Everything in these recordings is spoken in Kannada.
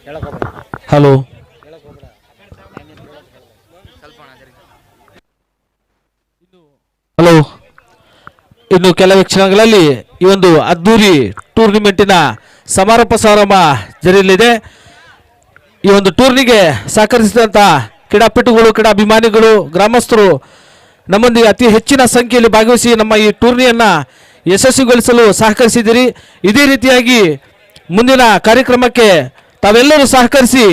ಹಲೋ. ಹಲೋ. ಇನ್ನು ಕೆಲವೇ ಕ್ಷಣಗಳಲ್ಲಿ ಈ ಒಂದು ಅದ್ದೂರಿ ಟೂರ್ನಿಮೆಂಟಿನ ಸಮಾರೋಪ ಸಮಾರಂಭ ಜರುಗಲಿದೆ. ಈ ಒಂದು ಟೂರ್ನಿಗೆ ಸಹಕರಿಸಿದಂಥ ಕ್ರೀಡಾಪಟುಗಳು, ಕ್ರೀಡಾಭಿಮಾನಿಗಳು, ಗ್ರಾಮಸ್ಥರು ನಮ್ಮೊಂದಿಗೆ ಅತಿ ಹೆಚ್ಚಿನ ಸಂಖ್ಯೆಯಲ್ಲಿ ಭಾಗವಹಿಸಿ ನಮ್ಮ ಈ ಟೂರ್ನಿಯನ್ನು ಯಶಸ್ವಿಗೊಳಿಸಲು ಸಹಕರಿಸಿದ್ದೀರಿ. ಇದೇ ರೀತಿಯಾಗಿ ಮುಂದಿನ ಕಾರ್ಯಕ್ರಮಕ್ಕೆ ತಾವೆಲ್ಲರೂ ಸಹಕರಿಸಿ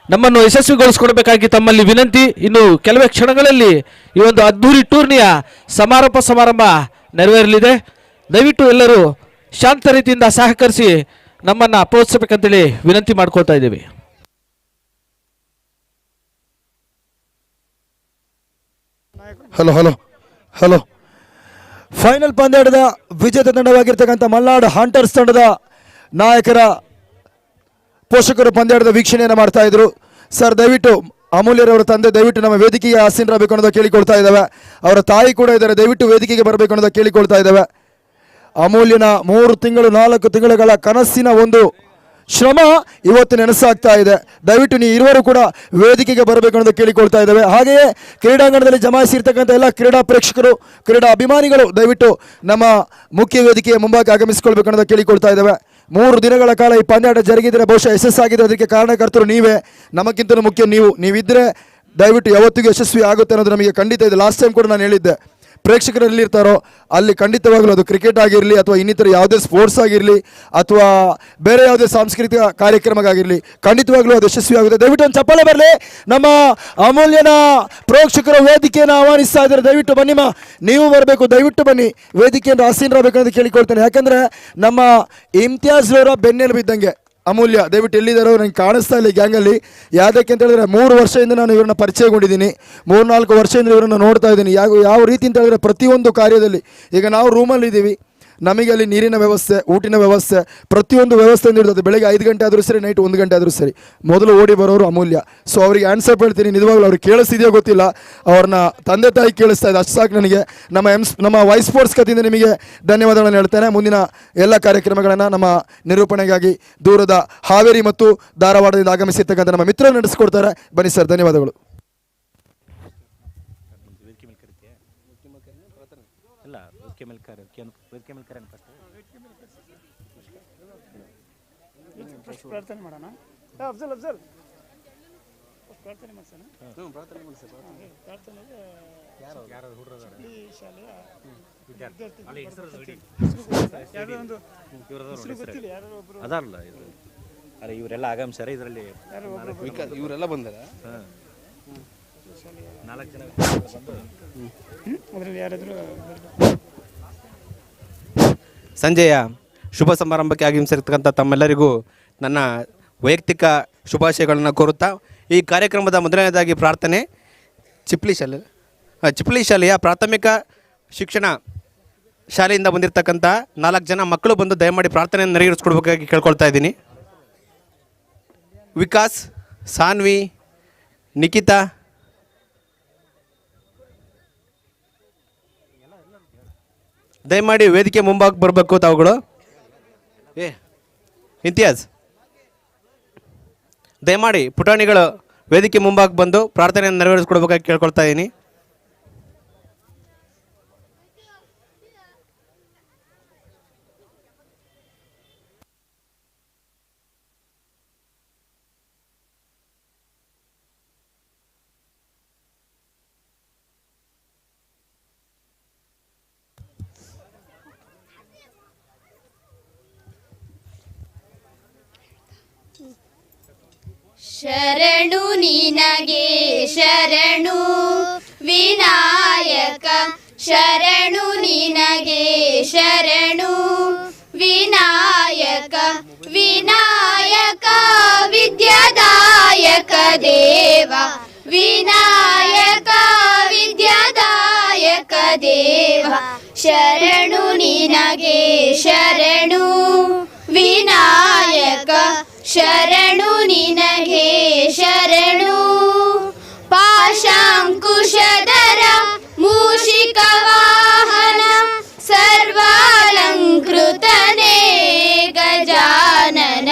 ನಮ್ಮನ್ನು ಯಶಸ್ವಿಗೊಳಿಸಿಕೊಡಬೇಕಾಗಿ ತಮ್ಮಲ್ಲಿ ವಿನಂತಿ. ಇನ್ನು ಕೆಲವೇ ಕ್ಷಣಗಳಲ್ಲಿ ಈ ಒಂದು ಅದ್ದೂರಿ ಟೂರ್ನಿಯ ಸಮಾರೋಪ ಸಮಾರಂಭ ನೆರವೇರಲಿದೆ. ದಯವಿಟ್ಟು ಎಲ್ಲರೂ ಶಾಂತ ರೀತಿಯಿಂದ ಸಹಕರಿಸಿ ನಮ್ಮನ್ನು ಪ್ರೋತ್ಸಾಹಿಸಬೇಕಂತೇಳಿ ವಿನಂತಿ ಮಾಡ್ಕೊಳ್ತಾ ಇದ್ದೀವಿ. Hello hello hello. ಫೈನಲ್ ಪಂದ್ಯಾಟದ ವಿಜೇತ ತಂಡವಾಗಿರ್ತಕ್ಕಂಥ ಮಲ್ನಾಡ್ ಹಂಟರ್ಸ್ ತಂಡದ ನಾಯಕರ ಪೋಷಕರು ಪಂದ್ಯಾಟದ ವೀಕ್ಷಣೆಯನ್ನು ಮಾಡ್ತಾ ಇದ್ರು. ಸರ್, ದಯವಿಟ್ಟು ಅಮೂಲ್ಯರವರ ತಂದೆ ದಯವಿಟ್ಟು ನಮ್ಮ ವೇದಿಕೆಗೆ ಆಸೀನರಾಗಬೇಕು ಅನ್ನೋದು ಕೇಳಿಕೊಳ್ತಾ ಇದ್ದಾವೆ. ಅವರ ತಾಯಿ ಕೂಡ ಇದ್ದಾರೆ, ದಯವಿಟ್ಟು ವೇದಿಕೆಗೆ ಬರಬೇಕು ಅನ್ನೋದು ಕೇಳಿಕೊಳ್ತಾ ಇದ್ದಾವೆ. ಅಮೂಲ್ಯನ 3 ತಿಂಗಳು 4 ತಿಂಗಳುಗಳ ಕನಸಿನ ಒಂದು ಶ್ರಮ ಇವತ್ತು ನೆನಸಾಗ್ತಾ ಇದೆ. ದಯವಿಟ್ಟು ನೀವು ಇರುವರು ಕೂಡ ವೇದಿಕೆಗೆ ಬರಬೇಕು ಅನ್ನೋದು ಕೇಳಿಕೊಳ್ತಾ ಇದ್ದಾವೆ. ಹಾಗೆಯೇ ಕ್ರೀಡಾಂಗಣದಲ್ಲಿ ಜಮಾಯಿಸಿರ್ತಕ್ಕಂಥ ಎಲ್ಲ ಕ್ರೀಡಾ ಪ್ರೇಕ್ಷಕರು, ಕ್ರೀಡಾ ಅಭಿಮಾನಿಗಳು ದಯವಿಟ್ಟು ನಮ್ಮ ಮುಖ್ಯ ವೇದಿಕೆಯ ಮುಂಭಾಗ ಆಗಮಿಸಿಕೊಳ್ಬೇಕು ಅನ್ನೋದು ಕೇಳಿಕೊಳ್ತಾ ಇದ್ದಾವೆ. 3 ದಿನಗಳ ಕಾಲ ಈ ಪಂದ್ಯಾಟ ಜರುಗಿದರೆ ಬಹುಶಃ ಯಶಸ್ಸಾಗಿದೆ. ಅದಕ್ಕೆ ಕಾರಣಕರ್ತರು ನೀವೇ, ನಮಗಿಂತ ಮುಖ್ಯ ನೀವಿದ್ದರೆ ದಯವಿಟ್ಟು ಯಾವತ್ತಿಗೂ ಯಶಸ್ವಿ ಆಗುತ್ತೆ ಅನ್ನೋದು ನಮಗೆ ಖಂಡಿತ ಇದೆ. ಲಾಸ್ಟ್ ಟೈಮ್ ಕೂಡ ನಾನು ಹೇಳಿದ್ದೆ, ಪ್ರೇಕ್ಷಕರು ಎಲ್ಲಿರ್ತಾರೋ ಅಲ್ಲಿ ಖಂಡಿತವಾಗಲೂ ಅದು ಕ್ರಿಕೆಟ್ ಆಗಿರಲಿ ಅಥವಾ ಇನ್ನಿತರ ಯಾವುದೇ ಸ್ಪೋರ್ಟ್ಸ್ ಆಗಿರಲಿ ಅಥವಾ ಬೇರೆ ಯಾವುದೇ ಸಾಂಸ್ಕೃತಿಕ ಕಾರ್ಯಕ್ರಮಗಾಗಿರಲಿ ಖಂಡಿತವಾಗ್ಲೂ ಅದು ಯಶಸ್ವಿ ಆಗುತ್ತೆ. ದಯವಿಟ್ಟು ಒಂದು ಚಪ್ಪಾಳೆ ಬರಲಿ. ನಮ್ಮ ಅಮೂಲ್ಯನ ಪ್ರೇಕ್ಷಕರು ವೇದಿಕೆಯನ್ನು ಆಹ್ವಾನಿಸ್ತಾ ಇದ್ದಾರೆ. ದಯವಿಟ್ಟು ಬನ್ನಿ, ನೀವು ಬರಬೇಕು, ದಯವಿಟ್ಟು ಬನ್ನಿ, ವೇದಿಕೆಯನ್ನು ಆಸೀನರಾಗಬೇಕು ಅಂತ ಕೇಳಿಕೊಳ್ತೇನೆ. ಯಾಕಂದರೆ ನಮ್ಮ ಇಮ್ತಿಯಾಜ್ ಅವರ ಬೆನ್ನೆಲುಬು ಇದ್ದಂಗೆ ಅಮೂಲ್ಯ. ದಯವಿಟ್ಟು ಎಲ್ಲಿದ್ದಾರೋ ನನಗೆ ಕಾಣಿಸ್ತಾ ಇಲ್ಲ ಈ ಗ್ಯಾಂಗಲ್ಲಿ. ಯಾವುದಕ್ಕೆ ಅಂತ ಹೇಳಿದ್ರೆ 3 ವರ್ಷದಿಂದ ನಾನು ಇವರನ್ನ ಪರಿಚಯಗೊಂಡಿದ್ದೀನಿ, 3-4 ವರ್ಷದಿಂದ ಇವರನ್ನು ನೋಡ್ತಾ ಇದ್ದೀನಿ. ಯಾವ ರೀತಿ ಅಂತ ಹೇಳಿದ್ರೆ ಪ್ರತಿಯೊಂದು ಕಾರ್ಯದಲ್ಲಿ, ಈಗ ನಾವು ರೂಮಲ್ಲಿ ಇದ್ದೀವಿ, ನಮಗೆ ಅಲ್ಲಿ ನೀರಿನ ವ್ಯವಸ್ಥೆ, ಊಟಿನ ವ್ಯವಸ್ಥೆ, ಪ್ರತಿಯೊಂದು ವ್ಯವಸ್ಥೆಯಿಂದ ಇರ್ತದೆ. ಬೆಳಗ್ಗೆ 5 ಗಂಟೆ ಆದರೂ ಸರಿ, ನೈಟ್ 1 ಗಂಟೆ ಆದರೂ ಸರಿ, ಮೊದಲು ಓಡಿ ಬರೋರು ಅಮೂಲ್ಯ. ಸೊ ಅವರಿಗೆ ಆನ್ಸರ್ ಹೇಳ್ತೀನಿ, ನಿಜವಾಗ್ಲೂ ಅವ್ರಿಗೆ ಕೇಳಿಸ್ತಿದೆಯೋ ಗೊತ್ತಿಲ್ಲ, ಅವ್ರನ್ನ ತಂದೆ ತಾಯಿ ಕೇಳಿಸ್ತಾ ಇದೆ, ಅಷ್ಟು ಸಾಕು ನನಗೆ. ನಮ್ಮ ವೈಸ್ ಸ್ಪೋರ್ಟ್ಸ್ ಕಥೆಯಿಂದ ನಿಮಗೆ ಧನ್ಯವಾದಗಳನ್ನು ಹೇಳ್ತೇನೆ. ಮುಂದಿನ ಎಲ್ಲ ಕಾರ್ಯಕ್ರಮಗಳನ್ನು ನಮ್ಮ ನಿರೂಪಣೆಗಾಗಿ ದೂರದ ಹಾವೇರಿ ಮತ್ತು ಧಾರವಾಡದಿಂದ ಆಗಮಿಸಿರ್ತಕ್ಕಂಥ ನಮ್ಮ ಮಿತ್ರರು ನಡೆಸಿಕೊಡ್ತಾರೆ. ಬನ್ನಿ ಸರ್, ಧನ್ಯವಾದಗಳು. ಪ್ರಾರ್ಥನೆ ಮಾಡೋಣ. ಅಫ್ಜಲ್ ಪ್ರಾರ್ಥನೆ ಮಾಡ್ಸೋಣ. ಪ್ರಾರ್ಥನೆಗೆ ಶಾಲೆಯ ಅದಲ್ಲ ಇದು ಅರೆ ಇವರೆಲ್ಲ ಆಗಮಿಸ್ಯಾರ. ಇದರಲ್ಲಿ ಇವರೆಲ್ಲ ಬಂದಾರ. 4 ಜನ ಅದರಲ್ಲಿ ಯಾರಾದರೂ ಸಂಜೆಯ ಶುಭ ಸಮಾರಂಭಕ್ಕೆ ಆಗಮಿಸಿರ್ತಕ್ಕಂಥ ತಮ್ಮೆಲ್ಲರಿಗೂ ನನ್ನ ವೈಯಕ್ತಿಕ ಶುಭಾಶಯಗಳನ್ನು ಕೋರುತ್ತಾ, ಈ ಕಾರ್ಯಕ್ರಮದ ಮೊದಲನೇದಾಗಿ ಪ್ರಾರ್ಥನೆ ಚಿಪ್ಲಿ ಶಾಲೆಯ ಪ್ರಾಥಮಿಕ ಶಿಕ್ಷಣ ಶಾಲೆಯಿಂದ ಬಂದಿರತಕ್ಕಂಥ 4 ಜನ ಮಕ್ಕಳು ಬಂದು ದಯಮಾಡಿ ಪ್ರಾರ್ಥನೆಯನ್ನು ನೆರವೇರಿಸ್ಕೊಡ್ಬೇಕಾಗಿ ಕೇಳ್ಕೊಳ್ತಾ ಇದ್ದೀನಿ. ವಿಕಾಸ್, ಸಾನ್ವಿ, ನಿಖಿತಾ, ದಯಮಾಡಿ ವೇದಿಕೆ ಮುಂಭಾಗ ಬರಬೇಕು ತಾವುಗಳು. ಇಂತಿಯಾಜ್, ದಯಮಾಡಿ ಪುಟಾಣಿಗಳು ವೇದಿಕೆ ಮುಂಭಾಗ ಬಂದು ಪ್ರಾರ್ಥನೆಯನ್ನು ನೆರವೇರಿಸ್ಕೊಡ್ಬೇಕಾಗಿ ಕೇಳ್ಕೊಳ್ತಾ ಇದ್ದೀನಿ. ಶರಣು ನಿನಗೆ ಶರಣು ವಿನಾಯಕ, ಶರಣು ನಿನಗೆ ಶರಣು ವಿನಾಯಕ, ವಿನಾಯಕ ವಿದ್ಯಾದಾಯಕ ದೇವ, ವಿನಾಯಕ ವಿದ್ಯಾದಾಯಕ ದೇವ, ಶರಣು ನಿನಗೆ ಶರಣು ವಿನಾಯಕ, ಶರಣು ನಿನಗೆ ಶರಣು. ಪಾಶಾಂಕುಶಧರ ಮೂಷಿಕ ವಾಹನ ಸರ್ವಾಲಂಕೃತನೇ ಗಜಾನನ,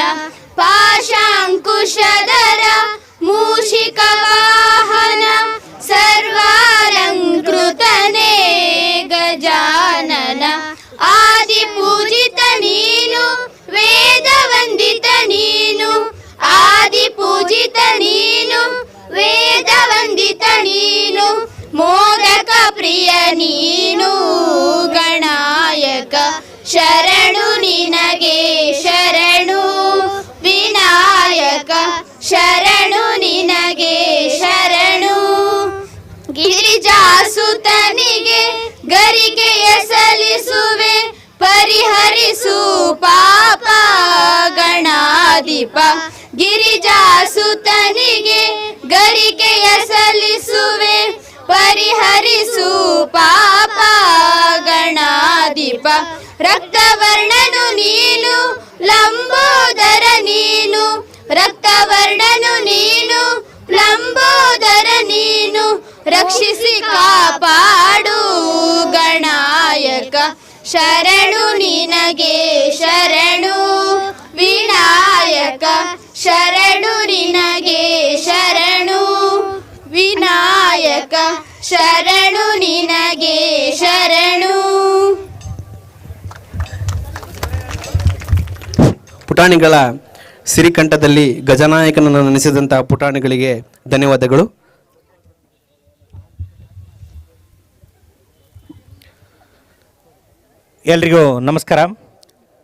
ಪಾಶಾಂಕುಶಧರ ವೃಷಧರ ಮೂಷಿಕ ವಾಹನ ಸರ್ವಾಲಂಕೃತನೇ ಗಜಾನನ ಆದಿಪೂಜಿತ ನೀನು ವೇದ ವಂದಿತ ನೀನು ಆದಿಪೂಜಿತ ನೀನು ವೇದ ವಂದಿತ ನೀನು ಮೋದಕ ಪ್ರಿಯ ನೀನು ಗಣಾಯಕ ಶರಣು ನಿನಗೆ ಶರಣು ವಿನಾಯಕ ಶರಣು ನಿನಗೆ ಶರಣು ಗಿರಿಜಾಸುತನಿಗೆ ಗರಿಕೆಯ ಸಲ್ಲಿಸುವೆ ಪರಿಹರಿಸು ಪಾಪ ಗಣಾಧಿಪ ಗಿರಿಜಾಸುತನಿಗೆ ಗರಿಕೆಯ ಸಲ್ಲಿಸುವೆ ಪರಿಹರಿಸು ಪಾಪ ಗಣಾಧಿಪ ರಕ್ತವರ್ಣನು ನೀನು ಲಂಬೋದರ ನೀನು ರಕ್ತವರ್ಣನು ನೀನು ಲಂಬೋದರ ನೀನು ರಕ್ಷಿಸಿ ಕಾಪಾಡು ಗಣಾಯಕ ಶರಣು ನಿನಗೆ ಶರಣು ವಿನಾಯಕ ಶರಣು ನಿನಗೆ ಶರಣು ವಿನಾಯಕ ಶರಣು ನಿನಗೆ ಶರಣು. ಪುಟಾಣಿಗಳ ಸಿರಿಕಂಠದಲ್ಲಿ ಗಜನಾಯಕನನ್ನು ನೆನೆಸಿದಂಥ ಪುಟಾಣಿಗಳಿಗೆ ಧನ್ಯವಾದಗಳು. ಎಲ್ರಿಗೂ ನಮಸ್ಕಾರ.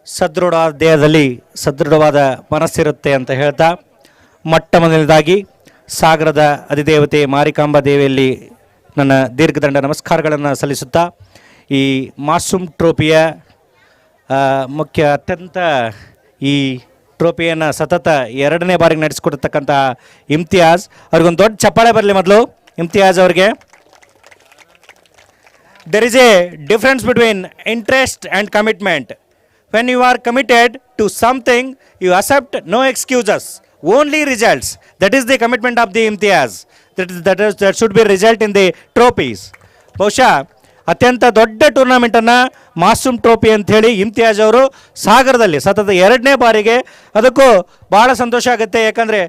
ಸದೃಢ ದೇಹದಲ್ಲಿ ಸದೃಢವಾದ ಮನಸ್ಸಿರುತ್ತೆ ಅಂತ ಹೇಳ್ತಾ ಮೊಟ್ಟ ಮೊದಲನೇದಾಗಿ ಸಾಗರದ ಅಧಿದೇವತೆ ಮಾರಿಕಾಂಬಾ ದೇವಿಯಲ್ಲಿ ನನ್ನ ದೀರ್ಘದಂಡ ನಮಸ್ಕಾರಗಳನ್ನು ಸಲ್ಲಿಸುತ್ತಾ ಈ ಮಾಸೂಮ್ ಟ್ರೋಫಿಯ ಮುಖ್ಯ ಅತ್ಯಂತ ಈ ಟ್ರೋಫಿಯನ್ನು ಸತತ 2ನೇ ಬಾರಿಗೆ ನಡೆಸಿಕೊಡ್ತಕ್ಕಂಥ ಇಮ್ತಿಯಾಜ್ ಅವ್ರಿಗೊಂದು ದೊಡ್ಡ ಚಪ್ಪಾಳೆ ಬರಲಿ. ಮೊದಲು ಇಮ್ತಿಯಾಜ್ ಅವ್ರಿಗೆ. There is a difference between interest and commitment. When you are committed to something, you accept no excuses, only results. That is the commitment of the Imtiaz. That should be result in the trophies. ಬಹುಶಃ ಅತ್ಯಂತ ದೊಡ್ಡ ಟೂರ್ನಮೆಂಟನ್ನು ಮಾಸೂಮ್ ಟ್ರೋಫಿ ಅಂಥೇಳಿ ಇಮ್ತಿಯಾಜ್ ಅವರು ಸಾಗರದಲ್ಲಿ ಸತತ 2ನೇ ಬಾರಿಗೆ, ಅದಕ್ಕೂ ಭಾಳ ಸಂತೋಷ ಆಗುತ್ತೆ. ಯಾಕಂದರೆ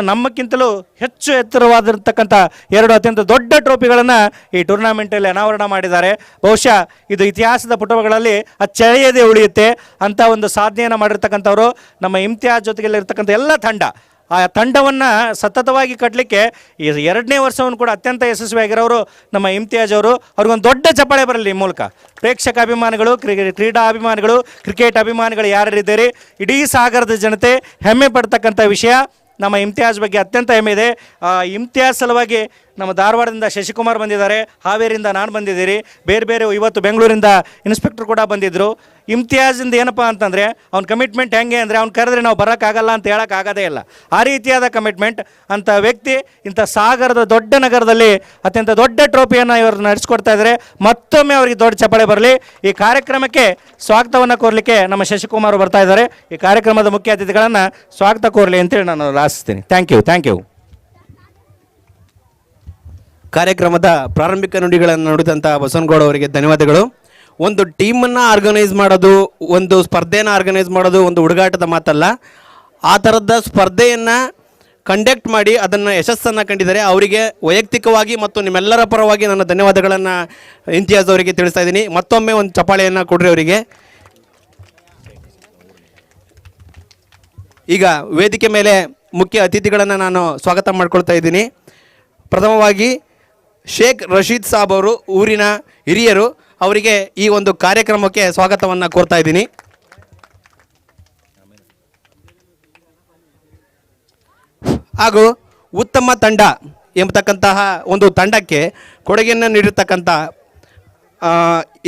ನಮ್ಮಕ್ಕಿಂತಲೂ ಹೆಚ್ಚು ಎತ್ತರವಾಗಿರ್ತಕ್ಕಂಥ 2 ಅತ್ಯಂತ ದೊಡ್ಡ ಟ್ರೋಫಿಗಳನ್ನು ಈ ಟೂರ್ನಮೆಂಟಲ್ಲಿ ಅನಾವರಣ ಮಾಡಿದ್ದಾರೆ. ಬಹುಶಃ ಇದು ಇತಿಹಾಸದ ಪುಟಗಳಲ್ಲಿ ಅಚ್ಚಳಿಯದೇ ಉಳಿಯುತ್ತೆ ಅಂಥ ಒಂದು ಸಾಧನೆಯನ್ನು ಮಾಡಿರ್ತಕ್ಕಂಥವ್ರು ನಮ್ಮ ಇಮ್ತಿಯಾಜ್ ಜೊತೆಗೆಲ್ಲಿರ್ತಕ್ಕಂಥ ಎಲ್ಲ ತಂಡ. ಆ ತಂಡವನ್ನು ಸತತವಾಗಿ ಕಟ್ಟಲಿಕ್ಕೆ ಈ 2ನೇ ವರ್ಷವನ್ನು ಕೂಡ ಅತ್ಯಂತ ಯಶಸ್ವಿಯಾಗಿರೋರು ನಮ್ಮ ಇಮ್ತಿಯಾಜ್ ಅವರು. ಅವ್ರಿಗೊಂದು ದೊಡ್ಡ ಚಪ್ಪಾಳೆ ಬರಲಿ ಈ ಮೂಲಕ. ಪ್ರೇಕ್ಷಕ ಅಭಿಮಾನಿಗಳು, ಕ್ರೀಡಾ ಅಭಿಮಾನಿಗಳು, ಕ್ರಿಕೆಟ್ ಅಭಿಮಾನಿಗಳು ಯಾರ್ಯಾರಿದ್ದೀರಿ, ಇಡೀ ಸಾಗರದ ಜನತೆ ಹೆಮ್ಮೆ ಪಡ್ತಕ್ಕಂಥ ವಿಷಯ. ನಮ್ಮ ಇಮ್ತಿಯಾಜ್ ಬಗ್ಗೆ ಅತ್ಯಂತ ಹೆಮ್ಮೆ ಇದೆ. ಇಮ್ತಿಯಾಜ್ ಸಲುವಾಗಿ ನಮ್ಮ ಧಾರವಾಡದಿಂದ ಶಶಿಕುಮಾರ್ ಬಂದಿದ್ದಾರೆ, ಹಾವೇರಿಯಿಂದ ನಾನು ಬಂದಿದ್ದೀರಿ, ಬೇರೆ ಬೇರೆ ಇವತ್ತು ಬೆಂಗಳೂರಿಂದ ಇನ್ಸ್ಪೆಕ್ಟರ್ ಕೂಡ ಬಂದಿದ್ದರು. ಇಮ್ತಿಯಾಜಿಂದ ಏನಪ್ಪ ಅಂತಂದರೆ ಅವ್ನ ಕಮಿಟ್ಮೆಂಟ್ ಹೆಂಗೆ ಅಂದರೆ ಅವ್ನು ಕರೆದ್ರೆ ನಾವು ಬರೋಕ್ಕಾಗಲ್ಲ ಅಂತ ಹೇಳೋಕ್ಕಾಗೋದೇ ಇಲ್ಲ. ಆ ರೀತಿಯಾದ ಕಮಿಟ್ಮೆಂಟ್ ಅಂಥ ವ್ಯಕ್ತಿ ಇಂಥ ಸಾಗರದ ದೊಡ್ಡ ನಗರದಲ್ಲಿ ಅತ್ಯಂತ ದೊಡ್ಡ ಟ್ರೋಫಿಯನ್ನು ಇವರು ನಡೆಸ್ಕೊಡ್ತಾ ಇದ್ದಾರೆ. ಮತ್ತೊಮ್ಮೆ ಅವರಿಗೆ ದೊಡ್ಡ ಚಪ್ಪಾಳೆ ಬರಲಿ. ಈ ಕಾರ್ಯಕ್ರಮಕ್ಕೆ ಸ್ವಾಗತವನ್ನು ಕೋರಲಿಕ್ಕೆ ನಮ್ಮ ಶಶಿಕುಮಾರ್ ಬರ್ತಾ ಇದ್ದಾರೆ. ಈ ಕಾರ್ಯಕ್ರಮದ ಮುಖ್ಯ ಅತಿಥಿಗಳನ್ನು ಸ್ವಾಗತ ಕೋರಲಿ ಅಂತೇಳಿ ನಾನು ಆಶಿಸ್ತೀನಿ. Thank you. ಕಾರ್ಯಕ್ರಮದ ಪ್ರಾರಂಭಿಕ ನುಡಿಗಳನ್ನು ನುಡಿದಂಥ ಬಸವನಗೌಡ ಅವರಿಗೆ ಧನ್ಯವಾದಗಳು. ಒಂದು ಟೀಮನ್ನು ಆರ್ಗನೈಸ್ ಮಾಡೋದು, ಒಂದು ಸ್ಪರ್ಧೆಯನ್ನು ಆರ್ಗನೈಸ್ ಮಾಡೋದು ಒಂದು ಹುಡುಗಾಟದ ಮಾತಲ್ಲ. ಆ ಥರದ ಸ್ಪರ್ಧೆಯನ್ನು ಕಂಡಕ್ಟ್ ಮಾಡಿ ಅದನ್ನು ಯಶಸ್ಸನ್ನು ಕಂಡಿದ್ದಾರೆ. ಅವರಿಗೆ ವೈಯಕ್ತಿಕವಾಗಿ ಮತ್ತು ನಿಮ್ಮೆಲ್ಲರ ಪರವಾಗಿ ನನ್ನ ಧನ್ಯವಾದಗಳನ್ನು ಇಮ್ತಿಯಾಜ್ ಅವರಿಗೆ ತಿಳಿಸ್ತಾ ಇದ್ದೀನಿ. ಮತ್ತೊಮ್ಮೆ ಒಂದು ಚಪ್ಪಾಳೆಯನ್ನು ಕೊಡ್ರಿ ಅವರಿಗೆ. ಈಗ ವೇದಿಕೆ ಮೇಲೆ ಮುಖ್ಯ ಅತಿಥಿಗಳನ್ನು ನಾನು ಸ್ವಾಗತ ಮಾಡ್ಕೊಳ್ತಾ ಇದ್ದೀನಿ. ಪ್ರಥಮವಾಗಿ ಶೇಖ್ ರಶೀದ್ ಸಾಬ್ ಅವರು, ಊರಿನ ಹಿರಿಯರು, ಅವರಿಗೆ ಈ ಒಂದು ಕಾರ್ಯಕ್ರಮಕ್ಕೆ ಸ್ವಾಗತವನ್ನು ಕೋರ್ತಾ ಇದ್ದೀನಿ. ಹಾಗೂ ಉತ್ತಮ ತಂಡ ಎಂಬತಕ್ಕಂತಹ ಒಂದು ತಂಡಕ್ಕೆ ಕೊಡುಗೆಯನ್ನು ನೀಡಿರ್ತಕ್ಕಂಥ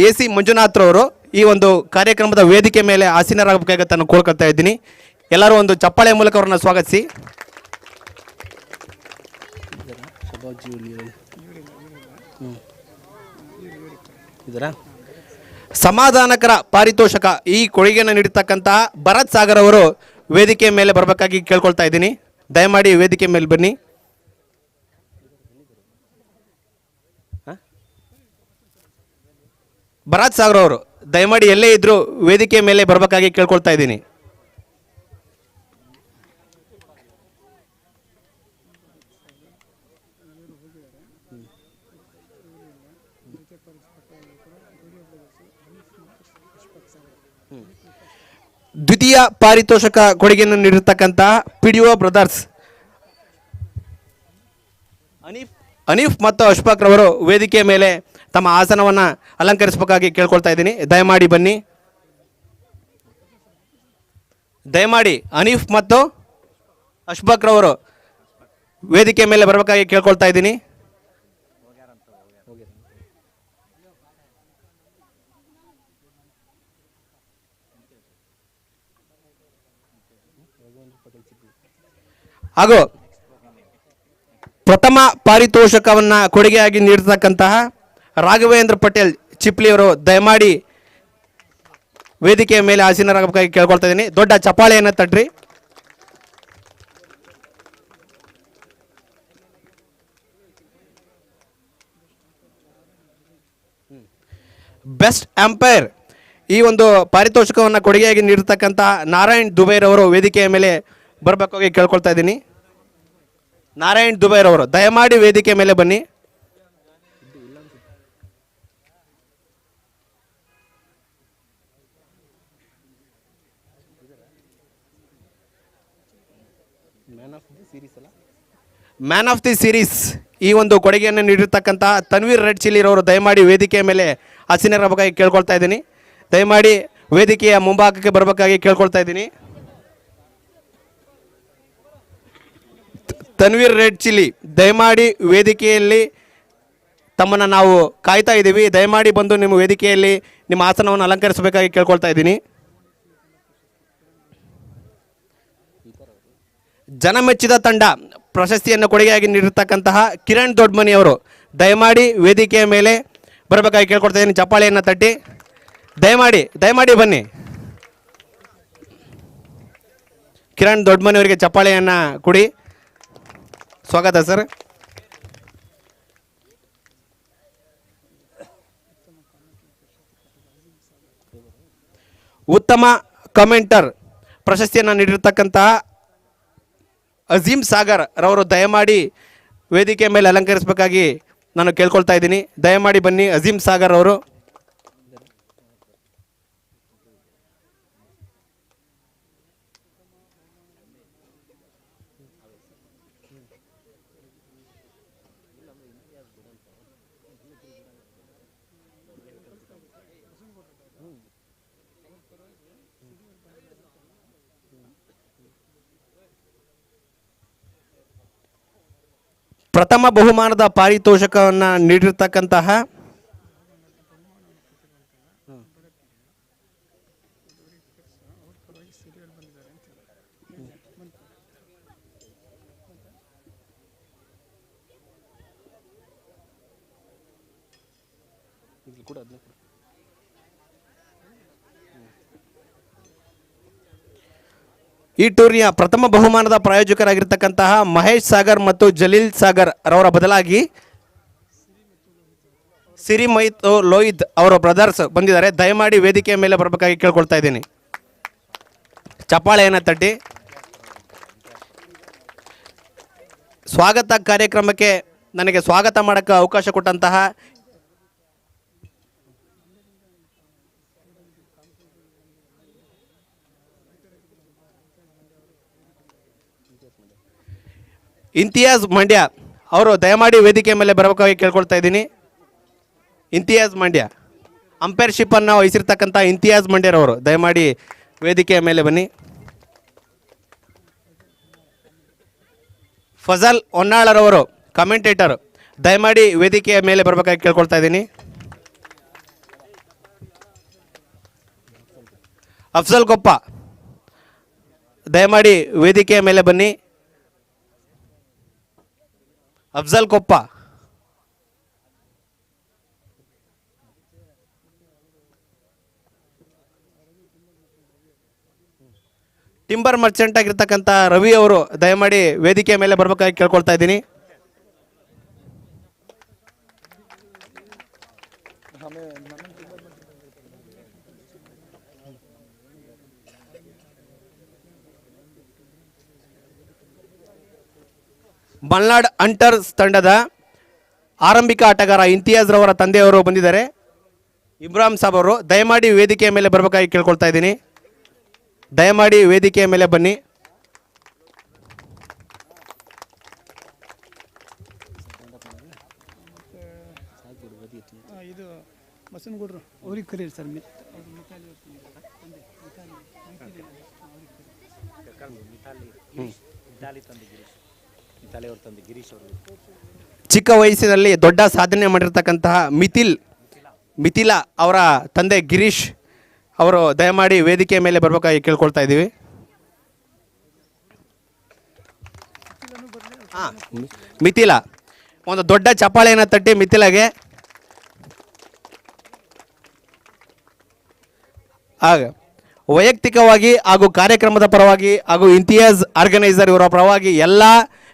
AC ಮಂಜುನಾಥ್ರವರು ಈ ಒಂದು ಕಾರ್ಯಕ್ರಮದ ವೇದಿಕೆ ಮೇಲೆ ಆಸೀನರಾಗಬೇಕಾಗತ್ತೆ ನಾನು ಕೋರ್ಕೊಳ್ತಾ ಇದ್ದೀನಿ. ಎಲ್ಲರೂ ಒಂದು ಚಪ್ಪಾಳೆ ಮೂಲಕ ಅವರನ್ನು ಸ್ವಾಗತಿಸಿ. ಸಮಾಧಾನಕರ ಪಾರಿತೋಷಕ ಈ ಕೊಡುಗೆಯನ್ನು ನೀಡಿರ್ತಕ್ಕಂತಹ ಭರತ್ ಸಾಗರ್ ಅವರು ವೇದಿಕೆ ಮೇಲೆ ಬರಬೇಕಾಗಿ ಕೇಳ್ಕೊಳ್ತಾ ಇದ್ದೀನಿ. ದಯಮಾಡಿ ವೇದಿಕೆ ಮೇಲೆ ಬನ್ನಿ. ಭರತ್ ಸಾಗರ್ ಅವರು ದಯಮಾಡಿ ಎಲ್ಲೇ ಇದ್ರೂ ವೇದಿಕೆ ಮೇಲೆ ಬರಬೇಕಾಗಿ ಕೇಳ್ಕೊಳ್ತಾ ಇದ್ದೀನಿ. ದ್ವಿತೀಯ ಪಾರಿತೋಷಕ ಕೊಡುಗೆಯನ್ನು ನೀಡಿರ್ತಕ್ಕಂತಹ PDO ಬ್ರದರ್ಸ್ ಅನೀಫ್ ಮತ್ತು ಅಶ್ಫಾಕ್ ರವರು ವೇದಿಕೆಯ ಮೇಲೆ ತಮ್ಮ ಆಸನವನ್ನು ಅಲಂಕರಿಸಬೇಕಾಗಿ ಕೇಳ್ಕೊಳ್ತಾ ಇದ್ದೀನಿ. ದಯಮಾಡಿ ಬನ್ನಿ. ದಯಮಾಡಿ ಅನೀಫ್ ಮತ್ತು ಅಶ್ಫಾಕ್ ರವರು ವೇದಿಕೆ ಮೇಲೆ ಬರಬೇಕಾಗಿ ಕೇಳ್ಕೊಳ್ತಾ ಇದ್ದೀನಿ. ಹಾಗೂ ಪ್ರಥಮ ಪಾರಿತೋಷಕವನ್ನು ಕೊಡುಗೆಯಾಗಿ ನೀಡಿರ್ತಕ್ಕಂತಹ ರಾಘವೇಂದ್ರ ಪಟೇಲ್ ಚಿಪ್ಲಿಯವರು ದಯಮಾಡಿ ವೇದಿಕೆಯ ಮೇಲೆ ಆಸೀನರಾಗಬೇಕಾಗಿ ಕೇಳ್ಕೊಳ್ತಾ ಇದ್ದೀನಿ. ದೊಡ್ಡ ಚಪ್ಪಾಳೆಯನ್ನು ತಟ್ರಿ. ಬೆಸ್ಟ್ ಅಂಪೈರ್ ಈ ಒಂದು ಪಾರಿತೋಷಕವನ್ನು ಕೊಡುಗೆಯಾಗಿ ನೀಡಿರ್ತಕ್ಕಂತಹ ನಾರಾಯಣ್ ದುಬೈರವರು ವೇದಿಕೆಯ ಮೇಲೆ ಬರಬೇಕಾಗಿ ಕೇಳ್ಕೊಳ್ತಾ ಇದ್ದೀನಿ. ನಾರಾಯಣ್ ದುಬೈರವರು ದಯಮಾಡಿ ವೇದಿಕೆ ಮೇಲೆ ಬನ್ನಿ. ಮ್ಯಾನ್ ಆಫ್ ದಿ ಸೀರೀಸ್ ಈ ಒಂದು ಕೊಡುಗೆಯನ್ನು ನೀಡಿರ್ತಕ್ಕಂತಹ ತನ್ವೀರ್ ರೆಡ್ ಚಿಲ್ಲಿರವರು ದಯಮಾಡಿ ವೇದಿಕೆಯ ಮೇಲೆ ಆಸೀನರಾಗಬೇಕಾಗಿ ಕೇಳ್ಕೊಳ್ತಾ ಇದ್ದೀನಿ. ದಯಮಾಡಿ ವೇದಿಕೆಯ ಮುಂಭಾಗಕ್ಕೆ ಬರಬೇಕಾಗಿ ಕೇಳ್ಕೊಳ್ತಾ ಇದ್ದೀನಿ. ತನ್ವೀರ್ ರೆಡ್ ಚಿಲ್ಲಿ ದಯಮಾಡಿ ವೇದಿಕೆಯಲ್ಲಿ ತಮ್ಮನ್ನು ನಾವು ಕಾಯ್ತಾ ಇದ್ದೀವಿ. ದಯಮಾಡಿ ಬಂದು ನಿಮ್ಮ ವೇದಿಕೆಯಲ್ಲಿ ನಿಮ್ಮ ಆಸನವನ್ನು ಅಲಂಕರಿಸಬೇಕಾಗಿ ಕೇಳ್ಕೊಳ್ತಾ ಇದ್ದೀನಿ. ಜನಮೆಚ್ಚಿದ ತಂಡ ಪ್ರಶಸ್ತಿಯನ್ನು ಕೊಡುಗೆಯಾಗಿ ನೀಡಿರ್ತಕ್ಕಂತಹ ಕಿರಣ್ ದೊಡ್ಮನಿಯವರು ದಯಮಾಡಿ ವೇದಿಕೆಯ ಮೇಲೆ ಬರಬೇಕಾಗಿ ಕೇಳ್ಕೊಳ್ತಾ ಇದ್ದೀನಿ. ಚಪ್ಪಾಳೆಯನ್ನು ತಟ್ಟಿ. ದಯಮಾಡಿ ಬನ್ನಿ. ಕಿರಣ್ ದೊಡ್ಮನಿಯವರಿಗೆ ಚಪ್ಪಾಳೆಯನ್ನು ಕೊಡಿ. ಸ್ವಾಗತ ಸರ್. ಉತ್ತಮ ಕಮೆಂಟರ್ ಪ್ರಶಸ್ತಿಯನ್ನು ನೀಡಿರ್ತಕ್ಕಂತಹ ಅಜೀಮ್ ಸಾಗರ್ ರವರು ದಯಮಾಡಿ ವೇದಿಕೆ ಮೇಲೆ ಅಲಂಕರಿಸಬೇಕಾಗಿ ನಾನು ಕೇಳ್ಕೊಳ್ತಾ ಇದ್ದೀನಿ. ದಯಮಾಡಿ ಬನ್ನಿ ಅಜೀಮ್ ಸಾಗರ್ ಅವರು. ಪ್ರಥಮ ಬಹುಮಾನದ ಪಾರಿತೋಷಕವನ್ನು ನೀಡಿರ್ತಕ್ಕಂತಹ ಈ ಟೂರ್ನಿಯ ಪ್ರಥಮ ಬಹುಮಾನದ ಪ್ರಾಯೋಜಕರಾಗಿರ್ತಕ್ಕಂತಹ ಮಹೇಶ್ ಸಾಗರ್ ಮತ್ತು ಜಲೀಲ್ ಸಾಗರ್ ರವರ ಬದಲಾಗಿ ಸಿರಿ ಮತ್ತು ಲೋಹಿತ್ ಅವರ ಬ್ರದರ್ಸ್ ಬಂದಿದ್ದಾರೆ. ದಯಮಾಡಿ ವೇದಿಕೆಯ ಮೇಲೆ ಬರಬೇಕಾಗಿ ಕೇಳ್ಕೊಳ್ತಾ ಇದ್ದೀನಿ. ಚಪ್ಪಾಳೆಯನ್ನು ತಟ್ಟಿ. ಸ್ವಾಗತ ಕಾರ್ಯಕ್ರಮಕ್ಕೆ ನನಗೆ ಸ್ವಾಗತ ಮಾಡೋಕ್ಕೆ ಅವಕಾಶ ಕೊಟ್ಟಂತಹ ಇಂತಿಯಾಜ್ ಮಂಡ್ಯ ಅವರು ದಯಮಾಡಿ ವೇದಿಕೆ ಮೇಲೆ ಬರಬೇಕಾಗಿ ಕೇಳ್ಕೊಳ್ತಾ ಇದ್ದೀನಿ. ಇಂತಿಯಾಜ್ ಮಂಡ್ಯ ಅಂಪೈರ್ಶಿಪ್ಪನ್ನು ವಹಿಸಿರ್ತಕ್ಕಂಥ ಇಂತಿಯಾಜ್ ಮಂಡ್ಯರವರು ದಯಮಾಡಿ ವೇದಿಕೆಯ ಮೇಲೆ ಬನ್ನಿ. ಫಜಲ್ ಹೊನ್ನಾಳರವರು ಕಮೆಂಟೇಟರ್ ದಯಮಾಡಿ ವೇದಿಕೆಯ ಮೇಲೆ ಬರಬೇಕಾಗಿ ಕೇಳ್ಕೊಳ್ತಾ ಇದ್ದೀನಿ. ಅಫ್ಜಲ್ ಕೊಪ್ಪ ದಯಮಾಡಿ ವೇದಿಕೆಯ ಮೇಲೆ ಬನ್ನಿ. ಅಫ್ಜಲ್ ಕೊಪ್ಪ ಟಿಂಬರ್ ಮರ್ಚೆಂಟ್ ಆಗಿರ್ತಕ್ಕಂಥ ರವಿ ಅವರು ದಯಮಾಡಿ ವೇದಿಕೆಯ ಮೇಲೆ ಬರಬೇಕಾಗಿ ಕೇಳ್ಕೊಳ್ತಾ ಇದ್ದೀನಿ. ಮಲ್ನಾಡ್ ಹಂಟರ್ಸ್ ತಂಡದ ಆರಂಭಿಕ ಆಟಗಾರ ಇಂತಿಯಾಜ್ ರವರ ತಂದೆಯವರು ಬಂದಿದ್ದಾರೆ. ಇಬ್ರಾಹಿಂ ಸಾಬ್ ಅವರು ದಯಮಾಡಿ ವೇದಿಕೆಯ ಮೇಲೆ ಬರಬೇಕಾಗಿ ಕೇಳ್ಕೊಳ್ತಾ ಇದ್ದೀನಿ. ದಯಮಾಡಿ ವೇದಿಕೆಯ ಮೇಲೆ ಬನ್ನಿ. ಇದು ಬಸನಗೌಡರು ಅವ್ರಿಗೆ ಕರೀರಿ ಸರ್. ಚಿಕ್ಕ ವಯಸ್ಸಿನಲ್ಲಿ ದೊಡ್ಡ ಸಾಧನೆ ಮಾಡಿರ್ತಕ್ಕಂತಹ ಮಿಥಿಲಾ ಅವರ ತಂದೆ ಗಿರೀಶ್ ಅವರು ದಯಮಾಡಿ ವೇದಿಕೆಯ ಮೇಲೆ ಬರಬೇಕಾಗಿ ಕೇಳ್ಕೊಳ್ತಾ ಇದ್ದೀವಿ. ಮಿಥಿಲಾ, ಒಂದು ದೊಡ್ಡ ಚಪ್ಪಾಳೆಯನ್ನು ತಟ್ಟಿ ಮಿಥಿಲಾಗೆ. ಆಗ ವೈಯಕ್ತಿಕವಾಗಿ ಹಾಗೂ ಕಾರ್ಯಕ್ರಮದ ಪರವಾಗಿ ಹಾಗೂ ಇಂತಿಯಾಜ್ ಆರ್ಗನೈಸರ್ ಇವರ ಪರವಾಗಿ ಎಲ್ಲ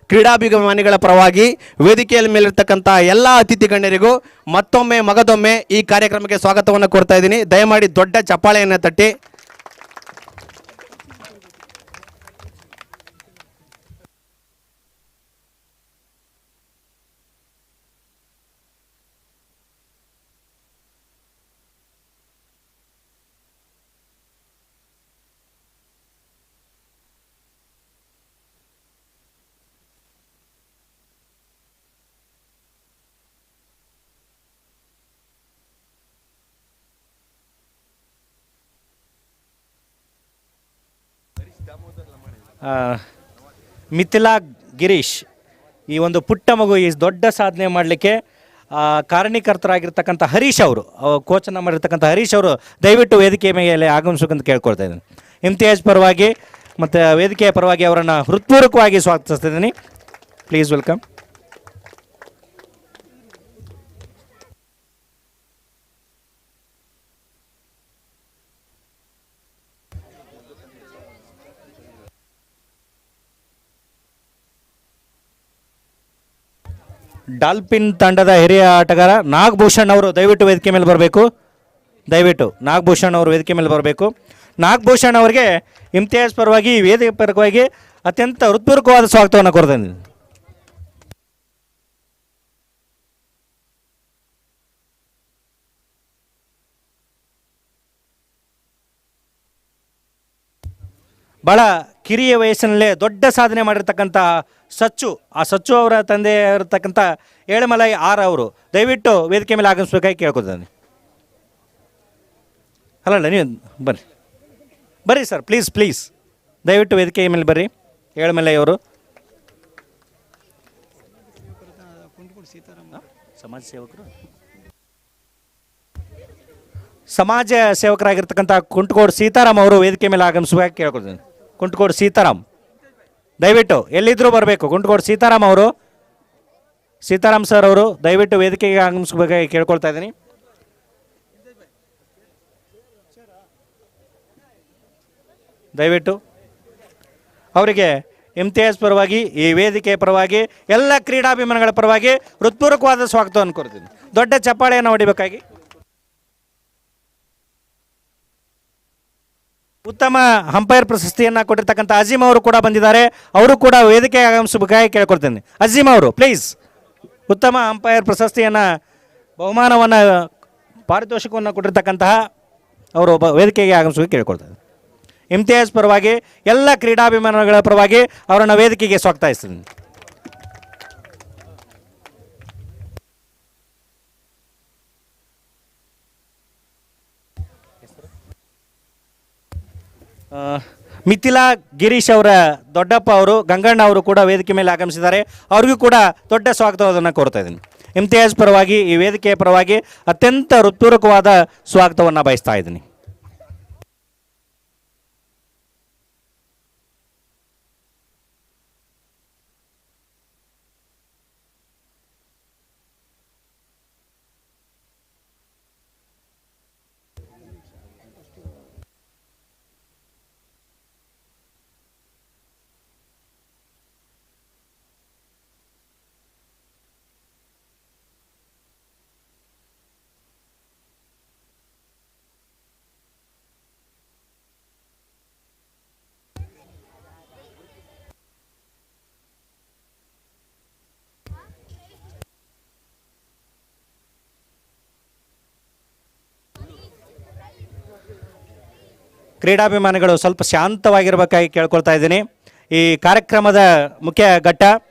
ಕ್ರೀಡಾಭಿಮಾನಿಗಳ ಪರವಾಗಿ ವೇದಿಕೆಯ ಮೇಲಿರ್ತಕ್ಕಂಥ ಎಲ್ಲ ಅತಿಥಿ ಗಣ್ಯರಿಗೂ ಮಗದೊಮ್ಮೆ ಈ ಕಾರ್ಯಕ್ರಮಕ್ಕೆ ಸ್ವಾಗತವನ್ನು ಕೋರ್ತಾ ಇದ್ದೀನಿ. ದಯಮಾಡಿ ದೊಡ್ಡ ಚಪ್ಪಾಳೆಯನ್ನು ತಟ್ಟಿ. ಮಿಥಿಲಾ ಗಿರೀಶ್ ಈ ಒಂದು ಪುಟ್ಟ ಮಗು ಈ ದೊಡ್ಡ ಸಾಧನೆ ಮಾಡಲಿಕ್ಕೆ ಕಾರಣೀಕರ್ತರಾಗಿರ್ತಕ್ಕಂಥ ಹರೀಶ್ ಅವರು, ಕೋಚನ್ನು ಮಾಡಿರ್ತಕ್ಕಂಥ ಹರೀಶ್ ಅವರು ದಯವಿಟ್ಟು ವೇದಿಕೆ ಮೇಲೆ ಆಗಮಿಸಬೇಕಂತ ಕೇಳ್ಕೊಳ್ತಾ ಇದ್ದೀನಿ. ಇಮ್ತಿಯಾಜ್ ಪರವಾಗಿ ಮತ್ತು ವೇದಿಕೆಯ ಪರವಾಗಿ ಅವರನ್ನು ಹೃತ್ಪೂರ್ವಕವಾಗಿ ಸ್ವಾಗತಿಸ್ತಿದ್ದೀನಿ. Please welcome. ಡಾಲ್ಫಿನ್ ತಂಡದ ಹಿರಿಯ ಆಟಗಾರ ನಾಗಭೂಷಣ್ ಅವರು ದಯವಿಟ್ಟು ವೇದಿಕೆ ಮೇಲೆ ಬರಬೇಕು. ನಾಗಭೂಷಣ್ ಅವರು ವೇದಿಕೆ ಮೇಲೆ ಬರಬೇಕು. ನಾಗಭೂಷಣ್ ಅವರಿಗೆ ಇಮ್ತಿಯಾಜ್ ಪರವಾಗಿ ವೇದಿಕೆ ಪರವಾಗಿ ಅತ್ಯಂತ ಹೃತ್ಪೂರ್ವಕವಾದ ಸ್ವಾಗತವನ್ನು ಕೋರ್ತಾ ಇದ್ದೀನಿ. ಭಾಳ ಕಿರಿಯ ವಯಸ್ಸಿನಲ್ಲೇ ದೊಡ್ಡ ಸಾಧನೆ ಮಾಡಿರ್ತಕ್ಕಂಥ ಸಚ್ಚು ಅವರ ತಂದೆ ಇರತಕ್ಕಂಥ ಏಳಮಲೈ ಆರ್ ಅವರು ದಯವಿಟ್ಟು ವೇದಿಕೆ ಮೇಲೆ ಆಗಮಿಸ್ಬೇಕಾಗಿ ಕೇಳ್ಕೊತಾನೆ. ಅಲ್ಲ ನೀವು ಬರ್ರಿ ಸರ್, ಪ್ಲೀಸ್ ದಯವಿಟ್ಟು ವೇದಿಕೆ ಮೇಲೆ ಬರ್ರಿ. ಏಳಮಲೈ ಅವರು ಸಮಾಜ ಸೇವಕರಾಗಿರ್ತಕ್ಕಂಥ ಕುಂಟಗೋಡು ಸೀತಾರಾಮ್ ಅವರು ವೇದಿಕೆ ಮೇಲೆ ಆಗಮಿಸಬೇಕಾಗಿ ಕೇಳ್ಕೊಳ್ತೀನಿ. ಕುಂಟಗೋಡು ಸೀತಾರಾಮ್ ದಯವಿಟ್ಟು ಎಲ್ಲಿದ್ದರೂ ಬರಬೇಕು. ಕುಂಟಗೋಡು ಸೀತಾರಾಮ್ ಸರ್ ಅವರು ದಯವಿಟ್ಟು ವೇದಿಕೆಗೆ ಆಗಮಿಸಬೇಕಾಗಿ ಕೇಳ್ಕೊಳ್ತಾ ಇದ್ದೀನಿ. ದಯವಿಟ್ಟು ಅವರಿಗೆ ಇಮ್ತಿಯಾಜ್ ಪರವಾಗಿ ಈ ವೇದಿಕೆಯ ಪರವಾಗಿ ಎಲ್ಲ ಕ್ರೀಡಾಭಿಮಾನಿಗಳ ಪರವಾಗಿ ಹೃತ್ಪೂರ್ವಕವಾದ ಸ್ವಾಗತವನ್ನು ಕೋರ್ತೀನಿ. ದೊಡ್ಡ ಚಪ್ಪಾಳೆಯನ್ನು ಹೊಡಿಬೇಕಾಗಿ. ಉತ್ತಮ ಅಂಪೈರ್ ಪ್ರಶಸ್ತಿಯನ್ನು ಕೊಟ್ಟಿರ್ತಕ್ಕಂಥ ಅಜೀಮ್ ಅವರು ಕೂಡ ಬಂದಿದ್ದಾರೆ. ಅವರು ಕೂಡ ವೇದಿಕೆಗೆ ಆಗಮಿಸಬೇಕಾಗಿ ಕೇಳ್ಕೊಳ್ತೇನೆ. ಅಜೀಮ್ ಅವರು ಪ್ಲೀಸ್ ಉತ್ತಮ ಅಂಪೈರ್ ಪ್ರಶಸ್ತಿಯನ್ನು ಬಹುಮಾನವನ್ನು ಪಾರಿತೋಷಿಕವನ್ನು ಕೊಟ್ಟಿರ್ತಕ್ಕಂತಹ ಅವರು ವೇದಿಕೆಗೆ ಆಗಮಿಸಬೇಕು ಕೇಳ್ಕೊಳ್ತಾರೆ. ಇಮ್ತಿಯಾಜ್ ಪರವಾಗಿ ಎಲ್ಲ ಕ್ರೀಡಾಭಿಮಾನಿಗಳ ಪರವಾಗಿ ಅವರನ್ನು ವೇದಿಕೆಗೆ ಸ್ವಾಗತಿಸ್ತೀನಿ. ಮಿಥಿಲಾ ಗಿರೀಶ್ ಅವರ ದೊಡ್ಡಪ್ಪ ಅವರು ಗಂಗಣ್ಣ ಅವರು ಕೂಡ ವೇದಿಕೆ ಮೇಲೆ ಆಗಮಿಸಿದ್ದಾರೆ. ಅವ್ರಿಗೂ ಕೂಡ ದೊಡ್ಡ ಸ್ವಾಗತವನ್ನು ಕೋರ್ತಾ ಇದ್ದೀನಿ. ಇಮ್ತಿಯಾಜ್ ಪರವಾಗಿ ಈ ವೇದಿಕೆಯ ಪರವಾಗಿ ಅತ್ಯಂತ ಹೃತ್ಪೂರ್ವಕವಾದ ಸ್ವಾಗತವನ್ನು ಬಯಸ್ತಾ ಇದ್ದೀನಿ. ಕ್ರೀಡಾಭಿಮಾನಿಗಳು ಸ್ವಲ್ಪ ಶಾಂತವಾಗಿರಬೇಕಾಗಿ ಕೇಳ್ಕೊಳ್ತಾ ಇದ್ದೀನಿ. ಈ ಕಾರ್ಯಕ್ರಮದ ಮುಖ್ಯ ಘಟ್ಟ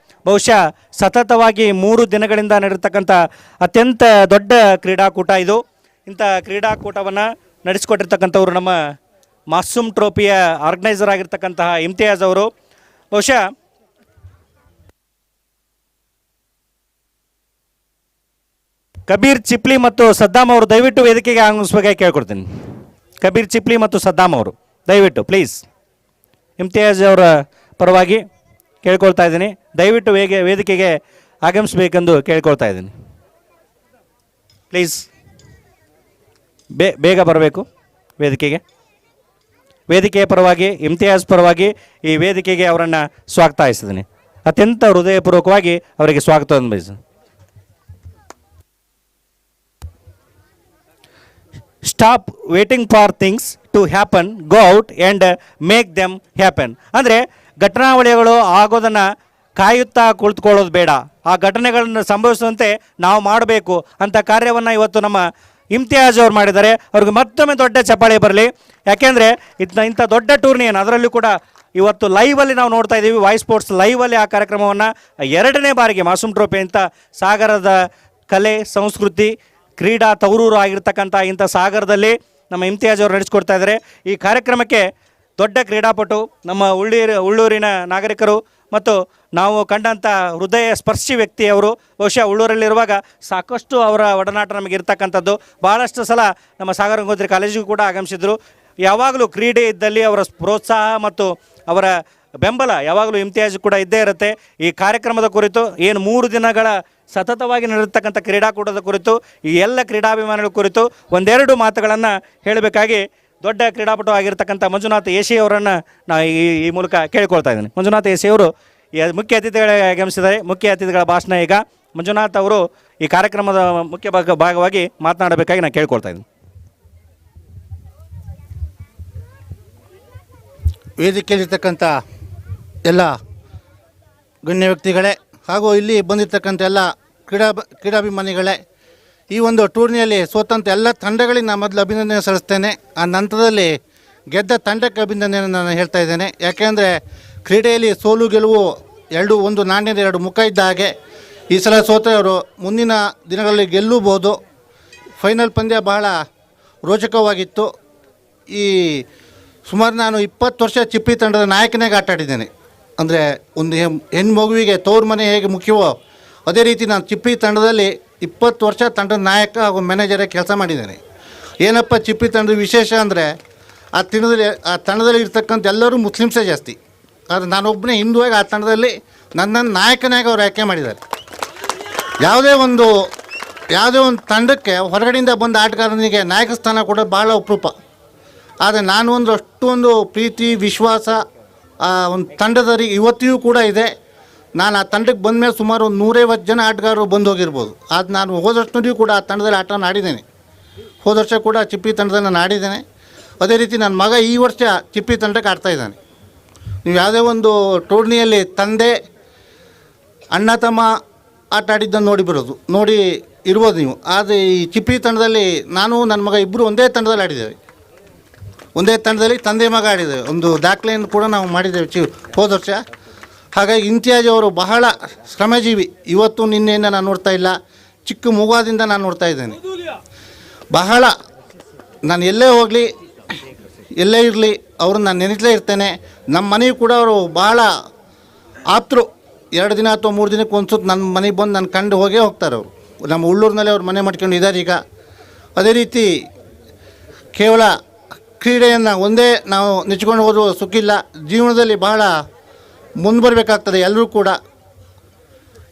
ಬಹುಶಃ ಸತತವಾಗಿ 3 ದಿನಗಳಿಂದ ನಡೆರ್ತಕ್ಕಂಥ ಅತ್ಯಂತ ದೊಡ್ಡ ಕ್ರೀಡಾಕೂಟ ಇದು. ಇಂಥ ಕ್ರೀಡಾಕೂಟವನ್ನು ನಡೆಸಿಕೊಟ್ಟಿರ್ತಕ್ಕಂಥವ್ರು ನಮ್ಮ ಮಾಸೂಮ್ ಟ್ರೋಫಿಯ ಆರ್ಗನೈಸರ್ ಆಗಿರ್ತಕ್ಕಂತಹ ಇಮ್ತಿಯಾಜ್ ಅವರು. ಬಹುಶಃ ಕಬೀರ್ ಚಿಪ್ಲಿ ಮತ್ತು ಸದ್ದಾಮ್ ಅವರು ದಯವಿಟ್ಟು ವೇದಿಕೆಗೆ ಆಗಮಿಸಬೇಕಾಗಿ ಕೇಳ್ಕೊಡ್ತೀನಿ. ಕಬೀರ್ ಚಿಪ್ಲಿ ಮತ್ತು ಸದ್ದಾಮ್ ಅವರು ದಯವಿಟ್ಟು ಪ್ಲೀಸ್ ಇಮ್ತಿಯಾಜ್ ಅವರ ಪರವಾಗಿ ಕೇಳ್ಕೊಳ್ತಾ ಇದ್ದೀನಿ, ದಯವಿಟ್ಟು ವೇದಿಕೆಗೆ ಆಗಮಿಸಬೇಕೆಂದು ಕೇಳ್ಕೊಳ್ತಾ ಇದ್ದೀನಿ. ಪ್ಲೀಸ್ ಬೇಗ ಬರಬೇಕು ವೇದಿಕೆಗೆ. ವೇದಿಕೆಯ ಪರವಾಗಿ ಇಮ್ತಿಯಾಜ್ ಪರವಾಗಿ ಈ ವೇದಿಕೆಗೆ ಅವರನ್ನು ಸ್ವಾಗತಿಸಿದ್ದೀನಿ. ಅತ್ಯಂತ ಹೃದಯಪೂರ್ವಕವಾಗಿ ಅವರಿಗೆ ಸ್ವಾಗತವನ್ನು ಬಯಸ್ತೀನಿ. Stop waiting for things to happen, go out and make them happen. ಅಂದರೆ ಘಟನಾವಳಿಗಳು ಆಗೋದನ್ನು ಕಾಯುತ್ತಾ ಕುಳಿತುಕೊಳ್ಳೋದು ಬೇಡ, ಆ ಘಟನೆಗಳನ್ನು ಸಂಭವಿಸುವಂತೆ ನಾವು ಮಾಡಬೇಕು ಅಂತ ಕಾರ್ಯವನ್ನು ಇವತ್ತು ನಮ್ಮ ಇಮ್ತಿಯಾಜ್ ಅವ್ರು ಮಾಡಿದ್ದಾರೆ. ಅವ್ರಿಗೆ ಮತ್ತೊಮ್ಮೆ ದೊಡ್ಡ ಚಪ್ಪಾಳೆ ಬರಲಿ. ಯಾಕೆಂದರೆ ಇಂಥ ದೊಡ್ಡ ಟೂರ್ನಿಯನ್ನು ಅದರಲ್ಲೂ ಕೂಡ ಇವತ್ತು ಲೈವಲ್ಲಿ ನಾವು ನೋಡ್ತಾ ಇದ್ದೀವಿ. ವಾಯ್ಸ್ ಸ್ಪೋರ್ಟ್ಸ್ ಲೈವಲ್ಲಿ ಆ ಕಾರ್ಯಕ್ರಮವನ್ನು 2ನೇ ಬಾರಿಗೆ ಮಾಸೂಮ್ ಟ್ರೋಫಿ ಅಂತ ಸಾಗರದ ಕಲೆ ಸಂಸ್ಕೃತಿ ಕ್ರೀಡಾ ತವರೂರು ಆಗಿರ್ತಕ್ಕಂಥ ಇಂಥ ಸಾಗರದಲ್ಲಿ ನಮ್ಮ ಇಮ್ತಿಯಾಜ್ ಅವರು ನಡೆಸಿಕೊಡ್ತಾ ಇದ್ದಾರೆ. ಈ ಕಾರ್ಯಕ್ರಮಕ್ಕೆ ದೊಡ್ಡ ಕ್ರೀಡಾಪಟು ನಮ್ಮ ಉಳ್ಳೂರಿನ ನಾಗರಿಕರು ಮತ್ತು ನಾವು ಕಂಡಂಥ ಹೃದಯ ಸ್ಪರ್ಶಿ ವ್ಯಕ್ತಿಯವರು. ಬಹುಶಃ ಉಳ್ಳೂರಲ್ಲಿರುವಾಗ ಸಾಕಷ್ಟು ಅವರ ಒಡನಾಟ ನಮಗೆ ಇರ್ತಕ್ಕಂಥದ್ದು. ಭಾಳಷ್ಟು ಸಲ ನಮ್ಮ ಸಾಗರ ಗಂಗೋತ್ರಿ ಕಾಲೇಜಿಗೂ ಕೂಡ ಆಗಮಿಸಿದರು. ಯಾವಾಗಲೂ ಕ್ರೀಡೆ ಇದ್ದಲ್ಲಿ ಅವರ ಪ್ರೋತ್ಸಾಹ ಮತ್ತು ಅವರ ಬೆಂಬಲ ಯಾವಾಗಲೂ ಇಮ್ತಿಯಾಜ್ ಕೂಡ ಇದ್ದೇ ಇರುತ್ತೆ. ಈ ಕಾರ್ಯಕ್ರಮದ ಕುರಿತು ಏನು 3 ದಿನಗಳ ಸತತವಾಗಿ ನಡೆಯತಕ್ಕಂಥ ಕ್ರೀಡಾಕೂಟದ ಕುರಿತು ಈ ಎಲ್ಲ ಕ್ರೀಡಾಭಿಮಾನಿಗಳ ಕುರಿತು ಒಂದೆರಡು ಮಾತುಗಳನ್ನು ಹೇಳಬೇಕಾಗಿ ದೊಡ್ಡ ಕ್ರೀಡಾಪಟು ಆಗಿರ್ತಕ್ಕಂಥ ಮಂಜುನಾಥ್ ಎಸಿ ಅವರನ್ನು ನಾನು ಈ ಮೂಲಕ ಕೇಳಿಕೊಳ್ತಾ ಇದ್ದೀನಿ. ಮಂಜುನಾಥ್ ಎಸಿ ಅವರು ಮುಖ್ಯ ಅತಿಥಿಗಳಿಗೆ ಆಗಮಿಸಿದ್ದಾರೆ. ಮುಖ್ಯ ಅತಿಥಿಗಳ ಭಾಷಣ ಈಗ ಮಂಜುನಾಥ್ ಅವರು ಈ ಕಾರ್ಯಕ್ರಮದ ಮುಖ್ಯ ಭಾಗವಾಗಿ ಮಾತನಾಡಬೇಕಾಗಿ ನಾನು ಕೇಳ್ಕೊಳ್ತಾ ಇದ್ದೀನಿ. ವೇದಿಕೆಯಲ್ಲಿರ್ತಕ್ಕಂಥ ಎಲ್ಲ ಗಣ್ಯ ವ್ಯಕ್ತಿಗಳೇ ಹಾಗೂ ಇಲ್ಲಿ ಬಂದಿರತಕ್ಕಂಥ ಎಲ್ಲ ಕ್ರೀಡಾಭಿಮಾನಿಗಳೇ, ಈ ಒಂದು ಟೂರ್ನಿಯಲ್ಲಿ ಸೋತಂಥ ಎಲ್ಲ ತಂಡಗಳಿಗೆ ನಾನು ಮೊದಲು ಅಭಿನಂದನೆ ಸಲ್ಲಿಸ್ತೇನೆ. ಆ ನಂತರದಲ್ಲಿ ಗೆದ್ದ ತಂಡಕ್ಕೆ ಅಭಿನಂದನೆಯನ್ನು ನಾನು ಹೇಳ್ತಾ ಇದ್ದೇನೆ. ಯಾಕೆಂದರೆ ಕ್ರೀಡೆಯಲ್ಲಿ ಸೋಲು ಗೆಲುವು ಒಂದು ನಾಣ್ಯದ 2 ಮುಖ ಇದ್ದ ಹಾಗೆ. ಈ ಸಲ ಸೋತವರು ಮುಂದಿನ ದಿನಗಳಲ್ಲಿ ಗೆಲ್ಲಬಹುದು. ಫೈನಲ್ ಪಂದ್ಯ ಬಹಳ ರೋಚಕವಾಗಿತ್ತು. ಈ ಸುಮಾರು ನಾನು 20 ವರ್ಷ ಚಿಪ್ಪಿ ತಂಡದ ನಾಯಕನಾಗಿ ಆಟ ಆಡಿದ್ದೇನೆ. ಅಂದರೆ ಒಂದು ಹೆಣ್ಣು ಮಗುವಿಗೆ ತವ್ರ ಮನೆ ಹೇಗೆ ಮುಖ್ಯವೋ ಅದೇ ರೀತಿ ನಾನು ಚಿಪ್ಪಿ ತಂಡದಲ್ಲಿ 20 ವರ್ಷ ತಂಡದ ನಾಯಕ ಹಾಗೂ ಮ್ಯಾನೇಜರಾಗಿ ಕೆಲಸ ಮಾಡಿದ್ದೇನೆ. ಏನಪ್ಪ ಚಿಪ್ಪಿ ತಂಡದ ವಿಶೇಷ ಅಂದರೆ ಆ ತಂಡದಲ್ಲಿ ಇರ್ತಕ್ಕಂಥ ಎಲ್ಲರೂ ಮುಸ್ಲಿಮ್ಸೇ ಜಾಸ್ತಿ. ಆದರೆ ನಾನೊಬ್ಬನೇ ಹಿಂದುವಾಗಿ ಆ ತಂಡದಲ್ಲಿ ನನ್ನನ್ನು ನಾಯಕನಾಗಿ ಅವರು ಆಯ್ಕೆ ಮಾಡಿದ್ದಾರೆ. ಯಾವುದೇ ಒಂದು ತಂಡಕ್ಕೆ ಹೊರಗಡೆಯಿಂದ ಬಂದ ಆಟಗಾರನಿಗೆ ನಾಯಕ ಸ್ಥಾನ ಕೊಡೋದು ಭಾಳ ಅಪರೂಪ. ಆದರೆ ನಾನು ಅಷ್ಟೊಂದು ಪ್ರೀತಿ ವಿಶ್ವಾಸ ಒಂದು ತಂಡದವರಿಗೆ ಇವತ್ತಿಗೂ ಕೂಡ ಇದೆ. ನಾನು ಆ ತಂಡಕ್ಕೆ ಬಂದ ಮೇಲೆ ಸುಮಾರು 150 ಜನ ಆಟಗಾರರು ಬಂದು ಹೋಗಿರ್ಬೋದು. ಅದು ನಾನು ಹೋದ ವರ್ಷದೂ ಕೂಡ ಆ ತಂಡದಲ್ಲಿ ಆಟನ ಆಡಿದ್ದೇನೆ. ಹೋದ ವರ್ಷ ಕೂಡ ಚಿಪ್ಪಿ ತಂಡದಲ್ಲಿ ನಾನು ಆಡಿದ್ದೇನೆ. ಅದೇ ರೀತಿ ನನ್ನ ಮಗ ಈ ವರ್ಷ ಚಿಪ್ಪಿ ತಂಡಕ್ಕೆ ಆಡ್ತಾಯಿದ್ದಾನೆ. ನೀವು ಯಾವುದೇ ಒಂದು ಟೂರ್ನಿಯಲ್ಲಿ ತಂದೆ ಅಣ್ಣ ತಮ್ಮ ಆಟ ಆಡಿದ್ದನ್ನು ನೋಡಿ ಇರ್ಬೋದು ನೀವು. ಆದರೆ ಈ ಚಿಪ್ಪಿ ತಂಡದಲ್ಲಿ ನಾನು ನನ್ನ ಮಗ ಇಬ್ಬರು ಒಂದೇ ತಂಡದಲ್ಲಿ ಆಡಿದ್ದೇವೆ. ಒಂದೇ ತಂಡದಲ್ಲಿ ತಂದೆ ಮಗ ಆಡಿದ್ದೇವೆ. ಒಂದು ದಾಖಲೆಯನ್ನು ಕೂಡ ನಾವು ಮಾಡಿದ್ದೇವೆ ಹೋದ ವರ್ಷ. ಹಾಗಾಗಿ ಇಮ್ತಿಯಾಜ್ ಅವರು ಬಹಳ ಶ್ರಮಜೀವಿ. ಇವತ್ತು ನಿನ್ನೆಯಿಂದ ನಾನು ನೋಡ್ತಾ ಇಲ್ಲ, ಚಿಕ್ಕ ಮಗುವಾದಿಂದ ನಾನು ನೋಡ್ತಾ ಇದ್ದೇನೆ. ಬಹಳ ನಾನು ಎಲ್ಲೇ ಹೋಗಲಿ ಎಲ್ಲೇ ಇರಲಿ ಅವ್ರನ್ನ ನಾನು ನೆನೆಸಲೇ ಇರ್ತೇನೆ. ನಮ್ಮ ಮನೆಯೂ ಕೂಡ ಅವರು ಬಹಳ ಆಪ್ತರು. 2 ದಿನ ಅಥವಾ 3 ದಿನಕ್ಕೆ ಒಂದು ಸುತ್ತ ನನ್ನ ಮನೆಗೆ ಬಂದು ನನ್ನ ಕಂಡು ಹೋಗೇ ಹೋಗ್ತಾರೆ ಅವರು. ನಮ್ಮ ಉಳ್ಳೂರಿನಲ್ಲಿ ಅವ್ರು ಮನೆ ಮಾಡ್ಕೊಂಡು ಇದ್ದಾರೆ ಈಗ. ಅದೇ ರೀತಿ ಕೇವಲ ಕ್ರೀಡೆಯನ್ನು ಒಂದೇ ನಾವು ನೆಚ್ಕೊಂಡು ಹೋದರೂ ಸುಖಿಲ್ಲ. ಜೀವನದಲ್ಲಿ ಬಹಳ ಮುಂದುವರಬೇಕಾಗ್ತದೆ ಎಲ್ಲರೂ ಕೂಡ.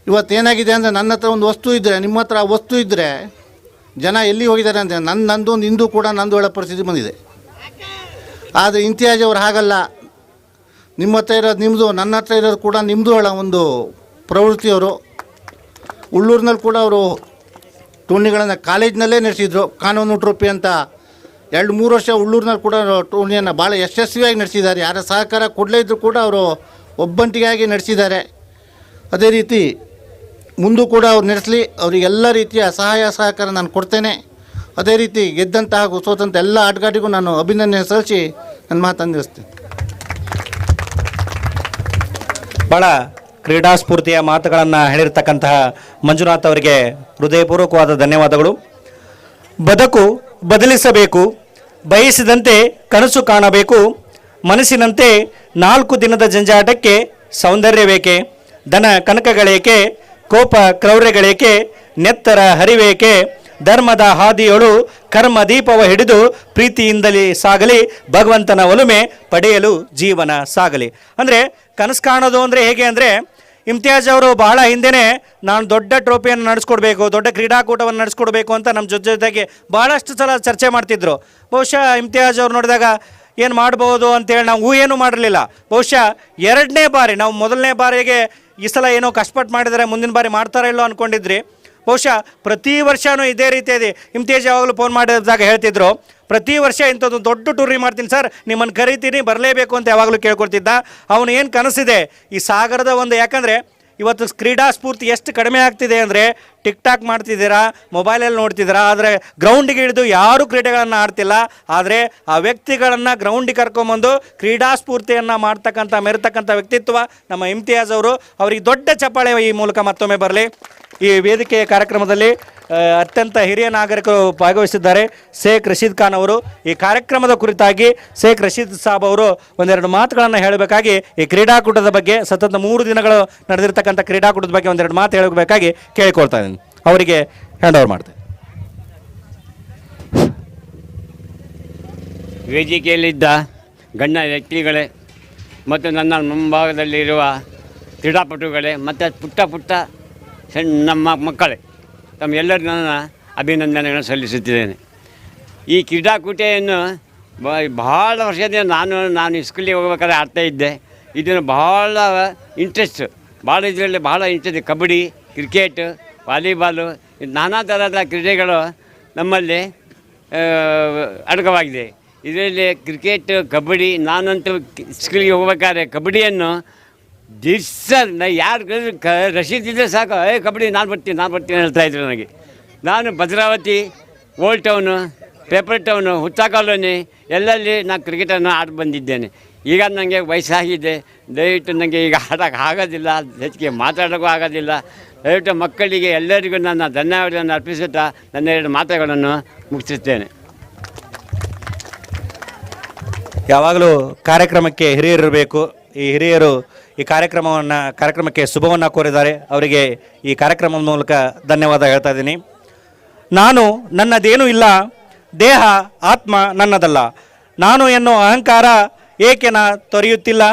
ಇವತ್ತೇನಾಗಿದೆ ಅಂದರೆ ನನ್ನ ಹತ್ರ ಒಂದು ವಸ್ತು ಇದ್ದರೆ, ನಿಮ್ಮ ಹತ್ರ ಆ ವಸ್ತು ಇದ್ದರೆ ಜನ ಎಲ್ಲಿ ಹೋಗಿದ್ದಾರೆ ಅಂದರೆ ನಂದು ಒಂದು ಇಂದು ಕೂಡ ನಂದು ಹೇಳೋ ಪರಿಸ್ಥಿತಿ ಬಂದಿದೆ. ಆದರೆ ಇಮ್ತಿಯಾಜ್ ಅವರು ಹಾಗಲ್ಲ. ನಿಮ್ಮ ಹತ್ರ ಇರೋದು ನಿಮ್ಮದು, ನನ್ನ ಹತ್ರ ಇರೋದು ಕೂಡ ನಿಮ್ಮದು ಹೇಳೋ ಒಂದು ಪ್ರವೃತ್ತಿಯವರು. ಉಳ್ಳೂರಿನಲ್ಲಿ ಕೂಡ ಅವರು ಟೂರ್ನಿಗಳನ್ನು ಕಾಲೇಜಿನಲ್ಲೇ ನಡೆಸಿದರು. ಕಾನೂನು ಟ್ರೋಫಿ ಅಂತ 2-3 ವರ್ಷ ಉಳ್ಳೂರಿನಲ್ಲಿ ಕೂಡ ಟೂರ್ನಿಯನ್ನು ಭಾಳ ಯಶಸ್ವಿಯಾಗಿ ನಡೆಸಿದ್ದಾರೆ. ಯಾರ ಸಹಕಾರ ಕೊಡಲೇ ಇದ್ದರೂ ಕೂಡ ಅವರು ಒಬ್ಬಂಟಿಗಾಗಿ ನಡೆಸಿದ್ದಾರೆ. ಅದೇ ರೀತಿ ಮುಂದೂ ಕೂಡ ಅವ್ರು ನಡೆಸಲಿ. ಅವರಿಗೆಲ್ಲ ರೀತಿಯ ಸಹಾಯ ಸಹಕಾರ ನಾನು ಕೊಡ್ತೇನೆ. ಅದೇ ರೀತಿ ಗೆದ್ದಂಥ ಹಾಗೂ ಸೋತಂಥ ಎಲ್ಲ ಆಟಗಾರರಿಗೂ ನಾನು ಅಭಿನಂದನೆ ಸಲ್ಲಿಸಿ ನನ್ನ ಮಾತನ್ನು ನಿಲ್ಲಿಸ್ತೇನೆ. ಭಾಳ ಕ್ರೀಡಾ ಸ್ಫೂರ್ತಿಯ ಮಾತುಗಳನ್ನು ಹೇಳಿರ್ತಕ್ಕಂತಹ ಮಂಜುನಾಥ್ ಅವರಿಗೆ ಹೃದಯಪೂರ್ವಕವಾದ ಧನ್ಯವಾದಗಳು. ಬದುಕು ಬದಲಿಸಬೇಕು, ಬಯಸಿದಂತೆ ಕನಸು ಕಾಣಬೇಕು, ಮನಸ್ಸಿನಂತೆ 4 ದಿನದ ಜಂಜಾಟಕ್ಕೆ ಸೌಂದರ್ಯ ಬೇಕೆ, ದನ ಕನಕಗಳೇಕೆ, ಕೋಪ ಕ್ರೌರ್ಯಗಳೇಕೆ, ನೆತ್ತರ ಹರಿವೇಕೆ, ಧರ್ಮದ ಹಾದಿಯೊಳು ಕರ್ಮ ದೀಪವ ಹಿಡಿದು ಪ್ರೀತಿಯಿಂದಲೇ ಸಾಗಲಿ, ಭಗವಂತನ ಒಲುಮೆ ಪಡೆಯಲು ಜೀವನ ಸಾಗಲಿ. ಅಂದರೆ ಕನಸು ಕಾಣೋದು ಅಂದರೆ ಹೇಗೆ ಅಂದರೆ, ಇಮ್ತಿಯಾಜ್ ಅವರು ಬಹಳ ಹಿಂದೆಯೇ ನಾನು ದೊಡ್ಡ ಟ್ರೋಫಿಯನ್ನು ನಡೆಸ್ಕೊಡ್ಬೇಕು, ದೊಡ್ಡ ಕ್ರೀಡಾಕೂಟವನ್ನು ನಡೆಸ್ಕೊಡ್ಬೇಕು ಅಂತ ನಮ್ಮ ಜೊತೆಗೆ ಭಾಳಷ್ಟು ಸಲ ಚರ್ಚೆ ಮಾಡ್ತಿದ್ರು. ಬಹುಶಃ ಇಮ್ತಿಯಾಜ್ ಅವ್ರು ನೋಡಿದಾಗ ಏನು ಮಾಡ್ಬೋದು ಅಂತೇಳಿ ನಾವು ಏನೂ ಮಾಡಿರಲಿಲ್ಲ. ಬಹುಶಃ 2ನೇ ಬಾರಿ, ನಾವು ಮೊದಲನೇ ಬಾರಿಗೆ ಈ ಸಲ ಏನೋ ಕಷ್ಟಪಟ್ಟು ಮಾಡಿದರೆ ಮುಂದಿನ ಬಾರಿ ಮಾಡ್ತಾರೋ ಇಲ್ಲೋ ಅಂದ್ಕೊಂಡಿದ್ರಿ. ಬಹುಶಃ ಪ್ರತಿ ವರ್ಷವೂ ಇದೇ ರೀತಿಯಾಗಿ ಇಮ್ತಿಯಾಜ್ ಯಾವಾಗಲೂ ಫೋನ್ ಮಾಡಿದಾಗ ಹೇಳ್ತಿದ್ರು, ಪ್ರತಿ ವರ್ಷ ಇಂಥದ್ದು ದೊಡ್ಡ ಟೂರಿ ಮಾಡ್ತೀನಿ ಸರ್, ನಿಮ್ಮನ್ನು ಕರಿತೀನಿ, ಬರಲೇಬೇಕು ಅಂತ ಯಾವಾಗಲೂ ಕೇಳ್ಕೊಳ್ತಿದ್ದ. ಅವನು ಏನು ಕನಸಿದೆ ಈ ಸಾಗರದ ಒಂದು, ಯಾಕಂದರೆ ಇವತ್ತು ಕ್ರೀಡಾ ಸ್ಫೂರ್ತಿ ಎಷ್ಟು ಕಡಿಮೆ ಆಗ್ತಿದೆ ಅಂದರೆ, ಟಿಕ್ ಟಾಕ್ ಮಾಡ್ತಿದ್ದೀರಾ, ಮೊಬೈಲಲ್ಲಿ ನೋಡ್ತಿದ್ದೀರಾ, ಆದರೆ ಗ್ರೌಂಡಿಗೆ ಇಳಿದು ಯಾರೂ ಕ್ರೀಡೆಗಳನ್ನು ಆಡ್ತಿಲ್ಲ. ಆದರೆ ಆ ವ್ಯಕ್ತಿಗಳನ್ನು ಗ್ರೌಂಡಿಗೆ ಕರ್ಕೊಂಬಂದು ಕ್ರೀಡಾ ಸ್ಫೂರ್ತಿಯನ್ನು ಮಾಡ್ತಕ್ಕಂಥ ಮೆರೆತಕ್ಕಂಥ ವ್ಯಕ್ತಿತ್ವ ನಮ್ಮ ಇಮ್ತಿಯಾಜ್ ಅವರು. ಅವರಿಗೆ ದೊಡ್ಡ ಚಪ್ಪಾಳೆ ಈ ಮೂಲಕ ಮತ್ತೊಮ್ಮೆ ಬರಲಿ. ಈ ವೇದಿಕೆಯ ಕಾರ್ಯಕ್ರಮದಲ್ಲಿ ಅತ್ಯಂತ ಹಿರಿಯ ನಾಗರಿಕರು ಭಾಗವಹಿಸಿದ್ದಾರೆ. ಶೇಖ್ ರಶೀದ್ ಖಾನ್ ಅವರು ಈ ಕಾರ್ಯಕ್ರಮದ ಕುರಿತಾಗಿ ಶೇಖ್ ರಶೀದ್ ಸಾಬ್ ಅವರು ಒಂದೆರಡು ಮಾತುಗಳನ್ನು ಹೇಳಬೇಕಾಗಿ, ಈ ಕ್ರೀಡಾಕೂಟದ ಬಗ್ಗೆ ಸತತ 3 ದಿನಗಳು ನಡೆದಿರ್ತಕ್ಕಂಥ ಕ್ರೀಡಾಕೂಟದ ಬಗ್ಗೆ ಒಂದೆರಡು ಮಾತು ಹೇಳಬೇಕಾಗಿ ಕೇಳಿಕೊಳ್ತಾ ಇದ್ದೀನಿ. ಅವರಿಗೆ ಹ್ಯಾಂಡ್ ಓವರ್ ಮಾಡ್ತೇನೆ. ವೇದಿಕೆಯಲ್ಲಿದ್ದ ಗಣ್ಯ ವ್ಯಕ್ತಿಗಳೇ ಮತ್ತು ನನ್ನ ಮುಂಭಾಗದಲ್ಲಿರುವ ಕ್ರೀಡಾಪಟುಗಳೇ ಮತ್ತು ಪುಟ್ಟ ಸಣ್ಣ ನಮ್ಮ ಮಕ್ಕಳೇ, ತಮ್ಮೆಲ್ಲರಿಗೂ ನನ್ನ ಅಭಿನಂದನೆಗಳನ್ನು ಸಲ್ಲಿಸುತ್ತಿದ್ದೇನೆ. ಈ ಕ್ರೀಡಾಕೂಟವನ್ನು ಭಾಳ ವರ್ಷದಿಂದ ನಾನು ಸ್ಕೂಲಿಗೆ ಹೋಗ್ಬೇಕಾದ್ರೆ ಆಡ್ತಾಯಿದ್ದೆ. ಇದನ್ನು ಭಾಳ ಇಂಟ್ರೆಸ್ಟ್, ಇದರಲ್ಲಿ ಭಾಳ ಇಂಟ್ರೆಸ್ಟ್. ಕಬಡ್ಡಿ, ಕ್ರಿಕೆಟ್, ವಾಲಿಬಾಲು, ನಾನಾ ಥರದ ಕ್ರೀಡೆಗಳು ನಮ್ಮಲ್ಲಿ ಅಡಕವಾಗಿದೆ. ಇದರಲ್ಲಿ ಕ್ರಿಕೆಟ್, ಕಬಡ್ಡಿ, ನಾನಂತೂ ಸ್ಕೂಲಿಗೆ ಹೋಗ್ಬೇಕಾದ್ರೆ ಕಬಡ್ಡಿಯನ್ನು ಯಾರು ರಶೀದ್ ಇದ್ದರೆ ಸಾಕು, ಕಬಡ್ಡಿ ನಾನು ಬರ್ತೀನಿ ಹೇಳ್ತಾಯಿದ್ರು ನನಗೆ. ನಾನು Bhadravati, old town, paper town, ಹುಚ್ಚ ಕಾಲೋನಿ ಎಲ್ಲಲ್ಲಿ ನಾನು ಕ್ರಿಕೆಟನ್ನು ಆಡಿ ಬಂದಿದ್ದೇನೆ. ಈಗ ನನಗೆ ವಯಸ್ಸಾಗಿದೆ, ದಯವಿಟ್ಟು ನನಗೆ ಈಗ ಆಡೋಕ್ಕೆ ಆಗೋದಿಲ್ಲ, ಹೆಚ್ಚಿಗೆ ಮಾತಾಡೋಕ್ಕೂ ಆಗೋದಿಲ್ಲ. ದಯವಿಟ್ಟು ಮಕ್ಕಳಿಗೆ ಎಲ್ಲರಿಗೂ ನನ್ನ ಧನ್ಯವಾದಗಳನ್ನು ಅರ್ಪಿಸುತ್ತಾ ನನ್ನ 2 ಮಾತುಗಳನ್ನು ಮುಗಿಸುತ್ತೇನೆ. ಯಾವಾಗಲೂ ಕಾರ್ಯಕ್ರಮಕ್ಕೆ ಹಿರಿಯರಿರಬೇಕು. ಈ ಹಿರಿಯರು ಈ ಕಾರ್ಯಕ್ರಮಕ್ಕೆ ಶುಭವನ್ನು ಕೋರಿದ್ದಾರೆ. ಅವರಿಗೆ ಈ ಕಾರ್ಯಕ್ರಮದ ಮೂಲಕ ಧನ್ಯವಾದ ಹೇಳ್ತಾ ಇದ್ದೀನಿ. ನಾನು ನನ್ನದೇನೂ ಇಲ್ಲ, ದೇಹ ಆತ್ಮ ನನ್ನದಲ್ಲ, ನಾನು ಎನ್ನೋ ಅಹಂಕಾರ ಏಕೆ ನಾ ತೊರೆಯುತ್ತಿಲ್ಲ,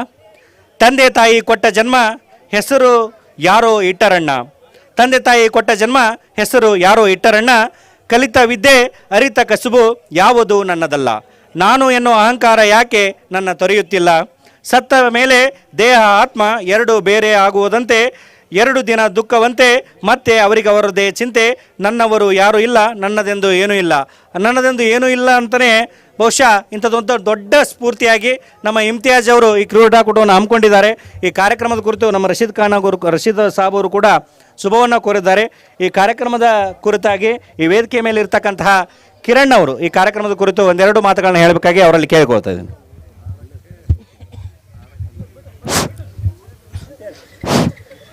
ತಂದೆ ತಾಯಿ ಕೊಟ್ಟ ಜನ್ಮ ಹೆಸರು ಯಾರೋ ಇಟ್ಟರಣ್ಣ, ತಂದೆ ತಾಯಿ ಕೊಟ್ಟ ಜನ್ಮ ಹೆಸರು ಯಾರೋ ಇಟ್ಟರಣ್ಣ, ಕಲಿತ ವಿದ್ಯೆ ಅರಿತ ಕಸುಬು ಯಾವುದು ನನ್ನದಲ್ಲ, ನಾನು ಎನ್ನೋ ಅಹಂಕಾರ ಯಾಕೆ ನನ್ನ ತೊರೆಯುತ್ತಿಲ್ಲ, ಸತ್ತ ಮೇಲೆ ದೇಹ ಆತ್ಮ 2 ಬೇರೆ ಆಗುವುದಂತೆ, 2 ದಿನ ದುಃಖವಂತೆ, ಮತ್ತೆ ಅವರದೇ ಚಿಂತೆ, ನನ್ನವರು ಯಾರೂ ಇಲ್ಲ, ನನ್ನದೆಂದು ಏನೂ ಇಲ್ಲ ಅಂತಲೇ ಬಹುಶಃ ಇಂಥದ್ದೊಂದು ದೊಡ್ಡ ಸ್ಫೂರ್ತಿಯಾಗಿ ನಮ್ಮ ಇಮ್ತಿಯಾಜ್ ಅವರು ಈ ಕ್ರೀಡಾಕೂಟವನ್ನು ಹಮ್ಮಿಕೊಂಡಿದ್ದಾರೆ. ಈ ಕಾರ್ಯಕ್ರಮದ ಕುರಿತು ನಮ್ಮ ರಶೀದ್ ಸಾಬ್ ಅವರು ಕೂಡ ಶುಭವನ್ನು ಕೋರಿದ್ದಾರೆ. ಈ ಕಾರ್ಯಕ್ರಮದ ಕುರಿತಾಗಿ ಈ ವೇದಿಕೆ ಮೇಲೆ ಇರ್ತಕ್ಕಂತಹ ಕಿರಣ್ ಅವರು ಈ ಕಾರ್ಯಕ್ರಮದ ಕುರಿತು ಒಂದೆರಡು ಮಾತುಗಳನ್ನ ಹೇಳಬೇಕಾಗಿ ಅವರಲ್ಲಿ ಕೇಳಿಕೊಳ್ತಾ ಇದ್ದೀನಿ.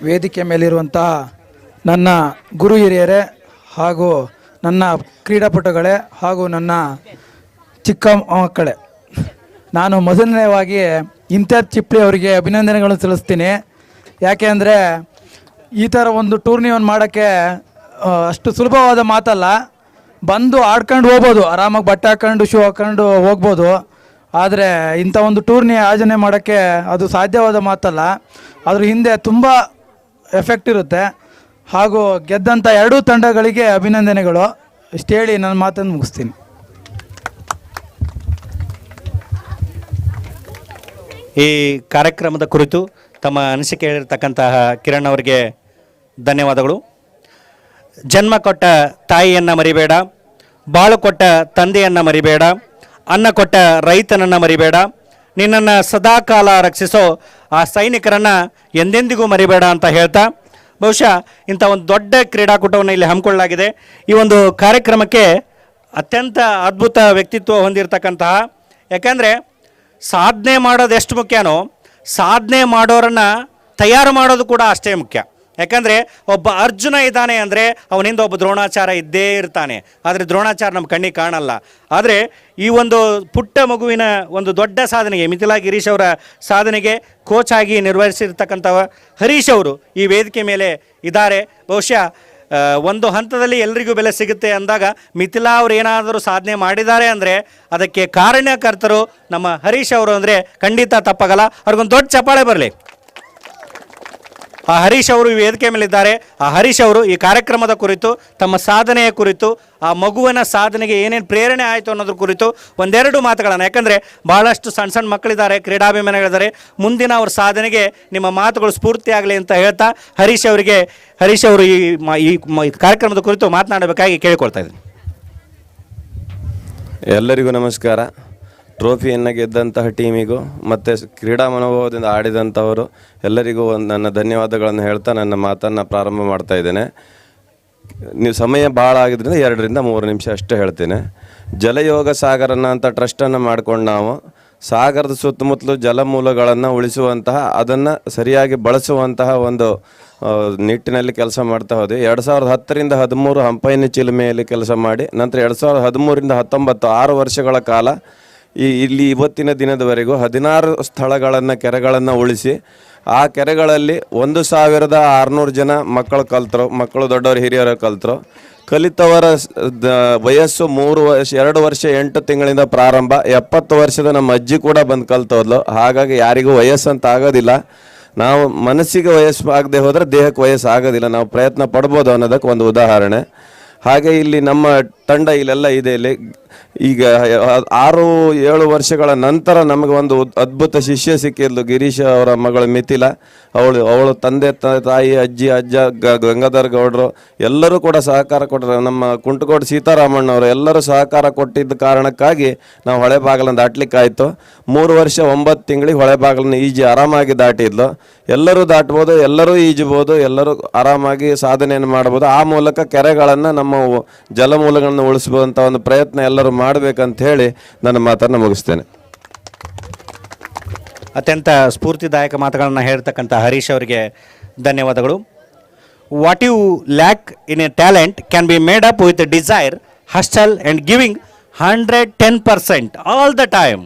ವೇದಿಕೆ ಮೇಲಿರುವಂತಹ ನನ್ನ ಗುರು ಹಿರಿಯರೇ ಹಾಗೂ ನನ್ನ ಕ್ರೀಡಾಪಟುಗಳೇ ಹಾಗೂ ನನ್ನ ಚಿಕ್ಕ ಮಕ್ಕಳೇ, ನಾನು ಮೊದಲನೇವಾಗಿ ಇಮ್ತಿಯಾಜ್ ಚಿಪ್ಲಿ ಅವರಿಗೆ ಅಭಿನಂದನೆಗಳನ್ನು ಸಲ್ಲಿಸ್ತೀನಿ. ಯಾಕೆ ಅಂದರೆ ಈ ಥರ ಒಂದು ಟೂರ್ನಿಯನ್ನು ಮಾಡೋಕ್ಕೆ ಅಷ್ಟು ಸುಲಭವಾದ ಮಾತಲ್ಲ. ಬಂದು ಆಡ್ಕೊಂಡು ಹೋಗ್ಬೋದು, ಆರಾಮಾಗಿ ಬಟ್ಟೆ ಹಾಕ್ಕೊಂಡು ಶೂ ಹಾಕ್ಕೊಂಡು ಹೋಗ್ಬೋದು. ಆದರೆ ಇಂಥ ಒಂದು ಟೂರ್ನಿ ಆಯೋಜನೆ ಮಾಡೋಕ್ಕೆ ಅದು ಸಾಧ್ಯವಾದ ಮಾತಲ್ಲ. ಅದ್ರ ಹಿಂದೆ ತುಂಬ ಎಫೆಕ್ಟ್ ಇರುತ್ತೆ. ಹಾಗೂ ಗೆದ್ದಂಥ 2 ತಂಡಗಳಿಗೆ ಅಭಿನಂದನೆಗಳು. ಇಷ್ಟು ಹೇಳಿ ನನ್ನ ಮಾತನ್ನು ಮುಗಿಸ್ತೀನಿ. ಈ ಕಾರ್ಯಕ್ರಮದ ಕುರಿತು ತಮ್ಮ ಅನಿಸಿಕೆ ಹೇಳಿರ್ತಕ್ಕಂತಹ ಕಿರಣ್ ಅವರಿಗೆ ಧನ್ಯವಾದಗಳು. ಜನ್ಮ ಕೊಟ್ಟ ತಾಯಿಯನ್ನು ಮರಿಬೇಡ, ಬಾಳು ಕೊಟ್ಟ ತಂದೆಯನ್ನು ಮರಿಬೇಡ, ಅನ್ನ ಕೊಟ್ಟ ರೈತನನ್ನು ಮರಿಬೇಡ, ನಿನ್ನನ್ನು ಸದಾಕಾಲ ರಕ್ಷಿಸೋ ಆ ಸೈನಿಕರನ್ನು ಎಂದೆಂದಿಗೂ ಮರಿಬೇಡ ಅಂತ ಹೇಳ್ತಾ, ಬಹುಶಃ ಇಂಥ ಒಂದು ದೊಡ್ಡ ಕ್ರೀಡಾಕೂಟವನ್ನು ಇಲ್ಲಿ ಹಮ್ಮಿಕೊಳ್ಳಲಾಗಿದೆ. ಈ ಒಂದು ಕಾರ್ಯಕ್ರಮಕ್ಕೆ ಅತ್ಯಂತ ಅದ್ಭುತ ವ್ಯಕ್ತಿತ್ವ ಹೊಂದಿರತಕ್ಕಂತಹ, ಯಾಕಂದರೆ ಸಾಧನೆ ಮಾಡೋದು ಎಷ್ಟು ಮುಖ್ಯನೋ ಸಾಧನೆ ಮಾಡೋರನ್ನು ತಯಾರು ಮಾಡೋದು ಕೂಡ ಅಷ್ಟೇ ಮುಖ್ಯ. ಯಾಕಂದರೆ ಒಬ್ಬ ಅರ್ಜುನ ಇದ್ದಾನೆ ಅಂದರೆ ಅವನಿಂದ ಒಬ್ಬ ದ್ರೋಣಾಚಾರ್ಯ ಇದ್ದೇ ಇರ್ತಾನೆ. ಆದರೆ ದ್ರೋಣಾಚಾರ್ಯ ನಮ್ಮ ಕಣ್ಣಿಗೆ ಕಾಣಲ್ಲ. ಆದರೆ ಈ ಒಂದು ಪುಟ್ಟ ಮಗುವಿನ ಒಂದು ದೊಡ್ಡ ಸಾಧನೆಗೆ, ಮಿಥಿಲಾ ಗಿರೀಶ್ ಅವರ ಸಾಧನೆಗೆ ಕೋಚ್ ಆಗಿ ನಿರ್ವಹಿಸಿರ್ತಕ್ಕಂಥವ ಹರೀಶ್ ಅವರು ಈ ವೇದಿಕೆ ಮೇಲೆ ಇದ್ದಾರೆ. ಬಹುಶಃ ಒಂದು ಹಂತದಲ್ಲಿ ಎಲ್ಲರಿಗೂ ಬೆಲೆ ಸಿಗುತ್ತೆ ಅಂದಾಗ ಮಿಥಿಲಾ ಅವರು ಏನಾದರೂ ಸಾಧನೆ ಮಾಡಿದ್ದಾರೆ ಅಂದರೆ ಅದಕ್ಕೆ ಕಾರಣಕರ್ತರು ನಮ್ಮ ಹರೀಶ್ ಅವರು ಅಂದರೆ ಖಂಡಿತ ತಪ್ಪಾಗಲ್ಲ. ಅವ್ರಿಗೊಂದು ದೊಡ್ಡ ಚಪ್ಪಾಳೆ ಬರಲಿ. ಆ ಹರೀಶ್ ಅವರು ಈ ವೇದಿಕೆ ಮೇಲಿದ್ದಾರೆ. ಆ ಹರೀಶ್ ಅವರು ಈ ಕಾರ್ಯಕ್ರಮದ ಕುರಿತು, ತಮ್ಮ ಸಾಧನೆಯ ಕುರಿತು, ಆ ಮಗುವಿನ ಸಾಧನೆಗೆ ಏನೇನು ಪ್ರೇರಣೆ ಆಯಿತು ಅನ್ನೋದ್ರ ಕುರಿತು ಒಂದೆರಡು ಮಾತುಗಳನ್ನು, ಯಾಕಂದರೆ ಭಾಳಷ್ಟು ಸಣ್ಣ ಸಣ್ಣ ಮಕ್ಕಳಿದ್ದಾರೆ, ಕ್ರೀಡಾಭಿಮಾನಿಗಳಿದ್ದಾರೆ, ಮುಂದಿನ ಅವ್ರ ಸಾಧನೆಗೆ ನಿಮ್ಮ ಮಾತುಗಳು ಸ್ಫೂರ್ತಿ ಆಗಲಿ ಅಂತ ಹೇಳ್ತಾ ಹರೀಶ್ ಅವರು ಈ ಕಾರ್ಯಕ್ರಮದ ಕುರಿತು ಮಾತನಾಡಬೇಕಾಗಿ ಕೇಳಿಕೊಳ್ತಾ ಇದ್ದೀನಿ. ಎಲ್ಲರಿಗೂ ನಮಸ್ಕಾರ. ಟ್ರೋಫಿಯನ್ನು ಗೆದ್ದಂತಹ ಟೀಮಿಗೂ ಮತ್ತು ಕ್ರೀಡಾ ಮನೋಭಾವದಿಂದ ಆಡಿದಂಥವರು ಎಲ್ಲರಿಗೂ ನನ್ನ ಧನ್ಯವಾದಗಳನ್ನು ಹೇಳ್ತಾ ನನ್ನ ಮಾತನ್ನು ಪ್ರಾರಂಭ ಮಾಡ್ತಾ ಇದ್ದೇನೆ. ನೀವು ಸಮಯ ಭಾಳ ಆಗಿದ್ದರಿಂದ 2-3 ನಿಮಿಷ ಅಷ್ಟೇ ಹೇಳ್ತೇನೆ. ಜಲಯೋಗ ಸಾಗರನ ಅಂತ ಟ್ರಸ್ಟನ್ನು ಮಾಡ್ಕೊಂಡು ನಾವು ಸಾಗರದ ಸುತ್ತಮುತ್ತಲು ಜಲಮೂಲಗಳನ್ನು ಉಳಿಸುವಂತಹ, ಅದನ್ನು ಸರಿಯಾಗಿ ಬಳಸುವಂತಹ ಒಂದು ನಿಟ್ಟಿನಲ್ಲಿ ಕೆಲಸ ಮಾಡ್ತಾ ಹೋದ್ವಿ. 2010ರಿಂದ 13 ಹಂಪೈನ ಚಿಲುಮೆಯಲ್ಲಿ ಕೆಲಸ ಮಾಡಿ, ನಂತರ 2013ರಿಂದ 19 6 ವರ್ಷಗಳ ಕಾಲ ಇಲ್ಲಿ ಇವತ್ತಿನ ದಿನದವರೆಗೂ 16 ಸ್ಥಳಗಳನ್ನು, ಕೆರೆಗಳನ್ನು ಉಳಿಸಿ ಆ ಕೆರೆಗಳಲ್ಲಿ 1600 ಜನ ಮಕ್ಕಳು ಕಲ್ತರು. ಮಕ್ಕಳು ದೊಡ್ಡವರು ಹಿರಿಯರು ಕಲ್ತರು. ಕಲಿತವರ ವಯಸ್ಸು 2 ವರ್ಷ 8 ತಿಂಗಳಿಂದ ಪ್ರಾರಂಭ. 70 ವರ್ಷದ ನಮ್ಮ ಅಜ್ಜಿ ಕೂಡ ಬಂದು ಕಲ್ತೋದ್ಲು. ಹಾಗಾಗಿ ಯಾರಿಗೂ ವಯಸ್ಸಂತ ಆಗೋದಿಲ್ಲ. ನಾವು ಮನಸ್ಸಿಗೆ ವಯಸ್ಸು ಆಗದೆ ಹೋದರೆ ದೇಹಕ್ಕೆ ವಯಸ್ಸು ಆಗೋದಿಲ್ಲ. ನಾವು ಪ್ರಯತ್ನ ಪಡ್ಬೋದು ಅನ್ನೋದಕ್ಕೆ ಒಂದು ಉದಾಹರಣೆ. ಹಾಗೆ ಇಲ್ಲಿ ನಮ್ಮ ತಂಡ ಇಲ್ಲೆಲ್ಲ ಇದೆ. ಇಲ್ಲಿ ಈಗ 6-7 ವರ್ಷಗಳ ನಂತರ ನಮಗೆ ಒಂದು ಅದ್ಭುತ ಶಿಷ್ಯ ಸಿಕ್ಕಿದ್ಲು. ಗಿರೀಶ್ ಅವರ ಮಗಳು ಮಿಥಿಲಾ. ಅವಳು ತಂದೆ ತಾಯಿ, ಅಜ್ಜಿ, ಅಜ್ಜ, ಗಂಗಾಧರ್ ಗೌಡರು ಎಲ್ಲರೂ ಕೂಡ ಸಹಕಾರ ಕೊಟ್ಟರು. ನಮ್ಮ ಕುಂಟಗೋಡು ಸೀತಾರಾಮಣ್ಣವರು ಎಲ್ಲರೂ ಸಹಕಾರ ಕೊಟ್ಟಿದ್ದ ಕಾರಣಕ್ಕಾಗಿ ನಾವು ಹೊಳೆ ಬಾಗಿಲನ್ನು ದಾಟ್ಲಿಕ್ಕಾಯಿತು. 3 ವರ್ಷ 9 ತಿಂಗಳಿಗೆ ಹೊಳೆ ಬಾಗಿಲನ್ನು ಈಜಿ ಆರಾಮಾಗಿ ದಾಟಿದ್ಲು. ಎಲ್ಲರೂ ದಾಟ್ಬೋದು, ಎಲ್ಲರೂ ಈಜಬೋದು, ಎಲ್ಲರೂ ಆರಾಮಾಗಿ ಸಾಧನೆಯನ್ನು ಮಾಡ್ಬೋದು. ಆ ಮೂಲಕ ಕೆರೆಗಳನ್ನು, ನಮ್ಮ ಜಲಮೂಲಗಳನ್ನು ಉಳಿಸುವಂಥ ಒಂದು ಪ್ರಯತ್ನ ಎಲ್ಲರೂ ಮಾಡಬೇಕಂತ ಹೇಳಿ ನನ್ನ ಮಾತನ್ನು ಮುಗಿಸ್ತೇನೆ. ಅತ್ಯಂತ ಸ್ಫೂರ್ತಿದಾಯಕ ಮಾತುಗಳನ್ನು ಹೇಳ್ತಕ್ಕಂಥ ಹರೀಶ್ ಅವರಿಗೆ ಧನ್ಯವಾದಗಳು. What you lack in a talent can be made up with desire, hustle and giving 110% all the time.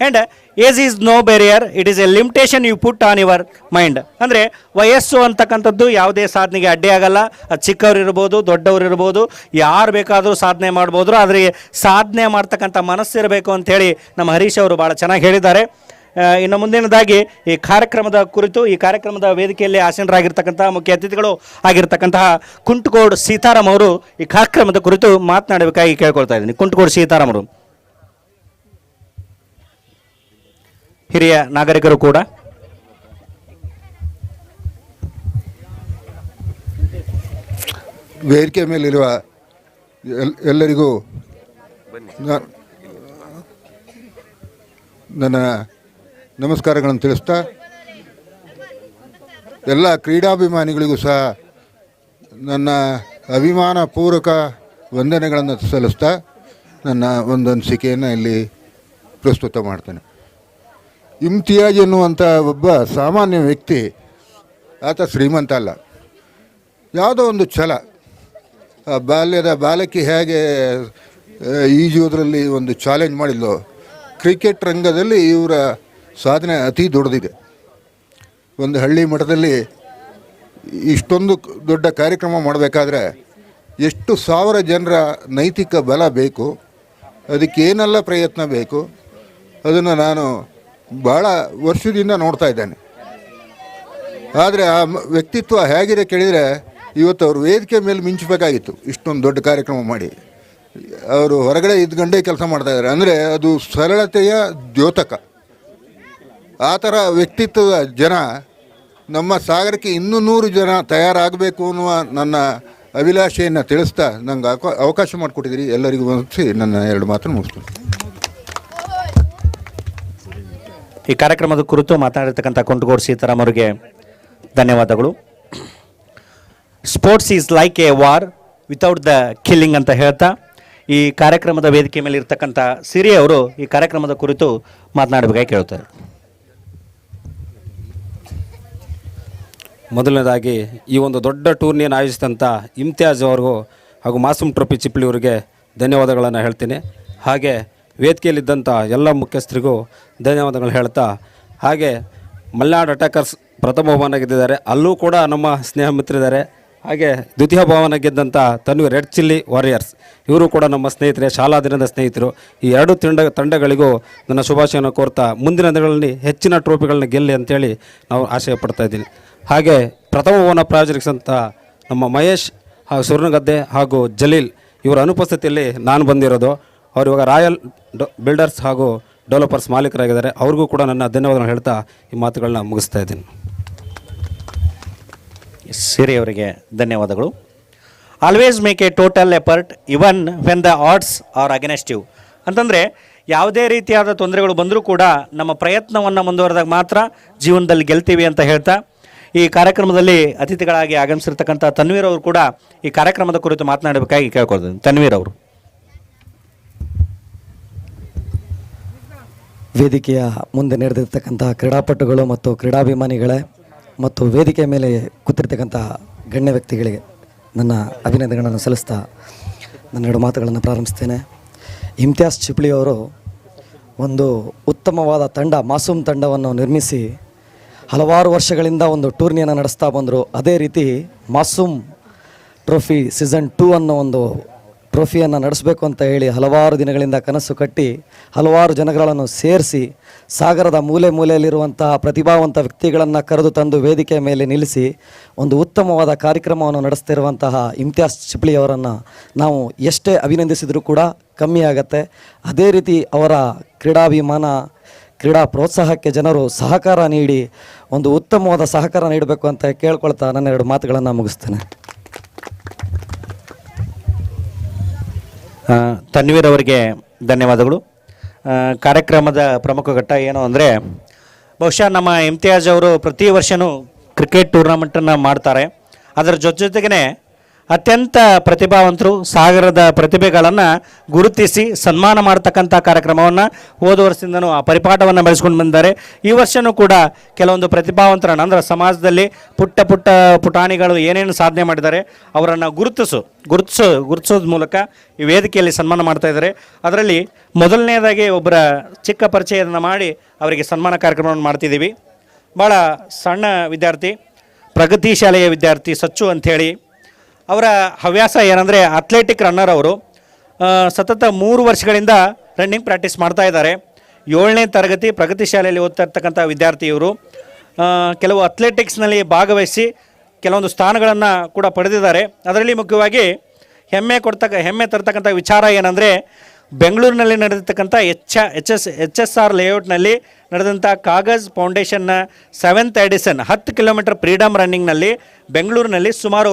And age is no barrier, it is a limitation you put on your mind. ಅಂದರೆ ವಯಸ್ಸು ಅಂತಕ್ಕಂಥದ್ದು ಯಾವುದೇ ಸಾಧನೆಗೆ ಅಡ್ಡಿ ಆಗಲ್ಲ. ಅದು ಚಿಕ್ಕವ್ರು ಇರ್ಬೋದು, ದೊಡ್ಡವ್ರು ಇರ್ಬೋದು, ಯಾರು ಬೇಕಾದರೂ ಸಾಧನೆ ಮಾಡ್ಬೋದು. ಆದರೆ ಸಾಧನೆ ಮಾಡ್ತಕ್ಕಂಥ ಮನಸ್ಸಿರಬೇಕು ಅಂಥೇಳಿ ನಮ್ಮ ಹರೀಶ್ ಅವರು ಭಾಳ ಚೆನ್ನಾಗಿ ಹೇಳಿದ್ದಾರೆ. ಇನ್ನು ಮುಂದಿನದಾಗಿ ಈ ಕಾರ್ಯಕ್ರಮದ ಕುರಿತು, ಈ ಕಾರ್ಯಕ್ರಮದ ವೇದಿಕೆಯಲ್ಲಿ ಆಸೀನರಾಗಿರ್ತಕ್ಕಂತಹ ಮುಖ್ಯ ಅತಿಥಿಗಳು ಆಗಿರ್ತಕ್ಕಂತಹ ಕುಂಟಗೋಡು ಸೀತಾರಾಮ್ ಅವರು ಈ ಕಾರ್ಯಕ್ರಮದ ಕುರಿತು ಮಾತನಾಡಬೇಕಾಗಿ ಕೇಳ್ಕೊಳ್ತಾ ಇದ್ದೀನಿ. ಕುಂಟಗೋಡು ಸೀತಾರಾಮ್ ಅವರು ಹಿರಿಯ ನಾಗರಿಕರು ಕೂಡ. ವೇದಿಕೆ ಮೇಲಿರುವ ಎಲ್ಲರಿಗೂ ನನ್ನ ನಮಸ್ಕಾರಗಳನ್ನು ತಿಳಿಸ್ತಾ, ಎಲ್ಲ ಕ್ರೀಡಾಭಿಮಾನಿಗಳಿಗೂ ಸಹ ನನ್ನ ಅಭಿಮಾನಪೂರ್ವಕ ವಂದನೆಗಳನ್ನು ಸಲ್ಲಿಸ್ತಾ ನನ್ನ ಒಂದು ಅನಿಸಿಕೆಯನ್ನು ಇಲ್ಲಿ ಪ್ರಸ್ತುತ ಮಾಡ್ತೇನೆ. ಇಮ್ತಿಯಾಜ್ ಎನ್ನುವಂಥ ಒಬ್ಬ ಸಾಮಾನ್ಯ ವ್ಯಕ್ತಿ, ಆತ ಶ್ರೀಮಂತ ಅಲ್ಲ. ಯಾವುದೋ ಒಂದು ಛಲ, ಬಾಲ್ಯದ ಬಾಲಕಿ ಹೇಗೆ ಈಜುವುದರಲ್ಲಿ ಒಂದು ಚಾಲೆಂಜ್ ಮಾಡಿದ್ಲು, ಕ್ರಿಕೆಟ್ ರಂಗದಲ್ಲಿ ಇವರ ಸಾಧನೆ ಅತಿ ದೊಡ್ಡದಿದೆ. ಒಂದು ಹಳ್ಳಿ ಮಟ್ಟದಲ್ಲಿ ಇಷ್ಟೊಂದು ದೊಡ್ಡ ಕಾರ್ಯಕ್ರಮ ಮಾಡಬೇಕಾದ್ರೆ ಎಷ್ಟು ಸಾವಿರ ಜನರ ನೈತಿಕ ಬಲ ಬೇಕು, ಅದಕ್ಕೇನೆಲ್ಲ ಪ್ರಯತ್ನ ಬೇಕು, ಅದನ್ನು ನಾನು ಭಾಳ ವರ್ಷದಿಂದ ನೋಡ್ತಾ ಇದ್ದೇನೆ. ಆದರೆ ಆ ವ್ಯಕ್ತಿತ್ವ ಹೇಗಿದೆ ಕೇಳಿದರೆ, ಇವತ್ತು ಅವರು ವೇದಿಕೆ ಮೇಲೆ ಮಿಂಚಬೇಕಾಗಿತ್ತು. ಇಷ್ಟೊಂದು ದೊಡ್ಡ ಕಾರ್ಯಕ್ರಮ ಮಾಡಿ ಅವರು ಹೊರಗಡೆ ಇದ್ಕೊಂಡೇ ಕೆಲಸ ಮಾಡ್ತಾಯಿದ್ದಾರೆ. ಅಂದರೆ ಅದು ಸರಳತೆಯ ದ್ಯೋತಕ. ಆ ಥರ ವ್ಯಕ್ತಿತ್ವದ ಜನ ನಮ್ಮ ಸಾಗರಕ್ಕೆ 100 ಜನ ತಯಾರಾಗಬೇಕು ಅನ್ನುವ ನನ್ನ ಅಭಿಲಾಷೆಯನ್ನು ತಿಳಿಸ್ತಾ ನಂಗೆ ಅವಕಾಶ ಮಾಡಿಕೊಟ್ಟಿದ್ದೀರಿ. ಎಲ್ಲರಿಗೂ ಮುಗಿಸಿ ನನ್ನ 2 ಮಾತನ್ನು ಮುಗಿಸ್ತೀನಿ. ಈ ಕಾರ್ಯಕ್ರಮದ ಕುರಿತು ಮಾತನಾಡಿರ್ತಕ್ಕಂಥ ಕುಂಟಗೋಡು ಸೀತಾರಾಮ್ ಅವರಿಗೆ ಧನ್ಯವಾದಗಳು. Sports is like A war without the killing ಅಂತ ಹೇಳ್ತಾ, ಈ ಕಾರ್ಯಕ್ರಮದ ವೇದಿಕೆ ಮೇಲೆ ಇರ್ತಕ್ಕಂಥ ಸಿರಿ ಅವರು ಈ ಕಾರ್ಯಕ್ರಮದ ಕುರಿತು ಮಾತನಾಡಬೇಕಾಗಿ ಕೇಳ್ತಾರೆ. ಮೊದಲನೇದಾಗಿ ಈ ಒಂದು ದೊಡ್ಡ ಟೂರ್ನಿಯನ್ನು ಆಯೋಜಿಸಿದಂಥ ಇಮ್ತಿಯಾಜ್ ಅವ್ರಿಗೂ ಹಾಗೂ ಮಾಸೂಮ್ ಟ್ರೋಫಿ ಚಿಪ್ಲಿ ಅವರಿಗೆ ಧನ್ಯವಾದಗಳನ್ನು ಹೇಳ್ತೀನಿ. ಹಾಗೆ ವೇದಿಕೆಯಲ್ಲಿದ್ದಂಥ ಎಲ್ಲ ಮುಖ್ಯಸ್ಥರಿಗೂ ಧನ್ಯವಾದಗಳು ಹೇಳ್ತಾ, ಹಾಗೆ ಮಲ್ನಾಡ್ ಅಟ್ಯಾಕರ್ಸ್ ಪ್ರಥಮ ಬಹುಮಾನ ಗೆದ್ದಿದ್ದಾರೆ, ಅಲ್ಲೂ ಕೂಡ ನಮ್ಮ ಸ್ನೇಹ ಮಿತ್ರರಿದ್ದಾರೆ. ಹಾಗೆ ದ್ವಿತೀಯ ಬಹುಮಾನ ಗೆದ್ದಂಥ ತನ್ವಿ ರೆಡ್ ಚಿಲ್ಲಿ ವಾರಿಯರ್ಸ್, ಇವರು ಕೂಡ ನಮ್ಮ ಸ್ನೇಹಿತರೆ, ಶಾಲಾ ದಿನದ ಸ್ನೇಹಿತರು. ಈ ಎರಡು ತಂಡಗಳಿಗೂ ನನ್ನ ಶುಭಾಶಯವನ್ನು ಕೋರ್ತಾ ಮುಂದಿನ ದಿನಗಳಲ್ಲಿ ಹೆಚ್ಚಿನ ಟ್ರೋಫಿಗಳನ್ನ ಗೆಲ್ಲಿ ಅಂತೇಳಿ ನಾವು ಆಶಯ ಪಡ್ತಾ ಇದ್ದೀನಿ. ಹಾಗೆ ಪ್ರಥಮ ಬಹುಮಾನ ಪ್ರಾಯೋಜಕಿಸಿದಂಥ ನಮ್ಮ ಮಹೇಶ್ ಹಾಗೂ ಸುರ್ಣಗದ್ದೆ ಹಾಗೂ ಜಲೀಲ್ ಇವರ ಅನುಪಸ್ಥಿತಿಯಲ್ಲಿ ನಾನು ಬಂದಿರೋದು. ಅವರು ಇವಾಗ ರಾಯಲ್ ಬಿಲ್ಡರ್ಸ್ ಹಾಗೂ ಡೆವಲಪರ್ಸ್ ಮಾಲೀಕರಾಗಿದ್ದಾರೆ. ಅವ್ರಿಗೂ ಕೂಡ ನನ್ನ ಧನ್ಯವಾದಗಳು ಹೇಳ್ತಾ ಈ ಮಾತುಗಳನ್ನ ಮುಗಿಸ್ತಾ ಇದ್ದೀನಿ. ಸಿರಿ ಅವರಿಗೆ ಧನ್ಯವಾದಗಳು. Always make a total effort even when the odds are against you ಅಂತಂದರೆ, ಯಾವುದೇ ರೀತಿಯಾದ ತೊಂದರೆಗಳು ಬಂದರೂ ಕೂಡ ನಮ್ಮ ಪ್ರಯತ್ನವನ್ನು ಮುಂದುವರೆದಾಗ ಮಾತ್ರ ಜೀವನದಲ್ಲಿ ಗೆಲ್ತೀವಿ ಅಂತ ಹೇಳ್ತಾ, ಈ ಕಾರ್ಯಕ್ರಮದಲ್ಲಿ ಅತಿಥಿಗಳಾಗಿ ಆಗಮಿಸಿರ್ತಕ್ಕಂಥ ತನ್ವೀರ್ ಅವರು ಕೂಡ ಈ ಕಾರ್ಯಕ್ರಮದ ಕುರಿತು ಮಾತನಾಡಬೇಕಾಗಿ ಕೇಳ್ಕೊಳ್ತೀನಿ. ತನ್ವೀರ್ ಅವರು. ವೇದಿಕೆಯ ಮುಂದೆ ನಡೆದಿರ್ತಕ್ಕಂಥ ಕ್ರೀಡಾಪಟುಗಳು ಮತ್ತು ಕ್ರೀಡಾಭಿಮಾನಿಗಳೇ ಮತ್ತು ವೇದಿಕೆಯ ಮೇಲೆ ಕೂತಿರ್ತಕ್ಕಂಥ ಗಣ್ಯ ವ್ಯಕ್ತಿಗಳಿಗೆ ನನ್ನ ಅಭಿನಂದನೆಗಳನ್ನು ಸಲ್ಲಿಸ್ತಾ ನನ್ನೆರಡು ಮಾತುಗಳನ್ನು ಪ್ರಾರಂಭಿಸ್ತೇನೆ. ಇಮ್ತಿಯಾಜ್ ಚಿಪ್ಲಿ ಅವರು ಒಂದು ಉತ್ತಮವಾದ ತಂಡ, ಮಾಸೂಮ್ ತಂಡವನ್ನು ನಿರ್ಮಿಸಿ ಹಲವಾರು ವರ್ಷಗಳಿಂದ ಒಂದು ಟೂರ್ನಿಯನ್ನು ನಡೆಸ್ತಾ ಬಂದರು. ಅದೇ ರೀತಿ ಮಾಸೂಮ್ ಟ್ರೋಫಿ ಸೀಸನ್ 2 ಅನ್ನೋ ಒಂದು ಟ್ರೋಫಿಯನ್ನು ನಡೆಸಬೇಕು ಅಂತ ಹೇಳಿ ಹಲವಾರು ದಿನಗಳಿಂದ ಕನಸು ಕಟ್ಟಿ ಹಲವಾರು ಜನಗಳನ್ನು ಸೇರಿಸಿ ಸಾಗರದ ಮೂಲೆ ಮೂಲೆಯಲ್ಲಿರುವಂತಹ ಪ್ರತಿಭಾವಂತ ವ್ಯಕ್ತಿಗಳನ್ನು ಕರೆದು ತಂದು ವೇದಿಕೆಯ ಮೇಲೆ ನಿಲ್ಲಿಸಿ ಒಂದು ಉತ್ತಮವಾದ ಕಾರ್ಯಕ್ರಮವನ್ನು ನಡೆಸ್ತಿರುವಂತಹ ಇಮ್ತಿಯಾಜ್ ಚಿಪ್ಲಿ ಅವರನ್ನು ನಾವು ಎಷ್ಟೇ ಅಭಿನಂದಿಸಿದರೂ ಕೂಡ ಕಮ್ಮಿ ಆಗತ್ತೆ. ಅದೇ ರೀತಿ ಅವರ ಕ್ರೀಡಾಭಿಮಾನ, ಕ್ರೀಡಾ ಪ್ರೋತ್ಸಾಹಕ್ಕೆ ಜನರು ಸಹಕಾರ ನೀಡಿ ಒಂದು ಉತ್ತಮವಾದ ಸಹಕಾರ ನೀಡಬೇಕು ಅಂತ ಕೇಳ್ಕೊಳ್ತಾ ನನ್ನ ಎರಡು ಮಾತುಗಳನ್ನು ಮುಗಿಸ್ತೇನೆ. ತನ್ವೀರ್ ಅವರಿಗೆ ಧನ್ಯವಾದಗಳು. ಕಾರ್ಯಕ್ರಮದ ಪ್ರಮುಖ ಘಟ್ಟ ಏನು ಅಂದರೆ, ಬಹುಶಃ ನಮ್ಮ ಇಮ್ತಿಯಾಜ್ ಅವರು ಪ್ರತಿ ವರ್ಷವೂ ಕ್ರಿಕೆಟ್ ಟೂರ್ನಮೆಂಟನ್ನು ಮಾಡ್ತಾರೆ. ಅದರ ಜೊತೆಗೇ ಅತ್ಯಂತ ಪ್ರತಿಭಾವಂತರು, ಸಾಗರದ ಪ್ರತಿಭೆಗಳನ್ನು ಗುರುತಿಸಿ ಸನ್ಮಾನ ಮಾಡ್ತಕ್ಕಂಥ ಕಾರ್ಯಕ್ರಮವನ್ನು ಹೋದ ವರ್ಷದಿಂದನೂ ಆ ಪರಿಪಾಠವನ್ನು ಬೆಳೆಸ್ಕೊಂಡು ಬಂದಿದ್ದಾರೆ. ಈ ವರ್ಷವೂ ಕೂಡ ಕೆಲವೊಂದು ಪ್ರತಿಭಾವಂತರನ್ನು, ಅಂದರೆ ಸಮಾಜದಲ್ಲಿ ಪುಟ್ಟ ಪುಟಾಣಿಗಳು ಏನೇನು ಸಾಧನೆ ಮಾಡಿದ್ದಾರೆ ಅವರನ್ನು ಗುರುತಿಸೋದ ಮೂಲಕ ಈ ವೇದಿಕೆಯಲ್ಲಿ ಸನ್ಮಾನ ಮಾಡ್ತಾ ಇದ್ದಾರೆ. ಅದರಲ್ಲಿ ಮೊದಲನೇದಾಗಿ ಒಬ್ಬರ ಚಿಕ್ಕ ಪರಿಚಯವನ್ನು ಮಾಡಿ ಅವರಿಗೆ ಸನ್ಮಾನ ಕಾರ್ಯಕ್ರಮವನ್ನು ಮಾಡ್ತಿದ್ದೀವಿ. ಭಾಳ ಸಣ್ಣ ವಿದ್ಯಾರ್ಥಿ, ಪ್ರಗತಿ ಶಾಲೆಯ ವಿದ್ಯಾರ್ಥಿ ಸಚ್ಚು ಅಂಥೇಳಿ. ಅವರ ಹವ್ಯಾಸ ಏನಂದರೆ ಅಥ್ಲೆಟಿಕ್ ರನ್ನರ್. ಅವರು ಸತತ 3 ವರ್ಷಗಳಿಂದ ರನ್ನಿಂಗ್ ಪ್ರಾಕ್ಟೀಸ್ ಮಾಡ್ತಾ ಇದ್ದಾರೆ. 7ನೇ ತರಗತಿ ಪ್ರಗತಿ ಶಾಲೆಯಲ್ಲಿ ಓದ್ತಾ ಇರ್ತಕ್ಕಂಥ ವಿದ್ಯಾರ್ಥಿ ಇವರು. ಕೆಲವು ಅಥ್ಲೆಟಿಕ್ಸ್ನಲ್ಲಿ ಭಾಗವಹಿಸಿ ಕೆಲವೊಂದು ಸ್ಥಾನಗಳನ್ನು ಕೂಡ ಪಡೆದಿದ್ದಾರೆ. ಅದರಲ್ಲಿ ಮುಖ್ಯವಾಗಿ ಹೆಮ್ಮೆ ತರ್ತಕ್ಕಂಥ ವಿಚಾರ ಏನಂದರೆ, ಬೆಂಗಳೂರಿನಲ್ಲಿ ನಡೆದಿರ್ತಕ್ಕಂಥ ಎಚ್ ಎಸ್ ಆರ್ ಲೇಔಟ್ನಲ್ಲಿ ನಡೆದಂಥ Kagaz ಫೌಂಡೇಶನ್ನ 7th edition 10 kilometre freedom ರನ್ನಿಂಗ್ನಲ್ಲಿ ಬೆಂಗಳೂರಿನಲ್ಲಿ ಸುಮಾರು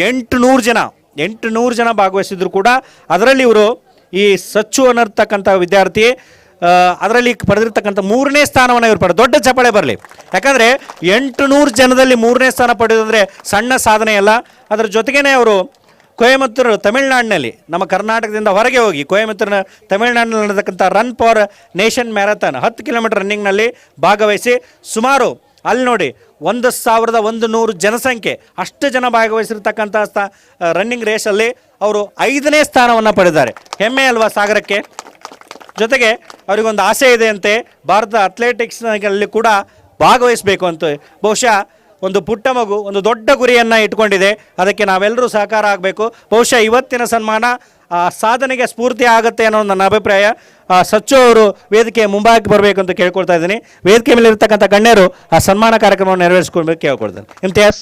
800 ಜನ ಭಾಗವಹಿಸಿದ್ರು ಕೂಡ ಅದರಲ್ಲಿ ಇವರು ಈ ಸಚ್ಚು ಅನ್ನತಕ್ಕಂಥ ವಿದ್ಯಾರ್ಥಿ ಅದರಲ್ಲಿ ಪಡೆದಿರ್ತಕ್ಕಂಥ 3ನೇ ಸ್ಥಾನವನ್ನು ಇವರು ಪಡೆದು, ದೊಡ್ಡ ಚಪ್ಪಾಳೆ ಬರಲಿ. ಯಾಕಂದರೆ 800 ಜನದಲ್ಲಿ 3ನೇ ಸ್ಥಾನ ಪಡೆಯೋದಂದರೆ ಸಣ್ಣ ಸಾಧನೆ ಅಲ್ಲ. ಅದರ ಜೊತೆಗೇ ಅವರು ಕೊಯಮತ್ತೂರು ತಮಿಳುನಾಡಿನಲ್ಲಿ, ನಮ್ಮ ಕರ್ನಾಟಕದಿಂದ ಹೊರಗೆ ಹೋಗಿ ಕೊಯಮತ್ತೂರಿನ ತಮಿಳುನಾಡಿನಲ್ಲಿ ನಡೆದಕ್ಕಂಥ run for nation marathon 10 kilometre ರನ್ನಿಂಗ್ನಲ್ಲಿ ಭಾಗವಹಿಸಿ ಸುಮಾರು ಅಲ್ಲಿ ನೋಡಿ 1100 ಜನಸಂಖ್ಯೆ ಅಷ್ಟು ಜನ ಭಾಗವಹಿಸಿರ್ತಕ್ಕಂಥ ರನ್ನಿಂಗ್ ರೇಸಲ್ಲಿ ಅವರು 5ನೇ ಸ್ಥಾನವನ್ನು ಪಡೆದಿದ್ದಾರೆ. ಹೆಮ್ಮೆ ಅಲ್ವಾ ಸಾಗರಕ್ಕೆ? ಜೊತೆಗೆ ಅವರಿಗೊಂದು ಆಸೆ ಇದೆ ಅಂತೆ, ಭಾರತ ಅಥ್ಲೆಟಿಕ್ಸ್ನಲ್ಲಿ ಕೂಡ ಭಾಗವಹಿಸಬೇಕು ಅಂತ. ಬಹುಶಃ ಒಂದು ಪುಟ್ಟ ಮಗು ಒಂದು ದೊಡ್ಡ ಗುರಿಯನ್ನು ಇಟ್ಕೊಂಡಿದೆ, ಅದಕ್ಕೆ ನಾವೆಲ್ಲರೂ ಸಹಕಾರ ಆಗಬೇಕು. ಬಹುಶಃ ಇವತ್ತಿನ ಸನ್ಮಾನ ಆ ಸಾಧನೆಗೆ ಸ್ಫೂರ್ತಿ ಆಗುತ್ತೆ ಅನ್ನೋ ನನ್ನ ಅಭಿಪ್ರಾಯ. ಸಚ್ಚು ಅವರು ವೇದಿಕೆ ಮುಂಭಾಗಕ್ಕೆ ಬರಬೇಕು ಅಂತ ಕೇಳ್ಕೊಳ್ತಾ ಇದ್ದೀನಿ. ವೇದಿಕೆ ಮೇಲೆ ಇರ್ತಕ್ಕಂಥ ಗಣ್ಯರು ಆ ಸನ್ಮಾನ ಕಾರ್ಯಕ್ರಮವನ್ನು ನೆರವೇರಿಸ್ಕೊಳ್ಬೇಕು ಕೇಳ್ಕೊಳ್ತೇನೆ. ಇಮ್ತಿಯಾಜ್.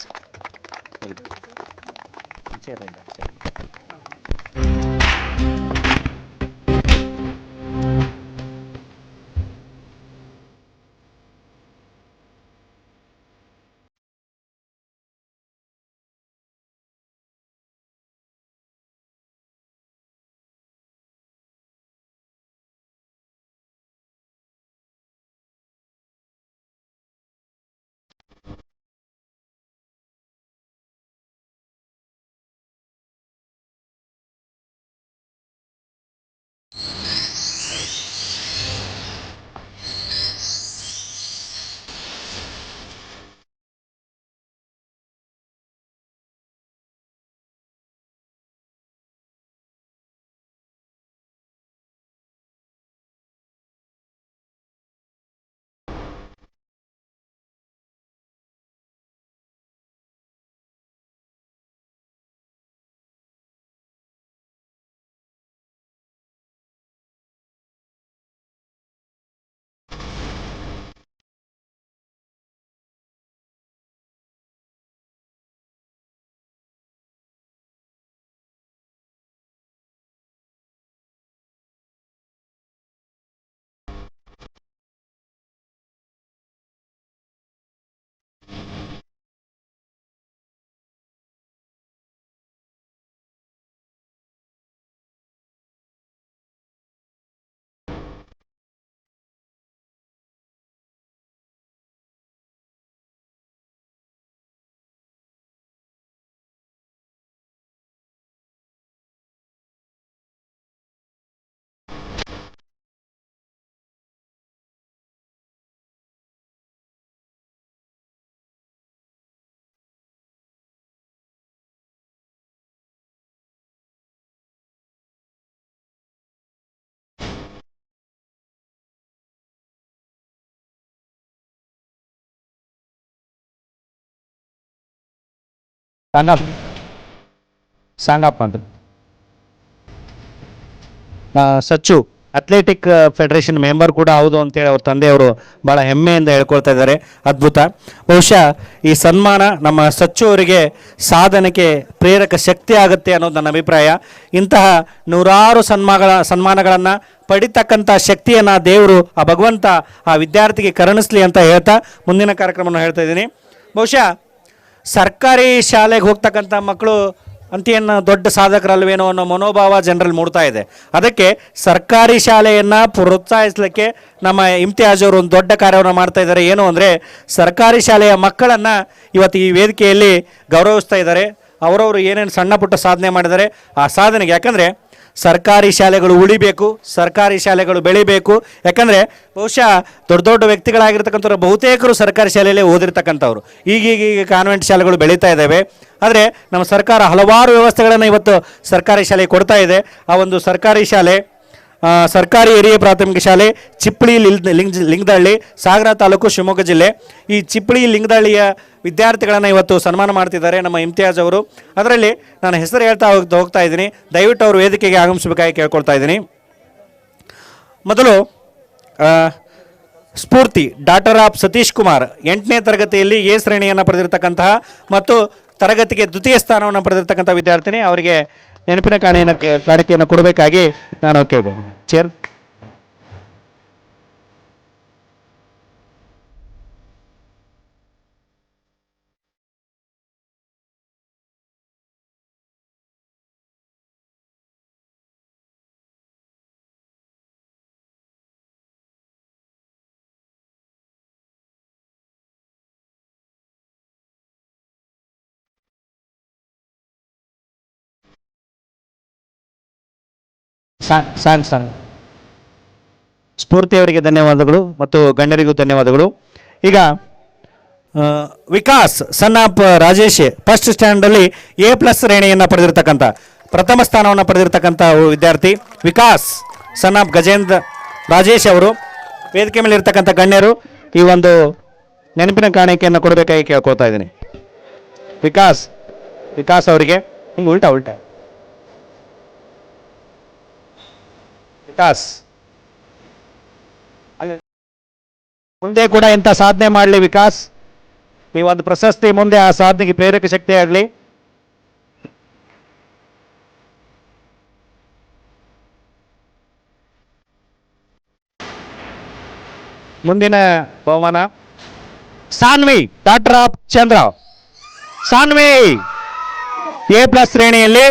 सांगप्ಪ ಅಂತ ಸಚ್ಚು ಅಥ್ಲೆಟಿಕ್ ಫೆಡರೇಷನ್ ಮೆಂಬರ್ ಕೂಡ ಹೌದು ಅಂತೇಳಿ ಅವ್ರ ತಂದೆಯವರು ಭಾಳ ಹೆಮ್ಮೆಯಿಂದ ಹೇಳ್ಕೊಳ್ತಾ ಇದ್ದಾರೆ. ಅದ್ಭುತ. ಬಹುಶಃ ಈ ಸನ್ಮಾನ ನಮ್ಮ ಸಚ್ಚು ಅವರಿಗೆ ಸಾಧನೆಗೆ ಪ್ರೇರಕ ಶಕ್ತಿ ಆಗುತ್ತೆ ಅನ್ನೋದು ನನ್ನ ಅಭಿಪ್ರಾಯ. ಇಂತಹ ನೂರಾರು ಸನ್ಮಾನಗಳನ್ನು ಪಡಿತಕ್ಕಂಥ ಶಕ್ತಿಯನ್ನು ದೇವರು, ಆ ಭಗವಂತ ಆ ವಿದ್ಯಾರ್ಥಿಗೆ ಕರುಣಿಸ್ಲಿ ಅಂತ ಹೇಳ್ತಾ ಮುಂದಿನ ಕಾರ್ಯಕ್ರಮವನ್ನು ಹೇಳ್ತಾ ಇದ್ದೀನಿ. ಬಹುಶಃ ಸರ್ಕಾರಿ ಶಾಲೆಗೆ ಹೋಗ್ತಕ್ಕಂಥ ಮಕ್ಕಳು ಅಂತೇನು ದೊಡ್ಡ ಸಾಧಕರಲ್ವೇನೋ ಅನ್ನೋ ಮನೋಭಾವ ಜನರಲ್ಲಿ ಮೂಡ್ತಾ ಇದೆ. ಅದಕ್ಕೆ ಸರ್ಕಾರಿ ಶಾಲೆಯನ್ನು ಪ್ರೋತ್ಸಾಹಿಸಲಿಕ್ಕೆ ನಮ್ಮ ಇಮ್ತಿಯಾಜ್ ಅವರು ಒಂದು ದೊಡ್ಡ ಕಾರ್ಯವನ್ನು ಮಾಡ್ತಾ ಇದ್ದಾರೆ. ಏನು ಅಂದರೆ ಸರ್ಕಾರಿ ಶಾಲೆಯ ಮಕ್ಕಳನ್ನು ಇವತ್ತು ಈ ವೇದಿಕೆಯಲ್ಲಿ ಗೌರವಿಸ್ತಾ ಇದ್ದಾರೆ. ಅವರವರು ಏನೇನು ಸಣ್ಣ ಪುಟ್ಟ ಸಾಧನೆ ಮಾಡಿದ್ದಾರೆ ಆ ಸಾಧನೆಗೆ, ಯಾಕಂದರೆ ಸರ್ಕಾರಿ ಶಾಲೆಗಳು ಉಳಿಬೇಕು, ಸರ್ಕಾರಿ ಶಾಲೆಗಳು ಬೆಳಿಬೇಕು. ಯಾಕಂದರೆ ಬಹುಶಃ ದೊಡ್ಡ ದೊಡ್ಡ ವ್ಯಕ್ತಿಗಳಾಗಿರ್ತಕ್ಕಂಥವ್ರು ಬಹುತೇಕರು ಸರ್ಕಾರಿ ಶಾಲೆಯಲ್ಲೇ ಓದಿರ್ತಕ್ಕಂಥವ್ರು. ಈಗೀಗ ಕಾನ್ವೆಂಟ್ ಶಾಲೆಗಳು ಬೆಳೀತಾ ಇದ್ದಾವೆ. ಆದರೆ ನಮ್ಮ ಸರ್ಕಾರ ಹಲವಾರು ವ್ಯವಸ್ಥೆಗಳನ್ನು ಇವತ್ತು ಸರ್ಕಾರಿ ಶಾಲೆಗೆ ಕೊಡ್ತಾ ಇದೆ. ಆ ಒಂದು ಸರ್ಕಾರಿ ಶಾಲೆ ಸರ್ಕಾರಿ ಹಿರಿಯ ಪ್ರಾಥಮಿಕ ಶಾಲೆ ಚಿಪ್ಪಳಿ ಲಿಂಗದಹಳ್ಳಿ, ಸಾಗರ ತಾಲೂಕು, ಶಿವಮೊಗ್ಗ ಜಿಲ್ಲೆ. ಈ ಚಿಪ್ಪಳಿ ಲಿಂಗದಹಳ್ಳಿಯ ವಿದ್ಯಾರ್ಥಿಗಳನ್ನು ಇವತ್ತು ಸನ್ಮಾನ ಮಾಡ್ತಿದ್ದಾರೆ ನಮ್ಮ ಇಮ್ತಿಯಾಜ್ ಅವರು. ಅದರಲ್ಲಿ ನಾನು ಹೆಸರು ಹೇಳ್ತಾ ಹೋಗ್ತಾ ಇದ್ದೀನಿ. ದಯವಿಟ್ಟು ಅವರು ವೇದಿಕೆಗೆ ಆಗಮಿಸಬೇಕಾಗಿ ಕೇಳ್ಕೊಳ್ತಾ ಇದ್ದೀನಿ. ಮೊದಲು ಸ್ಫೂರ್ತಿ ಡಾಕ್ಟರ್ ಆಫ್ ಸತೀಶ್ ಕುಮಾರ್ 8ನೇ ತರಗತಿಯಲ್ಲಿ ಎ ಶ್ರೇಣಿಯನ್ನು ಪಡೆದಿರತಕ್ಕಂತಹ ಮತ್ತು ತರಗತಿಗೆ ದ್ವಿತೀಯ ಸ್ಥಾನವನ್ನು ಪಡೆದಿರತಕ್ಕಂಥ ವಿದ್ಯಾರ್ಥಿನಿ. ಅವರಿಗೆ ನೆನಪಿನ ಕಾಣಿಕೆಯನ್ನು ಕೊಡಬೇಕಾಗಿ ನಾನು ಕೇಳ್ಬೋದು. ಚೇರ್. ಸಾಂಗ್ ಸ್ಫೂರ್ತಿಯವರಿಗೆ ಧನ್ಯವಾದಗಳು ಮತ್ತು ಗಣ್ಯರಿಗೂ ಧನ್ಯವಾದಗಳು. ಈಗ Vikas son of Rajesh first ಸ್ಟ್ಯಾಂಡಲ್ಲಿ A+ ಶ್ರೇಣಿಯನ್ನು ಪಡೆದಿರ್ತಕ್ಕಂಥ ಪ್ರಥಮ ಸ್ಥಾನವನ್ನು ಪಡೆದಿರ್ತಕ್ಕಂಥ ವಿದ್ಯಾರ್ಥಿ ವಿಕಾಸ್ ಸನ್ ಆಫ್ ಗಜೇಂದ್ರ ರಾಜೇಶ್ ಅವರು. ವೇದಿಕೆ ಮೇಲೆ ಇರ್ತಕ್ಕಂಥ ಗಣ್ಯರು ಈ ಒಂದು ನೆನಪಿನ ಕಾಣಿಕೆಯನ್ನು ಕೊಡಬೇಕಾಗಿ ಕೇಳ್ಕೊಳ್ತಾ ಇದ್ದೀನಿ. ವಿಕಾಸ್ ಅವರಿಗೆ ಹಿಂಗೆ ಉಲ್ಟಾ ವಿಕಾಸ್ ಮುಂದೆ ಕೂಡ ಇಂಥ ಸಾಧನೆ ಮಾಡಲಿ ವಿಕಾಸ್. ಈ ಒಂದು ಪ್ರಶಸ್ತಿ ಮುಂದೆ ಆ ಸಾಧನೆಗೆ ಪ್ರೇರಕ ಶಕ್ತಿ ಆಗಲಿ. ಮುಂದಿನ ಬಹುಮಾನ Saanvi doctor of Chandra. Saanvi A+ ಶ್ರೇಣಿಯಲ್ಲಿ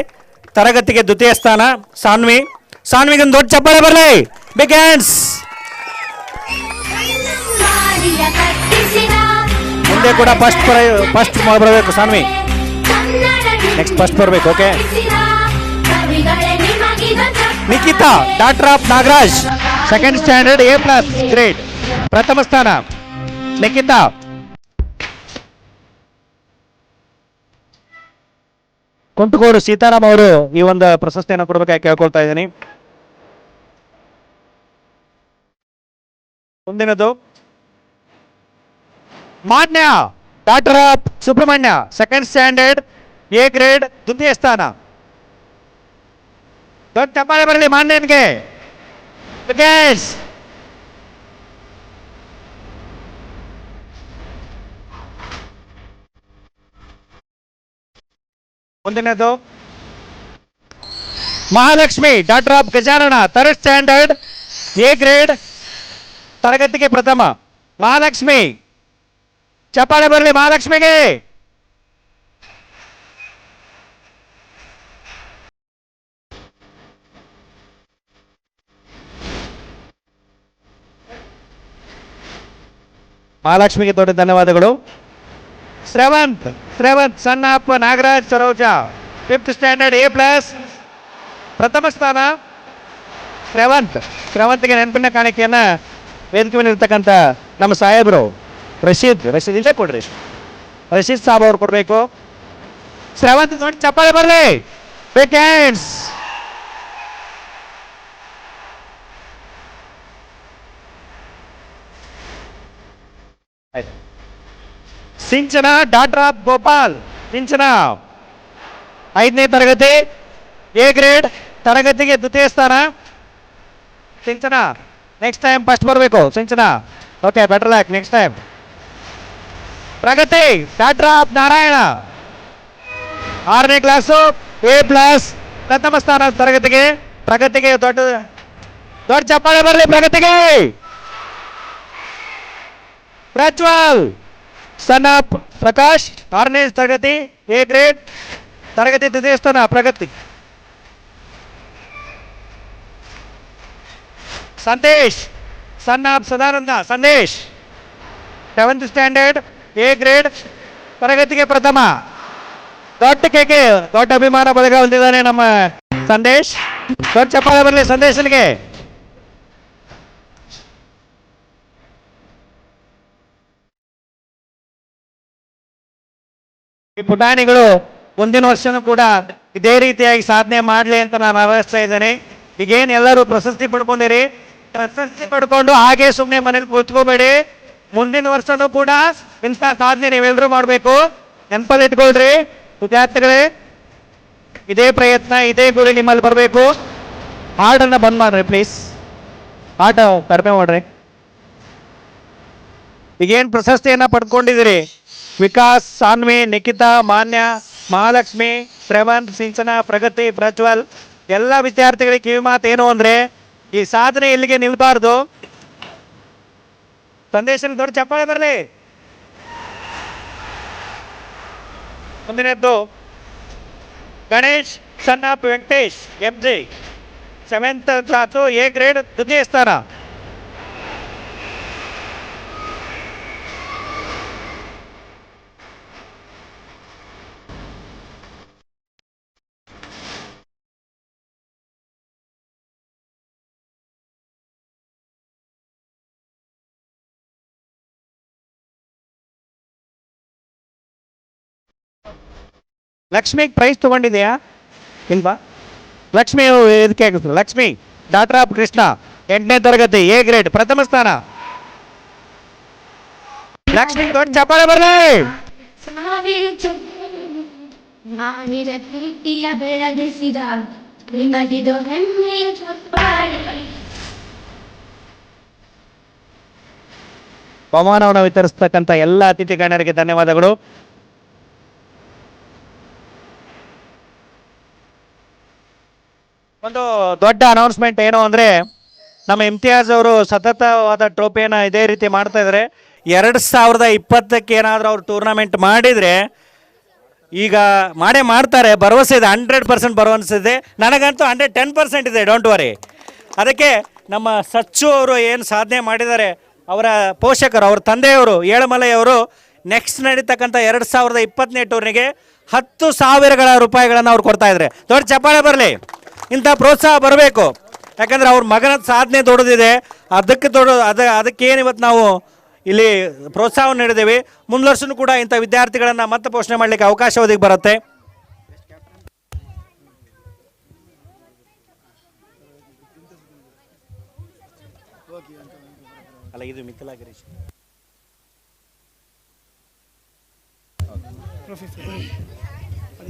ತರಗತಿಗೆ ದ್ವಿತೀಯ ಸ್ಥಾನ. ಸಾನ್ವಿಗೆ ಒಂದು ದೊಡ್ಡ ಚಪ್ಪಾಳೆ ಬರಲಿ. Big hands. ಮುಂದೆ ಕೂಡ ಫಸ್ಟ್ ಬರಬೇಕು ಸಾನ್ವಿ. ನೆಕ್ಸ್ಟ್ ಫಸ್ಟ್ ಬರಬೇಕು. Okay. Nikhita doctor of Nagaraj 2nd standard A+ grade ಪ್ರಥಮ ಸ್ಥಾನ. ನಿಖಿತಾ. ಕುಂಟಗೋಡು ಸೀತಾರಾಮ್ ಅವರು ಈ ಒಂದು ಪ್ರಶಸ್ತಿಯನ್ನು ಕೊಡಬೇಕಾಗಿ ಕೇಳ್ಕೊಳ್ತಾ ಇದ್ದೀನಿ. ಮುಂದಿನದು Manya doctor of Subrahmanya 2nd standard A grade ದ್ವಿತೀಯ ಸ್ಥಾನ. ದೊಡ್ಡ ಚಪ್ಪಾಳೆ ಬರಲಿ ಮಾನ್ಯನ್ಗೆ. ಮುಂದಿನದು Mahalakshmi doctor of Gajanana 3rd standard A grade ತರಗತಿಗೆ ಪ್ರಥಮ. ಮಹಾಲಕ್ಷ್ಮಿ ಚಪ್ಪಾಳೆ ಬರಲಿ ಮಹಾಲಕ್ಷ್ಮಿಗೆ. ಮಹಾಲಕ್ಷ್ಮಿಗೆ ದೊಡ್ಡ ಧನ್ಯವಾದಗಳು. Shravanth son of Nagaraj Saroja 5th standard A+ ಪ್ರಥಮ ಸ್ಥಾನ. ಶ್ರವಂತ್ಗೆ ನೆನಪಿನ ಕಾಣಿಕೆಯನ್ನು ವೇದಿಕೆ ಮೇಲೆ ಇರ್ತಕ್ಕಂಥ ನಮ್ಮ ಸಾಹೇಬರು ರಶೀದ್ ಇಲ್ಲೇ ಕೊಡ್ರಿ. ರಶೀದ್ ಸಾಬ್ ಅವ್ರು ಕೊಡಬೇಕು. ಶ್ರವಂತ್ ನೋಡಿ ಚಪ್ಪಾಳೆ ಬರಲಿ. Big hands. Sinchana daughter of Gopal. Sinchana 5ನೇ ತರಗತಿ ಎ ಗ್ರೇಡ್ ತರಗತಿಗೆ ದ್ವಿತೀಯ ಸ್ಥಾನ ಸಿಂಚನ. ನೆಕ್ಸ್ಟ್ ಟೈಮ್ ಫಸ್ಟ್ ಬರಬೇಕು Sinchana. Okay, better luck next time. Pragathi daughter of Narayana 6ನೇ ಕ್ಲಾಸು A+ ಪ್ರಥಮ ಸ್ಥಾನ ತರಗತಿಗೆ. ಪ್ರಗತಿಗೆ ದೊಡ್ಡ ಚಪ್ಪಾಳೆ ಬರಲಿ ಪ್ರಗತಿಗೆ. ಪ್ರಜ್ವಲ್ ಸನ್ ಆಫ್ ಪ್ರಕಾಶ್ 6ನೇ ತರಗತಿ ಎ ಗ್ರೇಡ್ ತರಗತಿ ದ್ವಿತೀಯ ಸ್ಥಾನ Pragathi. Sandesh son of Sadananda Sandesh 7th standard A grade ತರಗತಿಗೆ ಪ್ರಥಮ. ದೊಡ್ಡ ಕೇಕೆ, ದೊಡ್ಡ ಅಭಿಮಾನ ಬಳಗ ಹೊಂದಿದ್ದಾನೆ ನಮ್ಮ ಸಂದೇಶ್. ದೊಡ್ಡ ಚಪ್ಪಾಳೆ ಬರಲಿ ಸಂದೇಶನಿಗೆ. ಈ ಪುಟಾಣಿಗಳು ಮುಂದಿನ ವರ್ಷನೂ ಕೂಡ ಇದೇ ರೀತಿಯಾಗಿ ಸಾಧನೆ ಮಾಡಲಿ ಅಂತ ನಾನು ಹಾರೈಸ್ತಾ ಇದ್ದೇನೆ. ಈಗೇನು ಎಲ್ಲರೂ ಪ್ರಶಸ್ತಿ ಪಡ್ಕೊಂಡಿರಿ, ಪ್ರಶಸ್ತಿ ಪಡ್ಕೊಂಡು ಹಾಗೆ ಸುಮ್ಮನೆ ಮನೇಲಿ ಕೂತ್ಕೋಬೇಡಿ. ಮುಂದಿನ ವರ್ಷನೂ ಕೂಡ ಇಂಥ ಸಾಧನೆ ನೀವೆಲ್ಲರೂ ಮಾಡಬೇಕು. ನೆನಪಲ್ಲಿ ಇಟ್ಕೊಳ್ರಿ ವಿದ್ಯಾರ್ಥಿಗಳೇ, ಇದೇ ಪ್ರಯತ್ನ, ಇದೇ ಗುರಿ ನಿಮ್ಮಲ್ಲಿ ಬರಬೇಕು. ಹಾಡನ್ನು ಬಂದ್ ಮಾಡ್ರಿ ಪ್ಲೀಸ್, ಆಟ ಕಡಿಮೆ ಮಾಡ್ರಿ. ಈಗೇನು ಪ್ರಶಸ್ತಿಯನ್ನು ಪಡ್ಕೊಂಡಿದ್ದೀರಿ, ವಿಕಾಸ್, ಸಾನ್ವಿ, ನಿಖಿತಾ, ಮಾನ್ಯ, ಮಹಾಲಕ್ಷ್ಮಿ, ಶ್ರವಂತ್, ಸಿಂಚನ, ಪ್ರಗತಿ, ಪ್ರಜ್ವಲ್ ಎಲ್ಲ ವಿದ್ಯಾರ್ಥಿಗಳಿಗೆ ಕಿವಿ ಮಾತು ಏನು ಅಂದರೆ, ಈ ಸಾಧನೆ ಇಲ್ಲಿಗೆ ನಿಲ್ಬಾರ್ದು. ಸಂದೇಶ ದೊಡ್ಡ ಚಪ್ಪಾಳೆ ಬರಲಿ. ಮುಂದಿನದ್ದು Ganesh son of Venkatesh MG 7th class A grade ದ್ವಿತೀಯ ಸ್ಥಾನ. ಲಕ್ಷ್ಮಿಗೆ ಪ್ರೈಸ್ ತಗೊಂಡಿದೆಯಾ ಇಲ್ವಾ? ಲಕ್ಷ್ಮಿ ಇದಕ್ಕೆ ಆಗುತ್ತೆ. ಲಕ್ಷ್ಮಿ ಡಾಕ್ಟರ್ ಆಫ್ ಕೃಷ್ಣ 8ನೇ ತರಗತಿ ಎ ಗ್ರೇಡ್ ಪ್ರಥಮ ಸ್ಥಾನ. ಲಕ್ಷ್ಮಿ ದೊಡ್ಡ ಚಪ್ಪಾಳೆ ಬರಲಿ. ಬಹುಮಾನವನ್ನು ವಿತರಿಸ್ತಕ್ಕಂಥ ಎಲ್ಲ ಅತಿಥಿ ಗಣ್ಯರಿಗೆ ಧನ್ಯವಾದಗಳು. ಒಂದು ದೊಡ್ಡ ಅನೌನ್ಸ್ಮೆಂಟ್ ಏನು ಅಂದರೆ, ನಮ್ಮ ಇಮ್ತಿಯಾಜ್ ಅವರು ಸತತವಾದ ಟ್ರೋಫಿಯನ್ನು ಇದೇ ರೀತಿ ಮಾಡ್ತಾ ಇದ್ದಾರೆ. 2020ಕ್ಕೆ ಏನಾದರೂ ಅವ್ರು ಟೂರ್ನಮೆಂಟ್ ಮಾಡಿದರೆ, ಈಗ ಮಾಡ್ತಾರೆ, ಭರವಸೆ ಇದೆ, 100% ಭರವಸೆ ಇದೆ. ನನಗಂತೂ 110% ಇದೆ, ಡೋಂಟ್ ವರಿ. ಅದಕ್ಕೆ ನಮ್ಮ ಸಚ್ಚು ಅವರು ಏನು ಸಾಧನೆ ಮಾಡಿದ್ದಾರೆ, ಅವರ ಪೋಷಕರು, ಅವ್ರ ತಂದೆಯವರು ಏಳಮಲೈ ಅವರು ನೆಕ್ಸ್ಟ್ ನಡೀತಕ್ಕಂಥ 2020ನೇ ಟೂರ್ನಿಗೆ 10,000 ರೂಪಾಯಿಗಳನ್ನು ಅವ್ರು ಕೊಡ್ತಾ ಇದ್ದಾರೆ. ದೊಡ್ಡ ಚಪ್ಪಾಳೆ ಬರಲಿ. ಇಂಥ ಪ್ರೋತ್ಸಾಹ ಬರಬೇಕು, ಯಾಕಂದರೆ ಅವ್ರ ಮಗನ ಸಾಧನೆ ದೊಡ್ಡದಿದೆ. ಅದಕ್ಕೇನು ಇವತ್ತು ನಾವು ಇಲ್ಲಿ ಪ್ರೋತ್ಸಾಹವನ್ನು ನೀಡಿದ್ದೇವೆ. ಮುಂದಿನ ವರ್ಷನೂ ಕೂಡ ಇಂಥ ವಿದ್ಯಾರ್ಥಿಗಳನ್ನು ಮತ್ತೆ ಪೋಷಣೆ ಮಾಡಲಿಕ್ಕೆ ಅವಕಾಶ ಒದಗಿ ಬರುತ್ತೆ. ಅಲ್ಲ, ಇದು ಮಿಥಿಲಾ ಗಿರೀಶ್.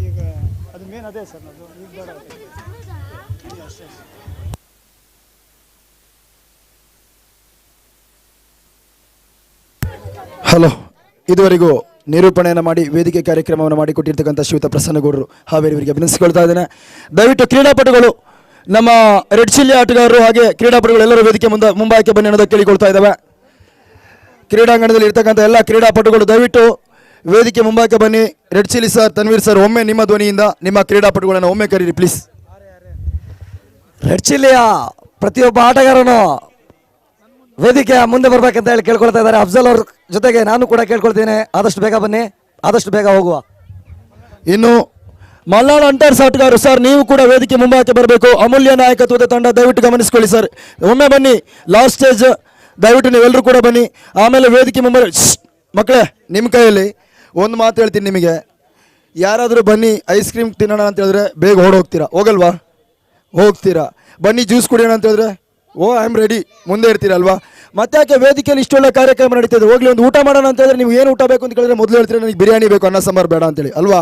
ಈಗ ಅದು ಮೇನ್ ಅದೇ ಸರ್, ಹಲೋ, ಇದುವರೆಗೂ ನಿರೂಪಣೆಯನ್ನು ಮಾಡಿ ವೇದಿಕೆ ಕಾರ್ಯಕ್ರಮವನ್ನು ಮಾಡಿಕೊಟ್ಟಿರ್ತಕ್ಕಂಥ ಶ್ರೀಯುತ ಪ್ರಸನ್ನಗೌಡರು ಹಾವೇರಿ ಅವರಿಗೆ ಅಭಿನಂದಿಸಿಕೊಳ್ತಾ ಇದ್ದೇನೆ. ದಯವಿಟ್ಟು ಕ್ರೀಡಾಪಟುಗಳು, ನಮ್ಮ ರೆಡ್ ಚಿಲ್ಲಿ ಆಟಗಾರರು ಹಾಗೆ ಕ್ರೀಡಾಪಟುಗಳು ಎಲ್ಲರೂ ವೇದಿಕೆ ಮುಂಭಾಗಕ್ಕೆ ಬನ್ನಿ ಅನ್ನೋದಕ್ಕೆ ಕೇಳಿಕೊಳ್ತಾ ಇದ್ದಾವೆ. ಕ್ರೀಡಾಂಗಣದಲ್ಲಿ ಇರ್ತಕ್ಕಂಥ ಎಲ್ಲ ಕ್ರೀಡಾಪಟುಗಳು ದಯವಿಟ್ಟು ವೇದಿಕೆ ಮುಂಭಾಗಕ್ಕೆ ಬನ್ನಿ. Red chilli sir, Tanveer sir, ಒಮ್ಮೆ ನಿಮ್ಮ ಧ್ವನಿಯಿಂದ ನಿಮ್ಮ ಕ್ರೀಡಾಪಟುಗಳನ್ನು ಒಮ್ಮೆ ಕರೀರಿ ಪ್ಲೀಸ್. ರೆಡ್ ಚಿಲ್ಲಿಯ ಪ್ರತಿಯೊಬ್ಬ ಆಟಗಾರನು ವೇದಿಕೆಯ ಮುಂದೆ ಬರ್ಬೇಕಂತ ಹೇಳಿ ಕೇಳ್ಕೊಳ್ತಾ ಇದ್ದಾರೆ. ಅಫ್ಜಲ್ ಅವ್ರ ಜೊತೆಗೆ ನಾನು ಕೂಡ ಕೇಳ್ಕೊಳ್ತೇನೆ, ಆದಷ್ಟು ಬೇಗ ಬನ್ನಿ, ಆದಷ್ಟು ಬೇಗ ಹೋಗುವ. ಇನ್ನು ಮಲ್ನಾಡ್ ಅಂಟರ್ಸ್ ಆಟಗಾರರು ಸರ್, ನೀವು ಕೂಡ ವೇದಿಕೆ ಮುಂಭಾಗಕ್ಕೆ ಬರಬೇಕು. ಅಮೂಲ್ಯ ನಾಯಕತ್ವದ ತಂಡ ದಯವಿಟ್ಟು ಗಮನಿಸಿಕೊಳ್ಳಿ ಸರ್, ಒಮ್ಮೆ ಬನ್ನಿ. ಲಾಸ್ಟ್ ಸ್ಟೇಜ್ ದಯವಿಟ್ಟು ನೀವೆಲ್ಲರೂ ಕೂಡ ಬನ್ನಿ. ಆಮೇಲೆ ವೇದಿಕೆ ಮುಂಭಾಗ ಮಕ್ಕಳೇ, ನಿಮ್ಮ ಕೈಯಲ್ಲಿ ಒಂದು ಮಾತು ಹೇಳ್ತೀನಿ ನಿಮಗೆ. ಯಾರಾದರೂ ಬನ್ನಿ ಐಸ್ ಕ್ರೀಮ್ ತಿನ್ನೋಣ ಅಂತ ಹೇಳಿದ್ರೆ ಬೇಗ ಹೋಗ್ತೀರಾ, ಹೋಗಲ್ವಾ? ಹೋಗ್ತೀರಾ. ಬನ್ನಿ ಜ್ಯೂಸ್ ಕುಡಿಯೋಣ ಅಂತ ಹೇಳಿದ್ರೆ ಐ ಆಮ್ ರೆಡಿ, ಮುಂದೆ ಇರ್ತೀರಲ್ವಾ? ಮತ್ತೆ ಯಾಕೆ ವೇದಿಕೆಯಲ್ಲಿ ಇಷ್ಟೊಳ್ಳೆ ಕಾರ್ಯಕ್ರಮ ನಡೀತಿದೆ, ಹೋಗ್ಲಿ ಒಂದು ಊಟ ಮಾಡೋಣ ಅಂತ ಹೇಳಿದ್ರೆ ನೀವು ಏನು ಊಟ ಬೇಕು ಅಂತ ಕೇಳಿದ್ರೆ ಮೊದಲು ಹೇಳ್ತೀರಾ ನನಗೆ ಬಿರಿಯಾನಿ ಬೇಕು, ಅನ್ನ ಸಾಂಬಾರು ಬೇಡ ಅಂತೇಳಿ ಅಲ್ವಾ?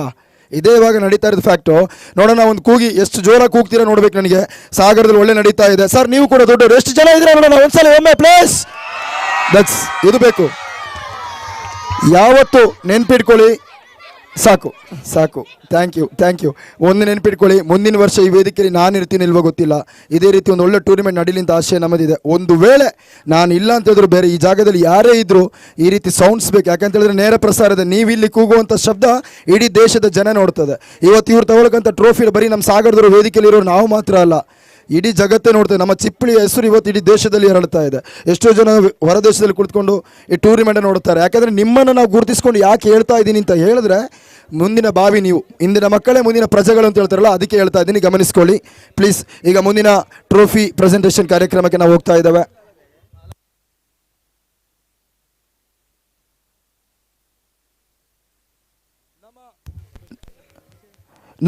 ಇದೇ ಇವಾಗ ನಡೀತಾ ಇರೋದು ಫ್ಯಾಕ್ಟು. ನೋಡೋಣ ಒಂದು ಕೂಗಿ ಎಷ್ಟು ಜೋರಾಗಿ ಕೂಗ್ತೀರಾ ನೋಡ್ಬೇಕು ನನಗೆ. ಸಾಗರದಲ್ಲಿ ಒಳ್ಳೆ ನಡೀತಾ ಇದೆ ಸರ್, ನೀವು ಕೂಡ ದೊಡ್ಡವರು. ಎಷ್ಟು ಜನ ಇದ್ದೀರಾ ನೋಡೋಣ ಒಂದ್ಸಲ ಒಮ್ಮೆ ಪ್ಲೇಸ್. ದಟ್ಸ್ ಇದು ಬೇಕು. ಯಾವತ್ತು ನೆನ್ಪಿಟ್ಕೊಳ್ಳಿ, ಸಾಕು ಸಾಕು, ಥ್ಯಾಂಕ್ ಯು. ಒಂದು ನೆನ್ಪಿಟ್ಕೊಳ್ಳಿ, ಮುಂದಿನ ವರ್ಷ ಈ ವೇದಿಕೆಯಲ್ಲಿ ನಾನು ಇರ್ತೀನಿ ಇಲ್ವೋ ಗೊತ್ತಿಲ್ಲ, ಇದೇ ರೀತಿ ಒಂದು ಒಳ್ಳೆ ಟೂರ್ನಿಮೆಂಟ್ ನಡೀಲಿ ಅಂತ ಆಶಯ ನಮ್ಮದಿದೆ. ಒಂದು ವೇಳೆ ನಾನು ಇಲ್ಲ ಅಂತ ಹೇಳಿದ್ರು ಬೇರೆ ಈ ಜಾಗದಲ್ಲಿ ಯಾರೇ ಇದ್ದರೂ ಈ ರೀತಿ ಸೌಂಡ್ಸ್ ಬೇಕು. ಯಾಕಂತ ಹೇಳಿದ್ರೆ ನೇರ ಪ್ರಸಾರ ಇದೆ, ನೀವು ಇಲ್ಲಿ ಕೂಗುವಂಥ ಶಬ್ದ ಇಡೀ ದೇಶದ ಜನ ನೋಡ್ತದೆ. ಇವತ್ತು ಇವ್ರು ತಗೊಳ್ಕಂಥ ಟ್ರೋಫಿ ಬರೀ ನಮ್ಮ ಸಾಗರದವರು ವೇದಿಕೆಯಲ್ಲಿ ಇರೋರು ನಾವು ಮಾತ್ರ ಅಲ್ಲ, ಇಡೀ ಜಗತ್ತೇ ನೋಡ್ತೇವೆ. ನಮ್ಮ ಚಿಪ್ಪಳಿಯ ಹೆಸರು ಇವತ್ತು ಇಡೀ ದೇಶದಲ್ಲಿ ಹರಡ್ತಾ ಇದೆ. ಎಷ್ಟೋ ಜನ ಹೊರ ದೇಶದಲ್ಲಿ ಕುಳಿತುಕೊಂಡು ಈ ಟೂರ್ನಿಮೆಂಟ್ ನೋಡ್ತಾರೆ. ಯಾಕಂದರೆ ನಿಮ್ಮನ್ನು ನಾವು ಗುರುತಿಸ್ಕೊಂಡು ಯಾಕೆ ಹೇಳ್ತಾ ಇದ್ದೀನಿ ಅಂತ ಹೇಳಿದ್ರೆ, ಮುಂದಿನ ಭಾವಿ ನೀವು, ಇಂದಿನ ಮಕ್ಕಳೇ ಮುಂದಿನ ಪ್ರಜೆಗಳು ಅಂತ ಹೇಳ್ತಾರಲ್ಲ, ಅದಕ್ಕೆ ಹೇಳ್ತಾ ಇದ್ದೀನಿ, ಗಮನಿಸ್ಕೊಳ್ಳಿ ಪ್ಲೀಸ್. ಈಗ ಮುಂದಿನ ಟ್ರೋಫಿ ಪ್ರೆಸೆಂಟೇಷನ್ ಕಾರ್ಯಕ್ರಮಕ್ಕೆ ನಾವು ಹೋಗ್ತಾ ಇದ್ದೇವೆ.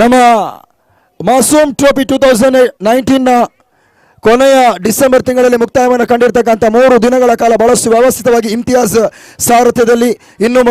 ನಮ್ಮ ಮಾಸೂಮ್ ಟ್ರೋಫಿ 2019ನ ಕೊನೆಯ ಡಿಸೆಂಬರ್ ತಿಂಗಳಲ್ಲಿ ಮುಕ್ತಾಯವನ್ನು ಕಂಡಿರ್ತಕ್ಕಂಥ 3 ದಿನಗಳ ಕಾಲ ಬಹಳಷ್ಟು ವ್ಯವಸ್ಥಿತವಾಗಿ ಇಮ್ತಿಯಾಜ್ ಸಾರಥ್ಯದಲ್ಲಿ ಇನ್ನೂ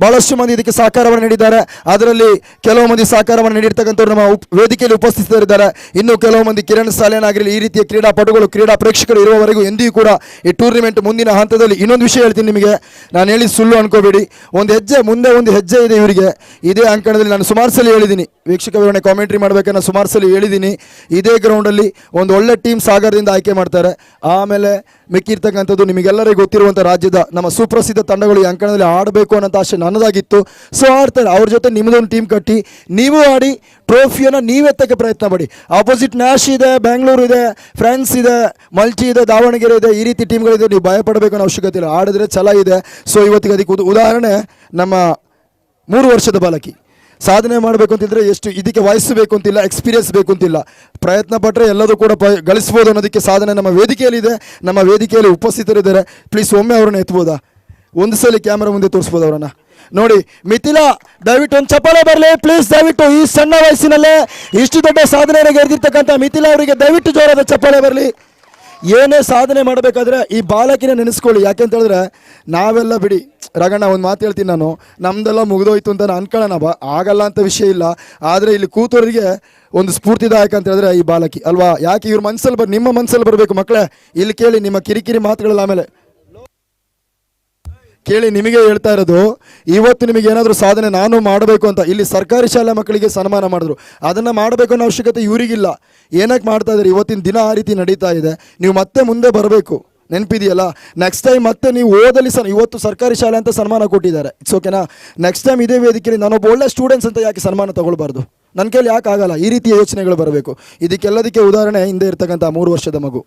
ಬಹಳಷ್ಟು ಮಂದಿ ಇದಕ್ಕೆ ಸಹಕಾರವನ್ನು ನೀಡಿದ್ದಾರೆ. ಅದರಲ್ಲಿ ಕೆಲವು ಮಂದಿ ಸಹಕಾರವನ್ನು ನೀಡಿರ್ತಕ್ಕಂಥವ್ರು ನಮ್ಮ ವೇದಿಕೆಯಲ್ಲಿ ಉಪಸ್ಥಿತರಿದ್ದಾರೆ. ಇನ್ನು ಕೆಲವು ಮಂದಿ ಕಿರಣ್ ಸಾಲೇನ್ ಆಗಿರಲಿ, ಈ ರೀತಿಯ ಕ್ರೀಡಾಪಟುಗಳು, ಕ್ರೀಡಾ ಪ್ರೇಕ್ಷಕರು ಇರುವವರೆಗೂ ಎಂದಿಗೂ ಕೂಡ ಈ ಟೂರ್ನಿಮೆಂಟ್ ಮುಂದಿನ ಹಂತದಲ್ಲಿ. ಇನ್ನೊಂದು ವಿಷಯ ಹೇಳ್ತೀನಿ ನಿಮಗೆ, ನಾನು ಹೇಳಿ ಸುಳ್ಳು ಅನ್ಕೋಬೇಡಿ, ಒಂದು ಹೆಜ್ಜೆ ಮುಂದೆ ಒಂದು ಹೆಜ್ಜೆ ಇದೆ ಇವರಿಗೆ. ಇದೇ ಅಂಕಣದಲ್ಲಿ ನಾನು ಸುಮಾರು ಸಲ ಹೇಳಿದ್ದೀನಿ, ವೀಕ್ಷಕ ವಿವರಣೆ ಕಾಮೆಂಟ್ರಿ ಮಾಡಬೇಕಾದ್ರೆ ನಾನು ಸುಮಾರು ಸಲ ಹೇಳಿದ್ದೀನಿ, ಇದೇ ಗ್ರೌಂಡಲ್ಲಿ ಒಂದು ಒಳ್ಳೆ ಟೀಮ್ ಸಾಗರದಿಂದ ಆಯ್ಕೆ ಮಾಡ್ತಾರೆ. ಆಮೇಲೆ ಮಿಕ್ಕಿರ್ತಕ್ಕಂಥದ್ದು ನಿಮಗೆಲ್ಲರಿಗೂ ಗೊತ್ತಿರುವಂಥ ರಾಜ್ಯದ ನಮ್ಮ ಸುಪ್ರಸಿದ್ಧ ತಂಡಗಳು ಈ ಅಂಕಣದಲ್ಲಿ ಆಡಬೇಕು ಅನ್ನೋಂಥ ಆಸೆ ನನ್ನದಾಗಿತ್ತು. ಸೊ ಆಡ್ತಾರೆ, ಅವ್ರ ಜೊತೆ ನಿಮ್ಮದೊಂದು ಟೀಮ್ ಕಟ್ಟಿ ನೀವು ಆಡಿ ಟ್ರೋಫಿಯನ್ನು ನೀವೆತ್ತಕ್ಕೆ ಪ್ರಯತ್ನ ಪಡಿ. ಆಪೋಸಿಟ್ ನ್ಯಾಶ್ ಇದೆ, ಬೆಂಗಳೂರು ಇದೆ, ಫ್ರೆಂಡ್ಸ್ ಇದೆ, ಮಲ್ಟಿ ಇದೆ, ದಾವಣಗೆರೆ ಇದೆ, ಈ ರೀತಿ ಟೀಮ್ಗಳಿದೆ. ನೀವು ಭಯಪಡಬೇಕು ಅನ್ನೋ ಅವಶ್ಯಕತೆ ಇಲ್ಲ, ಆಡಿದ್ರೆ ಛಲ ಇದೆ. ಸೊ ಇವತ್ತಿಗೆ ಅದಕ್ಕೆ ಉದಾಹರಣೆ ನಮ್ಮ 3 ವರ್ಷದ ಬಾಲಕಿ. ಸಾಧನೆ ಮಾಡಬೇಕು ಅಂತಿದ್ರೆ ಎಷ್ಟು ಇದಕ್ಕೆ ವಯಸ್ಸು ಬೇಕು ಅಂತಿಲ್ಲ, ಎಕ್ಸ್ಪೀರಿಯನ್ಸ್ ಬೇಕು ಅಂತಿಲ್ಲ, ಪ್ರಯತ್ನ ಪಟ್ಟರೆ ಎಲ್ಲದೂ ಕೂಡ ಗಳಿಸ್ಬೋದು ಅನ್ನೋದಕ್ಕೆ ಸಾಧನೆ ನಮ್ಮ ವೇದಿಕೆಯಲ್ಲಿದೆ. ನಮ್ಮ ವೇದಿಕೆಯಲ್ಲಿ ಉಪಸ್ಥಿತರಿದ್ದಾರೆ. ಪ್ಲೀಸ್ ಒಮ್ಮೆ ಅವ್ರನ್ನ ಎತ್ಬೋದಾ, ಒಂದು ಸಲ ಕ್ಯಾಮ್ರಾ ಮುಂದೆ ತೋರಿಸ್ಬೋದು ಅವರನ್ನು. ನೋಡಿ ಮಿಥಿಲಾ, ದಯವಿಟ್ಟು ಒಂದು ಚಪ್ಪಾಳೆ ಬರಲಿ ಪ್ಲೀಸ್. ದಯವಿಟ್ಟು ಈ ಸಣ್ಣ ವಯಸ್ಸಿನಲ್ಲೇ ಇಷ್ಟು ದೊಡ್ಡ ಸಾಧನೆಯನ್ನು ಗೆದ್ದಿರ್ತಕ್ಕಂಥ ಮಿಥಿಲಾ ಅವರಿಗೆ ದಯವಿಟ್ಟು ಜೋರಾದ ಚಪ್ಪಾಳೆ ಬರಲಿ. ಏನೇ ಸಾಧನೆ ಮಾಡಬೇಕಾದ್ರೆ ಈ ಬಾಲಕಿನ ನೆನೆಸ್ಕೊಳ್ಳಿ. ಯಾಕೆಂತ ಹೇಳಿದ್ರೆ ನಾವೆಲ್ಲ ಬಿಡಿ ರಗಣ್ಣ, ಒಂದು ಮಾತು ಹೇಳ್ತೀನಿ ನಾನು, ನಮ್ದೆಲ್ಲ ಮುಗಿದೋಯ್ತು ಅಂತ ಅನ್ಕೊಳ್ಳೋಣ, ಆಗಲ್ಲ ಅಂತ ವಿಷಯ ಇಲ್ಲ. ಆದರೆ ಇಲ್ಲಿ ಕೂತೋರಿಗೆ ಒಂದು ಸ್ಫೂರ್ತಿದಾಯಕ ಅಂತ ಹೇಳಿದ್ರೆ ಈ ಬಾಲಕಿ ಅಲ್ವಾ. ಯಾಕೆ ಇವ್ರ ಮನಸ್ಸಲ್ಲಿ ನಿಮ್ಮ ಮನಸ್ಸಲ್ಲಿ ಬರಬೇಕು ಮಕ್ಕಳೇ. ಇಲ್ಲಿ ಕೇಳಿ, ನಿಮ್ಮ ಕಿರಿಕಿರಿ ಮಾತುಗಳಲ್ಲಿ ಆಮೇಲೆ ಕೇಳಿ. ನಿಮಗೆ ಹೇಳ್ತಾ ಇರೋದು, ಇವತ್ತು ನಿಮಗೆ ಏನಾದರೂ ಸಾಧನೆ ನಾನು ಮಾಡಬೇಕು ಅಂತ, ಇಲ್ಲಿ ಸರ್ಕಾರಿ ಶಾಲೆ ಮಕ್ಕಳಿಗೆ ಸನ್ಮಾನ ಮಾಡಿದ್ರು, ಅದನ್ನು ಮಾಡಬೇಕು ಅನ್ನೋ ಅವಶ್ಯಕತೆ ಇವರಿಗಿಲ್ಲ. ಏನಕ್ಕೆ ಮಾಡ್ತಾ ಇದ್ದಾರೆ, ಇವತ್ತಿನ ದಿನ ಆ ರೀತಿ ನಡೀತಾ ಇದೆ. ನೀವು ಮತ್ತೆ ಮುಂದೆ ಬರಬೇಕು, ನೆನಪಿದೆಯಲ್ಲ. ನೆಕ್ಸ್ಟ್ ಟೈಮ್ ಮತ್ತೆ ನೀವು ಓದಲ್ಲಿ ಇವತ್ತು ಸರ್ಕಾರಿ ಶಾಲೆ ಅಂತ ಸನ್ಮಾನ ಕೊಟ್ಟಿದ್ದಾರೆ, ಇಟ್ಸ್ ಓಕೆನಾ. ನೆಕ್ಸ್ಟ್ ಟೈಮ್ ಇದೇ ವೇದಿಕೆಯಲ್ಲಿ ನಾನೊಬ್ಬ ಒಳ್ಳೆ ಸ್ಟೂಡೆಂಟ್ಸ್ ಅಂತ ಯಾಕೆ ಸನ್ಮಾನ ತಗೊಳ್ಬಾರ್ದು, ನನ್ನ ಕೈಲಿ ಯಾಕೆ ಆಗಲ್ಲ. ಈ ರೀತಿಯ ಯೋಚನೆಗಳು ಬರಬೇಕು. ಇದಕ್ಕೆಲ್ಲದಕ್ಕೆ ಉದಾಹರಣೆ ಹಿಂದೆ ಇರ್ತಕ್ಕಂಥ 3 ವರ್ಷದ ಮಗು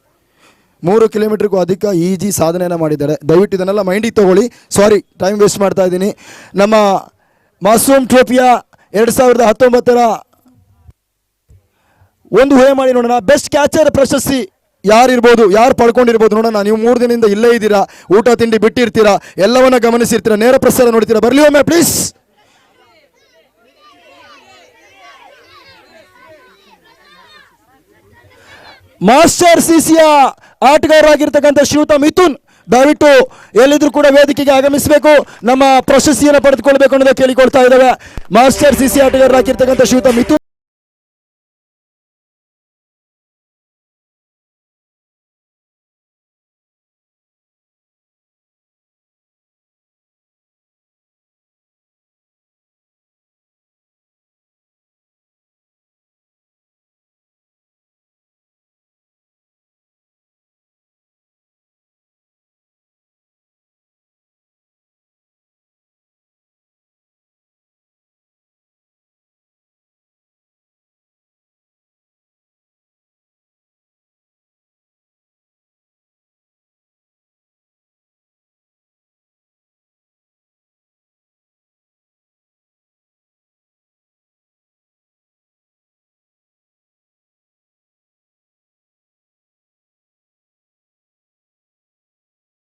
3 ಕಿಲೋಮೀಟರ್ಗೂ ಅಧಿಕ ಈಜಿ ಸಾಧನೆಯನ್ನು ಮಾಡಿದ್ದಾರೆ. ದಯವಿಟ್ಟು ಇದನ್ನೆಲ್ಲ ಮೈಂಡಿಗೆ ತಗೊಳ್ಳಿ. ಸಾರಿ, ಟೈಮ್ ವೇಸ್ಟ್ ಮಾಡ್ತಾ ಇದ್ದೀನಿ. ನಮ್ಮ ಮಾಸೂಮ್ ಟ್ರೋಫಿಯ 2019ರ ಒಂದು ಊಹೆ ಮಾಡಿ ನೋಡೋಣ. ಬೆಸ್ಟ್ ಕ್ಯಾಚರ್ ಪ್ರಶಸ್ತಿ ಯಾರಿರ್ಬೋದು, ಯಾರು ಪಡ್ಕೊಂಡಿರ್ಬೋದು ನೋಡೋಣ. ನೀವು 3 ದಿನದಿಂದ ಇಲ್ಲೇ ಇದ್ದೀರಾ, ಊಟ ತಿಂಡಿ ಬಿಟ್ಟಿರ್ತೀರಾ, ಎಲ್ಲವನ್ನ ಗಮನಿಸಿರ್ತೀರಾ, ನೇರ ಪ್ರಸಾರ ನೋಡ್ತೀರಾ. ಬರಲಿ ಒಮ್ಮೆ ಪ್ಲೀಸ್. ಮಾಸ್ಟರ್ ಸಿಸಿಯ ಆಟಗಾರರಾಗಿರ್ತಕ್ಕಂಥ ಶ್ರೀಯುತ ಮಿಥುನ್, ದಯವಿಟ್ಟು ಎಲ್ಲಿದ್ರು ಕೂಡ ವೇದಿಕೆಗೆ ಆಗಮಿಸಬೇಕು, ನಮ್ಮ ಪ್ರಶಸ್ತಿಯನ್ನು ಪಡೆದುಕೊಳ್ಬೇಕು ಅನ್ನೋದಕ್ಕೆ ಕೇಳಿಕೊಳ್ತಾ ಇದ್ದೇವೆ. ಮಾಸ್ಟರ್ ಸಿಸಿ ಆಟಗಾರರಾಗಿರ್ತಕ್ಕಂಥ ಶ್ರೀಯುತ ಮಿಥುನ್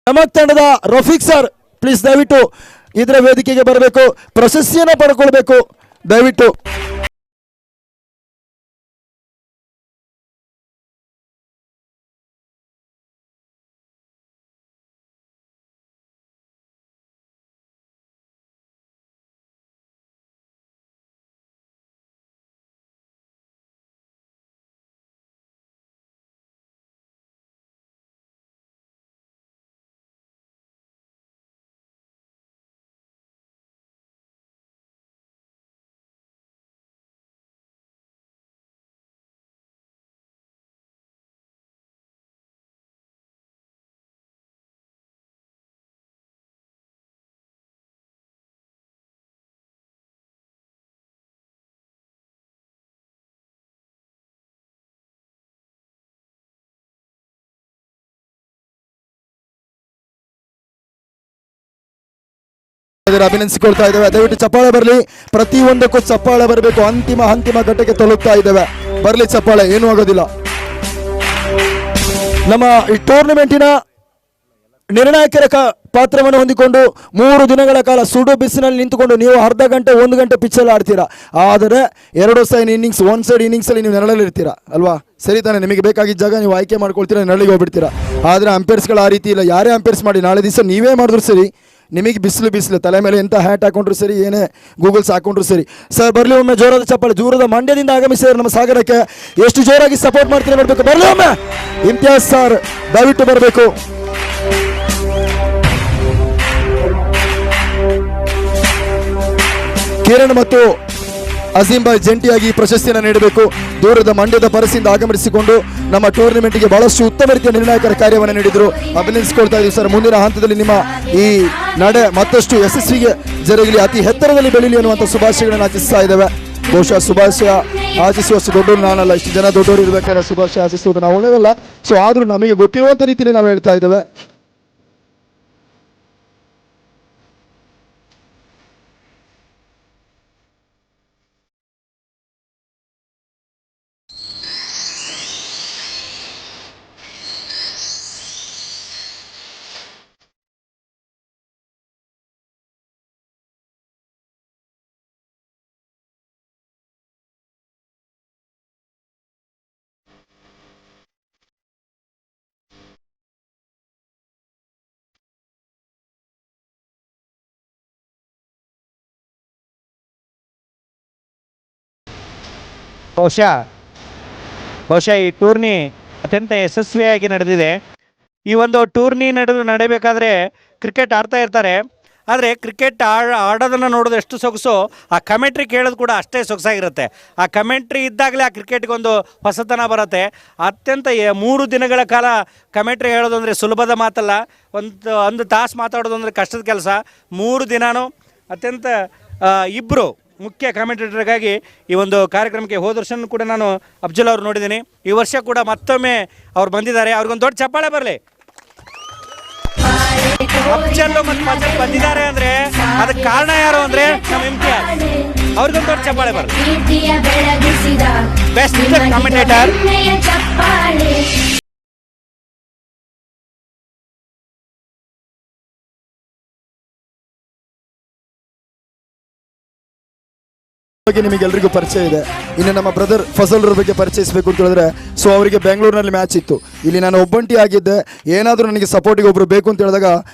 ನಮಕ್ ತಂಡದ ರಫೀಕ್ ಸರ್, ಪ್ಲೀಸ್ ದಯವಿಟ್ಟು ಇದರ ವೇದಿಕೆಗೆ ಬರಬೇಕು, ಪ್ರಶಸ್ತಿಯನ್ನು ಪಡ್ಕೊಳ್ಬೇಕು ದಯವಿಟ್ಟು. ಅಭಿನಂದಿಸಿಕೊಳ್ತಾ ಇದ್ದೇವೆ. ದಯವಿಟ್ಟು ಚಪ್ಪಾಳೆ ಬರಲಿ, ಪ್ರತಿಯೊಂದಕ್ಕೂ ಚಪ್ಪಾಳೆ ಬರಬೇಕು. ಅಂತಿಮ ಘಟ್ಟಕ್ಕೆ ತಲುಪ್ತಾ ಇದ್ದೇವೆ. ಬರಲಿ ಚಪ್ಪಾಳೆ, ಏನೂ ಆಗೋದಿಲ್ಲ. ನಮ್ಮ ಈ ಟೂರ್ನಮೆಂಟಿನ ನಿರ್ಣಾಯಕರ ಪಾತ್ರವನ್ನು ಹೊಂದಿಕೊಂಡು 3 ದಿನಗಳ ಕಾಲ ಸುಡು ಬಿಸಿನಲ್ಲಿ ನಿಂತುಕೊಂಡು ನೀವು ಅರ್ಧ ಗಂಟೆ 1 ಗಂಟೆ ಪಿಚ್ಚಲ್ಲಿ ಆಡ್ತೀರಾ. ಆದರೆ 2 ಸೈಡ್ ಇನ್ನಿಂಗ್ಸ್, 1 ಸೈಡ್ ಇನ್ನಿಂಗ್ಸಲ್ಲಿ ನೀವು ನೆರಳಲ್ಲಿ ಇರ್ತೀರಾ ಅಲ್ವಾ? ಸರಿ ತಾನೆ? ನಿಮಗೆ ಬೇಕಾಗಿದ್ದ ಜಾಗ ನೀವು ಆಯ್ಕೆ ಮಾಡ್ಕೊಳ್ತೀರಾ, ನೆರಳಿಗೆ ಹೋಗ್ಬಿಡ್ತೀರಾ. ಆದರೆ ಅಂಪೇರ್ಸ್ಗಳು ಆ ರೀತಿ ಇಲ್ಲ. ಯಾರೇ ಅಂಪೇರ್ಸ್ ಮಾಡಿ ನಾಳೆ ದಿವಸ ನೀವೇ ಮಾಡಿದ್ರು ಸರಿ, ನಿಮಗೆ ಬಿಸಿಲು ತಲೆ ಮೇಲೆ ಎಂಥ ಹ್ಯಾಟ್ ಹಾಕೊಂಡ್ರು ಸರಿ, ಏನೇ ಗೂಗಲ್ಸ್ ಹಾಕೊಂಡ್ರು ಸರಿ. ಸರ್ ಬರಲಿ ಒಮ್ಮೆ ಜೋರಾದ ಚಪ್ಪಾಳೆ. ದೂರದ ಮಂಡ್ಯದಿಂದ ಆಗಮಿಸಿದ್ದಾರೆ ನಮ್ಮ ಸಾಗರಕ್ಕೆ. ಎಷ್ಟು ಜೋರಾಗಿ ಸಪೋರ್ಟ್ ಮಾಡ್ತೀರಾ ಬರಬೇಕು. ಬರಲಿ ಒಮ್ಮೆ ಇಮ್ತಿಯಾಜ್ ಸರ್, ದಯವಿಟ್ಟು ಬರಬೇಕು. ಕಿರಣ್ ಮತ್ತು ಅಜೀಂ ಭಾಯ್ ಜಂಟಿಯಾಗಿ ಪ್ರಶಸ್ತಿಯನ್ನು ನೀಡಬೇಕು. ದೂರದ ಮಂಡ್ಯದ ಪರಸಿಂದ ಆಗಮಿಸಿಕೊಂಡು ನಮ್ಮ ಟೂರ್ನಿಮೆಂಟ್ಗೆ ಬಹಳಷ್ಟು ಉತ್ತಮ ರೀತಿಯ ನಿರ್ಣಾಯಕರ ಕಾರ್ಯವನ್ನು ನೀಡಿದರು. ಅಭಿನಂದಿಸಿಕೊಳ್ತಾ ಇದ್ದೀವಿ ಸರ್. ಮುಂದಿನ ಹಂತದಲ್ಲಿ ನಿಮ್ಮ ಈ ನಡೆ ಮತ್ತಷ್ಟು ಯಶಸ್ವಿಗೆ ಜರುಗಲಿ, ಅತಿ ಎತ್ತರದಲ್ಲಿ ಬೆಳೀಲಿ ಅನ್ನುವಂಥ ಶುಭಾಶಯಗಳನ್ನು ಆಚಿಸ್ತಾ ಇದ್ದೇವೆ. ಬಹುಶಃ ಶುಭಾಶಯ ಆಚಿಸುವಷ್ಟು ದೊಡ್ಡವರು ನಾನಲ್ಲ, ಇಷ್ಟು ಜನ ದೊಡ್ಡವರು ಇರಬೇಕಾದ್ರೆ ಶುಭಾಶಯ ಆಚಿಸುವುದು ನಾವು ಒಳ್ಳೆಯದಲ್ಲ. ಸೊ ಆದರೂ ನಮಗೆ ಗೊತ್ತಿರುವಂಥ ರೀತಿಯಲ್ಲಿ ನಾವು ಹೇಳ್ತಾ ಇದ್ದೇವೆ. ಬಹುಶಃ ಈ ಟೂರ್ನಿ ಅತ್ಯಂತ ಯಶಸ್ವಿಯಾಗಿ ನಡೆದಿದೆ. ಈ ಒಂದು ಟೂರ್ನಿ ನಡೀಬೇಕಾದ್ರೆ ಕ್ರಿಕೆಟ್ ಆಡ್ತಾ ಇರ್ತಾರೆ. ಆದರೆ ಕ್ರಿಕೆಟ್ ಆಡೋದನ್ನು ನೋಡೋದು ಎಷ್ಟು ಸೊಗಸು, ಆ ಕಮೆಂಟ್ರಿ ಕೇಳೋದು ಕೂಡ ಅಷ್ಟೇ ಸೊಗಸಾಗಿರುತ್ತೆ. ಆ ಕಮೆಂಟ್ರಿ ಇದ್ದಾಗಲೇ ಆ ಕ್ರಿಕೆಟ್ಗೊಂದು ಹೊಸತನ ಬರುತ್ತೆ. ಅತ್ಯಂತ 3 ದಿನಗಳ ಕಾಲ ಕಮೆಂಟ್ರಿ ಹೇಳೋದು ಅಂದರೆ ಸುಲಭದ ಮಾತಲ್ಲ. ಒಂದು ತಾಸು ಮಾತಾಡೋದು ಅಂದರೆ ಕಷ್ಟದ ಕೆಲಸ. 3 ದಿನವೂ ಅತ್ಯಂತ ಇಬ್ಬರು ಮುಖ್ಯ ಕಾಮೆಂಟೇಟರ್ಗಾಗಿ ಈ ಒಂದು ಕಾರ್ಯಕ್ರಮಕ್ಕೆ ಹೋದ ವರ್ಷನೂ ಕೂಡ ನಾನು ಅಫ್ಜಲ್ ಅವ್ರು ನೋಡಿದ್ದೀನಿ. ಈ ವರ್ಷ ಕೂಡ ಮತ್ತೊಮ್ಮೆ ಅವ್ರು ಬಂದಿದ್ದಾರೆ. ಅವ್ರಿಗೊಂದು ದೊಡ್ಡ ಚಪ್ಪಾಳೆ ಬರಲಿ. ಅಫ್ಜಲ್ ಮತ್ತು ಫಜಲ್ ಬಂದಿದ್ದಾರೆ ಅಂದರೆ ಅದಕ್ಕೆ ಕಾರಣ ಯಾರು ಅಂದರೆ ನಮ್ಮ ಇಮ್ತಿಯಾಜ್. ಅವ್ರಿಗೊಂದು ದೊಡ್ಡ ಚಪ್ಪಾಳೆ ಬರಲಿ. Best commentator. ಬಗ್ಗೆ ನಿಮಗೆಲ್ಲರಿಗೂ ಪರಿಚಯ ಇದೆ. ಇನ್ನು ನಮ್ಮ ಬ್ರದರ್ ಫಜಲ್ರ ಬಗ್ಗೆ ಪರಿಚಯಿಸಬೇಕು ಅಂತ ಹೇಳಿದ್ರೆ, ಸೊ ಅವರಿಗೆ ಬೆಂಗಳೂರಿನಲ್ಲಿ ಮ್ಯಾಚ್ ಇತ್ತು. ಇಲ್ಲಿ ನಾನು ಒಬ್ಬಂಟಿ ಆಗಿದ್ದೆ. ಏನಾದರೂ ನನಗೆ ಸಪೋರ್ಟಿಗೆ ಒಬ್ಬರು ಬೇಕು ಅಂತ ಹೇಳಿದಾಗ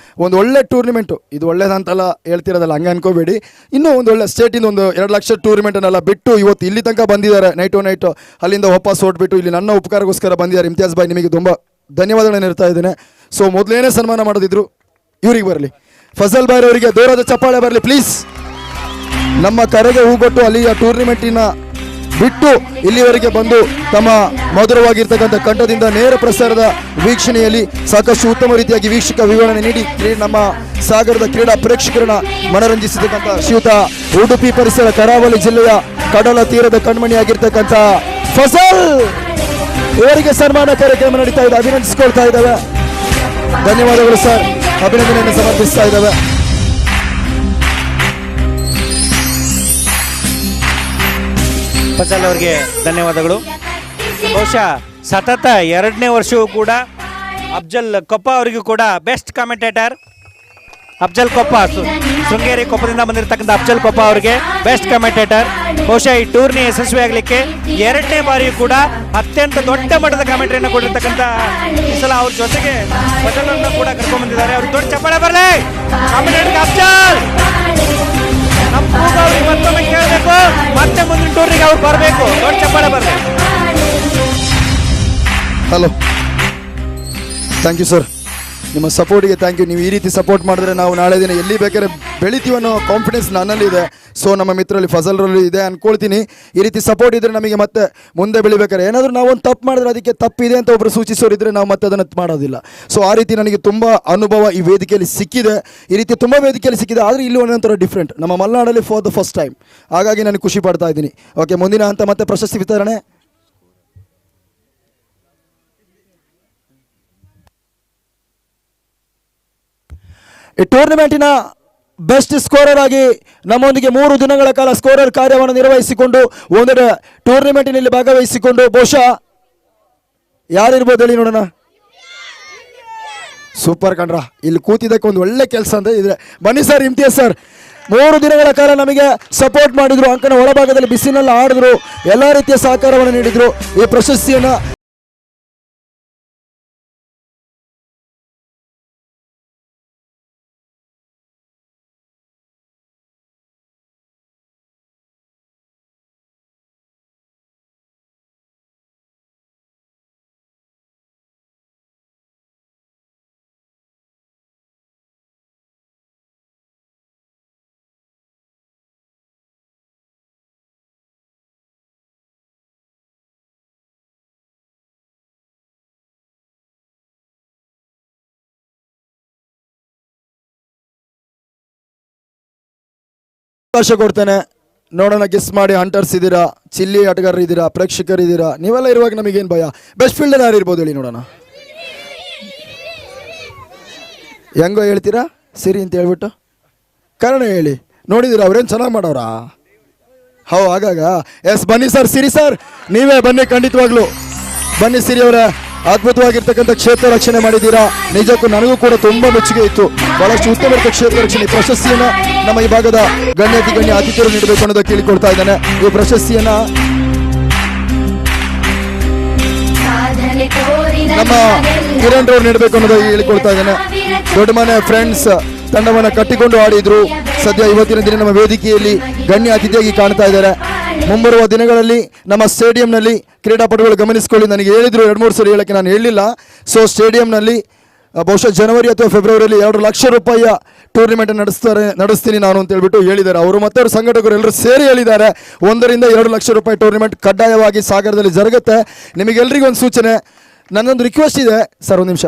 ಒಂದು ಒಳ್ಳೆ ಟೂರ್ನಿಮೆಂಟು, ಇದು ಒಳ್ಳೇದಂತೆಲ್ಲ ಹೇಳ್ತಿರೋದಲ್ಲ, ಹಂಗೆ ಅನ್ಕೋಬೇಡಿ. ಇನ್ನೂ ಒಂದು ಒಳ್ಳೆ ಸ್ಟೇಟಿಂದ ಒಂದು 2 ಲಕ್ಷ ಟೂರ್ನಿಮೆಂಟನ್ನೆಲ್ಲ ಬಿಟ್ಟು ಇವತ್ತು ಇಲ್ಲಿ ತನಕ ಬಂದಿದ್ದಾರೆ. ನೈಟು ಅಲ್ಲಿಂದ ವಾಪಸ್ ಹೊರಟ್ಬಿಟ್ಟು ಇಲ್ಲಿ ನನ್ನ ಉಪಕಾರಕ್ಕೋಸ್ಕರ ಬಂದಿದ್ದಾರೆ. ಇಮ್ತಿಯಾಜ್ ಭಾಯ್, ನಿಮಗೆ ತುಂಬ ಧನ್ಯವಾದಗಳನ್ನು ಇರ್ತಾ ಇದ್ದೇನೆ. ಸೊ ಮೊದಲೇನೇ ಸನ್ಮಾನ ಮಾಡೋದಿದ್ರು ಇವ್ರಿಗೆ ಬರಲಿ. ಫಜಲ್ ಭಾಯ್ ಅವರಿಗೆ ದೂರದ ಚಪ್ಪಾಳೆ ಬರಲಿ ಪ್ಲೀಸ್. ನಮ್ಮ ಕರೆಗೆ ಹೂಗೊಟ್ಟು ಅಲ್ಲಿಯ ಟೂರ್ನಿಮೆಂಟಿನ ಬಿಟ್ಟು ಇಲ್ಲಿವರೆಗೆ ಬಂದು ತಮ್ಮ ಮಧುರವಾಗಿರ್ತಕ್ಕಂಥ ಕಂಠದಿಂದ ನೇರ ಪ್ರಸಾರದ ವೀಕ್ಷಣೆಯಲ್ಲಿ ಸಾಕಷ್ಟು ಉತ್ತಮ ರೀತಿಯಾಗಿ ವೀಕ್ಷಕ ವಿವರಣೆ ನೀಡಿ ನಮ್ಮ ಸಾಗರದ ಕ್ರೀಡಾ ಪ್ರೇಕ್ಷಕರನ್ನ ಮನರಂಜಿಸಿರ್ತಕ್ಕಂಥ ಶ್ರೀಯುತ ಉಡುಪಿ ಪರಿಸರ ಕರಾವಳಿ ಜಿಲ್ಲೆಯ ಕಡಲ ತೀರದ ಕಣ್ಮಣಿಯಾಗಿರ್ತಕ್ಕಂಥ ಫಜಲ್ ಇವರಿಗೆ ಸನ್ಮಾನ ಕಾರ್ಯಕ್ರಮ ನಡೀತಾ ಇದೆ. ಅಭಿನಂದಿಸಿಕೊಳ್ತಾ ಇದ್ದಾವೆ. ಧನ್ಯವಾದಗಳು ಸರ್, ಅಭಿನಂದನೆಯನ್ನು ಸಮರ್ಪಿಸ್ತಾ ಇದ್ದಾವೆ. ಫಜಲ್ ಅವರಿಗೆ ಧನ್ಯವಾದಗಳು. ಬಹುಶಃ ಸತತ 2ನೇ ವರ್ಷವೂ ಕೂಡ ಅಫ್ಜಲ್ ಕೊಪ್ಪ ಅವರಿಗೂ ಕೂಡ ಬೆಸ್ಟ್ ಕಾಮೆಂಟೇಟರ್. ಅಫ್ಜಲ್ ಕೊಪ್ಪ, ಶೃಂಗೇರಿ ಕೊಪ್ಪದಿಂದ ಬಂದಿರತಕ್ಕಂಥ ಅಫ್ಜಲ್ ಕೊಪ್ಪ ಅವರಿಗೆ ಬೆಸ್ಟ್ ಕಾಮೆಂಟೇಟರ್. ಬಹುಶಃ ಈ ಟೂರ್ನಿ ಯಶಸ್ವಿ ಆಗಲಿಕ್ಕೆ 2ನೇ ಬಾರಿಯೂ ಕೂಡ ಅತ್ಯಂತ ದೊಡ್ಡ ಮಟ್ಟದ ಕಾಮೆಂಟ್ರಿಯನ್ನು ಕೊಟ್ಟಿರ್ತಕ್ಕಂಥ ಈ ಸಲ ಅವ್ರ ಜೊತೆಗೆ ಫಜಲ್ ಅನ್ನು ಕೂಡ ಕರ್ಕೊಂಡ್ ಬಂದಿದ್ದಾರೆ. ಅವ್ರಿಗೆ ದೊಡ್ಡ ಚಪ್ಪಾಳೆ ಬರಲಿ. ಕಾಮೆಂಟೇಟರ್ ಅಫ್ಜಲ್. ನಮ್ಮ ಅವ್ರಿಗೆ ಮತ್ತೊಮ್ಮೆ ಕೇಳಬೇಕು, ಮತ್ತೆ ಮುಂದಿನ ಟೂರ್ನಿಗೆ ಅವ್ರು ಬರಬೇಕು. ದೊಡ್ಡ ಚಪ್ಪಾಳೆ ಬರಲಿ. ಹಲೋ, ಥ್ಯಾಂಕ್ ಯು ಸರ್, ನಿಮ್ಮ ಸಪೋರ್ಟಿಗೆ ಥ್ಯಾಂಕ್ ಯು. ನೀವು ಈ ರೀತಿ ಸಪೋರ್ಟ್ ಮಾಡಿದ್ರೆ ನಾವು ನಾಳೆ ದಿನ ಎಲ್ಲಿ ಬೇಕಾದ್ರೆ ಬೆಳಿತೀವಿ ಅನ್ನೋ ಕಾನ್ಫಿಡೆನ್ಸ್ ನನ್ನಲ್ಲಿದೆ. ಸೊ ನಮ್ಮ ಮಿತ್ರರಲ್ಲಿ ಫಜಲ್ರಲ್ಲಿ ಇದೆ ಅನ್ಕೊಳ್ತೀನಿ. ಈ ರೀತಿ ಸಪೋರ್ಟ್ ಇದ್ದರೆ ನಮಗೆ ಮತ್ತೆ ಮುಂದೆ ಬೆಳಿಬೇಕಾದ್ರೆ ಏನಾದರೂ ನಾವೊಂದು ತಪ್ಪು ಮಾಡಿದ್ರೆ ಅದಕ್ಕೆ ತಪ್ಪಿದೆ ಅಂತ ಒಬ್ಬರು ಸೂಚಿಸೋರಿದ್ರೆ ನಾವು ಮತ್ತೆ ಅದನ್ನು ಮಾಡೋದಿಲ್ಲ. ಸೊ ಆ ರೀತಿ ನನಗೆ ತುಂಬ ಅನುಭವ ಈ ವೇದಿಕೆಯಲ್ಲಿ ಸಿಕ್ಕಿದೆ. ಈ ರೀತಿ ತುಂಬ ವೇದಿಕೆಯಲ್ಲಿ ಸಿಕ್ಕಿದೆ. ಆದರೆ ಇಲ್ಲಿ ಒಂದೊಂಥರ ಡಿಫ್ರೆಂಟ್, ನಮ್ಮ ಮಲೆನಾಡಲ್ಲಿ ಫಾರ್ ದ ಫಸ್ಟ್ ಟೈಮ್. ಹಾಗಾಗಿ ನಾನು ಖುಷಿ ಪಡ್ತಾ ಇದ್ದೀನಿ. ಓಕೆ, ಮುಂದಿನ ಹಂತ ಮತ್ತೆ ಪ್ರಶಸ್ತಿ ವಿತರಣೆ. ಈ ಟೂರ್ನಿಮೆಂಟಿನ ಬೆಸ್ಟ್ ಸ್ಕೋರರ್ ಆಗಿ ನಮ್ಮೊಂದಿಗೆ 3 ದಿನಗಳ ಕಾಲ ಸ್ಕೋರರ್ ಕಾರ್ಯವನ್ನು ನಿರ್ವಹಿಸಿಕೊಂಡು ಒಂದೆಡೆ ಟೂರ್ನಿಮೆಂಟಿನಲ್ಲಿ ಭಾಗವಹಿಸಿಕೊಂಡು ಬಹುಶಃ ಯಾರಿರ್ಬೋದು ಹೇಳಿ ನೋಡೋಣ. ಸೂಪರ್ ಕಣ್ರ, ಇಲ್ಲಿ ಕೂತಿದ್ದಕ್ಕೆ ಒಂದು ಒಳ್ಳೆ ಕೆಲಸ ಅಂತ ಇದ್ರೆ. ಬನ್ನಿ ಸರ್, ಇಮ್ತಿಯಾಜ್ ಸರ್ 3 ದಿನಗಳ ಕಾಲ ನಮಗೆ ಸಪೋರ್ಟ್ ಮಾಡಿದ್ರು, ಅಂಕನ ಒಳಭಾಗದಲ್ಲಿ ಬಿಸಿನಲ್ಲಿ ಆಡಿದ್ರು, ಎಲ್ಲ ರೀತಿಯ ಸಹಕಾರವನ್ನು ನೀಡಿದ್ರು. ಈ ಪ್ರಶಸ್ತಿಯನ್ನು ಅವಕಾಶ ಕೊಡ್ತೇನೆ. ನೋಡೋಣ, ಗೆಸ್ ಮಾಡಿ. ಹಂಟರ್ಸ್ ಇದ್ದೀರಾ, ಚಿಲ್ಲಿ ಆಟಗಾರರು ಇದ್ದೀರಾ, ಪ್ರೇಕ್ಷಕರು ಇದ್ದೀರಾ, ನೀವೆಲ್ಲ ಇರುವಾಗ ನಮಗೇನು ಭಯ. ಬೆಸ್ಟ್ ಫೀಲ್ಡರ್ ಯಾರು ಇರ್ಬೋದು ಹೇಳಿ ನೋಡೋಣ. ಹೆಂಗೋ ಹೇಳ್ತೀರಾ ಸಿರಿ ಅಂತ ಹೇಳ್ಬಿಟ್ಟು ಕಾರಣ ಹೇಳಿ. ನೋಡಿದ್ದೀರಾ ಅವ್ರೇನು ಚೆನ್ನಾಗಿ ಮಾಡೋರಾ? ಆಗಾಗ ಎಸ್ ಬನ್ನಿ ಸರ್, ಸಿರಿ ಸರ್ ನೀವೇ ಬನ್ನಿ, ಖಂಡಿತವಾಗ್ಲು ಬನ್ನಿ ಸಿರಿ ಅವರ. ಅದ್ಭುತವಾಗಿರ್ತಕ್ಕಂಥ ಕ್ಷೇತ್ರ ರಕ್ಷಣೆ ಮಾಡಿದ್ದೀರಾ. ನಿಜಕ್ಕೂ ನನಗೂ ಕೂಡ ತುಂಬಾ ಮೆಚ್ಚುಗೆ ಇತ್ತು. ಬಹಳಷ್ಟು ಉತ್ತಮ ಕ್ಷೇತ್ರ ರಕ್ಷಣೆ. ಪ್ರಶಸ್ತಿಯನ್ನ ನಮ್ಮ ಈ ಭಾಗದ ಗಣ್ಯ ಅತಿಥಿಯರು ನೀಡಬೇಕು ಅನ್ನೋದಕ್ಕೆ ಕೇಳಿಕೊಳ್ತಾ ಇದ್ದಾನೆ. ಈ ಪ್ರಶಸ್ತಿಯನ್ನ ನಮ್ಮ ಕಿರಣ್ ರವ್ರು ನೀಡಬೇಕು ಅನ್ನೋದಾಗಿ ಹೇಳಿಕೊಳ್ತಾ ಇದ್ದಾನೆ. ದೊಡ್ಡ ಮನೆ ಫ್ರೆಂಡ್ಸ್ ತಂಡವನ್ನು ಕಟ್ಟಿಕೊಂಡು ಆಡಿದ್ರು. ಸದ್ಯ ಇವತ್ತಿನ ದಿನ ನಮ್ಮ ವೇದಿಕೆಯಲ್ಲಿ ಗಣ್ಯ ಅತಿಥಿಯಾಗಿ ಕಾಣ್ತಾ ಇದ್ದಾರೆ. ಮುಂಬರುವ ದಿನಗಳಲ್ಲಿ ನಮ್ಮ ಸ್ಟೇಡಿಯಂನಲ್ಲಿ ಕ್ರೀಡಾಪಟುಗಳು ಗಮನಿಸಿಕೊಳ್ಳಿ. ನನಗೆ ಹೇಳಿದ್ರು 2-3 ಸರಿ ಹೇಳಕ್ಕೆ ನಾನು ಹೇಳಿಲ್ಲ. ಸೊ ಸ್ಟೇಡಿಯಂನಲ್ಲಿ ಬಹುಶಃ ಜನವರಿ ಅಥವಾ ಫೆಬ್ರವರಿಯಲ್ಲಿ 2 ಲಕ್ಷ ರೂಪಾಯಿಯ ಟೂರ್ನಿಮೆಂಟ್ ನಡೆಸ್ತೀನಿ ನಾನು ಅಂತ ಹೇಳ್ಬಿಟ್ಟು ಹೇಳಿದ್ದಾರೆ. ಅವರು ಮತ್ತೆ ಅವ್ರ ಸಂಘಟಕರು ಎಲ್ಲರೂ ಸೇರಿ ಹೇಳಿದ್ದಾರೆ 1 ರಿಂದ 2 ಲಕ್ಷ ರೂಪಾಯಿ ಟೂರ್ನಿಮೆಂಟ್ ಕಡ್ಡಾಯವಾಗಿ ಸಾಗರದಲ್ಲಿ ಜರುಗುತ್ತೆ. ನಿಮಗೆಲ್ಲರಿಗೂ ಒಂದು ಸೂಚನೆ, ನನ್ನೊಂದು ರಿಕ್ವೆಸ್ಟ್ ಇದೆ ಸರ್. ಒಂದು ನಿಮಿಷ,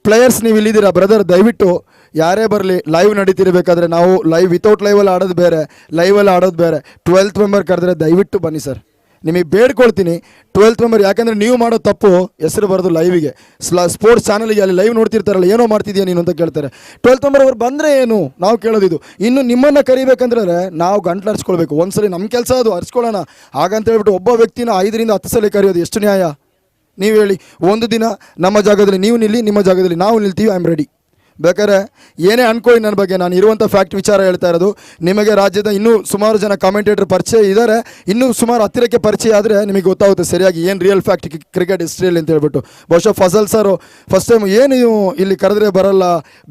ಪ್ಲೇಯರ್ಸ್ ನೀವು ಇಲ್ಲಿದ್ದೀರಾ ಬ್ರದರ್, ದಯವಿಟ್ಟು ಯಾರೇ ಬರಲಿ ಲೈವ್ ನಡೀತಿರ್ಬೇಕಾದ್ರೆ ನಾವು ಲೈವ್ ವಿತೌಟ್ ಲೈವಲ್ಲಿ ಆಡೋದು ಬೇರೆ, ಲೈವಲ್ಲಿ ಆಡೋದು ಬೇರೆ. 12th ಮೆಂಬರ್ ಕರೆದ್ರೆ ದಯವಿಟ್ಟು ಬನ್ನಿ ಸರ್, ನಿಮಗೆ ಬೇಡ್ಕೊಳ್ತೀನಿ. 12th ಮೆಂಬರ್, ಯಾಕಂದರೆ ನೀವು ಮಾಡೋ ತಪ್ಪು ಹೆಸರು ಬರೋದು ಲೈವಿಗೆ, ಸ್ಪೋರ್ಟ್ಸ್ ಚಾನಲ್ಗೆ. ಅಲ್ಲಿ ಲೈವ್ ನೋಡ್ತಿರ್ತಾರಲ್ಲ, ಏನೋ ಮಾಡ್ತಿದ್ಯಾ ನೀನು ಅಂತ ಕೇಳ್ತಾರೆ. 12th ಮೆಂಬರ್ ಅವ್ರು ಬಂದರೆ ಏನು ನಾವು ಕೇಳೋದಿದು. ಇನ್ನು ನಿಮ್ಮನ್ನು ಕರಿಬೇಕಂದ್ರೆ ನಾವು ಗಂಟ್ಲು ಹರಿಸ್ಕೊಳ್ಬೇಕು. ಒಂದ್ಸಲಿ ನಮ್ಮ ಕೆಲಸ ಅದು ಹರಿಸ್ಕೊಳ್ಳೋಣ. ಹಾಗಂತ ಹೇಳ್ಬಿಟ್ಟು ಒಬ್ಬ ವ್ಯಕ್ತಿನ 5 ರಿಂದ 10 ಸಲ ಕರೆಯೋದು ಎಷ್ಟು ನ್ಯಾಯ ನೀವು ಹೇಳಿ? ಒಂದು ದಿನ ನಮ್ಮ ಜಾಗದಲ್ಲಿ ನೀವು ನಿಲ್ಲಿ, ನಿಮ್ಮ ಜಾಗದಲ್ಲಿ ನಾವು ನಿಲ್ತೀವಿ. I am ready. ಬೇಕಾದ್ರೆ ಏನೇ ಅನ್ಕೊಳ್ಳಿ ನನ್ನ ಬಗ್ಗೆ, ನಾನು ಇರುವಂಥ ಫ್ಯಾಕ್ಟ್ ವಿಚಾರ ಹೇಳ್ತಾ ಇರೋದು. ನಿಮಗೆ ರಾಜ್ಯದ ಇನ್ನೂ ಸುಮಾರು ಜನ ಕಾಮೆಂಟೇಟರ್ ಪರಿಚಯ ಇದ್ದಾರೆ, ಇನ್ನೂ ಸುಮಾರು ಹತ್ತಿರಕ್ಕೆ ಪರಿಚಯ ಆದರೆ ನಿಮಗೆ ಗೊತ್ತಾಗುತ್ತೆ ಸರಿಯಾಗಿ ಏನು ರಿಯಲ್ ಫ್ಯಾಕ್ಟ್ ಕ್ರಿಕೆಟ್ ಹಿಸ್ಟ್ರಿಯಲ್ಲಿ ಅಂತ ಹೇಳ್ಬಿಟ್ಟು. ಬಹುಶಃ ಫಜಲ್ ಸರ್ ಫಸ್ಟ್ ಟೈಮ್ ಏನು ನೀವು ಇಲ್ಲಿ ಕರೆದ್ರೆ ಬರಲ್ಲ,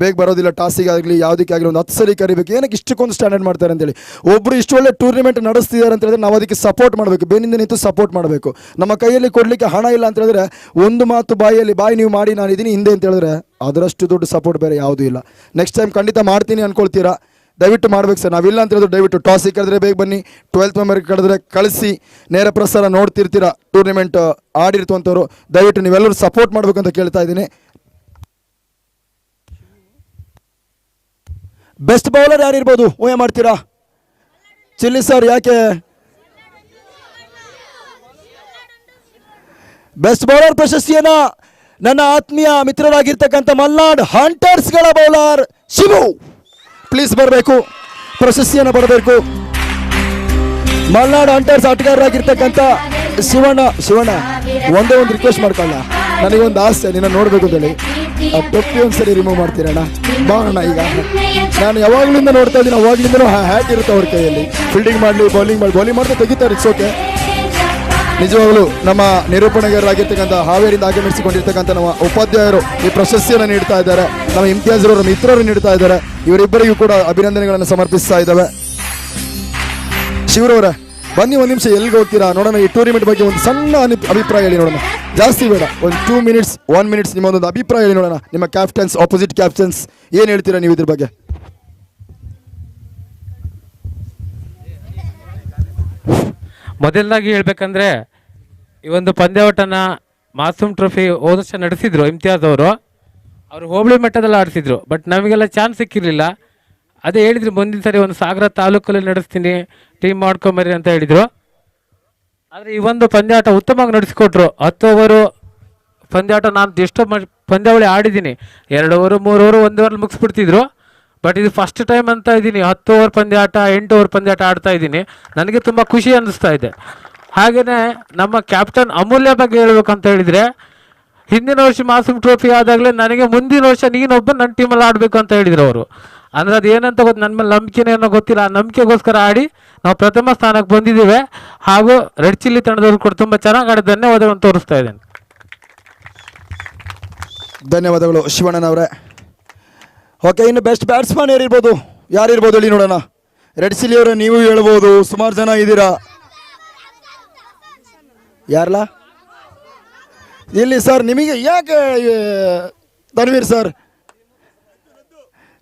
ಬೇಗ ಬರೋದಿಲ್ಲ, ಟಾಸಿಗಾಗಲಿ ಯಾವುದಕ್ಕೆ ಆಗಲಿ ಒಂದು 10 ಸರಿ ಕರಿಬೇಕು, ಏನಕ್ಕೆ ಇಷ್ಟಕ್ಕೊಂದು ಸ್ಟ್ಯಾಂಡರ್ಡ್ ಮಾಡ್ತಾರೆ ಅಂತೇಳಿ. ಒಬ್ಬರು ಇಷ್ಟು ಒಳ್ಳೆ ಟೂರ್ನಿಮೆಂಟ್ ನಡೆಸ್ತಿದ್ದಾರೆ ಅಂತ ಹೇಳಿದ್ರೆ ನಾವು ಅದಕ್ಕೆ ಸಪೋರ್ಟ್ ಮಾಡಬೇಕು, ಬೆನ್ನಿಂದ ನಿಂತು ಸಪೋರ್ಟ್ ಮಾಡಬೇಕು. ನಮ್ಮ ಕೈಯಲ್ಲಿ ಕೊಡಲಿಕ್ಕೆ ಹಣ ಇಲ್ಲ ಅಂತ ಹೇಳಿದ್ರೆ ಒಂದು ಮಾತು ಬಾಯಲ್ಲಿ ಬಾಯಿ ನೀವು ಮಾಡಿ ನಾನು ಇದೀನಿ ಹಿಂದೆ ಅಂತ ಹೇಳಿದ್ರೆ ಅದರಷ್ಟು ದೊಡ್ಡ ಸಪೋರ್ಟ್ ಬೇರೆ ಯಾವುದೂ ಇಲ್ಲ. ನೆಕ್ಸ್ಟ್ ಟೈಮ್ ಖಂಡಿತ ಮಾಡ್ತೀನಿ ಅಂದ್ಕೊಳ್ತೀರಾ, ದಯವಿಟ್ಟು ಮಾಡ್ಬೇಕು ಸರ್. ನಾವಿಲ್ಲ ಅಂತ ಹೇಳಿದ್ರೆ ದಯವಿಟ್ಟು ಟಾಸಿಗೆ ಕರೆದ್ರೆ ಬೇಗ ಬನ್ನಿ, 12th ಮೆಂಬರ್ಗೆ ಕರೆದ್ರೆ ಕಳಿಸಿ. ನೇರ ಪ್ರಸಾರ ನೋಡ್ತಿರ್ತೀರಾ, ಟೂರ್ನಿಮೆಂಟ್ ಆಡಿರ್ತವಂಥವ್ರು, ದಯವಿಟ್ಟು ನೀವೆಲ್ಲರೂ ಸಪೋರ್ಟ್ ಮಾಡಬೇಕು ಅಂತ ಕೇಳ್ತಾ ಇದ್ದೀನಿ. ಬೆಸ್ಟ್ ಬೌಲರ್ ಯಾರಿರ್ಬೋದು ಊಹೆ ಮಾಡ್ತೀರಾ? ಚಿಲ್ಲಿ ಸರ್ ಯಾಕೆ? ಬೆಸ್ಟ್ ಬೌಲರ್ ಪ್ರಶಸ್ತಿಯನ್ನ ನನ್ನ ಆತ್ಮೀಯ ಮಿತ್ರರಾಗಿರ್ತಕ್ಕಂಥ ಮಲ್ನಾಡ್ ಹಂಟರ್ಸ್ಗಳ ಬೌಲರ್ ಶಿವು ಪ್ಲೀಸ್ ಬರಬೇಕು, ಪ್ರಶಸ್ತಿಯನ್ನು ಬರಬೇಕು. ಮಲ್ನಾಡ್ ಹಂಟರ್ಸ್ ಆಟಗಾರರಾಗಿರ್ತಕ್ಕಂಥ ಶಿವಣ್ಣ ಒಂದೇ ಒಂದು ರಿಕ್ವೆಸ್ಟ್ ಮಾಡ್ಕೊಳ್ಳ, ನನಗೊಂದು ಆಸೆ ನಿನ್ನ ನೋಡಬೇಕು ಅಂತೇಳಿ. ಆ ಟೊಪ್ಪಿ ಒಂದ್ಸರಿ ರಿಮೂವ್ ಮಾಡ್ತೀರಣ್ಣ ಬಾಣ. ಈಗ ನಾನು ಯಾವಾಗಲಿಂದ ನೋಡ್ತಾ ಇದ್ದೀನಿ, ಅವಾಗಲಿಂದನೂ ಹ್ಯಾಟ್ ಇರುತ್ತೆ ಅವ್ರ ಕೈಯಲ್ಲಿ. ಫೀಲ್ಡಿಂಗ್ ಮಾಡಲಿ, ಬೌಲಿಂಗ್ ಮಾಡ್ತಾ ತೆಗಿತಾರೆ, ಇಟ್ಸ್ ಓಕೆ. ನಿಜವಾಗಲೂ ನಮ್ಮ ನಿರೂಪಣೆಗಾರರಾಗಿರ್ತಕ್ಕಂಥ ಹಾವೇರಿಯಿಂದ ಆಗಮಿಸಿಕೊಂಡಿರ್ತಕ್ಕಂಥ ನಮ್ಮ ಉಪಾಧ್ಯಾಯರು ಈ ಪ್ರಶಸ್ತಿಯನ್ನು ನೀಡ್ತಾ ಇದ್ದಾರೆ. ನಮ್ಮ ಇಮ್ತಿಯಾಜ್ರವರು ಮಿತ್ರರು ನೀಡ್ತಾ ಇದ್ದಾರೆ. ಇವರಿಬ್ಬರಿಗೂ ಕೂಡ ಅಭಿನಂದನೆಗಳನ್ನು ಸಮರ್ಪಿಸ್ತಾ ಇದ್ದಾವೆ. ಶಿವರವರೇ ಬನ್ನಿ, ಒಂದು ನಿಮಿಷ ಎಲ್ಲಿಗೆ ಹೋಗ್ತೀರಾ ನೋಡೋಣ. ಈ ಟೂರ್ನಿಮೆಂಟ್ ಬಗ್ಗೆ ಒಂದು ಸಣ್ಣ ಅಭಿಪ್ರಾಯ ಹೇಳಿ ನೋಡೋಣ, ಜಾಸ್ತಿ ಬೇಡ, ಒಂದು 2 ಮಿನಿಟ್ಸ್ 1 ಮಿನಿಟ್ಸ್ ನಿಮ್ಮೊಂದೊಂದು ಅಭಿಪ್ರಾಯ ಹೇಳಿ ನೋಡೋಣ. ನಿಮ್ಮ ಕ್ಯಾಪ್ಟನ್ಸ್, ಆಪೋಸಿಟ್ ಕ್ಯಾಪ್ಟನ್ಸ್ ಏನು ಹೇಳ್ತೀರಾ ನೀವು ಇದ್ರ ಬಗ್ಗೆ? ಮೊದಲನಾಗಿ ಹೇಳ್ಬೇಕಂದ್ರೆ ಈ ಒಂದು ಪಂದ್ಯಾವಟನ ಮಾಸೂಮ್ ಟ್ರೋಫಿ ಹೋದ ವರ್ಷ ನಡೆಸಿದ್ರು ಇಮ್ತಿಯಾಜ್ ಅವರು ಹೋಬಳಿ ಮಟ್ಟದಲ್ಲಿ ಆಡಿಸಿದ್ರು. ಬಟ್ ನಮಗೆಲ್ಲ ಚಾನ್ಸ್ ಸಿಕ್ಕಿರಲಿಲ್ಲ. ಅದೇ ಹೇಳಿದ್ರು ಮುಂದಿನ ಸರಿ ಒಂದು ಸಾಗರ ತಾಲೂಕಲ್ಲಿ ನಡೆಸ್ತೀನಿ, ಟೀಮ್ ಮಾಡ್ಕೊಂಬರ್ರಿ ಅಂತ ಹೇಳಿದರು. ಆದರೆ ಈ ಒಂದು ಪಂದ್ಯಾಟ ಉತ್ತಮವಾಗಿ ನಡೆಸಿಕೊಟ್ರು. 10 ಓವರು ಪಂದ್ಯಾಟ ನಾನು ಎಷ್ಟೋ ಪಂದ್ಯಾವಳಿ ಆಡಿದ್ದೀನಿ. 2 ಓವರು 3 ಓವರು 1 ಓವರಲ್ಲಿ ಮುಗಿಸ್ಬಿಡ್ತಿದ್ರು. ಬಟ್ ಇದು ಫಸ್ಟ್ ಟೈಮ್ ಅಂತ ಇದ್ದೀನಿ, 10 ಓವರ್ ಪಂದ್ಯಾಟ 8 ಓವರ್ ಪಂದ್ಯಾಟ ಆಡ್ತಾ ಇದ್ದೀನಿ. ನನಗೆ ತುಂಬ ಖುಷಿ ಅನ್ನಿಸ್ತಾ ಇದೆ. ಹಾಗೆಯೇ ನಮ್ಮ ಕ್ಯಾಪ್ಟನ್ ಅಮೂಲ್ಯ ಬಗ್ಗೆ ಹೇಳ್ಬೇಕಂತ ಹೇಳಿದರೆ, ಹಿಂದಿನ ವರ್ಷ ಮಾಸೂಮ್ ಟ್ರೋಫಿ ಆದಾಗಲೇ ನನಗೆ ಮುಂದಿನ ವರ್ಷ ನೀನೊಬ್ಬ ನನ್ನ ಟೀಮಲ್ಲಿ ಆಡಬೇಕು ಅಂತ ಹೇಳಿದ್ರು ಅವರು. ಅಂದರೆ ಅದು ಏನಂತ ಗೊತ್ತು, ನನ್ನ ಮೇಲೆ ನಂಬಿಕೆನೇ ಏನೋ ಗೊತ್ತಿಲ್ಲ, ಆ ನಂಬಿಕೆಗೋಸ್ಕರ ಆಡಿ ನಾವು ಪ್ರಥಮ ಸ್ಥಾನಕ್ಕೆ ಬಂದಿದ್ದೇವೆ. ಹಾಗೂ ರೆಡ್ ಚಿಲ್ಲಿ ತಂಡದವರು ಕೂಡ ತುಂಬ ಚೆನ್ನಾಗಿ ಆಡಿ ಧನ್ಯವಾದಗಳನ್ನು ತೋರಿಸ್ತಾ ಇದ್ದೇನೆ. ಧನ್ಯವಾದಗಳು ಶಿವಣ್ಣನವರೇ. ಓಕೆ, ಇನ್ನು ಬೆಸ್ಟ್ ಬ್ಯಾಟ್ಸ್ಮನ್ ಯಾರಿರ್ಬೋದು ಹೇಳಿ ನೋಡೋಣ. ರೆಡ್ ಚಿಲ್ಲಿ ಅವರೇ, ನೀವು ಹೇಳ್ಬೋದು, ಸುಮಾರು ಜನ ಇದ್ದೀರಾ. ಯಾರಲ್ಲ ಇಲ್ಲಿ ಸರ್? ನಿಮಗೆ ಯಾಕೆ ತನ್ವೀರ್ ಸರ್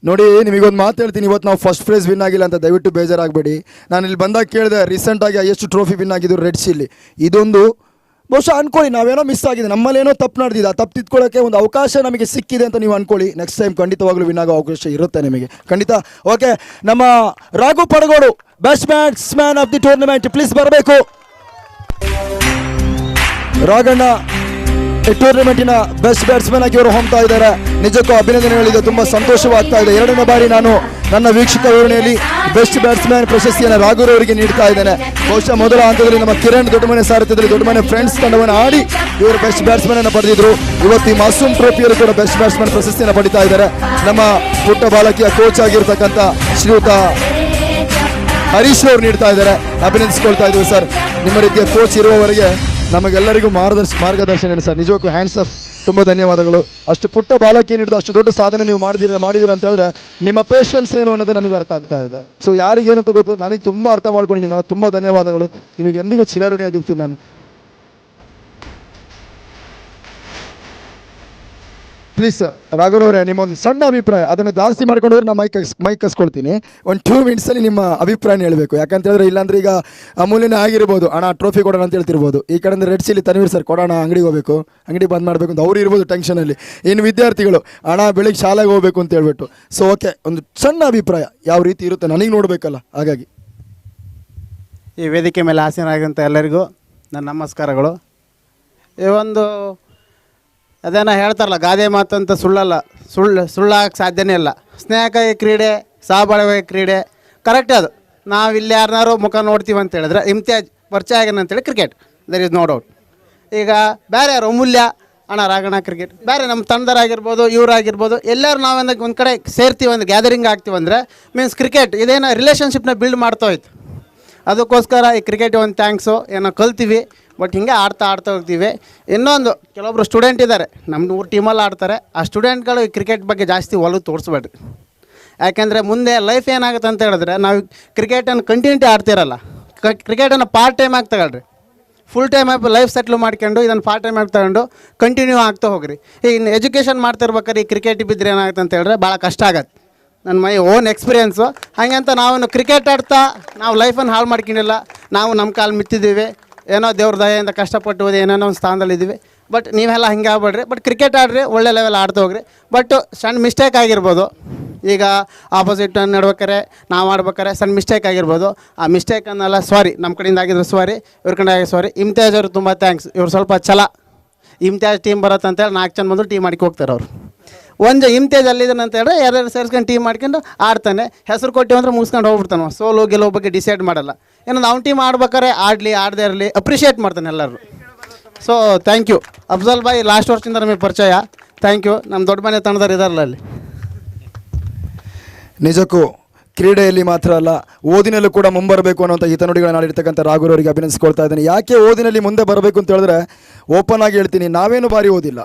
ನೋಡಿ, ನಿಮಗೊಂದು ಮಾತು ಹೇಳ್ತೀನಿ. ಇವತ್ತು ನಾವು ಫಸ್ಟ್ ಪ್ರೈಸ್ ವಿನ್ ಆಗಿಲ್ಲ ಅಂತ ದಯವಿಟ್ಟು ಬೇಜಾರಾಗಬೇಡಿ. ನಾನು ಇಲ್ಲಿ ಬಂದಾಗ ಕೇಳಿದೆ, ರೀಸೆಂಟಾಗಿ ಎಷ್ಟು ಟ್ರೋಫಿ ವಿನ್ ಆಗಿದ್ರು ರೆಡ್ ಚಿಲ್ಲಿ. ಇದೊಂದು ಬಹುಶಃ ಅನ್ಕೊಳ್ಳಿ, ನಾವೇನೋ ಮಿಸ್ ಆಗಿದೆ, ನಮ್ಮಲ್ಲೇನೋ ತಪ್ಪು ನಡೆದಿದೆ. ಆ ತಪ್ಪು ತಿದ್ಕೊಳ್ಳೋಕ್ಕೆ ಒಂದು ಅವಕಾಶ ನಮಗೆ ಸಿಕ್ಕಿದೆ ಅಂತ ನೀವು ಅನ್ಕೊಳ್ಳಿ. ನೆಕ್ಸ್ಟ್ ಟೈಮ್ ಖಂಡಿತವಾಗ್ಲೂ ವಿನ್ ಆಗೋ ಅವಕಾಶ ಇರುತ್ತೆ ನಿಮಗೆ, ಖಂಡಿತ. ಓಕೆ, ನಮ್ಮ Raghu Padagodu best batsman of the tournament, please ಬರಬೇಕು. ರಾಘಣ್ಣ ಈ ಟೂರ್ನಮೆಂಟಿನ ಬೆಸ್ಟ್ ಬ್ಯಾಟ್ಸ್ಮನ್ ಆಗಿ ಅವರು ಹೊಮ್ತಾ ಇದ್ದಾರೆ. ನಿಜಕ್ಕೂ ಅಭಿನಂದನೆಗಳಿದೆ, ತುಂಬ ಸಂತೋಷವಾಗ್ತಾ ಇದೆ. 2ನೇ ಬಾರಿ ನಾನು ನನ್ನ ವೀಕ್ಷಕ ವಿವರಣೆಯಲ್ಲಿ ಬೆಸ್ಟ್ ಬ್ಯಾಟ್ಸ್ಮನ್ ಪ್ರಶಸ್ತಿಯನ್ನು ರಾಘುರವರಿಗೆ ನೀಡ್ತಾ ಇದ್ದೇನೆ. ಬಹುಶಃ ಮೊದಲ ಹಂತದಲ್ಲಿ ನಮ್ಮ ಕಿರಣ್ ದೊಡ್ಡಮನೆ ಸಾರಥ್ಯದಲ್ಲಿ ದೊಡ್ಡಮನೆ ಫ್ರೆಂಡ್ಸ್ ತಂಡವನ್ನು ಆಡಿ ಇವರು ಬೆಸ್ಟ್ ಬ್ಯಾಟ್ಸ್ಮನ್ ಅನ್ನು ಪಡೆದಿದ್ರು. ಇವತ್ತು ಈ ಮಾಸೂಮ್ ಟ್ರೋಫಿಯಲ್ಲೂ ಕೂಡ ಬೆಸ್ಟ್ ಬ್ಯಾಟ್ಸ್ಮನ್ ಪ್ರಶಸ್ತಿಯನ್ನು ಪಡಿತಾ ಇದ್ದಾರೆ. ನಮ್ಮ ಪುಟ್ಟ ಬಾಲಕಿಯ ಕೋಚ್ ಆಗಿರ್ತಕ್ಕಂಥ ಶ್ರೀಯುತ ಹರೀಶ್ ಅವರು ನೀಡ್ತಾ ಇದ್ದಾರೆ. ಅಭಿನಂದಿಸ್ಕೊಳ್ತಾ ಇದ್ದೀವಿ ಸರ್. ನಿಮ್ಮ ರೀತಿಯ ಕೋಚ್ ಇರುವವರೆಗೆ ನಮಗೆಲ್ಲರಿಗೂ ಮಾರ್ಗದರ್ಶನ ಇದೆ ಸರ್. ನಿಜಕ್ಕೂ ಹ್ಯಾಂಡ್ಸ್ ಆಫ್, ತುಂಬ ಧನ್ಯವಾದಗಳು. ಅಷ್ಟು ಪುಟ್ಟ ಬಾಲಕಿ ಹಿಡಿದು ಅಷ್ಟು ದೊಡ್ಡ ಸಾಧನೆ ನೀವು ಮಾಡಿದಿರ ಅಂತ ಹೇಳಿದ್ರೆ ನಿಮ್ಮ ಪೇಷನ್ಸ್ ಏನು ಅನ್ನೋದು ನನಗೆ ಅರ್ಥ ಆಗ್ತಾ ಇದೆ. ಸೊ ಯಾರಿಗೇನು ಗೊತ್ತು, ನನಗೆ ತುಂಬ ಅರ್ಥ ಮಾಡ್ಕೊಂಡಿದ್ದೀನಿ ನಾವು. ತುಂಬ ಧನ್ಯವಾದಗಳು. ನಿಮಗೆ ಎಂದಿಗೂ ಚಿರಋಣಿಯಾಗಿರ್ತೀನಿ ನಾನು. ಪ್ಲೀಸ್ ಸರ್, ರಾಘವರವರೇ, ನಿಮ್ಮ ಒಂದು ಸಣ್ಣ ಅಭಿಪ್ರಾಯ, ಅದನ್ನು ಜಾಸ್ತಿ ಮಾಡ್ಕೊಂಡ್ರೆ ನಾನು ಮೈಕ್ ಕಸ್ಕೊಳ್ತೀನಿ. ಒಂದು 2 ಮಿನಿಟ್ಸಲ್ಲಿ ನಿಮ್ಮ ಅಭಿಪ್ರಾಯನ ಹೇಳಬೇಕು. ಯಾಕಂತ ಹೇಳಿದ್ರೆ ಇಲ್ಲಾಂದ್ರೆ ಈಗ ಅಮೂಲ್ಯನೇ ಆಗಿರ್ಬೋದು, ಅಣ್ಣ ಟ್ರೋಫಿ ಕೊಡೋಣ ಅಂತ ಹೇಳ್ತಿರ್ಬೋದು. ಈ ಕಡೆಯಿಂದ ರೆಡ್ ಚಿಲ್ಲಿ ತನ್ವೀರ್ ಸರ್, ಕೊಡೋಣ, ಅಂಗಡಿಗೆ ಹೋಗಬೇಕು, ಅಂಗಡಿ ಬಂದ್ ಮಾಡಬೇಕು ಅಂತ ಅವ್ರು ಇರ್ಬೋದು ಟೆನ್ಷನಲ್ಲಿ. ಇನ್ನು ವಿದ್ಯಾರ್ಥಿಗಳು, ಅಣ್ಣ ಬೆಳಿಗ್ಗೆ ಶಾಲೆಗೆ ಹೋಗಬೇಕು ಅಂತ ಹೇಳ್ಬಿಟ್ಟು. ಸೊ ಓಕೆ, ಒಂದು ಸಣ್ಣ ಅಭಿಪ್ರಾಯ ಯಾವ ರೀತಿ ಇರುತ್ತೆ ನನಗೆ ನೋಡಬೇಕಲ್ಲ, ಹಾಗಾಗಿ. ಈ ವೇದಿಕೆ ಮೇಲೆ ಆಸೀನರಾಗಿರುವಂಥ ಎಲ್ಲರಿಗೂ ನನ್ನ ನಮಸ್ಕಾರಗಳು. ಈ ಒಂದು ಅದೇನೋ ಹೇಳ್ತಾರಲ್ಲ, ಗಾದೆ ಮಾತಂತ ಸುಳ್ಳಲ್ಲ, ಸುಳ್ಳಾಗಕ್ಕೆ ಸಾಧ್ಯನೇ ಇಲ್ಲ. ಸ್ನೇಹಕಾರಿ ಕ್ರೀಡೆ, ಸಹಬಾಳ್ವೆ ಕ್ರೀಡೆ, ಕರೆಕ್ಟ್ ಅದು. ನಾವು ಇಲ್ಲಿ ಯಾರನ್ನಾರು ಮುಖ ನೋಡ್ತೀವಿ ಅಂತ ಹೇಳಿದ್ರೆ ಇಮ್ತಿಯಾಜ್ ಪರಿಚಯ ಆಗ್ಯಾನ ಅಂತೇಳಿ cricket, there is no doubt. ಈಗ ಬೇರೆ ಯಾರು ಅಮೂಲ್ಯ ಅಣ್ಣ ರಾಘಣ್ಣ ಕ್ರಿಕೆಟ್ ಬೇರೆ ನಮ್ಮ ತಂಡರಾಗಿರ್ಬೋದು, ಇವರಾಗಿರ್ಬೋದು, ಎಲ್ಲರೂ ನಾವು ಒಂದು ಕಡೆ ಸೇರ್ತೀವಿ, ಒಂದು ಗ್ಯಾದರಿಂಗ್ ಆಗ್ತೀವಂದರೆ ಮೀನ್ಸ್ ಕ್ರಿಕೆಟ್ ಇದೇನೋ ರಿಲೇಷನ್ಶಿಪ್ನ ಬಿಲ್ಡ್ ಮಾಡ್ತಾ ಹೋಯ್ತು. ಅದಕ್ಕೋಸ್ಕರ ಈ ಕ್ರಿಕೆಟ್ ಒಂದು ಥ್ಯಾಂಕ್ಸು, ಏನೋ ಕಲ್ತೀವಿ. ಬಟ್ ಹಿಂಗೆ ಆಡ್ತಾ ಹೋಗ್ತೀವಿ. ಇನ್ನೊಂದು ಕೆಲವೊಬ್ರು ಸ್ಟೂಡೆಂಟ್ ಇದ್ದಾರೆ, ನಮ್ಮ 100 ಟೀಮಲ್ಲಿ ಆಡ್ತಾರೆ. ಆ ಸ್ಟೂಡೆಂಟ್ಗಳು ಈ ಕ್ರಿಕೆಟ್ ಬಗ್ಗೆ ಜಾಸ್ತಿ ಒಲವು ತೋರಿಸ್ಬೇಡ್ರಿ. ಯಾಕೆಂದರೆ ಮುಂದೆ ಲೈಫ್ ಏನಾಗುತ್ತೆ ಅಂತ ಹೇಳಿದ್ರೆ, ನಾವು ಕ್ರಿಕೆಟನ್ನು ಕಂಟಿನ್ಯೂಟಿ ಆಡ್ತಿರಲ್ಲ, ಕ್ರಿಕೆಟನ್ನು ಪಾರ್ಟ್ ಟೈಮ್ ಆಗಿ ತಗೊಳ್ರಿ. ಫುಲ್ ಟೈಮ್ ಆಗಿ ಲೈಫ್ ಸೆಟ್ಲ್ ಮಾಡ್ಕೊಂಡು ಇದನ್ನು ಪಾರ್ಟ್ ಟೈಮ್ ಆಗಿ ತಗೊಂಡು ಕಂಟಿನ್ಯೂ ಆಗ್ತಾ ಹೋಗ್ರಿ. ಈಗ ಇನ್ನು ಎಜುಕೇಷನ್ ಮಾಡ್ತಿರ್ಬೇಕಾದ್ರೆ ಈ ಕ್ರಿಕೆಟ್ ಬಿದ್ದರೆ ಏನಾಗುತ್ತೆ ಅಂತ ಹೇಳಿದ್ರೆ ಭಾಳ ಕಷ್ಟ ಆಗತ್ತೆ. ನನ್ನ ಓನ್ ಎಕ್ಸ್ಪೀರಿಯೆನ್ಸು. ಹಾಗಂತ ನಾವು ಕ್ರಿಕೆಟ್ ಆಡ್ತಾ ನಾವು ಲೈಫನ್ನು ಹಾಳು ಮಾಡ್ಕೊಂಡಿಲ್ಲ. ನಾವು ನಮ್ಮ ಕಾಲು ಮಿತ್ತಿದ್ದೀವಿ, ಏನೋ ದೇವ್ರ ದಯೆಯಿಂದ ಕಷ್ಟಪಟ್ಟು ಏನೇನೋ ಒಂದು ಸ್ಥಾನದಲ್ಲಿದ್ದೀವಿ. ಬಟ್ ನೀವೆಲ್ಲ ಹಿಂಗೆ ಆಗ್ಬೇಡ್ರಿ. ಬಟ್ ಕ್ರಿಕೆಟ್ ಆಡ್ರಿ, ಒಳ್ಳೆ ಲೆವೆಲ್ ಆಡ್ತಾ ಹೋಗ್ರಿ. ಬಟ್ ಸಣ್ಣ ಮಿಸ್ಟೇಕ್ ಆಗಿರ್ಬೋದು. ಈಗ ಆಪೋಸಿಟ್ ನಡ್ಬೇಕಾರೆ ನಾವು ಆಡ್ಬೇಕಾರೆ ಸಣ್ಣ ಮಿಸ್ಟೇಕ್ ಆಗಿರ್ಬೋದು. ಆ ಮಿಸ್ಟೇಕನ್ನೆಲ್ಲ ಸಾರಿ, ನಮ್ಮ ಕಡೆಯಿಂದ ಆಗಿದ್ರು ಸಾರಿ, ಇವ್ರ ಕಡೆ ಆಗಿ ಸಾರಿ. ಇಮ್ತಿಯಾಜ್ ಅವರು ತುಂಬ ಥ್ಯಾಂಕ್ಸ್. ಇವ್ರು ಸ್ವಲ್ಪ ಛಲ, ಇಮ್ತಿಯಾಜ್ ಟೀಮ್ ಬರುತ್ತೆ ಅಂತೇಳಿ 4 ಜನ ಬಂದು ಟೀಮ್ ಮಾಡ್ಕೊ ಹೋಗ್ತಾರೆ ಅವರು. ಒಂದು ಇಮ್ತಿಯಾಜ್ ಅಲ್ಲಿದ್ದಾನೆ ಅಂತ ಹೇಳಿದ್ರೆ ಯಾರ್ಯಾರು ಸೇರಿಸ್ಕೊಂಡು ಟೀಮ್ ಮಾಡ್ಕೊಂಡು ಆಡ್ತಾನೆ. ಹೆಸರು ಕೊಟ್ಟಿವಿ ಅಂದ್ರೆ ಮುಗಿಸ್ಕೊಂಡು ಹೋಗ್ಬಿಡ್ತಾನೆ. ಸೋಲು ಗೆಲುವು ಬಗ್ಗೆ ಡಿಸೈಡ್ ಮಾಡಲ್ಲ. ಏನಂದ್ರೆ ಅವ್ನ ಟೀಮ್ ಆಡ್ಬೇಕಾರೆ ಆಡಲಿ ಆಡದೇ ಇರಲಿ ಅಪ್ರಿಷಿಯೇಟ್ ಮಾಡ್ತಾನೆ ಎಲ್ಲರೂ. So thank you. ಅಫ್ಜಲ್ ಭಾಯ್ ಲಾಸ್ಟ್ ವರ್ಷದಿಂದ ನಮಗೆ ಪರಿಚಯ, ಥ್ಯಾಂಕ್ ಯು. ನಮ್ಮ ದೊಡ್ಡ ಮನೆ ತಂಡದವ್ರು ಇದಾರಲ್ಲ ಅಲ್ಲಿ. ನಿಜಕ್ಕೂ ಕ್ರೀಡೆಯಲ್ಲಿ ಮಾತ್ರ ಅಲ್ಲ, ಓದಿನಲ್ಲೂ ಕೂಡ ಮುಂಬರಬೇಕು ಅನ್ನೋಂಥ ಹಿತನುಡಿಗಳನ್ನ ಆಡಿರ್ತಕ್ಕಂಥ ರಾಘುರವರಿಗೆ ಅಭಿನಂದಿಸ್ಕೊಳ್ತಾ ಇದ್ದೇನೆ. ಯಾಕೆ ಓದಿನಲ್ಲಿ ಮುಂದೆ ಬರಬೇಕು ಅಂತ ಹೇಳಿದ್ರೆ, ಓಪನ್ ಆಗಿ ಹೇಳ್ತೀನಿ, ನಾವೇನು ಬಾರಿ ಓದಿಲ್ಲ.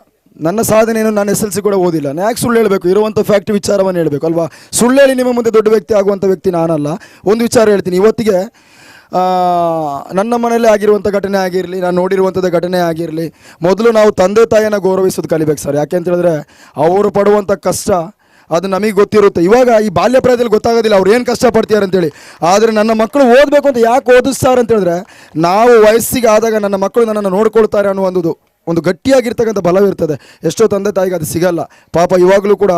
ನನ್ನ ಸಾಧನೆಯನ್ನು ನಾನು SLC ಕೂಡ ಓದಿಲ್ಲ. ನಾನು ಯಾಕೆ ಸುಳ್ಳು ಹೇಳಬೇಕು? ಇರುವಂಥ ಫ್ಯಾಕ್ಟ್ ವಿಚಾರವನ್ನು ಹೇಳಬೇಕು ಅಲ್ವಾ? ಸುಳ್ಳು ಹೇಳಿ ನಿಮ್ಮ ಮುಂದೆ ದೊಡ್ಡ ವ್ಯಕ್ತಿ ಆಗುವಂಥ ವ್ಯಕ್ತಿ ನಾನಲ್ಲ. ಒಂದು ವಿಚಾರ ಹೇಳ್ತೀನಿ, ಇವತ್ತಿಗೆ ನನ್ನ ಮನೆಯಲ್ಲೇ ಆಗಿರುವಂಥ ಘಟನೆ ಆಗಿರಲಿ, ನಾನು ನೋಡಿರುವಂಥದ್ದು ಘಟನೆ ಆಗಿರಲಿ, ಮೊದಲು ನಾವು ತಂದೆ ತಾಯಿಯನ್ನು ಗೌರವಿಸೋದು ಕಲಿಬೇಕು ಸರ್. ಯಾಕೆ ಅಂತ ಹೇಳಿದ್ರೆ ಅವರು ಪಡುವಂಥ ಕಷ್ಟ ಅದು ನಮಗೆ ಗೊತ್ತಿರುತ್ತೆ. ಇವಾಗ ಈ ಬಾಲ್ಯ ಪ್ರಾಯದಲ್ಲಿ ಗೊತ್ತಾಗೋದಿಲ್ಲ ಅವ್ರು ಏನು ಕಷ್ಟಪಡ್ತಾರೆ ಅಂತೇಳಿ. ಆದರೆ ನನ್ನ ಮಕ್ಕಳು ಓದಬೇಕು ಅಂತ ಯಾಕೆ ಓದಿಸ್ತಾರೆ ಅಂತ ಹೇಳಿದ್ರೆ, ನಾವು ವಯಸ್ಸಿಗೆ ಆದಾಗ ನನ್ನ ಮಕ್ಕಳು ನನ್ನನ್ನು ನೋಡ್ಕೊಳ್ತಾರೆ ಅನ್ನುವಂಥದ್ದು ಒಂದು ಗಟ್ಟಿಯಾಗಿರ್ತಕ್ಕಂಥ ಬಲವಿರ್ತದೆ. ಎಷ್ಟೋ ತಂದೆ ತಾಯಿಗೆ ಅದು ಸಿಗಲ್ಲ ಪಾಪ. ಇವಾಗಲೂ ಕೂಡ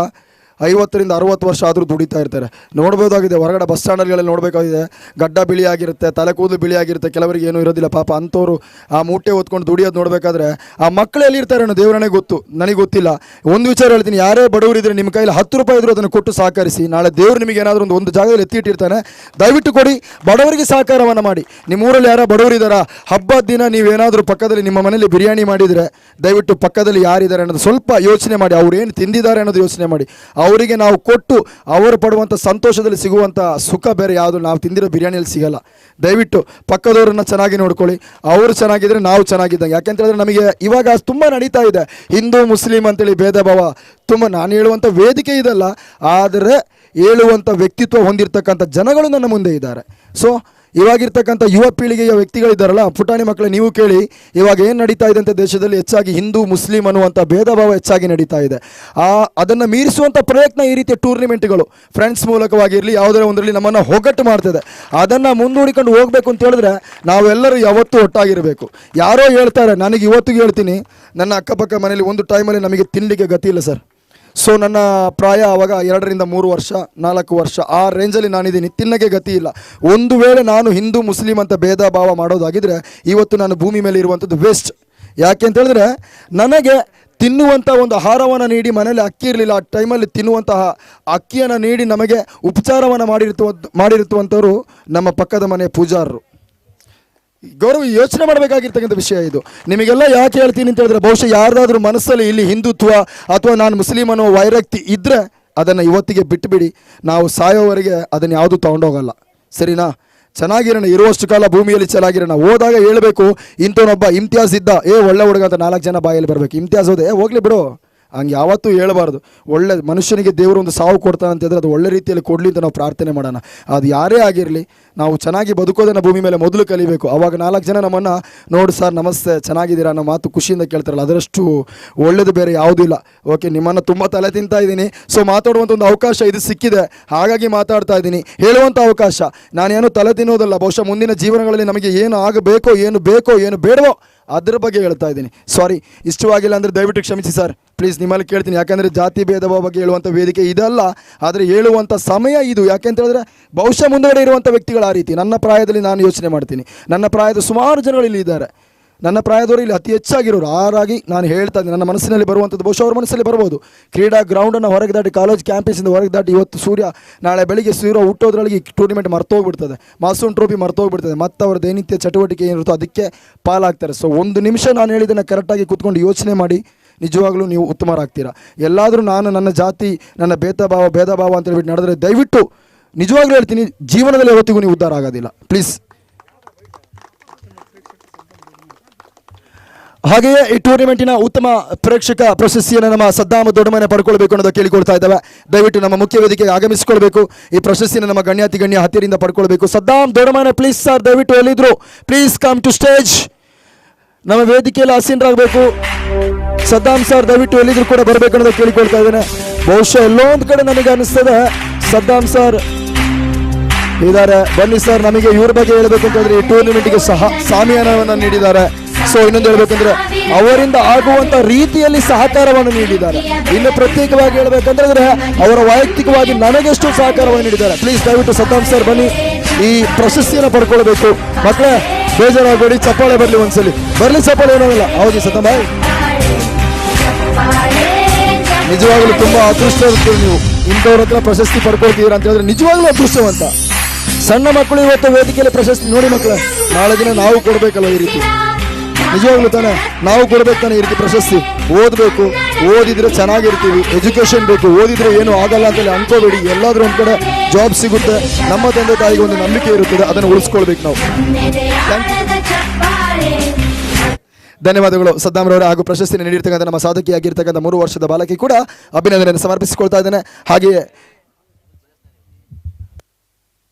50ರಿಂದ 60 ವರ್ಷ ಆದರೂ ದುಡಿತಾ ಇರ್ತಾರೆ. ನೋಡ್ಬೋದಾಗಿದೆ, ಹೊರಗಡೆ ಬಸ್ ಸ್ಟ್ಯಾಂಡಲ್ಗಳಲ್ಲಿ ನೋಡಬೇಕಾಗಿದೆ, ಗಡ್ಡ ಬಿಳಿಯಾಗಿರುತ್ತೆ, ತಲೆ ಕೂದಲು ಬಿಳಿಯಾಗಿರುತ್ತೆ, ಕೆಲವರಿಗೆ ಏನೂ ಇರೋದಿಲ್ಲ ಪಾಪ. ಅಂಥವ್ರು ಆ ಮೂಟೆ ಹೊತ್ಕೊಂಡು ದುಡಿಯೋದು ನೋಡಬೇಕಾದ್ರೆ ಆ ಮಕ್ಕಳು ಎಲ್ಲಿರ್ತಾರೆ ಅನ್ನೋ ದೇವರೇ ಗೊತ್ತು, ನನಗೆ ಗೊತ್ತಿಲ್ಲ. ಒಂದು ವಿಚಾರ ಹೇಳ್ತೀನಿ, ಯಾರೇ ಬಡವರಿದ್ರೆ ನಿಮ್ಮ ಕೈಲಿ 10 ರೂಪಾಯಿ ಇದ್ರೂ ಅದನ್ನು ಕೊಟ್ಟು ಸಹಕರಿಸಿ. ನಾಳೆ ದೇವರು ನಿಮಗೆ ಏನಾದರೂ ಒಂದು ಜಾಗದಲ್ಲಿ ಎತ್ತಿಟ್ಟಿರ್ತಾನೆ, ದಯವಿಟ್ಟು ಕೊಡಿ, ಬಡವರಿಗೆ ಸಹಕಾರವನ್ನು ಮಾಡಿ. ನಿಮ್ಮೂರಲ್ಲಿ ಯಾರೋ ಬಡವರಿದ್ದಾರಾ, ಹಬ್ಬದ ದಿನ ನೀವೇನಾದರೂ ಪಕ್ಕದಲ್ಲಿ ನಿಮ್ಮ ಮನೇಲಿ ಬಿರಿಯಾನಿ ಮಾಡಿದರೆ ದಯವಿಟ್ಟು ಪಕ್ಕದಲ್ಲಿ ಯಾರಿದ್ದಾರೆ ಅನ್ನೋದು ಸ್ವಲ್ಪ ಯೋಚನೆ ಮಾಡಿ, ಅವ್ರು ಏನು ತಿಂದಿದ್ದಾರೆ ಅನ್ನೋದು ಯೋಚನೆ ಮಾಡಿ. ಅವರಿಗೆ ನಾವು ಕೊಟ್ಟು ಅವರು ಪಡುವಂಥ ಸಂತೋಷದಲ್ಲಿ ಸಿಗುವಂಥ ಸುಖ ಬೇರೆ ಯಾವುದು ನಾವು ತಿಂದಿರೋ ಬಿರಿಯಾನಿಯಲ್ಲಿ ಸಿಗಲ್ಲ. ದಯವಿಟ್ಟು ಪಕ್ಕದವರನ್ನು ಚೆನ್ನಾಗಿ ನೋಡ್ಕೊಳ್ಳಿ, ಅವರು ಚೆನ್ನಾಗಿದ್ರೆ ನಾವು ಚೆನ್ನಾಗಿದ್ದಂಗೆ. ಯಾಕೆಂತ ಹೇಳಿದ್ರೆ ನಮಗೆ ಇವಾಗ ತುಂಬ ನಡೀತಾ ಇದೆ, ಹಿಂದೂ ಮುಸ್ಲಿಂ ಅಂತೇಳಿ ಭೇದ ಭಾವ ತುಂಬ. ನಾನು ಹೇಳುವಂಥ ವೇದಿಕೆ ಇದಲ್ಲ, ಆದರೆ ಹೇಳುವಂಥ ವ್ಯಕ್ತಿತ್ವ ಹೊಂದಿರತಕ್ಕಂಥ ಜನಗಳು ನನ್ನ ಮುಂದೆ ಇದ್ದಾರೆ. ಸೊ ಇವಾಗಿರ್ತಕ್ಕಂಥ ಯುವ ಪೀಳಿಗೆಯ ವ್ಯಕ್ತಿಗಳಿದ್ದಾರಲ್ಲ, ಪುಟಾಣಿ ಮಕ್ಕಳು, ನೀವು ಕೇಳಿ ಇವಾಗ ಏನು ನಡೀತಾ ಇದೆ ಅಂತ ದೇಶದಲ್ಲಿ ಹೆಚ್ಚಾಗಿ ಹಿಂದೂ ಮುಸ್ಲಿಂ ಅನ್ನುವಂಥ ಭೇದ ಭಾವ ಹೆಚ್ಚಾಗಿ ನಡೀತಾ ಇದೆ. ಅದನ್ನು ಮೀರಿಸುವಂಥ ಪ್ರಯತ್ನ ಈ ರೀತಿಯ ಟೂರ್ನಿಮೆಂಟ್ಗಳು ಫ್ರೆಂಡ್ಸ್ ಮೂಲಕವಾಗಿರಲಿ ಯಾವುದೇ ಒಂದರಲ್ಲಿ ನಮ್ಮನ್ನು ಒಗ್ಗಟ್ಟು ಮಾಡ್ತದೆ. ಅದನ್ನು ಮುಂದೂಡಿಕೊಂಡು ಹೋಗಬೇಕು ಅಂತ ಹೇಳಿದ್ರೆ ನಾವೆಲ್ಲರೂ ಯಾವತ್ತೂ ಒಟ್ಟಾಗಿರಬೇಕು. ಯಾರೋ ಹೇಳ್ತಾರೆ, ನನಗೆ ಇವತ್ತಿಗೆ ಹೇಳ್ತೀನಿ, ನನ್ನ ಅಕ್ಕಪಕ್ಕ ಮನೇಲಿ ಒಂದು ಟೈಮಲ್ಲಿ ನಮಗೆ ತಿನ್ನಲಿಕ್ಕೆ ಗತಿ ಇಲ್ಲ ಸರ್. ಸೊ ನನ್ನ ಪ್ರಾಯ ಆವಾಗ 2 ರಿಂದ 3 ವರ್ಷ 4 ವರ್ಷ ಆ ರೇಂಜಲ್ಲಿ ನಾನಿದ್ದೀನಿ, ತಿನ್ನಕ್ಕೆ ಗತಿ ಇಲ್ಲ. ಒಂದು ವೇಳೆ ನಾನು ಹಿಂದೂ ಮುಸ್ಲಿಂ ಅಂತ ಭೇದ ಭಾವ ಮಾಡೋದಾಗಿದ್ದರೆ ಇವತ್ತು ನಾನು ಭೂಮಿ ಮೇಲೆ ಇರುವಂಥದ್ದು ವೇಸ್ಟ್. ಯಾಕೆ ಅಂತ ಹೇಳಿದ್ರೆ ನನಗೆ ತಿನ್ನುವಂಥ ಒಂದು ಆಹಾರವನ್ನು ನೀಡಿ, ಮನೇಲಿ ಅಕ್ಕಿ ಇರಲಿಲ್ಲ ಆ ಟೈಮಲ್ಲಿ ತಿನ್ನುವಂತಹ ಅಕ್ಕಿಯನ್ನು ನೀಡಿ ನಮಗೆ ಉಪಚಾರವನ್ನು ಮಾಡಿರುತ್ತವಂಥವ್ರು ನಮ್ಮ ಪಕ್ಕದ ಮನೆ ಪೂಜಾರರು. ಗೌರವ ಯೋಚನೆ ಮಾಡಬೇಕಾಗಿರ್ತಕ್ಕಂಥ ವಿಷಯ ಇದು. ನಿಮಗೆಲ್ಲ ಯಾಕೆ ಹೇಳ್ತೀನಿ ಅಂತ ಹೇಳಿದ್ರೆ, ಬಹುಶಃ ಯಾರ್ದಾದ್ರೂ ಮನಸ್ಸಲ್ಲಿ ಇಲ್ಲಿ ಹಿಂದುತ್ವ ಅಥವಾ ನಾನು ಮುಸ್ಲಿಂ ಅನ್ನೋ ವೈರಕ್ತಿ ಇದ್ದರೆ ಅದನ್ನು ಇವತ್ತಿಗೆ ಬಿಟ್ಟುಬಿಡಿ. ನಾವು ಸಾಯೋವರೆಗೆ ಅದನ್ನು ಯಾವುದೂ ತೊಗೊಂಡೋಗಲ್ಲ, ಸರಿನಾ? ಚೆನ್ನಾಗಿರೋಣ, ಇರುವಷ್ಟು ಕಾಲ ಭೂಮಿಯಲ್ಲಿ ಚೆನ್ನಾಗಿರೋಣ. ಹೋದಾಗ ಹೇಳಬೇಕು, ಇಂಥವನೊಬ್ಬ ಇಮ್ತಿಯಾಸ್ ಇದ್ದ, ಒಳ್ಳೆ ಹುಡುಗ ಅಂತ 4 ಜನ ಬಾಯಲ್ಲಿ ಬರಬೇಕು. ಇಮ್ತಿಯಾಸ್ ಹೋದೆ, ಹೋಗ್ಲಿ ಬಿಡು, ಹಂಗೆ ಯಾವತ್ತೂ ಹೇಳಬಾರ್ದು. ಒಳ್ಳೆ ಮನುಷ್ಯನಿಗೆ ದೇವರು ಒಂದು ಸಾವು ಕೊಡ್ತಾನಂತಿದ್ರೆ ಅದು ಒಳ್ಳೆ ರೀತಿಯಲ್ಲಿ ಕೊಡಲಿ ಅಂತ ನಾವು ಪ್ರಾರ್ಥನೆ ಮಾಡೋಣ. ಅದು ಯಾರೇ ಆಗಿರಲಿ, ನಾವು ಚೆನ್ನಾಗಿ ಬದುಕೋದನ್ನು ಭೂಮಿ ಮೇಲೆ ಮೊದಲು ಕಲಿಬೇಕು. ಆವಾಗ 4 ಜನ ನಮ್ಮನ್ನು ನೋಡಿ ಸರ್ ನಮಸ್ತೆ ಚೆನ್ನಾಗಿದ್ದೀರಾ ಅನ್ನೋ ಮಾತು ಖುಷಿಯಿಂದ ಕೇಳ್ತಾರಲ್ಲ, ಅದರಷ್ಟು ಒಳ್ಳೇದು ಬೇರೆ ಯಾವುದೂ ಇಲ್ಲ. ಓಕೆ, ನಿಮ್ಮನ್ನು ತುಂಬ ತಲೆ ತಿಂತಾ ಇದ್ದೀನಿ, ಸೊ ಮಾತಾಡುವಂಥ ಒಂದು ಅವಕಾಶ ಇದು ಸಿಕ್ಕಿದೆ, ಹಾಗಾಗಿ ಮಾತಾಡ್ತಾ ಇದ್ದೀನಿ. ಹೇಳುವಂಥ ಅವಕಾಶ, ನಾನೇನು ತಲೆ ತಿನ್ನೋದಲ್ಲ. ಬಹುಶಃ ಮುಂದಿನ ಜೀವನಗಳಲ್ಲಿ ನಮಗೆ ಏನು ಆಗಬೇಕೋ, ಏನು ಬೇಕೋ, ಏನು ಬೇಡವೋ ಅದ್ರ ಬಗ್ಗೆ ಹೇಳ್ತಾ ಇದ್ದೀನಿ. ಸಾರಿ, ಇಷ್ಟವಾಗಿಲ್ಲ ಅಂದರೆ ದಯವಿಟ್ಟು ಕ್ಷಮಿಸಿ ಸರ್, ಪ್ಲೀಸ್ ನಿಮ್ಮಲ್ಲಿ ಕೇಳ್ತೀನಿ. ಯಾಕೆಂದರೆ ಜಾತಿ ಭೇದ ಭಾವ ಬಗ್ಗೆ ಹೇಳುವಂಥ ವೇದಿಕೆ ಇದಲ್ಲ, ಆದರೆ ಹೇಳುವಂಥ ಸಮಯ ಇದು. ಯಾಕೆ ಅಂತ ಹೇಳಿದ್ರೆ ಬಹುಶಃ ಮುಂದುಗಡೆ ಇರುವಂಥ ವ್ಯಕ್ತಿಗಳು ಆ ರೀತಿ. ನನ್ನ ಪ್ರಾಯದಲ್ಲಿ ನಾನು ಯೋಚನೆ ಮಾಡ್ತೀನಿ, ನನ್ನ ಪ್ರಾಯದ ಸುಮಾರು ಜನಗಳು ಇಲ್ಲಿ ಇದ್ದಾರೆ, ನನ್ನ ಪ್ರಾಯದವರು ಇಲ್ಲಿ ಅತಿ ಹೆಚ್ಚಾಗಿರೋರು. ಹಾಗಾಗಿ ನಾನು ಹೇಳ್ತಾ ಇದ್ದೀನಿ, ನನ್ನ ಮನಸ್ಸಿನಲ್ಲಿ ಬರುವಂಥದ್ದು ಬಹುಶಃ ಅವ್ರ ಮನಸ್ಸಲ್ಲಿ ಬರ್ಬೋದು. ಕ್ರೀಡಾ ಗ್ರೌಂಡನ್ನು ಹೊರಗೆ ದಾಟಿ, ಕಾಲೇಜ್ ಕ್ಯಾಂಪಸ್ಸಿಂದ ಹೊರಗೆ ದಾಟಿ, ಇವತ್ತು ನಾಳೆ ಬೆಳಿಗ್ಗೆ ಸೂರ್ಯ ಹುಟ್ಟೋದ್ರೊಳಗೆ ಟೂರ್ನಿಮೆಂಟ್ ಮರ್ತೋಗ್ಬಿಡ್ತದೆ, ಮಾಸೂನ್ ಟ್ರೋಫಿ ಮರ್ತೋಗ್ಬಿಡ್ತದೆ, ಮತ್ತು ಅವರ ದೈನಿತ್ಯ ಚಟುವಟಿಕೆ ಏನಿರುತ್ತೋ ಅದಕ್ಕೆ ಪಾಲಾಗ್ತಾರೆ. ಸೊ ಒಂದು ನಿಮಿಷ ನಾನು ಹೇಳಿದ್ದನ್ನು ಕರೆಕ್ಟಾಗಿ ಕೂತ್ಕೊಂಡು ಯೋಚನೆ ಮಾಡಿ, ನಿಜವಾಗ್ಲೂ ನೀವು ಉತ್ತಮರಾಗ್ತೀರಾ. ಎಲ್ಲಾದರೂ ನಾನು ನನ್ನ ಜಾತಿ, ನನ್ನ ಭೇದ ಭಾವ ಅಂತ ಹೇಳ್ಬಿಟ್ಟು ನಡೆದ್ರೆ ದಯವಿಟ್ಟು ನಿಜವಾಗ್ಲೂ ಹೇಳ್ತೀನಿ, ಜೀವನದಲ್ಲಿ ಯಾವತ್ತಿಗೂ ನೀವು ಉದ್ಧಾರ ಆಗೋದಿಲ್ಲ. ಪ್ಲೀಸ್. ಹಾಗೆಯೇ ಈ ಟೂರ್ನಿಮೆಂಟಿನ ಉತ್ತಮ ಪ್ರೇಕ್ಷಕ ಪ್ರಶಸ್ತಿಯನ್ನು ನಮ್ಮ ಸದ್ದಾಮ ದೊಡ್ಡಮನೆ ಪಡ್ಕೊಳ್ಬೇಕು ಅನ್ನೋದು ಕೇಳಿಕೊಳ್ತಾ ಇದ್ದಾವೆ. ದಯವಿಟ್ಟು ನಮ್ಮ ಮುಖ್ಯ ವೇದಿಕೆಗೆ ಆಗಮಿಸಿಕೊಳ್ಬೇಕು. ಈ ಪ್ರಶಸ್ತಿಯನ್ನು ನಮ್ಮ ಗಣ್ಯ ಹತ್ತಿರಿಂದ ಪಡ್ಕೊಳ್ಬೇಕು. ಸದ್ದಾಮ್ ದೊಡ್ಡಮನೆ ಪ್ಲೀಸ್ ಸರ್, ದಯವಿಟ್ಟು ಎಲ್ಲಿದ್ರು ಪ್ಲೀಸ್ ಕಮ್ ಟು ಸ್ಟೇಜ್. ನಮ್ಮ ವೇದಿಕೆಯಲ್ಲಿ ಆಸೀನರಾಗಬೇಕು. ಸದ್ದಾಮ್ ಸರ್ ದಯವಿಟ್ಟು ಎಲ್ಲಿದ್ರು ಕೂಡ ಬರಬೇಕು ಅನ್ನೋದು ಕೇಳಿಕೊಳ್ತಾ ಇದ್ದೇನೆ. ಬಹುಶಃ ಎಲ್ಲೋ ಒಂದು ಕಡೆ ನನಗೆ ಅನಿಸ್ತದೆ ಸದ್ದಾಮ್ ಸರ್ ಇದ್ದಾರೆ. ಬನ್ನಿ ಸರ್, ನಮಗೆ ಇವ್ರ ಬಗ್ಗೆ ಹೇಳಬೇಕು ಅಂತಂದ್ರೆ ಈ ಟೂರ್ನಿಮೆಂಟ್ಗೆ ಸಾಮಿಯಾನವನ್ನು ನೀಡಿದ್ದಾರೆ. ಸೊ ಇನ್ನೊಂದು ಹೇಳ್ಬೇಕಂದ್ರೆ ಅವರಿಂದ ಆಗುವಂತ ರೀತಿಯಲ್ಲಿ ಸಹಕಾರವನ್ನು ನೀಡಿದ್ದಾರೆ. ಇನ್ನು ಪ್ರತ್ಯೇಕವಾಗಿ ಹೇಳ್ಬೇಕಂದ್ರೆ ಅವರ ವೈಯಕ್ತಿಕವಾಗಿ ನನಗೆಷ್ಟು ಸಹಕಾರವನ್ನು ನೀಡಿದ್ದಾರೆ. ಪ್ಲೀಸ್ ದಯವಿಟ್ಟು ಸದ್ದಾಮ್ ಸರ್ ಬನ್ನಿ, ಈ ಪ್ರಶಸ್ತಿಯನ್ನು ಪಡ್ಕೊಳ್ಬೇಕು. ಮಕ್ಕಳೇ ಬೇಜಾರಾಗಬೇಡಿ, ಚಪ್ಪಾಳೆ ಬರಲಿ, ಒಂದ್ಸಲಿ ಬರಲಿ, ಚಪ್ಪಾಳೆ ಏನಾಗಲ್ಲ. ಹೌದು ಸದ್ದಾಮ್ ಭಾಯ್, ನಿಜವಾಗ್ಲೂ ತುಂಬಾ ಅದೃಷ್ಟವಂತರು ನೀವು. ಇಂಥವ್ರ ಹತ್ರ ಪ್ರಶಸ್ತಿ ಪಡ್ಕೊಳ್ತೀರಾ ಅಂತ ಹೇಳಿದ್ರೆ ನಿಜವಾಗ್ಲೂ ಅದೃಷ್ಟವಂತ. ಸಣ್ಣ ಮಕ್ಕಳು ಇವತ್ತು ವೇದಿಕೆಯಲ್ಲಿ ಪ್ರಶಸ್ತಿ ನೋಡಿ ಮಕ್ಕಳೇ, ನಾಳೆ ದಿನ ನಾವು ಕೊಡ್ಬೇಕಲ್ಲ ಈ ರೀತಿ. ನಿಜವಾಗ್ಲೂ ತಾನೆ ನಾವು ಕೊಡ್ಬೇಕು ತಾನೆ ಈ ರೀತಿ ಪ್ರಶಸ್ತಿ. ಓದಬೇಕು, ಓದಿದ್ರೆ ಚೆನ್ನಾಗಿರ್ತೀವಿ. ಎಜುಕೇಶನ್ ಬೇಕು, ಓದಿದ್ರೆ ಏನು ಆಗಲ್ಲ ಅಂತೇಳಿ ಅನ್ಕೋಬೇಡಿ. ಎಲ್ಲಾದ್ರೂ ಒಂದು ಕಡೆ ಜಾಬ್ ಸಿಗುತ್ತೆ. ನಮ್ಮ ತಂದೆ ತಾಯಿಗೆ ಒಂದು ನಂಬಿಕೆ ಇರುತ್ತದೆ, ಅದನ್ನು ಉಳಿಸ್ಕೊಳ್ಬೇಕು ನಾವು. ಧನ್ಯವಾದಗಳು ಸದ್ದಾಮ್ರವರೇ. ಹಾಗೂ ಪ್ರಶಸ್ತಿ ನೀಡಿರ್ತಕ್ಕಂಥ ನಮ್ಮ ಸಾಧಕಿಯಾಗಿರ್ತಕ್ಕಂಥ 3 ವರ್ಷದ ಬಾಲಕಿ ಕೂಡ ಅಭಿನಂದನೆಯನ್ನು ಸಮರ್ಪಿಸಿಕೊಳ್ತಾ ಇದ್ದೇನೆ. ಹಾಗೆಯೇ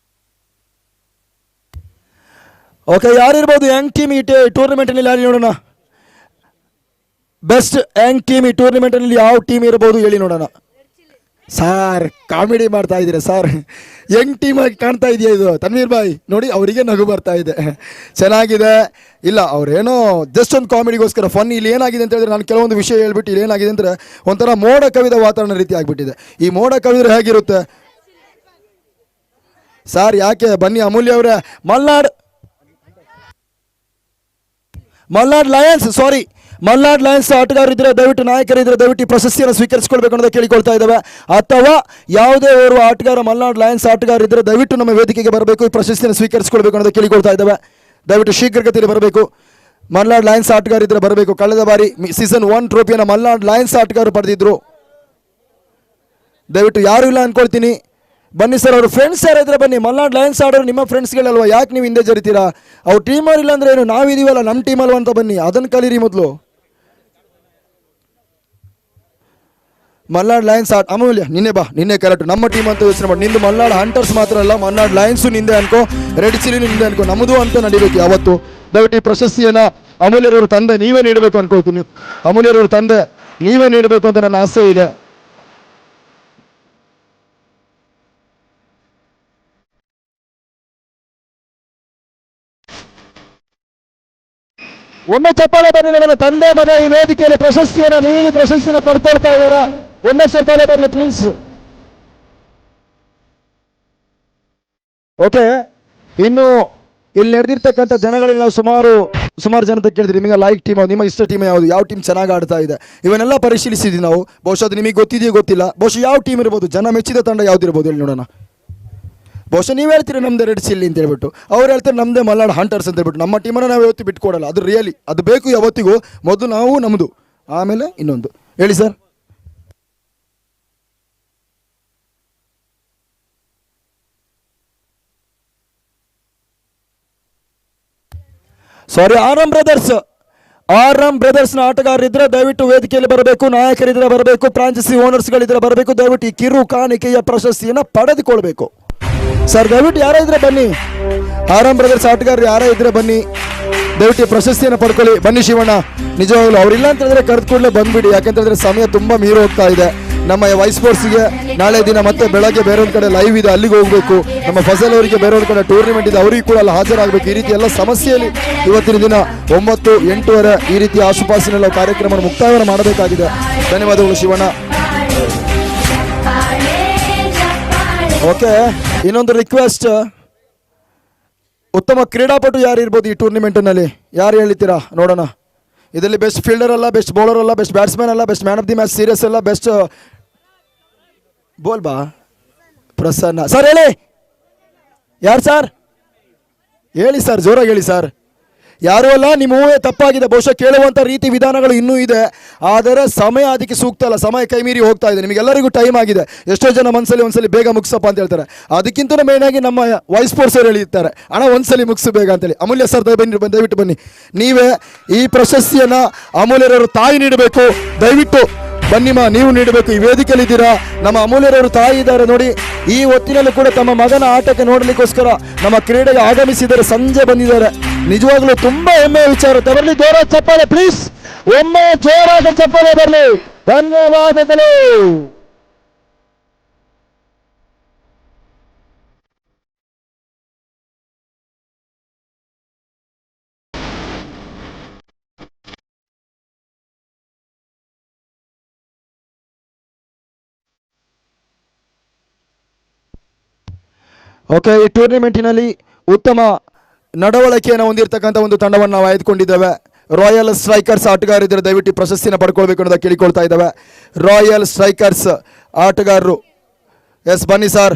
ಓಕೆ, ಯಾರಿರ್ಬೋದು ಯಂಗ್ ಟೀಮ್ ಈ ಟೂರ್ನಮೆಂಟ್ನಲ್ಲಿ? ಯಾರು ನೋಡೋಣ, ಬೆಸ್ಟ್ ಯಂಗ್ ಟೀಮ್ ಈ ಟೂರ್ನಮೆಂಟ್ನಲ್ಲಿ ಯಾವ ಟೀಮ್ ಇರ್ಬೋದು ಹೇಳಿ ನೋಡೋಣ. ಸಾರ್ ಕಾಮಿಡಿ ಮಾಡ್ತಾ ಇದ್ದೀರಾ ಸರ್, ಯಂಗ್ ಟೀಮ್ ಆಗಿ ಕಾಣ್ತಾ ಇದೆಯಾ ಇದು? ತನ್ವೀರ್ ಬಾಯ್ ನೋಡಿ, ಅವರಿಗೆ ನಗು ಬರ್ತಾ ಇದೆ, ಚೆನ್ನಾಗಿದೆ. ಇಲ್ಲ ಅವ್ರೇನೋ ಜಸ್ಟ್ ಒಂದು ಕಾಮಿಡಿಗೋಸ್ಕರ ಫನ್. ಇಲ್ಲಿ ಏನಾಗಿದೆ ಅಂತ ಹೇಳಿದ್ರೆ, ನಾನು ಕೆಲವೊಂದು ವಿಷಯ ಹೇಳ್ಬಿಟ್ಟು ಇಲ್ಲಿ ಏನಾಗಿದೆ ಅಂದರೆ ಒಂಥರ ಮೋಡ ಕವಿದ ವಾತಾವರಣ ರೀತಿ ಆಗಿಬಿಟ್ಟಿದೆ. ಈ ಮೋಡ ಕವಿದ್ರೆ ಹೇಗಿರುತ್ತೆ ಸರ್? ಯಾಕೆ ಬನ್ನಿ ಅಮೂಲ್ಯ ಅವರೇ. ಮಲ್ನಾಡ್ ಲಯನ್ಸ್ ಆಟಗಾರರಿದ್ದರೆ ದಯವಿಟ್ಟು, ನಾಯಕರಿದ್ದರೆ ದಯವಿಟ್ಟು ಈ ಪ್ರಶಸ್ತಿಯನ್ನು ಸ್ವೀಕರಿಸಿಕೊಳ್ಬೇಕು ಅನ್ನೋದು ಕೇಳಿಕೊಳ್ತಾ ಇದ್ದಾವೆ. ಅಥವಾ ಯಾವುದೇ ಓರ್ವ ಆಟಗಾರ ಮಲ್ನಾಡ್ ಲಯನ್ಸ್ ಆಟಗಾರರಿದ್ದರೆ ದಯವಿಟ್ಟು ನಮ್ಮ ವೇದಿಕೆಗೆ ಬರಬೇಕು, ಈ ಪ್ರಶಸ್ತಿಯನ್ನು ಸ್ವೀಕರಿಸಿಕೊಳ್ಬೇಕು ಅನ್ನೋದು ಕೇಳಿಕೊಳ್ತಾ ಇದ್ದಾವೆ. ದಯವಿಟ್ಟು ಶೀಘ್ರಗತಿಯಲ್ಲಿ ಬರಬೇಕು. ಮಲ್ನಾಡ್ ಲಯನ್ಸ್ ಆಟಗಾರರಿದ್ದರೆ ಬರಬೇಕು. ಕಳೆದ ಬಾರಿ ಸೀಸನ್ 1 ಟ್ರೋಫಿಯನ್ನು ಮಲ್ನಾಡ್ ಲಯನ್ಸ್ ಆಟಗಾರರು ಪಡೆದಿದ್ರು. ದಯವಿಟ್ಟು ಯಾರು ಇಲ್ಲ ಅನ್ಕೊಳ್ತೀನಿ, ಬನ್ನಿ ಸರ್. ಅವ್ರ ಫ್ರೆಂಡ್ಸ್ ಯಾರಿದ್ರೆ ಬನ್ನಿ. ಮಲ್ನಾಡ್ ಲಯನ್ಸ್ ಆಡೋರು ನಿಮ್ಮ ಫ್ರೆಂಡ್ಸ್ಗಳಲ್ವಾ, ಯಾಕೆ ನೀವು ಹಿಂದೆ ಜರಿತೀರಾ? ಅವ್ರ ಟೀಮವ್ರು ಇಲ್ಲ ಅಂದ್ರೆ ಏನು, ನಾವಿದೀವಲ್ಲ ನಮ್ಮ ಟೀಮ್ ಅಲ್ವಾ ಅಂತ ಬನ್ನಿ, ಅದನ್ನು ಕಲೀರಿ ಮೊದಲು. ಮಲ್ನಾಡ್ ಲಯನ್ಸ್ ಅಮೂಲ್ಯ ನಿನ್ನೆ ಕರೆಕ್ಟ್. ನಮ್ಮ ಟೀಮ್ ಅಂತ ಯೋಚನೆ ಮಾಡಿ, ನಿಂದು ಮಲ್ನಾಡ್ ಹಂಟರ್ಸ್ ಮಾತ್ರ ಅಲ್ಲ, ಮಲ್ನಾಡ್ ಲಯನ್ಸು ನಿಂದೆ ಅನ್ಕೋ, ರೆಡ್ ಚಿಲ್ಲಿನೂ ನಿಂದೆ ಅನ್ಕೋ, ನಮ್ಮದು ಅಂತ ನಡಿಬೇಕು ಯಾವತ್ತು. ದಯವಿಟ್ಟು ಈ ಪ್ರಶಸ್ತಿಯನ್ನ ಅಮೂಲ್ಯರವ್ರ ತಂದೆ ನೀವೇ ನೀಡಬೇಕು ಅನ್ಕೊಳ್ತೀನಿ. ಅಮೂಲ್ಯರವ್ರ ತಂದೆ ನೀವೇ ನೀಡಬೇಕು ಅಂತ ನನ್ನ ಆಸೆ ಇದೆ. ಒಮ್ಮೆ ಚಪ್ಪಾಳೆ ಬರಲಿ. ನನ್ನ ತಂದೆ ಮಗ ಈ ವೇದಿಕೆಯಲ್ಲಿ ಪ್ರಶಸ್ತಿಯನ್ನು ಪಡ್ಕೊಳ್ತಾ ಇದ್ದಾರ. ಒಮ್ಮೆ ಚಪ್ಪಾಳೆ ಬರಲಿ ಪ್ಲೀಸ್. ಓಕೆ, ಇನ್ನು ಇಲ್ಲಿ ನಡೆದಿರ್ತಕ್ಕಂಥ ಜನಗಳಲ್ಲಿ ನಾವು ಸುಮಾರು ಜನತೆ ಕೇಳಿದ್ರಿ, ನಿಮಗೆ ಲೈಕ್ ಟೀಮ್, ನಿಮ್ಮ ಇಷ್ಟ ಟೀಮ್ ಯಾವುದು, ಯಾವ ಟೀಮ್ ಚೆನ್ನಾಗಿ ಆಡ್ತಾ ಇದೆ, ಇವನ್ನೆಲ್ಲ ಪರಿಶೀಲಿಸಿದ್ವಿ ನಾವು. ಬಹುಶಃ ಅದು ನಿಮಗೆ ಗೊತ್ತಿದೆಯೋ ಗೊತ್ತಿಲ್ಲ. ಬಹುಶಃ ಯಾವ ಟೀಮ್ ಇರ್ಬೋದು, ಜನ ಮೆಚ್ಚಿದ ತಂಡ ಯಾವ್ದಿರ್ಬೋದು ಹೇಳಿ ನೋಡೋಣ. ಬಹುಶಃ ನೀವು ಹೇಳ್ತೀರಿ ನಮ್ಮದೇ ರೆಡ್ ಚಿಲ್ಲಿ ಅಂತ ಹೇಳ್ಬಿಟ್ಟು, ಅವ್ರು ಹೇಳ್ತಾರೆ ನಮ್ಮದೇ ಮಲ್ನಾಡ್ ಹಂಟರ್ಸ್ ಅಂತ ಹೇಳ್ಬಿಟ್ಟು. ನಮ್ಮ ಟೀಮನ್ನು ನಾವು ಯಾವತ್ತೂ ಬಿಟ್ಕೊಡಲ್ಲ. ಅದು ರಿಯಲಿ ಅದು ಬೇಕು ಯಾವತ್ತಿಗೂ. ಮೊದಲು ನಾವು ನಮ್ಮದು, ಆಮೇಲೆ ಇನ್ನೊಂದು. ಹೇಳಿ ಸರ್. ಸಾರಿ, ಆರ್ ಎಂ ಬ್ರದರ್ಸ್ನ ಆಟಗಾರರಿದ್ರೆ ದಯವಿಟ್ಟು ವೇದಿಕೆಯಲ್ಲಿ ಬರಬೇಕು, ನಾಯಕರಿದ್ರೆ ಬರಬೇಕು, ಫ್ರಾಂಚೈಸಿ ಓನರ್ಸ್ಗಳಿದ್ರೆ ಬರಬೇಕು. ದಯವಿಟ್ಟು ಈ ಕಿರು ಕಾಣಿಕೆಯ ಪ್ರಶಸ್ತಿಯನ್ನು ಪಡೆದುಕೊಳ್ಬೇಕು ಸರ್. ದಯವಿಟ್ಟು ಯಾರೇ ಇದ್ರೆ ಬನ್ನಿ, ಆರ್ ಎಂ ಬ್ರದರ್ಸ್ ಆಟಗಾರರು ಯಾರೇ ಇದ್ರೆ ಬನ್ನಿ, ದಯವಿಟ್ಟು ಈ ಪ್ರಶಸ್ತಿಯನ್ನು ಪಡ್ಕೊಳ್ಳಿ. ಬನ್ನಿ ಶಿವಣ್ಣ, ನಿಜವಾಗ್ಲೂ ಅವರಿಲ್ಲ ಅಂತ ಹೇಳಿದ್ರೆ ಕರೆದು ಕೂಡಲೇ ಬಂದ್ಬಿಡಿ. ಯಾಕೆಂತಂದ್ರೆ ಸಮಯ ತುಂಬ ಮೀರಿ ಹೋಗ್ತಾ ಇದೆ. ನಮ್ಮ ವೈ ಸ್ಪೋರ್ಟ್ಸ್ಗೆ ನಾಳೆ ದಿನ ಮತ್ತೆ ಬೆಳಗ್ಗೆ ಬೇರೊಂದು ಕಡೆ ಲೈವ್ ಇದೆ, ಅಲ್ಲಿಗೆ ಹೋಗಬೇಕು. ನಮ್ಮ ಫಸಲ್ ಅವರಿಗೆ ಬೇರೊಂದು ಕಡೆ ಟೂರ್ನಿಮೆಂಟ್ ಇದೆ, ಅವರಿಗೂ ಕೂಡ ಅಲ್ಲಿ ಹಾಜರಾಗಬೇಕು. ಈ ರೀತಿ ಎಲ್ಲ ಸಮಸ್ಯೆಯಲ್ಲಿ ಇವತ್ತಿನ ದಿನ 9, 8 ಈ ರೀತಿ ಆಸುಪಾಸಿನೆಲ್ಲ ಕಾರ್ಯಕ್ರಮ ಮುಕ್ತಾಯವನ್ನು ಮಾಡಬೇಕಾಗಿದೆ. ಧನ್ಯವಾದಗಳು ಶಿವಣ್ಣ. ಓಕೆ, ಇನ್ನೊಂದು ರಿಕ್ವೆಸ್ಟ್, ಉತ್ತಮ ಕ್ರೀಡಾಪಟು ಯಾರು ಇರ್ಬೋದು ಈ ಟೂರ್ನಿಮೆಂಟ್ನಲ್ಲಿ? ಯಾರು ಹೇಳ್ತೀರಾ ನೋಡೋಣ. ಇದರಲ್ಲಿ ಬೆಸ್ಟ್ ಫೀಲ್ಡರ್ ಅಲ್ಲ, ಬೆಸ್ಟ್ ಬೌಲರ್ ಅಲ್ಲ, ಬೆಸ್ಟ್ ಬ್ಯಾಟ್ಸ್ಮನ್ ಅಲ್ಲ, best man of the match serious ಅಲ್ಲ, ಬೆಸ್ಟ್ ಬೋಲ್ ಬಾ ಪ್ರಸನ್ನ ಸರ್. ಹೇಳಿ ಯಾರು ಸರ್? ಹೇಳಿ ಸರ್, ಜೋರಾಗಿ ಹೇಳಿ ಸರ್. ಯಾರೂ ಅಲ್ಲ, ನಿಮ್ಮ ಊಹೆ ತಪ್ಪಾಗಿದೆ. ಬಹುಶಃ ಕೇಳುವಂಥ ರೀತಿ ವಿಧಾನಗಳು ಇನ್ನೂ ಇದೆ, ಆದರೆ ಸಮಯ ಅದಕ್ಕೆ ಸೂಕ್ತ ಅಲ್ಲ. ಸಮಯ ಕೈ ಮೀರಿ ಹೋಗ್ತಾ ಇದೆ. ನಿಮಗೆಲ್ಲರಿಗೂ ಟೈಮ್ ಆಗಿದೆ. ಎಷ್ಟೋ ಜನ ಒಂದ್ಸಲಿ ಬೇಗ ಮುಗಿಸಪ್ಪ ಅಂತ ಹೇಳ್ತಾರೆ. ಅದಕ್ಕಿಂತ ಮೇನ್ ಆಗಿ ನಮ್ಮ ವೈ ಸ್ಪೋರ್ಟ್ಸ್ ಅವರು ಹೇಳಿರ್ತಾರೆ, ಅಣ್ಣ ಒಂದ್ಸಲಿ ಮುಗಿಸು ಬೇಗ ಅಂತೇಳಿ. ಅಮೂಲ್ಯ ಸರ್ ದಯವಿಟ್ಟು ಬನ್ನಿ. ನೀವೇ ಈ ಪ್ರಶಸ್ತಿಯನ್ನು ಅಮೂಲ್ಯರವರು ತಾಯಿ ನೀಡಬೇಕು. ದಯವಿಟ್ಟು ಬನ್ನಿಮ್ಮ, ನೀವು ನೀಡಬೇಕು. ಈ ವೇದಿಕೆಯಲ್ಲಿ ಇದ್ದೀರಾ, ನಮ್ಮ ಅಮೂಲ್ಯರವರು ತಾಯಿ ಇದ್ದಾರೆ ನೋಡಿ. ಈ ಹೊತ್ತಿನಲ್ಲೂ ಕೂಡ ತಮ್ಮ ಮಗನ ಆಟಕ್ಕೆ ನೋಡಲಿಕ್ಕೋಸ್ಕರ ನಮ್ಮ ಕ್ರೀಡೆಗೆ ಆಗಮಿಸಿದ್ದಾರೆ, ಸಂಜೆ ಬಂದಿದ್ದಾರೆ. ನಿಜವಾಗ್ಲೂ ತುಂಬಾ ಹೆಮ್ಮೆಯ ವಿಚಾರ. ಬರಲಿ ಜೋರಾದ ಚಪ್ಪಾಳೆ ಪ್ಲೀಸ್, ಒಮ್ಮೆ ಜೋರಾದ ಚಪ್ಪಾಳೆ ಬರಲಿ. ಧನ್ಯವಾದಗಳು. ಓಕೆ, ಈ ಟೂರ್ನಿಮೆಂಟಿನಲ್ಲಿ ಉತ್ತಮ ನಡವಳಿಕೆಯನ್ನು ಹೊಂದಿರತಕ್ಕಂಥ ಒಂದು ತಂಡವನ್ನು ನಾವು ಆಯ್ದುಕೊಂಡಿದ್ದೇವೆ. ರಾಯಲ್ ಸ್ಟ್ರೈಕರ್ಸ್ ಆಟಗಾರರಿದ್ದರೆ ದಯವಿಟ್ಟು ಪ್ರಶಸ್ತಿಯನ್ನು ಪಡ್ಕೊಳ್ಬೇಕು ಅನ್ನೋದು ಕೇಳಿಕೊಳ್ತಾ ಇದ್ದಾವೆ. ರಾಯಲ್ ಸ್ಟ್ರೈಕರ್ಸ್ ಆಟಗಾರರು, ಎಸ್ ಬನ್ನಿ ಸರ್.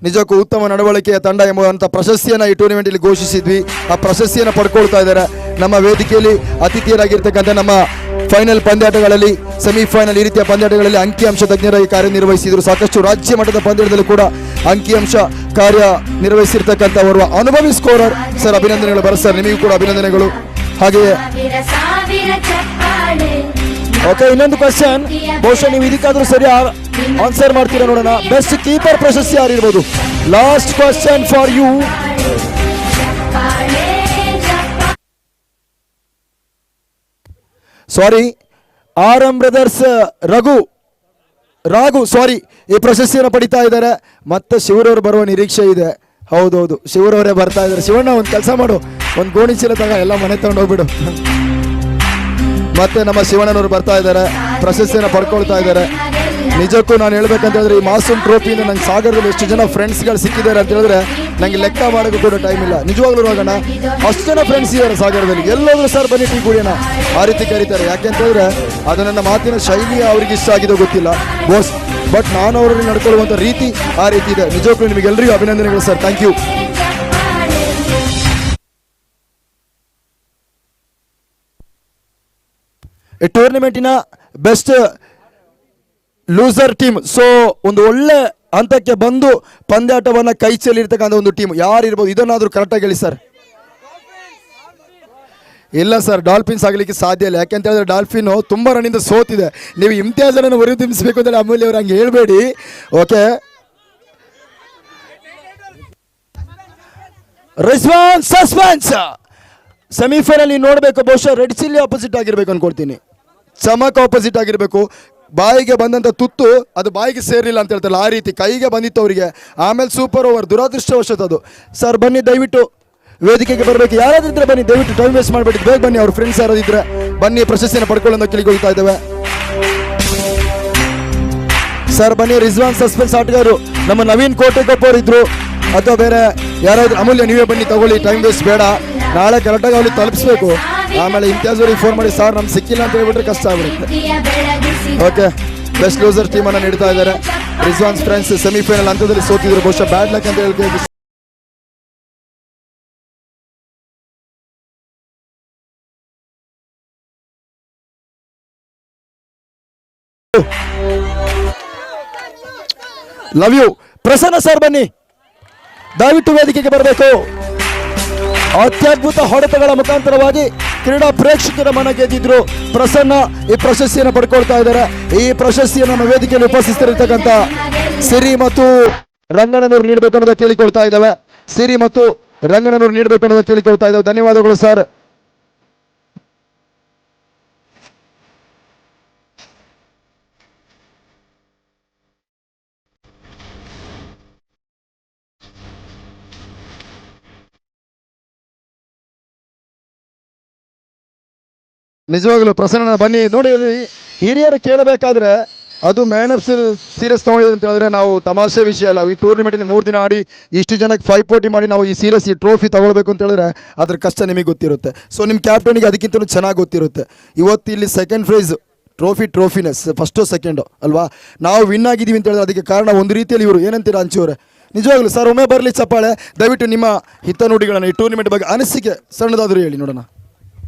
ನಿಜಕ್ಕೂ ಉತ್ತಮ ನಡವಳಿಕೆಯ ತಂಡ ಎಂಬುವಂಥ ಪ್ರಶಸ್ತಿಯನ್ನು ಈ ಟೂರ್ನಿಮೆಂಟಲ್ಲಿ ಘೋಷಿಸಿದ್ವಿ. ಆ ಪ್ರಶಸ್ತಿಯನ್ನು ಪಡ್ಕೊಳ್ತಾ ಇದ್ದಾರೆ. ನಮ್ಮ ವೇದಿಕೆಯಲ್ಲಿ ಅತಿಥಿಯರಾಗಿರ್ತಕ್ಕಂಥ ನಮ್ಮ ಫೈನಲ್ ಪಂದ್ಯಾಟಗಳಲ್ಲಿ, ಸೆಮಿಫೈನಲ್ ಈ ರೀತಿಯ ಪಂದ್ಯಾಟಗಳಲ್ಲಿ ಅಂಕಿಅಂಶ ತಜ್ಞರಾಗಿ ಕಾರ್ಯನಿರ್ವಹಿಸಿದರು. ಸಾಕಷ್ಟು ರಾಜ್ಯ ಮಟ್ಟದ ಪಂದ್ಯದಲ್ಲಿ ಕೂಡ ಅಂಕಿಅಂಶ ಕಾರ್ಯ ನಿರ್ವಹಿಸಿರ್ತಕ್ಕಂಥ ಓರ್ವ ಅನುಭವಿ ಸ್ಕೋರರ್ ಸರ್. ಅಭಿನಂದನೆಗಳು ಬರ ಸರ್, ನಿಮಗೂ ಕೂಡ ಅಭಿನಂದನೆಗಳು. ಹಾಗೆಯೇ ಓಕೆ, ಇನ್ನೊಂದು ಕ್ವಶನ್, ಬಹುಶಃ ನೀವು ಇದಕ್ಕಾದ್ರೂ ಸರಿ ಆನ್ಸರ್ ಮಾಡ್ತೀರಾ ನೋಡೋಣ. ಬೆಸ್ಟ್ ಕೀಪರ್ ಪ್ರಶಸ್ತಿ ಯಾರಿರ್ಬೋದು? Last question for you. Sorry, R M brothers Raghu ಈ ಪ್ರಶಸ್ತಿಯನ್ನು ಪಡಿತಾ ಇದ್ದಾರೆ. ಮತ್ತೆ ಶಿವರವರು ಬರುವ ನಿರೀಕ್ಷೆ ಇದೆ. ಹೌದೌದು, ಶಿವರವರೇ ಬರ್ತಾ ಇದ್ದಾರೆ. ಶಿವಣ್ಣ ಒಂದು ಕೆಲಸ ಮಾಡು, ಒಂದು ಗೋಣಿ ಚೀಲ ತಗ, ಎಲ್ಲ ಮನೆ ತಗೊಂಡು ಹೋಗ್ಬಿಡು. ಮತ್ತೆ ನಮ್ಮ ಶಿವಣ್ಣನವರು ಬರ್ತಾ ಇದ್ದಾರೆ, ಪ್ರಶಸ್ತಿಯನ್ನು ಪಡ್ಕೊಳ್ತಾ ಇದ್ದಾರೆ. ನಿಜಕ್ಕೂ ನಾನು ಹೇಳ್ಬೇಕಂತ ಹೇಳಿದ್ರೆ ಈ ಮಾಸೂಮ್ ಟ್ರೋಫಿಯಿಂದ ನಂಗೆ ಸಾಗರದಲ್ಲಿ ಎಷ್ಟು ಜನ ಫ್ರೆಂಡ್ಸ್ಗಳು ಸಿಕ್ಕಿದ್ದಾರೆ ಅಂತ ಹೇಳಿದ್ರೆ ನಂಗೆ ಲೆಕ್ಕ ಮಾಡೋಕ್ಕೂ ಕೂಡ ಟೈಮ್ ಇಲ್ಲ. ನಿಜವಾಗ್ಲೂ ಹೋಗೋಣ, ಅಷ್ಟು ಜನ ಫ್ರೆಂಡ್ಸ್ ಇದ್ದಾರೆ ಸಾಗರದಲ್ಲಿ. ಎಲ್ಲೋದ್ರು ಸರ್ ಬನ್ನಿ ಟೀ ಕುಡಿಯೋಣ ಆ ರೀತಿ ಕರೀತಾರೆ. ಯಾಕೆಂತ ಹೇಳಿದ್ರೆ ಅದು ನನ್ನ ಮಾತಿನ ಶೈಲಿ ಅವ್ರಿಗೆ ಇಷ್ಟ ಆಗಿದೋ ಗೊತ್ತಿಲ್ಲ ಬೋಸ್, ಬಟ್ ನಾನು ಅವರಲ್ಲಿ ನಡ್ಕೊಳ್ಳುವಂಥ ರೀತಿ ಆ ರೀತಿ ಇದೆ. ನಿಜಕ್ಕೂ ನಿಮಗೆಲ್ಲರಿಗೂ ಅಭಿನಂದನೆಗಳು ಸರ್, ಥ್ಯಾಂಕ್ ಯು. ಈ ಟೂರ್ನಿಮೆಂಟಿನ ಬೆಸ್ಟ್ ಲೂಸರ್ ಟೀಮ್. ಸೊ ಒಂದು ಒಳ್ಳೆ ಹಂತಕ್ಕೆ ಬಂದು ಪಂದ್ಯಾಟವನ್ನು ಕೈ ಚೆಲ್ಲಿರ್ತಕ್ಕಂಥ ಒಂದು ಟೀಮ್ ಯಾರಿರ್ಬೋದು, ಇದನ್ನಾದರೂ ಕರೆಕ್ಟಾಗಿ ಹೇಳಿ ಸರ್. ಇಲ್ಲ ಸರ್, ಡಾಲ್ಫಿನ್ಸ್ ಆಗಲಿಕ್ಕೆ ಸಾಧ್ಯ ಇಲ್ಲ. ಯಾಕೆಂತ ಹೇಳಿದ್ರೆ ಡಾಲ್ಫಿನ್ ತುಂಬ ರನ್ನಿಂದ ಸೋತಿದೆ. ನೀವು ಇಮ್ತಿಯಾಜನ್ನು ಹೊರದಿಮಿಸಬೇಕು ಅಂತ ಅಮೂಲ್ಯ ಅವರು ಹಂಗೆ ಹೇಳ್ಬೇಡಿ. ಓಕೆ, ರಿಜ್ವಾನ್ ಸಸ್ಪೆನ್ಸ್ ಸೆಮಿಫೈನಲ್ ನೀವು ನೋಡಬೇಕು. ಬಹುಶಃ ರೆಡ್ ಚಿಲ್ಲಿ ಆಪೋಸಿಟ್ ಆಗಿರ್ಬೇಕು ಅನ್ಕೊಳ್ತೀನಿ, ಚಮಕ್ ಆಪೋಸಿಟ್ ಆಗಿರಬೇಕು. ಬಾಯಿಗೆ ಬಂದಂಥ ತುತ್ತು ಅದು ಬಾಯಿಗೆ ಸೇರಿಲ್ಲ ಅಂತ ಹೇಳ್ತಾರಲ್ಲ ಆ ರೀತಿ ಕೈಗೆ ಬಂದಿತ್ತು ಅವರಿಗೆ. ಆಮೇಲೆ ಸೂಪರ್ ಓವರ್, ದುರಾದೃಷ್ಟವಶದ್ದು. ಸರ್ ಬನ್ನಿ, ದಯವಿಟ್ಟು ವೇದಿಕೆಗೆ ಬರಬೇಕು. ಯಾರಾದ್ರೂ ಇದ್ರೆ ಬನ್ನಿ, ದಯವಿಟ್ಟು ಟೈಮ್ ವೇಸ್ಟ್ ಮಾಡಬೇಡಿ, ಬೇಗ ಬನ್ನಿ. ಅವ್ರ ಫ್ರೆಂಡ್ಸ್ ಯಾರಾದಿದ್ರೆ ಬನ್ನಿ, ಪ್ರಶಸ್ತಿಯನ್ನು ಪಡ್ಕೊಳ್ಳೋದು ಕೇಳಿಕೊಳ್ತಾ ಇದ್ದೇವೆ. ಸರ್ ಬನ್ನಿ, ರಿಜ್ವಾನ್ ಸಸ್ಪೆನ್ಸ್ ಆಟಗಾರರು ನಮ್ಮ ನವೀನ್ ಕೋಟೆಕೊಪ್ಪ ಅವರು ಇದ್ರು, ಅಥವಾ ಬೇರೆ ಯಾರಾದ್ರೂ ಅಮೂಲ್ಯ ನೀವೇ ಬನ್ನಿ, ತಗೊಳ್ಳಿ, ಟೈಮ್ ವೇಸ್ಟ್ ಬೇಡ. ನಾಳೆ ಕರೆಕ್ಟಾಗಿ ಅವ್ರಿಗೆ ತಲುಪಿಸ್ಬೇಕು. ಆಮೇಲೆ ಇಮ್ತಿಯಾಜ್ ಅವರಿಗೆ ಫೋನ್ ಮಾಡಿ, ಸರ್ ನಮ್ಗೆ ಸಿಕ್ಕಿಲ್ಲ ಅಂತ ಹೇಳ್ಬಿಟ್ರೆ ಕಷ್ಟ ಆಗ್ಬಿಡುತ್ತೆ. ಓಕೆ, ಬೆಸ್ಟ್ ಲೂಸರ್ ಟೀಮನ್ನು ನೀಡ್ತಾ ಇದ್ದಾರೆ. ರಿಜ್ವಾನ್ಸ್ ಫ್ರೆಂಡ್ಸ್ ಸೆಮಿಫೈನಲ್ ಹಂತದಲ್ಲಿ ಸೋತಿದ್ರು, ಬಹುಶಃ ಬ್ಯಾಡ್ ಲಕ್ ಅಂತ ಹೇಳಿ. Love you. ಪ್ರಸನ್ನ ಸರ್ ಬನ್ನಿ, ದಯವಿಟ್ಟು ವೇದಿಕೆಗೆ ಬರಬೇಕು. ಅತ್ಯದ್ಭುತ ಹೊಡೆತಗಳ ಮುಖಾಂತರವಾಗಿ ಕ್ರೀಡಾ ಪ್ರೇಕ್ಷಕರ ಮನ ಗೆದ್ದಿದ್ರು ಪ್ರಸನ್ನ ಈ ಪ್ರಶಸ್ತಿಯನ್ನು ಪಡ್ಕೊಳ್ತಾ ಇದ್ದಾರೆ. ಈ ಪ್ರಶಸ್ತಿಯನ್ನು ನಮ್ಮ ವೇದಿಕೆಯಲ್ಲಿ ಉಪಸ್ಥಿತರಿರ್ತಕ್ಕಂಥ ಸಿರಿ ಮತ್ತು ರಂಗಣ್ಣನವರು ನೀಡಬೇಕು ಅನ್ನೋದು ಕೇಳಿಕೊಳ್ತಾ ಇದ್ದಾವೆ. ಸಿರಿ ಮತ್ತು ರಂಗಣ್ಣನವರು ನೀಡಬೇಕು ಅನ್ನೋದು ಕೇಳಿಕೊಳ್ತಾ ಇದ್ದಾವೆ. ಧನ್ಯವಾದಗಳು ಸರ್. ನಿಜವಾಗ್ಲೂ ಪ್ರಸನ್ನ ಬನ್ನಿ. ನೋಡಿ, ಹಿರಿಯರು ಕೇಳಬೇಕಾದ್ರೆ ಅದು ಮ್ಯಾನ್ ಆಫ್ ಸೀರಿಯಸ್ ತಗೊಂಡಿದೆ ಅಂತ ಹೇಳಿದ್ರೆ ನಾವು ತಮಾಷೆ ವಿಷಯ ಅಲ್ಲ. ಈ ಟೂರ್ನಿಮೆಂಟಿನ 3 ದಿನ ಆಡಿ ಇಷ್ಟು ಜನಕ್ಕೆ ಪೈಪೋಟಿ ಮಾಡಿ ನಾವು ಈ ಸೀರಿಯಸ್ ಈ ಟ್ರೋಫಿ ತಗೊಳ್ಬೇಕು ಅಂತ ಹೇಳಿದ್ರೆ ಅದ್ರ ಕಷ್ಟ ನಿಮಗೆ ಗೊತ್ತಿರುತ್ತೆ. ಸೊ ನಿಮ್ಮ ಕ್ಯಾಪ್ಟನ್ಗೆ ಅದಕ್ಕಿಂತಲೂ ಚೆನ್ನಾಗಿ ಗೊತ್ತಿರುತ್ತೆ. ಇವತ್ತು ಇಲ್ಲಿ ಸೆಕೆಂಡ್ ಪ್ರೈಸ್ ಟ್ರೋಫಿನೆಸ್ ಫಸ್ಟು ಸೆಕೆಂಡು ಅಲ್ವಾ, ನಾವು ವಿನ್ ಆಗಿದ್ದೀವಿ ಅಂತ ಹೇಳಿದ್ರೆ ಅದಕ್ಕೆ ಕಾರಣ ಒಂದು ರೀತಿಯಲ್ಲಿ ಇವರು ಏನಂತೀರ ಹಂಚಿಯವರೇ. ನಿಜವಾಗ್ಲೂ ಸರ್ ಒಮ್ಮೆ ಬರಲಿ ಚಪ್ಪಾಳೆ. ದಯವಿಟ್ಟು ನಿಮ್ಮ ಹಿತನುಡಿಗಳನ್ನು ಈ ಟೂರ್ನಿಮೆಂಟ್ ಬಗ್ಗೆ ಅನಿಸಿಕೆ ಸಣ್ಣದಾದರೂ ಹೇಳಿ ನೋಡೋಣ.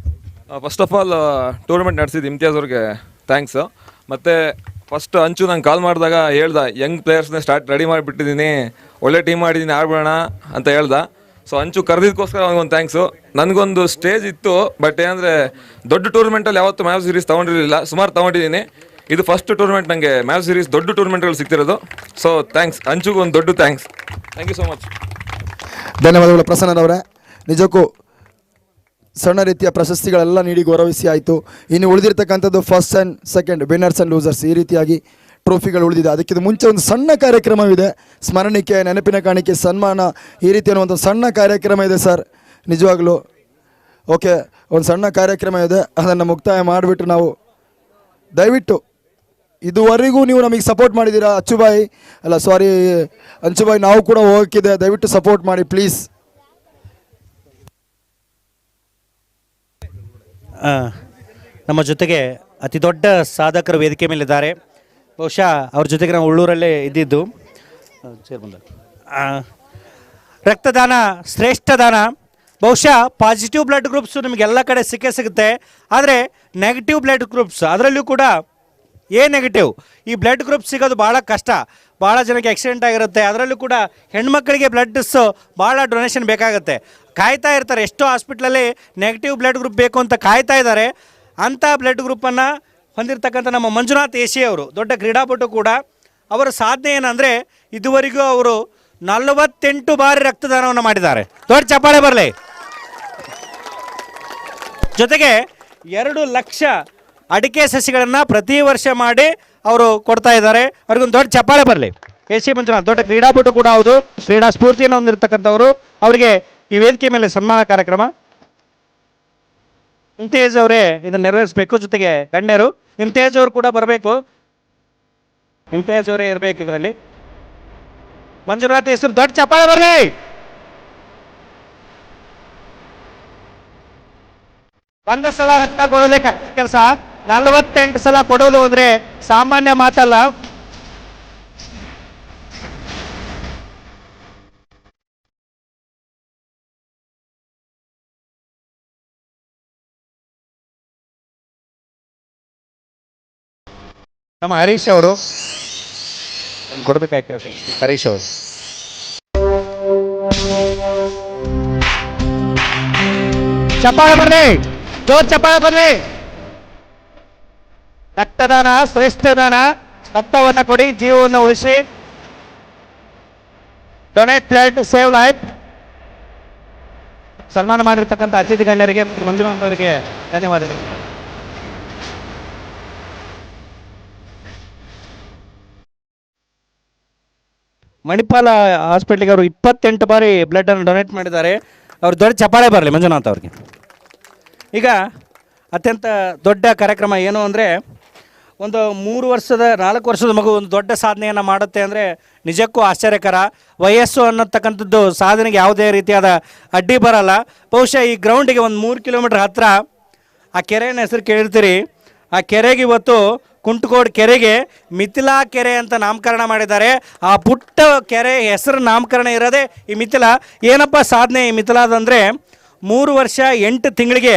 ಫಸ್ಟ್ ಆಫ್ ಆಲ್ ಟೂರ್ನಮೆಂಟ್ ನಡೆಸಿದ್ದು ಇಮ್ತಿಯಾಜ್ ಅವ್ರಿಗೆ ಥ್ಯಾಂಕ್ಸು. ಮತ್ತು ಫಸ್ಟ್ ಹಂಚು ನಂಗೆ ಕಾಲ್ ಮಾಡಿದಾಗ ಹೇಳ್ದ, ಯಂಗ್ ಪ್ಲೇಯರ್ಸ್ನೇ ರೆಡಿ ಮಾಡಿಬಿಟ್ಟಿದ್ದೀನಿ, ಒಳ್ಳೆ ಟೀಮ್ ಮಾಡಿದ್ದೀನಿ, ಆಡ್ಬೇಡ ಅಂತ ಹೇಳ್ದ. ಸೊ ಹಂಚು ಕರೆದಿದ್ದಕ್ಕೋಸ್ಕರ ಅವ್ನಿಗೊಂದು ಥ್ಯಾಂಕ್ಸು. ನನಗೊಂದು ಸ್ಟೇಜ್ ಇತ್ತು, ಬಟ್ ಏನಂದರೆ ದೊಡ್ಡ ಟೂರ್ನಮೆಂಟಲ್ಲಿ ಯಾವತ್ತೂ ಮ್ಯಾಚ್ ಸೀರೀಸ್ ತೊಗೊಂಡಿರಲಿಲ್ಲ, ಸುಮಾರು ತೊಗೊಂಡಿದ್ದೀನಿ. ಇದು ಫಸ್ಟ್ ಟೂರ್ನಮೆಂಟ್ ನನಗೆ ಮ್ಯಾಚ್ ಸೀರೀಸ್ ದೊಡ್ಡ ಟೂರ್ನಮೆಂಟ್ಗಳು ಸಿಗ್ತಿರೋದು. ಸೊ ಥ್ಯಾಂಕ್ಸ್, ಹಂಚುಗೂ ಒಂದು ದೊಡ್ಡ thanks. Thank you so much. ಧನ್ಯವಾದಗಳು ಪ್ರಸನ್ನನವರೇ. ನಿಜಕ್ಕೂ ಸಣ್ಣ ರೀತಿಯ ಪ್ರಶಸ್ತಿಗಳೆಲ್ಲ ನೀಡಿ ಗೌರವಿಸಿ ಆಯಿತು. ಇನ್ನು ಉಳಿದಿರ್ತಕ್ಕಂಥದ್ದು first and second winners and losers ಈ ರೀತಿಯಾಗಿ ಟ್ರೋಫಿಗಳು ಉಳಿದಿದೆ. ಅದಕ್ಕಿಂತ ಮುಂಚೆ ಒಂದು ಸಣ್ಣ ಕಾರ್ಯಕ್ರಮವಿದೆ, ಸ್ಮರಣಿಕೆ, ನೆನಪಿನ ಕಾಣಿಕೆ, ಸನ್ಮಾನ, ಈ ರೀತಿ ಅನ್ನುವಂಥ ಸಣ್ಣ ಕಾರ್ಯಕ್ರಮ ಇದೆ ಸರ್. ನಿಜವಾಗ್ಲೂ ಓಕೆ, ಒಂದು ಸಣ್ಣ ಕಾರ್ಯಕ್ರಮ ಇದೆ, ಅದನ್ನು ಮುಕ್ತಾಯ ಮಾಡಿಬಿಟ್ಟು ನಾವು ದಯವಿಟ್ಟು ಇದುವರೆಗೂ ನೀವು ನಮಗೆ ಸಪೋರ್ಟ್ ಮಾಡಿದ್ದೀರಾ. ಅಂಚುಬಾಯಿ ನಾವು ಕೂಡ ಹೋಗೋಕ್ಕಿದೆ, ದಯವಿಟ್ಟು ಸಪೋರ್ಟ್ ಮಾಡಿ ಪ್ಲೀಸ್. ನಮ್ಮ ಜೊತೆಗೆ ಅತಿ ದೊಡ್ಡ ಸಾಧಕರು ವೇದಿಕೆ ಮೇಲಿದ್ದಾರೆ. ಬಹುಶಃ ಅವ್ರ ಜೊತೆಗೆ ನಾವು ಉಳ್ಳೂರಲ್ಲೇ ಇದ್ದಿದ್ದು. ರಕ್ತದಾನ ಶ್ರೇಷ್ಠ ದಾನ. ಬಹುಶಃ ಪಾಸಿಟಿವ್ ಬ್ಲಡ್ ಗ್ರೂಪ್ಸು ನಿಮಗೆಲ್ಲ ಕಡೆ ಸಿಗುತ್ತೆ, ಆದರೆ ನೆಗೆಟಿವ್ ಬ್ಲಡ್ ಗ್ರೂಪ್ಸ್ ಅದರಲ್ಲೂ ಕೂಡ ನೆಗೆಟಿವ್ ಈ ಬ್ಲಡ್ ಗ್ರೂಪ್ ಸಿಗೋದು ಭಾಳ ಕಷ್ಟ. ಭಾಳ ಜನಕ್ಕೆ ಆಕ್ಸಿಡೆಂಟ್ ಆಗಿರುತ್ತೆ, ಅದರಲ್ಲೂ ಕೂಡ ಹೆಣ್ಮಕ್ಳಿಗೆ ಬ್ಲಡ್ಸು ಭಾಳ ಡೊನೇಷನ್ ಬೇಕಾಗುತ್ತೆ. ಕಾಯ್ತಾ ಇರ್ತಾರೆ, ಎಷ್ಟೋ ಹಾಸ್ಪಿಟ್ಲಲ್ಲಿ ನೆಗೆಟಿವ್ ಬ್ಲಡ್ ಗ್ರೂಪ್ ಬೇಕು ಅಂತ ಕಾಯ್ತಾ ಇದ್ದಾರೆ. ಅಂಥ ಬ್ಲಡ್ ಗ್ರೂಪನ್ನು ಹೊಂದಿರತಕ್ಕಂಥ ನಮ್ಮ ಮಂಜುನಾಥ್ ಎಸಿ ಅವರು ದೊಡ್ಡ ಕ್ರೀಡಾಪಟು ಕೂಡ. ಅವರ ಸಾಧನೆ ಏನಂದರೆ ಇದುವರೆಗೂ ಅವರು 48 ಬಾರಿ ರಕ್ತದಾನವನ್ನು ಮಾಡಿದ್ದಾರೆ. ದೊಡ್ಡ ಚಪ್ಪಾಳೆ ಬರಲಿ. ಜೊತೆಗೆ 2 ಲಕ್ಷ ಅಡಿಕೆ ಸಸಿಗಳನ್ನು ಪ್ರತಿ ವರ್ಷ ಮಾಡಿ ಅವರು ಕೊಡ್ತಾ ಇದ್ದಾರೆ. ಅವ್ರಿಗೊಂದು ದೊಡ್ಡ ಚಪ್ಪಾಳೆ ಬರಲಿ. ಎ ಸಿ ಮಂಜುನಾಥ್ ದೊಡ್ಡ ಕ್ರೀಡಾಪಟು ಕೂಡ ಹೌದು, ಕ್ರೀಡಾ ಸ್ಫೂರ್ತಿಯನ್ನು ಹೊಂದಿರತಕ್ಕಂಥವರು. ಅವರಿಗೆ ಈ ವೇದಿಕೆ ಮೇಲೆ ಸನ್ಮಾನ ಕಾರ್ಯಕ್ರಮ. ಇಮ್ತಿಯಾಜ್ ಅವರೇ ಇದನ್ನು ನೆರವೇರಿಸಬೇಕು. ಜೊತೆಗೆ ಗಣ್ಯರು ಇಮ್ತಿಯಾಜ್ ಅವರು ಕೂಡ ಬರಬೇಕು. ಇಮ್ತಿಯಾಜ್ ಅವರೇ ಇರಬೇಕು ಇದರಲ್ಲಿ. ಮಂಜುನಾಥ್ ಹೆಸರು ದೊಡ್ಡ ಚಪ್ಪಾಳೆ ಬರಲಿ. ಒಂದು ಸಲ ರಕ್ತ ಕೊಡೋದೇ ಕೆಲಸ, 48 ಸಲ ಕೊಡೋದು ಅಂದ್ರೆ ಸಾಮಾನ್ಯ ಮಾತಲ್ಲ. ನಮ್ಮ ಹರೀಶ್ ಅವರು ಕೊಡ್ಬೇಕಾಗ್ತದೆ. ಹರೀಶ್ ಅವರು ಚಪ್ಪಾಳೆ ಬರ್ರಿ, ಜೋರ್ ಚಪ್ಪಾಳೆ ಬರ್ರಿ. ರಕ್ತದಾನ ಶ್ರೇಷ್ಠ ದಾನ. ರಕ್ತವನ್ನು ಕೊಡಿ, ಜೀವವನ್ನು ಉಳಿಸಿ. Donate blood save life. ಸನ್ಮಾನ ಮಾಡಿರ್ತಕ್ಕಂಥ ಅತಿಥಿ ಗಣ್ಯರಿಗೆ ಮಂಜುನಾಥ್ ಅವರಿಗೆ ಧನ್ಯವಾದಗಳು. ಮಣಿಪಾಲ ಹಾಸ್ಪಿಟ್ಲಿಗೆ ಅವರು 28 ಬಾರಿ ಬ್ಲಡ್ ಅನ್ನು ಡೊನೇಟ್ ಮಾಡಿದ್ದಾರೆ. ಅವ್ರು ದೊಡ್ಡ ಚಪ್ಪಾಳೆ ಬರಲಿ ಮಂಜುನಾಥ್ ಅವ್ರಿಗೆ. ಈಗ ಅತ್ಯಂತ ದೊಡ್ಡ ಕಾರ್ಯಕ್ರಮ ಏನು ಅಂದರೆ, ಒಂದು 4 ವರ್ಷದ ಮಗು ಒಂದು ದೊಡ್ಡ ಸಾಧನೆಯನ್ನು ಮಾಡುತ್ತೆ ಅಂದರೆ ನಿಜಕ್ಕೂ ಆಶ್ಚರ್ಯಕರ. ವಯಸ್ಸು ಅನ್ನತಕ್ಕಂಥದ್ದು ಸಾಧನೆಗೆ ಯಾವುದೇ ರೀತಿಯಾದ ಅಡ್ಡಿ ಬರಲ್ಲ. ಬಹುಶಃ ಈ ಗ್ರೌಂಡಿಗೆ ಒಂದು 3 ಕಿಲೋಮೀಟ್ರ್ ಹತ್ತಿರ ಆ ಕೆರೆಯ ಹೆಸರು ಕೇಳಿರ್ತೀರಿ. ಆ ಕೆರೆಗೆ ಇವತ್ತು ಕುಂಟಗೋಡ್ ಕೆರೆಗೆ ಮಿಥಿಲಾ ಕೆರೆ ಅಂತ ನಾಮಕರಣ ಮಾಡಿದ್ದಾರೆ. ಆ ಪುಟ್ಟ ಕೆರೆ ಹೆಸರು ನಾಮಕರಣ ಇರೋದೇ ಈ ಮಿಥಿಲಾ. ಏನಪ್ಪ ಸಾಧನೆ ಈ ಮಿಥಿಲಾದಂದರೆ, 3 ವರ್ಷ 8 ತಿಂಗಳಿಗೆ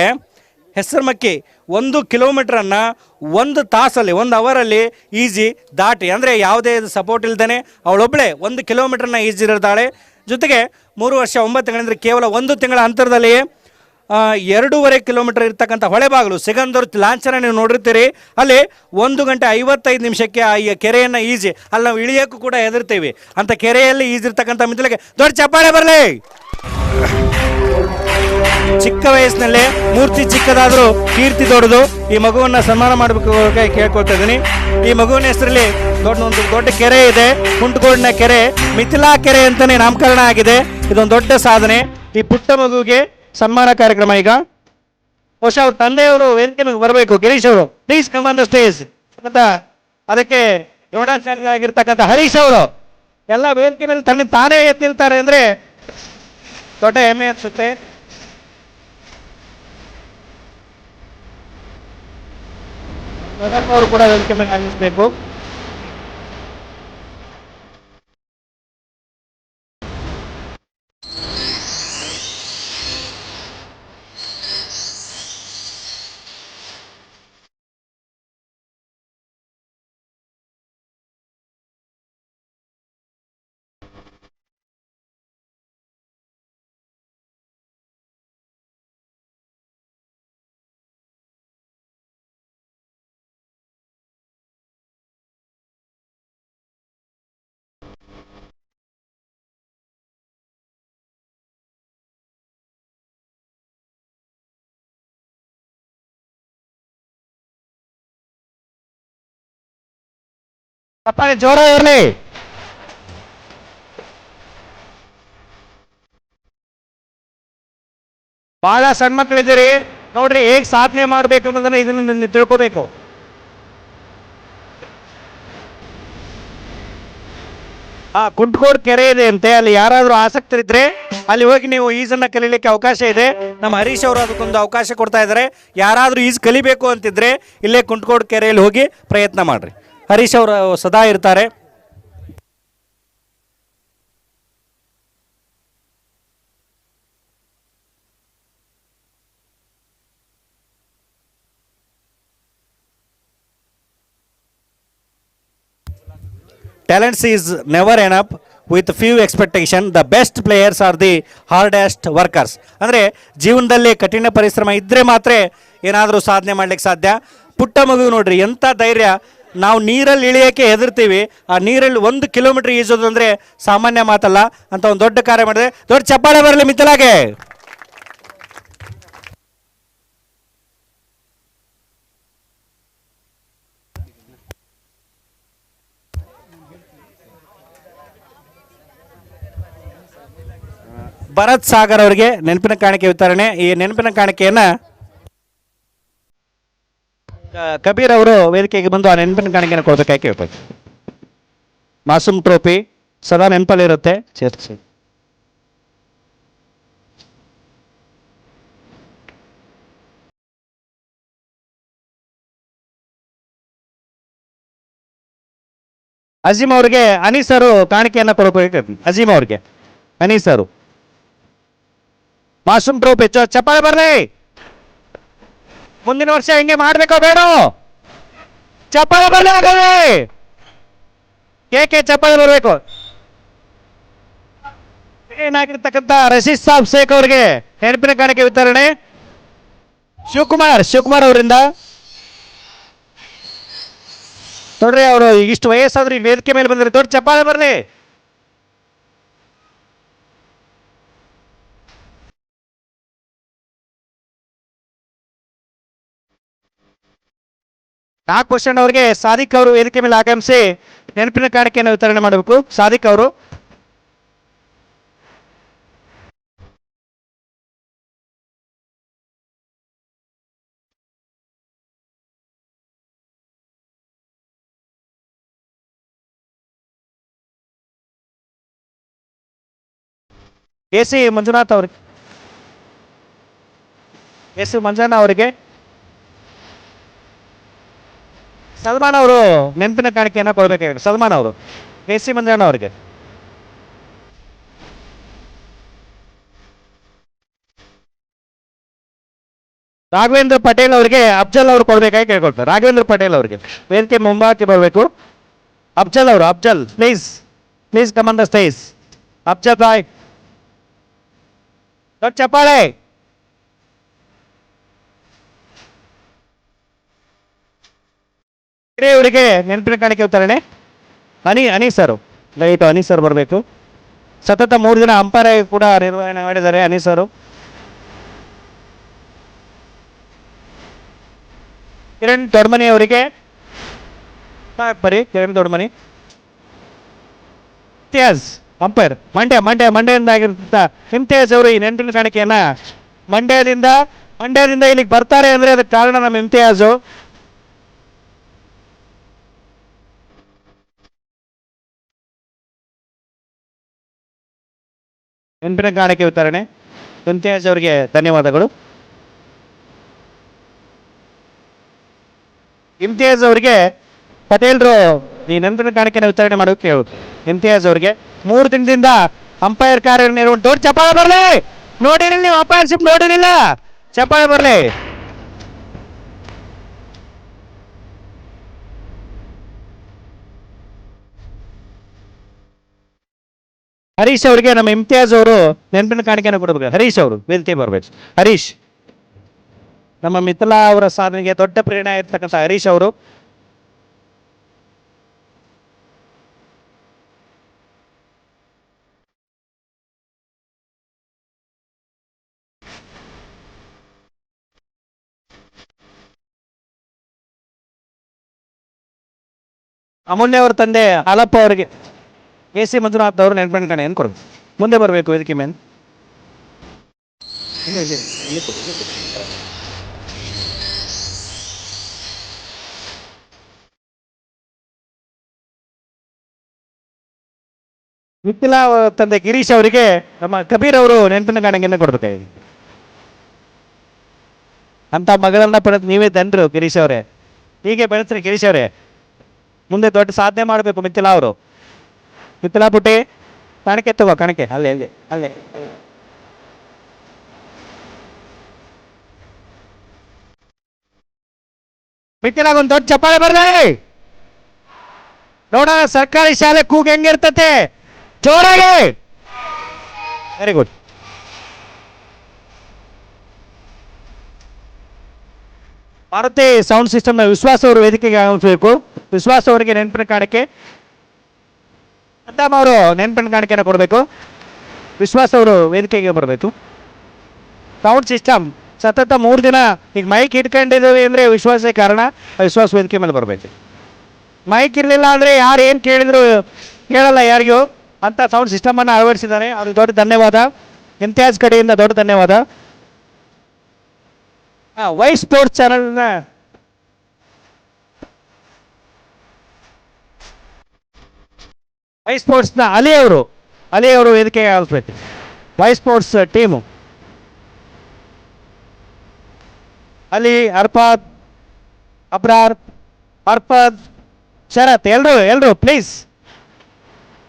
ಹೆಸರು ಮಕ್ಕಿ 1 ಕಿಲೋಮೀಟ್ರನ್ನು 1 ತಾಸಲ್ಲಿ 1 ಅವರಲ್ಲಿ ಈಜಿ ದಾಟಿ, ಅಂದರೆ ಯಾವುದೇ ಸಪೋರ್ಟ್ ಇಲ್ದೇ ಅವಳೊಬ್ಬಳೇ 1 ಕಿಲೋಮೀಟ್ರನ್ನ ಈಜಿರ್ತಾಳೆ. ಜೊತೆಗೆ 3 ವರ್ಷ 9 ತಿಂಗಳಂದರೆ ಕೇವಲ 1 ತಿಂಗಳ ಅಂತರದಲ್ಲಿ 2.5 ಕಿಲೋಮೀಟರ್ ಇರ್ತಕ್ಕಂಥ ಹೊಳೆಬಾಗಿಲು ಸಿಗಂದೂರು ಲಾಂಛನ ನೀವು ನೋಡಿರ್ತೀರಿ. ಅಲ್ಲಿ 1 ಗಂಟೆ 55 ನಿಮಿಷಕ್ಕೆ ಈ ಕೆರೆಯನ್ನು ಈಜಿ, ಅಲ್ಲಿ ನಾವು ಇಳಿಯೋಕ್ಕೂ ಕೂಡ ಹೆದರ್ತೀವಿ ಅಂತ ಕೆರೆಯಲ್ಲಿ ಈಜಿರ್ತಕ್ಕಂಥ ಮಿಥಿಲಾಗೆ ದೊಡ್ಡ ಚಪ್ಪಾಳೆ ಬರಲಿ. ಚಿಕ್ಕ ವಯಸ್ಸಿನಲ್ಲೇ ಮೂರ್ತಿ ಚಿಕ್ಕದಾದರೂ ಕೀರ್ತಿ ದೊಡ್ಡದು. ಈ ಮಗುವನ್ನು ಸನ್ಮಾನ ಮಾಡಬೇಕು ಕೇಳ್ಕೊಳ್ತಾ ಇದ್ದೀನಿ. ಈ ಮಗುವಿನ ಹೆಸರಲ್ಲಿ ಒಂದು ದೊಡ್ಡ ಕೆರೆ ಇದೆ, ಕುಂಟಗೋಡಿನ ಕೆರೆ ಮಿಥಿಲಾ ಕೆರೆ ಅಂತಲೇ ನಾಮಕರಣ ಆಗಿದೆ. ಇದೊಂದು ದೊಡ್ಡ ಸಾಧನೆ. ಈ ಪುಟ್ಟ ಮಗುವಿಗೆ ಸನ್ಮಾನ ಕಾರ್ಯಕ್ರಮ. ಈಗ ಬಹುಶಃ ಅವ್ರ ತಂದೆಯವರು ವೇದಿಕೆ ಬರಬೇಕು. ಗಿರೀಶ್ ಅವರು please come on the stage ಅಂತ. ಅದಕ್ಕೆ ಯೋಗಾಚಾರ್ಯರಾಗಿರ್ತಕ್ಕಂಥ ಹರೀಶ್ ಅವರು ಎಲ್ಲ ವೇದಿಕೆ ಮೇಲೆ ತಾನೇ ಎತ್ತಿರ್ತಾರೆ ಅಂದರೆ ದೊಡ್ಡ ಹೆಮ್ಮೆ ಅನಿಸುತ್ತೆ. ಅವರು ಕೂಡ ವೇದಿಕೆ ಮೇಲೆ ಆಗಿಸಬೇಕು. ಚಪ್ಪಾಳೆ ಜೋರ ಇರಲಿ. ಬಹಳ ಸಣ್ಣ ಮಕ್ಕಳಿದ್ದೀರಿ ನೋಡ್ರಿ, ಹೇಗೆ ಸಾಧನೆ ಮಾಡಬೇಕು ಅನ್ನೋದನ್ನ ಇದನ್ನ ತಿಳ್ಕೋಬೇಕು. ಕುಂಟಗೋಡ್ ಕೆರೆ ಇದೆ ಅಂತೆ, ಅಲ್ಲಿ ಯಾರಾದರೂ ಆಸಕ್ತರಿದ್ರೆ ಅಲ್ಲಿ ಹೋಗಿ ನೀವು ಈಜನ್ನು ಕಲೀಲಿಕ್ಕೆ ಅವಕಾಶ ಇದೆ. ನಮ್ಮ ಹರೀಶ್ ಅವರು ಅದಕ್ಕೊಂದು ಅವಕಾಶ ಕೊಡ್ತಾ ಇದ್ದಾರೆ. ಯಾರಾದರೂ ಈಜು ಕಲಿಬೇಕು ಅಂತಿದ್ರೆ ಇಲ್ಲೇ ಕುಂಟಗೋಡ್ ಕೆರೆಯಲ್ಲಿ ಹೋಗಿ ಪ್ರಯತ್ನ ಮಾಡ್ರಿ. ಹರೀಶ್ ಅವರು ಸದಾ ಇರ್ತಾರೆ. Talents is never enough. With few expectation, the best players are the hardest workers. ಅಂದರೆ ಜೀವನದಲ್ಲಿ ಕಠಿಣ ಪರಿಶ್ರಮ ಇದ್ದರೆ ಮಾತ್ರ ಏನಾದರೂ ಸಾಧನೆ ಮಾಡ್ಲಿಕ್ಕೆ ಸಾಧ್ಯ. ಪುಟ್ಟ ಮಗು ನೋಡ್ರಿ ಎಂಥ ಧೈರ್ಯ. ನಾವು ನೀರಲ್ಲಿ ಇಳಿಯೋಕ್ಕೆ ಹೆದರ್ತೀವಿ, ಆ ನೀರಲ್ಲಿ 1 ಕಿಲೋಮೀಟರ್ ಈಜೋದು ಅಂದರೆ ಸಾಮಾನ್ಯ ಮಾತಲ್ಲ ಅಂತ ಒಂದು ದೊಡ್ಡ ಕಾರ್ಯ ಮಾಡಿದೆ. ದೊಡ್ಡ ಚಪ್ಪಾಳೆ ಬರಲಿ ಮಿಥಿಲಾಗೆ. ಭರತ್ ಸಾಗರ್ ಅವರಿಗೆ ನೆನಪಿನ ಕಾಣಿಕೆ ವಿತರಣೆ. ಈ ನೆನಪಿನ ಕಾಣಿಕೆಯನ್ನು ಕಬೀರ್ ಅವರು ವೇದಿಕೆಗೆ ಬಂದು ಆ ನೆನಪಿನ ಕಾಣಿಕೆಯನ್ನು ಕೊಡಬೇಕಾಗಿ ಕೇಳ್ಬೇಕು. ಮಾಸೂಮ್ ಟ್ರೋಫಿ ಸದಾ ನೆನಪಲ್ಲಿರುತ್ತೆ. ಸೇರಿಸಿ. ಅಜೀಮ್ ಅವರಿಗೆ ಅನೀಸರು ಕಾಣಿಕೆಯನ್ನು ಕೊಡಬೇಕು. ಅಜೀಮ್ ಅವರಿಗೆ ಅನೀಸರು. ಮಾಸೂಮ್ ಟ್ರೋಫಿ ಚಪ್ಪಾಳೆ ಬರಲಿ. ಮುಂದಿನ ವರ್ಷ ಹಿಂಗೆ ಮಾಡ್ಬೇಕೋ ಬೇಡ? ಚಪ್ಪಾಳೆ ಬರಲಿ. ಆಗಲಿ ಕೇಕೆ ಚಪ್ಪಾಳೆ ಬರಬೇಕು. ಏನಾಗಿರ್ತಕ್ಕಂಥ ರಶೀದ್ ಸಾಬ್ ಶೇಖ್ ಅವರಿಗೆ ನೆನಪಿನ ಕಾಣಿಕೆ ವಿತರಣೆ. ಶಿವಕುಮಾರ್ ಅವರಿಂದ ನೋಡ್ರಿ, ಅವರು ಇಷ್ಟು ವಯಸ್ಸಾದ್ರೂ ಈ ವೇದಿಕೆ ಮೇಲೆ ಬಂದ್ರೆ ದೊಡ್ಡ ಚಪ್ಪಾಳೆ ಬರಲಿ. %4 ಅವರಿಗೆ ಸಾದಿಕ್ ಅವರು ವೇದಿಕೆ ಮೇಲೆ ಆಗಮಿಸಿ ನೆನಪಿನ ಕಾಣಿಕೆಯನ್ನು ವಿತರಣೆ ಮಾಡಬೇಕು. ಸಾದಿಕ್ ಅವರು. AC ಮಂಜುನಾಥ್ ಅವರಿಗೆ. AC ಮಂಜಣ್ಣ ಅವರಿಗೆ. ಸಲ್ಮಾನ್ ಅವರು ನೆನಪಿನ ಕಾಣಿಕೆಯನ್ನು ಕೊಡಬೇಕಾಗಿದೆ. ಸಲ್ಮಾನ್ ಅವರು AC ಮಂಜಣ್ಣ ಅವರಿಗೆ. ರಾಘವೇಂದ್ರ ಪಟೇಲ್ ಅವರಿಗೆ ಅಫ್ಜಲ್ ಅವರು ಕೊಡಬೇಕಾಗಿ ಕೇಳ್ಕೊಳ್ತಾರೆ. ರಾಘವೇಂದ್ರ ಪಟೇಲ್ ಅವರಿಗೆ ವೇದಿಕೆ ಮುಂಭಾಗಕ್ಕೆ ಬರಬೇಕು. ಅಫ್ಜಲ್ ಅವರು. Afzal please come on the stage. Afzal ಬಾಯ್ ದೊಡ್ಡ ಚಪ್ಪಾಳೆ. ಇವರಿಗೆ ನೆನಪಿನ ಕಾಣಿಕೆ ವಿತರಣೆ. ಅನೀಸರು ದಯವಿಟ್ಟು ಅನೀಸರು ಬರಬೇಕು. ಸತತ 3 ದಿನ ಅಂಪೈರ್ ಕೂಡ ನಿರ್ವಹಣೆ ಮಾಡಿದ್ದಾರೆ ಅನೀಸರು. ಕಿರಣ್ ದೊಡ್ಮನಿ ಅವರಿಗೆ ಕಿರಣ್ ದೊಡ್ಮನಿ. ಇಮ್ತಿಯಾಜ್ ಅಂಪೈರ್ ಮಂಡ್ಯದಿಂದ ಆಗಿರ್ತಂಥ ಇಮ್ತಿಯಾಜ್ ಅವರು ಈ ನೆನಪಿನ ಕಾಣಿಕೆಯನ್ನ ಮಂಡ್ಯದಿಂದ ಇಲ್ಲಿಗೆ ಬರ್ತಾರೆ ಅಂದ್ರೆ ಅದಕ್ಕೆ ಕಾರಣ ನಮ್ಮ ಇಮ್ತಿಯಾಜು. ನೆನಪಿನ ಕಾಣಿಕೆ ವಿತರಣೆ. ಇಮ್ತಿಯಾಜ್ ಅವರಿಗೆ ಧನ್ಯವಾದಗಳು. ಇಮ್ತಿಯಾಜ್ ಅವರಿಗೆ ಪಟೇಲ್ರು ಈ ನೆನಪಿನ ಕಾಣಿಕೆಯನ್ನು ವಿತರಣೆ ಮಾಡೋಕೆ ಹೇಳುದು. ಇಮ್ತಿಯಾಜ್ ಅವರಿಗೆ 3 ದಿನದಿಂದ ಅಂಪೈರ್ ಕಾರ್ಯನಿರ್ವಹಣೆ. ದೊಡ್ಡ ಚಪ್ಪಾಳೆ ಬರಲಿ. ನೋಡಿರಲಿಲ್ಲ ನೀವು ಅಂಪೈರ್ಶಿಪ್ ನೋಡಿರಲಿಲ್ಲ. ಚಪ್ಪಾಳೆ ಬರಲಿ. ಹರೀಶ್ ಅವರಿಗೆ ನಮ್ಮ ಇಮ್ತಿಯಾಜ್ ಅವರು ನೆನಪಿನ ಕಾಣಿಕೆಯನ್ನು ಕೊಡಬೇಕು. ಹರೀಶ್ ಅವರು ವೇದಿಕೆ ಬರಬೇಕು. ಹರೀಶ್ ನಮ್ಮ ಮಿಥಿಲಾ ಅವರ ಸಾಧನೆಗೆ ದೊಡ್ಡ ಪ್ರೇರಣೆ ಆಗಿರ್ತಕ್ಕಂಥ ಹರೀಶ್ ಅವರು. ಅಮೂಲ್ಯ ಅವರ ತಂದೆ ಹಾಲಪ್ಪ ಅವರಿಗೆ AC ಮಂಜುನಾಥ್ ಅವರು ನೆನಪಿನ ಕಾಣಿಕೆಯನ್ನು ಕೊಡಬೇಕು. ಮುಂದೆ ಬರಬೇಕು ವೇದಿಕೆ ಮೇಲೆ. ಮಿಥಿಲಾ ತಂದೆ ಗಿರೀಶ್ ಅವರಿಗೆ ನಮ್ಮ ಕಬೀರ್ ಅವರು ನೆನಪಿನ ಕಾಣಿಕೆಯನ್ನು ಕೊಡಬೇಕಾಗಿದೆ. ಅಂತ ಮಗಳನ್ನ ಪಡೆದು ನೀವೇ ಧನ್ಯರು ಗಿರೀಶ್ ಅವರೇ. ಹೀಗೆ ಬೆಳೆಸ್ರಿ ಗಿರೀಶ್ ಅವರೇ. ಮುಂದೆ ದೊಡ್ಡ ಸಾಧನೆ ಮಾಡಬೇಕು ಮಿಥಿಲಾ ಅವರು. ಮಿಥಿಲಾ ಪುಟ್ಟಿ ಕಾಣಿಕೆ ತಗೋ. ಕಾಣಿಕೆ ಅಲ್ಲೇ ಮಿಥಿಲಾಗೊಂದು ದೊಡ್ಡ ಚಪ್ಪಾಳೆ ಬರಲಿ. ನೋಡೋಣ ಸರ್ಕಾರಿ ಶಾಲೆ ಕೂಗು ಹೆಂಗಿರ್ತತೆ. ಜೋರಾಗಿ. Very good. ಮಾರುತಿ ಸೌಂಡ್ ಸಿಸ್ಟಮ್ನ ವಿಶ್ವಾಸ ಅವರು ವೇದಿಕೆಗೆ ಆಗಮಿಸಬೇಕು. ವಿಶ್ವಾಸ ಅವರಿಗೆ ನೆನಪಿನ ಕಾಣಿಕೆ. ಅಂತಮ್ಮ ಅವರು ನೆನಪಿನ ಕಾಣಿಕೆಯನ್ನು ಕೊಡಬೇಕು. ವಿಶ್ವಾಸ ಅವರು ವೇದಿಕೆಗೆ ಬರಬೇಕು. ಸೌಂಡ್ ಸಿಸ್ಟಮ್ ಸತತ 3 ದಿನ ಈಗ ಮೈಕ್ ಇಟ್ಕೊಂಡಿದ್ದೇವೆ ಅಂದರೆ ವಿಶ್ವಾಸೇ ಕಾರಣ. ವಿಶ್ವಾಸ ವೇದಿಕೆ ಮೇಲೆ ಬರಬೇಕು. ಮೈಕ್ ಇರಲಿಲ್ಲ ಅಂದರೆ ಯಾರು ಏನು ಕೇಳಿದ್ರು ಕೇಳಲ್ಲ ಯಾರಿಗೂ ಅಂತ ಸೌಂಡ್ ಸಿಸ್ಟಮನ್ನು ಅಳವಡಿಸಿದ್ದಾರೆ. ಅವ್ರಿಗೆ ದೊಡ್ಡ ಧನ್ಯವಾದ. ಇಮ್ತಿಯಾಜ್ ಕಡೆಯಿಂದ ದೊಡ್ಡ ಧನ್ಯವಾದ. ವೈ ಸ್ಪೋರ್ಟ್ಸ್ ಚಾನಲ್ನ ವೈ ಸ್ಪೋರ್ಟ್ಸ್ನ ಅಲಿ ಅವರು ವೇದಿಕೆಗೆ ಆಲಿಸ್ಬೇಕು. Y sports team Ali, Arfad, Abrar, Arfad, Sharath ಎಲ್ರು ಪ್ಲೀಸ್.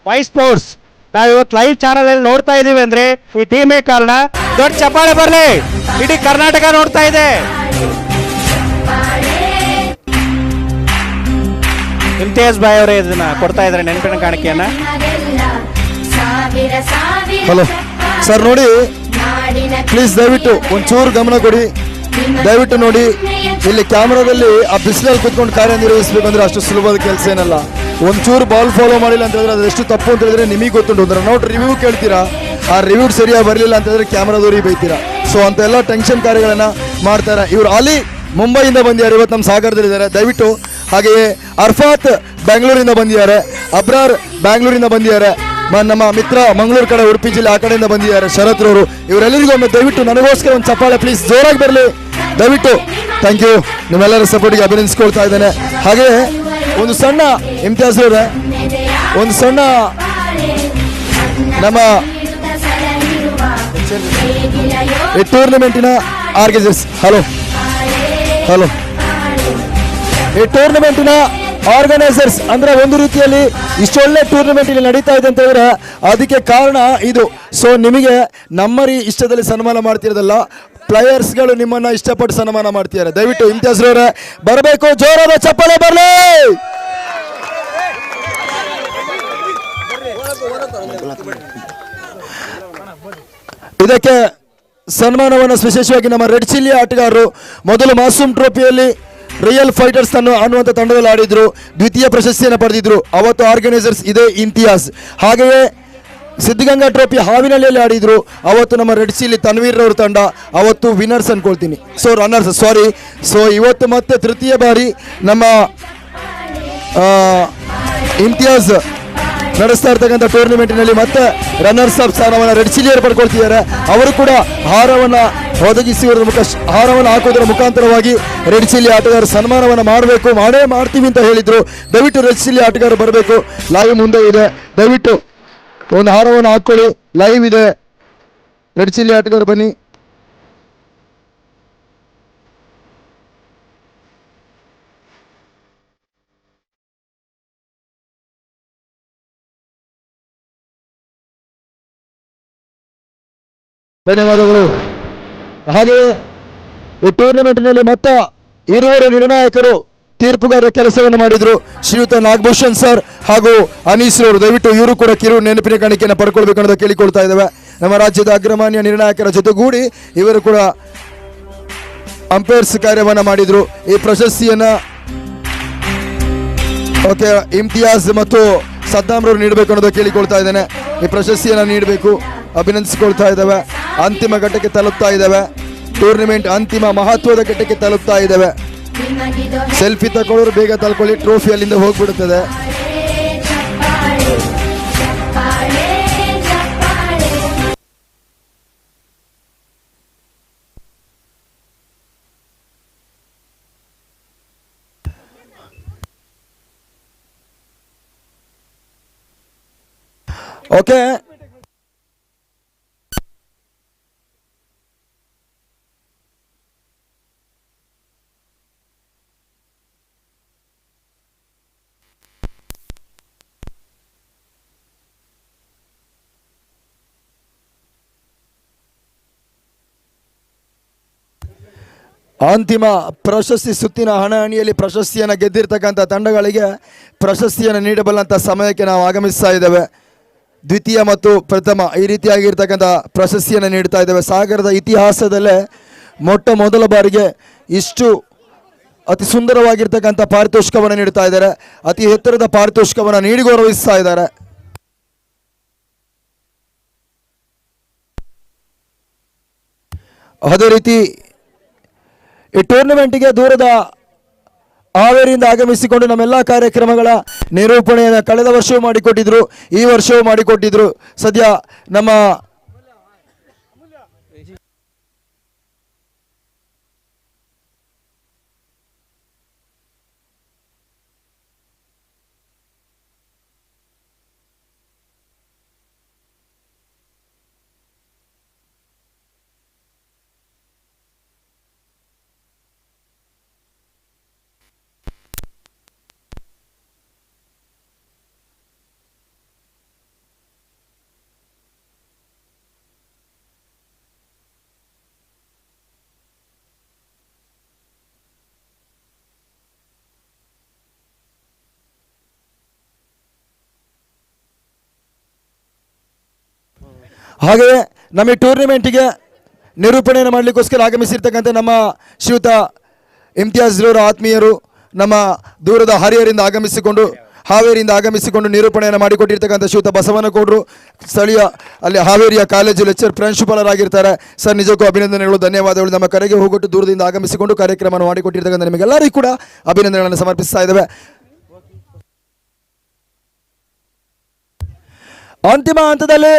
ವೈ ಸ್ಪೋರ್ಟ್ಸ್ ನಾವು ಇವತ್ತು ಲೈವ್ ಚಾನಲ್ ಅಲ್ಲಿ ನೋಡ್ತಾ ಇದೀವಿ ಅಂದ್ರೆ ಈ ಟೀಮೇ ಕಾರಣ. ದೊಡ್ಡ ಚಪ್ಪಾಳೆ ಬರಲಿ, ಇಡೀ ಕರ್ನಾಟಕ ನೋಡ್ತಾ ಇದೆ. ಇಮ್ತಿಯಾಜ್ ಬಾಯ್ ಅವರೇ ಇದನ್ನ ಕೊಡ್ತಾ ಇದ್ದಾರೆ ನೆನಪಿನ ಕಾಣಿಕೆಯನ್ನ. ಹಲೋ ಸರ್, ನೋಡಿ ಪ್ಲೀಸ್ ದಯವಿಟ್ಟು ಒಂಚೂರು ಗಮನ ಕೊಡಿ. ದಯವಿಟ್ಟು ನೋಡಿ, ಇಲ್ಲಿ ಕ್ಯಾಮ್ರಾದಲ್ಲಿ ಆ ಬಿಸಿಲಲ್ಲಿ ಕುತ್ಕೊಂಡು ಕಾರ್ಯನಿರ್ವಹಿಸಬೇಕು ಅಂದ್ರೆ ಅಷ್ಟು ಸುಲಭದ ಕೆಲಸ ಏನಲ್ಲ. ಒಂಚೂರು ಬಾಲ್ ಫಾಲೋ ಮಾಡಿಲ್ಲ ಅಂತ ಹೇಳಿದ್ರೆ ಅದು ಎಷ್ಟು ತಪ್ಪು ಅಂತ ಹೇಳಿದ್ರೆ ನಿಮಗೆ ಗೊತ್ತುಂಟು. ಅಂದ್ರೆ ನೋಡಿ ರಿವ್ಯೂ ಕೇಳ್ತೀರಾ, ಆ ರಿವ್ಯೂ ಸರಿಯಾಗಿ ಬರಲಿಲ್ಲ ಅಂತ ಹೇಳಿದ್ರೆ ಕ್ಯಾಮ್ರಾದವ್ರಿಗೆ ಬೈತೀರಾ. ಸೊ ಅಂತೆಲ್ಲ ಟೆನ್ಷನ್ ಕಾರ್ಯಗಳನ್ನ ಮಾಡ್ತಾರೆ. ಇವರು ಅಲಿ ಮುಂಬೈಯಿಂದ ಬಂದಿದ್ದಾರೆ, ಇವತ್ತು ನಮ್ಮ ಸಾಗರದಲ್ಲಿದ್ದಾರೆ. ದಯವಿಟ್ಟು ಹಾಗೆಯೇ ಅರ್ಫಾತ್ ಬೆಂಗಳೂರಿಂದ ಬಂದಿದ್ದಾರೆ, ಅಬ್ರಾರ್ ಬೆಂಗಳೂರಿಂದ ಬಂದಿದ್ದಾರೆ, ನಮ್ಮ ಮಿತ್ರ ಮಂಗಳೂರು ಕಡೆ ಉಡುಪಿ ಜಿಲ್ಲೆ ಆ ಕಡೆಯಿಂದ ಬಂದಿದ್ದಾರೆ ಶರತ್ ರವರು. ಇವರೆಲ್ಲರಿಗೂ ಒಮ್ಮೆ ದಯವಿಟ್ಟು ನನಗೋಸ್ಕರ ಒಂದು ಚಪ್ಪಾಳೆ ಪ್ಲೀಸ್ ಜೋರಾಗಿ ಬರಲಿ ದಯವಿಟ್ಟು. ಥ್ಯಾಂಕ್ ಯು, ನಿಮ್ಮೆಲ್ಲರ ಸಪೋರ್ಟಿಗೆ ಅಭಿನಂದಿಸ್ಕೊಳ್ತಾ ಇದ್ದೇನೆ. ಹಾಗೆಯೇ ಒಂದು ಸಣ್ಣ ಇಮ್ತಿಯಾಜ್ ಅವರೇ, ಒಂದು ಸಣ್ಣ ನಮ್ಮ ಈ ಟೂರ್ನಮೆಂಟಿನ ಆರ್ಗನೈಸರ್ಸ್ ಹಲೋ ಈ ಟೂರ್ನಮೆಂಟಿನ ಆರ್ಗನೈಸರ್ಸ್ ಅಂದ್ರೆ ಒಂದು ರೀತಿಯಲ್ಲಿ ಇಷ್ಟೊಳ್ಳೆ ಟೂರ್ನಮೆಂಟ್ ಇಲ್ಲಿ ನಡೀತಾ ಇದೆ ಅಂತ ಹೇಳಿದ್ರೆ ಅದಕ್ಕೆ ಕಾರಣ ಇದು. ಸೊ ನಿಮಗೆ ನಮ್ಮರಿ ಇಷ್ಟದಲ್ಲಿ ಸನ್ಮಾನ ಮಾಡ್ತಿರೋದಲ್ಲ, ಪ್ಲೇಯರ್ಸ್ಗಳು ನಿಮ್ಮನ್ನ ಇಷ್ಟಪಟ್ಟು ಸನ್ಮಾನ ಮಾಡ್ತಿದ್ದಾರೆ. ದಯವಿಟ್ಟು ಇಮ್ತಿಯಾಜ್ ಅವರೇ ಬರಬೇಕು, ಜೋರಾದ ಚಪ್ಪಾಳೆ ಬರಲಿ. ಇದಕ್ಕೆ ಸನ್ಮಾನವನ್ನು ವಿಶೇಷವಾಗಿ ನಮ್ಮ ರೆಡ್ ಚಿಲ್ಲಿ ಆಟಗಾರರು ಮೊದಲು ಮಾಸೂಮ್ ಟ್ರೋಫಿಯಲ್ಲಿ ರಿಯಲ್ ಫೈಟರ್ಸ್ ಅನ್ನುವಂಥ ತಂಡದಲ್ಲಿ ಆಡಿದ್ರು, ದ್ವಿತೀಯ ಪ್ರಶಸ್ತಿಯನ್ನು ಪಡೆದಿದ್ರು. ಅವತ್ತು ಆರ್ಗನೈಸರ್ಸ್ ಇದೇ ಇಮ್ತಿಯಾಜ್. ಹಾಗೆಯೇ ಸಿದ್ಧಗಂಗಾ ಟ್ರೋಫಿ ಹಾವಿನಹಳ್ಳಿಯಲ್ಲಿ ಆಡಿದ್ರು, ಅವತ್ತು ನಮ್ಮ ರೆಡ್ ಚಿಲ್ಲಿ ತನ್ವೀರ್ ಅವ್ರ ತಂಡ ಅವತ್ತು ವಿನ್ನರ್ಸ್ ಅನ್ಕೊಳ್ತೀನಿ, ರನ್ನರ್ಸ್ ಸಾರಿ. ಸೊ ಇವತ್ತು ಮತ್ತೆ ತೃತೀಯ ಬಾರಿ ನಮ್ಮ ಇಮ್ತಿಯಾಜ್ ನಡೆಸ್ತಾ ಇರ್ತಕ್ಕಂಥ ಟೂರ್ನಮೆಂಟಿನಲ್ಲಿ ಮತ್ತೆ ರನ್ನರ್ಸ್ ಅಪ್ ಸ್ಥಾನವನ್ನು ರೆಡ್ ಚಿಲ್ಲಿಯವರು ಪಡ್ಕೊಳ್ತಿದ್ದಾರೆ. ಅವರು ಕೂಡ ಹಾರವನ್ನು ಹಾರವನ್ನು ಹಾಕೋದ್ರ ಮುಖಾಂತರವಾಗಿ ರೆಡ್ ಚಿಲ್ಲಿ ಆಟಗಾರರು ಸನ್ಮಾನವನ್ನು ಮಾಡ್ತೀವಿ ಅಂತ ಹೇಳಿದ್ರು. ದಯವಿಟ್ಟು ರೆಡ್ ಚಿಲ್ಲಿ ಆಟಗಾರರು ಬರಬೇಕು, ಲೈವ್ ಮುಂದೆ ಇದೆ, ದಯವಿಟ್ಟು ಒಂದು ಹಾರವನ್ನು ಹಾಕೊಳ್ಳಿ, ಲೈವ್ ಇದೆ. ರೆಡ್ ಚಿಲ್ಲಿ ಆಟಗಾರರು ಬನ್ನಿ. ಧನ್ಯವಾದಗಳು. ಹಾಗೆಯೇ ಈ ಟೂರ್ನಮೆಂಟ್ನಲ್ಲಿ ಮತ್ತೆ ಇರುವರು ನಿರ್ಣಾಯಕರು ತೀರ್ಪುಗಾರರ ಕೆಲಸವನ್ನು ಮಾಡಿದ್ರು, ಶ್ರೀಯುತ ನಾಗಭೂಷಣ್ ಸರ್ ಹಾಗೂ ಅನೀಸ್ ಅವರು. ದಯವಿಟ್ಟು ಇವರು ಕೂಡ ಕಿರು ನೆನಪಿನ ಕಾಣಿಕೆಯನ್ನು ಪಡ್ಕೊಳ್ಬೇಕು ಅನ್ನೋದು ಕೇಳಿಕೊಳ್ತಾ ಇದ್ದೇವೆ. ನಮ್ಮ ರಾಜ್ಯದ ಅಗ್ರಮಾನ್ಯ ನಿರ್ಣಾಯಕರ ಜೊತೆಗೂಡಿ ಇವರು ಕೂಡ ಅಂಪೈರ್ಸ್ ಕಾರ್ಯವನ್ನು ಮಾಡಿದ್ರು. ಈ ಪ್ರಶಸ್ತಿಯನ್ನ ಇಮ್ತಿಯಾಜ್ ಮತ್ತು ಸದ್ದಾಮ್ರವ್ರು ನೀಡಬೇಕು ಅನ್ನೋದು ಕೇಳಿಕೊಳ್ತಾ ಇದ್ದೇನೆ. ಈ ಪ್ರಶಸ್ತಿಯನ್ನು ನೀಡಬೇಕು, ಅಭಿನಂದಿಸಿಕೊಳ್ತಾ ಇದ್ದೇವೆ. ಅಂತಿಮ ಘಟ್ಟಕ್ಕೆ ತಲುಪ್ತಾ ಇದ್ದೇವೆ, ಟೂರ್ನಮೆಂಟ್ ಅಂತಿಮ ಮಹತ್ವದ ಘಟ್ಟಕ್ಕೆ ತಲುಪ್ತಾ ಇದ್ದೇವೆ. ಸೆಲ್ಫಿ ತಗೊಳ್ಳೋರು ಬೇಗ ತಳ್ಕೊಳ್ಳಿ, ಟ್ರೋಫಿ ಅಲ್ಲಿಂದ ಹೋಗ್ಬಿಡುತ್ತದೆ. ಓಕೆ, ಅಂತಿಮ ಪ್ರಶಸ್ತಿ ಸುತ್ತಿನ ಹಣಾಹಣಿಯಲ್ಲಿ ಪ್ರಶಸ್ತಿಯನ್ನು ಗೆದ್ದಿರ್ತಕ್ಕಂಥ ತಂಡಗಳಿಗೆ ಪ್ರಶಸ್ತಿಯನ್ನು ನೀಡಬಲ್ಲಂಥ ಸಮಯಕ್ಕೆ ನಾವು ಆಗಮಿಸ್ತಾ ಇದ್ದೇವೆ. ದ್ವಿತೀಯ ಮತ್ತು ಪ್ರಥಮ ಈ ರೀತಿಯಾಗಿರ್ತಕ್ಕಂಥ ಪ್ರಶಸ್ತಿಯನ್ನು ನೀಡ್ತಾ ಇದ್ದೇವೆ. ಸಾಗರದ ಇತಿಹಾಸದಲ್ಲೇ ಮೊಟ್ಟ ಮೊದಲ ಬಾರಿಗೆ ಇಷ್ಟು ಅತಿ ಸುಂದರವಾಗಿರ್ತಕ್ಕಂಥ ಪಾರಿತೋಷಿಕವನ್ನು ನೀಡ್ತಾ ಇದ್ದಾರೆ. ಅತಿ ಎತ್ತರದ ಪಾರಿತೋಷಿಕವನ್ನು ನೀಡಿ ಗೌರವಿಸ್ತಾ ಇದ್ದಾರೆ. ಅದೇ ರೀತಿ ಈ ಟೂರ್ನಮೆಂಟ್ಗೆ ದೂರದ ಹಾವೇರಿಯಿಂದ ಆಗಮಿಸಿಕೊಂಡು ನಮ್ಮೆಲ್ಲ ಕಾರ್ಯಕ್ರಮಗಳ ನಿರೂಪಣೆಯನ್ನು ಕಳೆದ ವರ್ಷವೂ ಮಾಡಿಕೊಟ್ಟಿದ್ರು, ಈ ವರ್ಷವೂ ಮಾಡಿಕೊಟ್ಟಿದ್ರು. ಸದ್ಯ ನಮ್ಮ ಹಾಗೆಯೇ ನಮ್ಮ ಈ ಟೂರ್ನಿಮೆಂಟಿಗೆ ನಿರೂಪಣೆಯನ್ನು ಮಾಡಲಿಕ್ಕೋಸ್ಕರ ಆಗಮಿಸಿರ್ತಕ್ಕಂಥ ನಮ್ಮ ಶ್ರೀಯುತ ಇಮ್ತಿಯಾಜ್ ರವರ ಆತ್ಮೀಯರು ನಮ್ಮ ದೂರದ ಹರಿಹರಿಂದ ಆಗಮಿಸಿಕೊಂಡು ಹಾವೇರಿಯಿಂದ ಆಗಮಿಸಿಕೊಂಡು ನಿರೂಪಣೆಯನ್ನು ಮಾಡಿಕೊಟ್ಟಿರ್ತಕ್ಕಂಥ ಶ್ರೀಯುತ ಬಸವನಗೌಡರು, ಸ್ಥಳೀಯ ಅಲ್ಲಿ ಹಾವೇರಿಯ ಕಾಲೇಜು ಲೆಕ್ಚರ್ ಪ್ರಿನ್ಸಿಪಾಲರಾಗಿರ್ತಾರೆ. ಸರ್, ನಿಜಕ್ಕೂ ಅಭಿನಂದನೆಗಳು, ಧನ್ಯವಾದಗಳು. ನಮ್ಮ ಕರೆಗೆ ಹೋಗೊಟ್ಟು ದೂರದಿಂದ ಆಗಮಿಸಿಕೊಂಡು ಕಾರ್ಯಕ್ರಮವನ್ನು ಮಾಡಿಕೊಟ್ಟಿರ್ತಕ್ಕಂಥ ನಿಮಗೆಲ್ಲರಿಗೂ ಕೂಡ ಅಭಿನಂದನೆಗಳನ್ನು ಸಮರ್ಪಿಸ್ತಾ ಇದ್ದೇವೆ. ಅಂತಿಮ ಹಂತದಲ್ಲಿ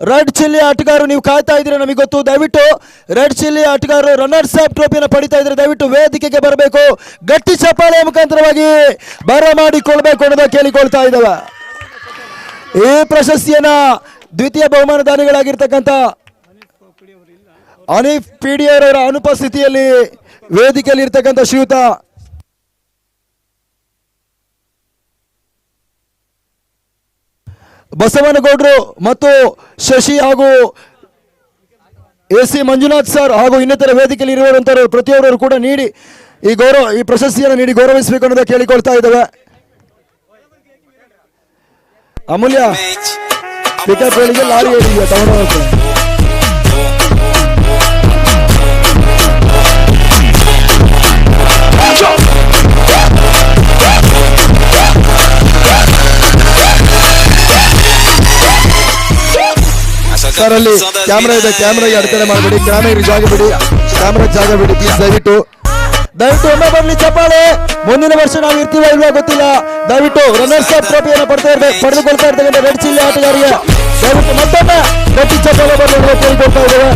ರೆಡ್ ಚಿಲ್ಲಿ ಆಟಗಾರರು, ನೀವು ಕಾಯ್ತಾ ಇದ್ದೀರಾ ನಮಗೆ ಗೊತ್ತು. ದಯವಿಟ್ಟು ರೆಡ್ ಚಿಲ್ಲಿ ಆಟಗಾರರು ರನ್ನರ್ಸ್ ಅಪ್ ಟ್ರೋಫಿಯನ್ನು ಪಡಿತಾ ಇದ್ದಾರೆ. ದಯವಿಟ್ಟು ವೇದಿಕೆಗೆ ಬರಬೇಕು, ಗಟ್ಟಿ ಚಪ್ಪಾಳೆಯ ಮುಖಾಂತರವಾಗಿ ಬರಮಾಡಿಕೊಳ್ಬೇಕು ಅನ್ನೋದು ಕೇಳಿಕೊಳ್ತಾ ಇದ್ದೇವೆ. ಈ ಪ್ರಶಸ್ತಿಯನ್ನ ದ್ವಿತೀಯ ಬಹುಮಾನದಾನಿಗಳಾಗಿರ್ತಕ್ಕಂಥ ಅನೀಫ್ ಪಿಡಿಯರ್ ಅವರ ಅನುಪಸ್ಥಿತಿಯಲ್ಲಿ ವೇದಿಕೆಯಲ್ಲಿ ಇರ್ತಕ್ಕಂಥ ಶ್ರೀಯುತ ಬಸವನಗೌಡರು ಮತ್ತು ಶಶಿ ಹಾಗೂ AC ಮಂಜುನಾಥ್ ಸರ್ ಹಾಗೂ ಇನ್ನಿತರ ವೇದಿಕೆಯಲ್ಲಿ ಇರುವಂತವರು ಪ್ರತಿಯೊಬ್ಬರು ಕೂಡ ನೀಡಿ ಈ ಪ್ರಶಸ್ತಿಯನ್ನು ನೀಡಿ ಗೌರವಿಸಬೇಕು ಅನ್ನೋದನ್ನು ಕೇಳಿಕೊಳ್ತಾ ಇದ್ದೇವೆ. ಅಮೂಲ್ಯ ಪಿಕಪ್ ಗಳಿಗೆ ಲಾರಿ ಹೇಳಿದೆಯಾ ತಗೊಂಡೋಗಕ್ಕೆ? ಸರ್, ಅಲ್ಲಿ ಕ್ಯಾಮ್ರಾ ಇದೆ, ಕ್ಯಾಮ್ರಾಗೆ ಅಡತಡೆ ಮಾಡಬೇಡಿ, ಕ್ಯಾಮ್ರಾಗೆ ಜಾಗ ಬಿಡಿ ಪ್ಲೀಸ್. ದಯವಿಟ್ಟು ಒಮ್ಮೆ ಬರಲಿ ಚಪ್ಪಾಳೆ. ಮುಂದಿನ ವರ್ಷ ನಾವು ಇರ್ತೀವೋ ಇಲ್ವೋ ಗೊತ್ತಿಲ್ಲ. ದಯವಿಟ್ಟು ರನ್ನರ್ಸ್ ಅಪ್ ಟ್ರೋಫಿಯನ್ನು ಪಡೆದುಕೊಳ್ತಾ ಇರ್ತಕ್ಕಂಥ ರೆಡ್ ಚಿಲ್ಲಿ ಆಟಗಾರರಿಗೆ ದಯವಿಟ್ಟು ಮತ್ತೊಮ್ಮೆ ಗಟ್ಟಿ ಚಪ್ಪಾಳೆ ಬರಲು ಕೇಳಿಕೊಳ್ತಾ ಇದ್ದೇವೆ.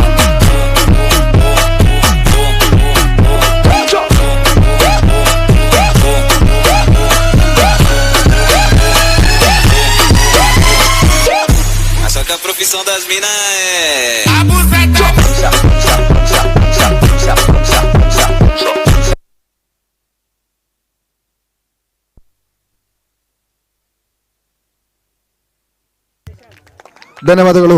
A profissão das minas é ಧನ್ಯವಾದಗಳು.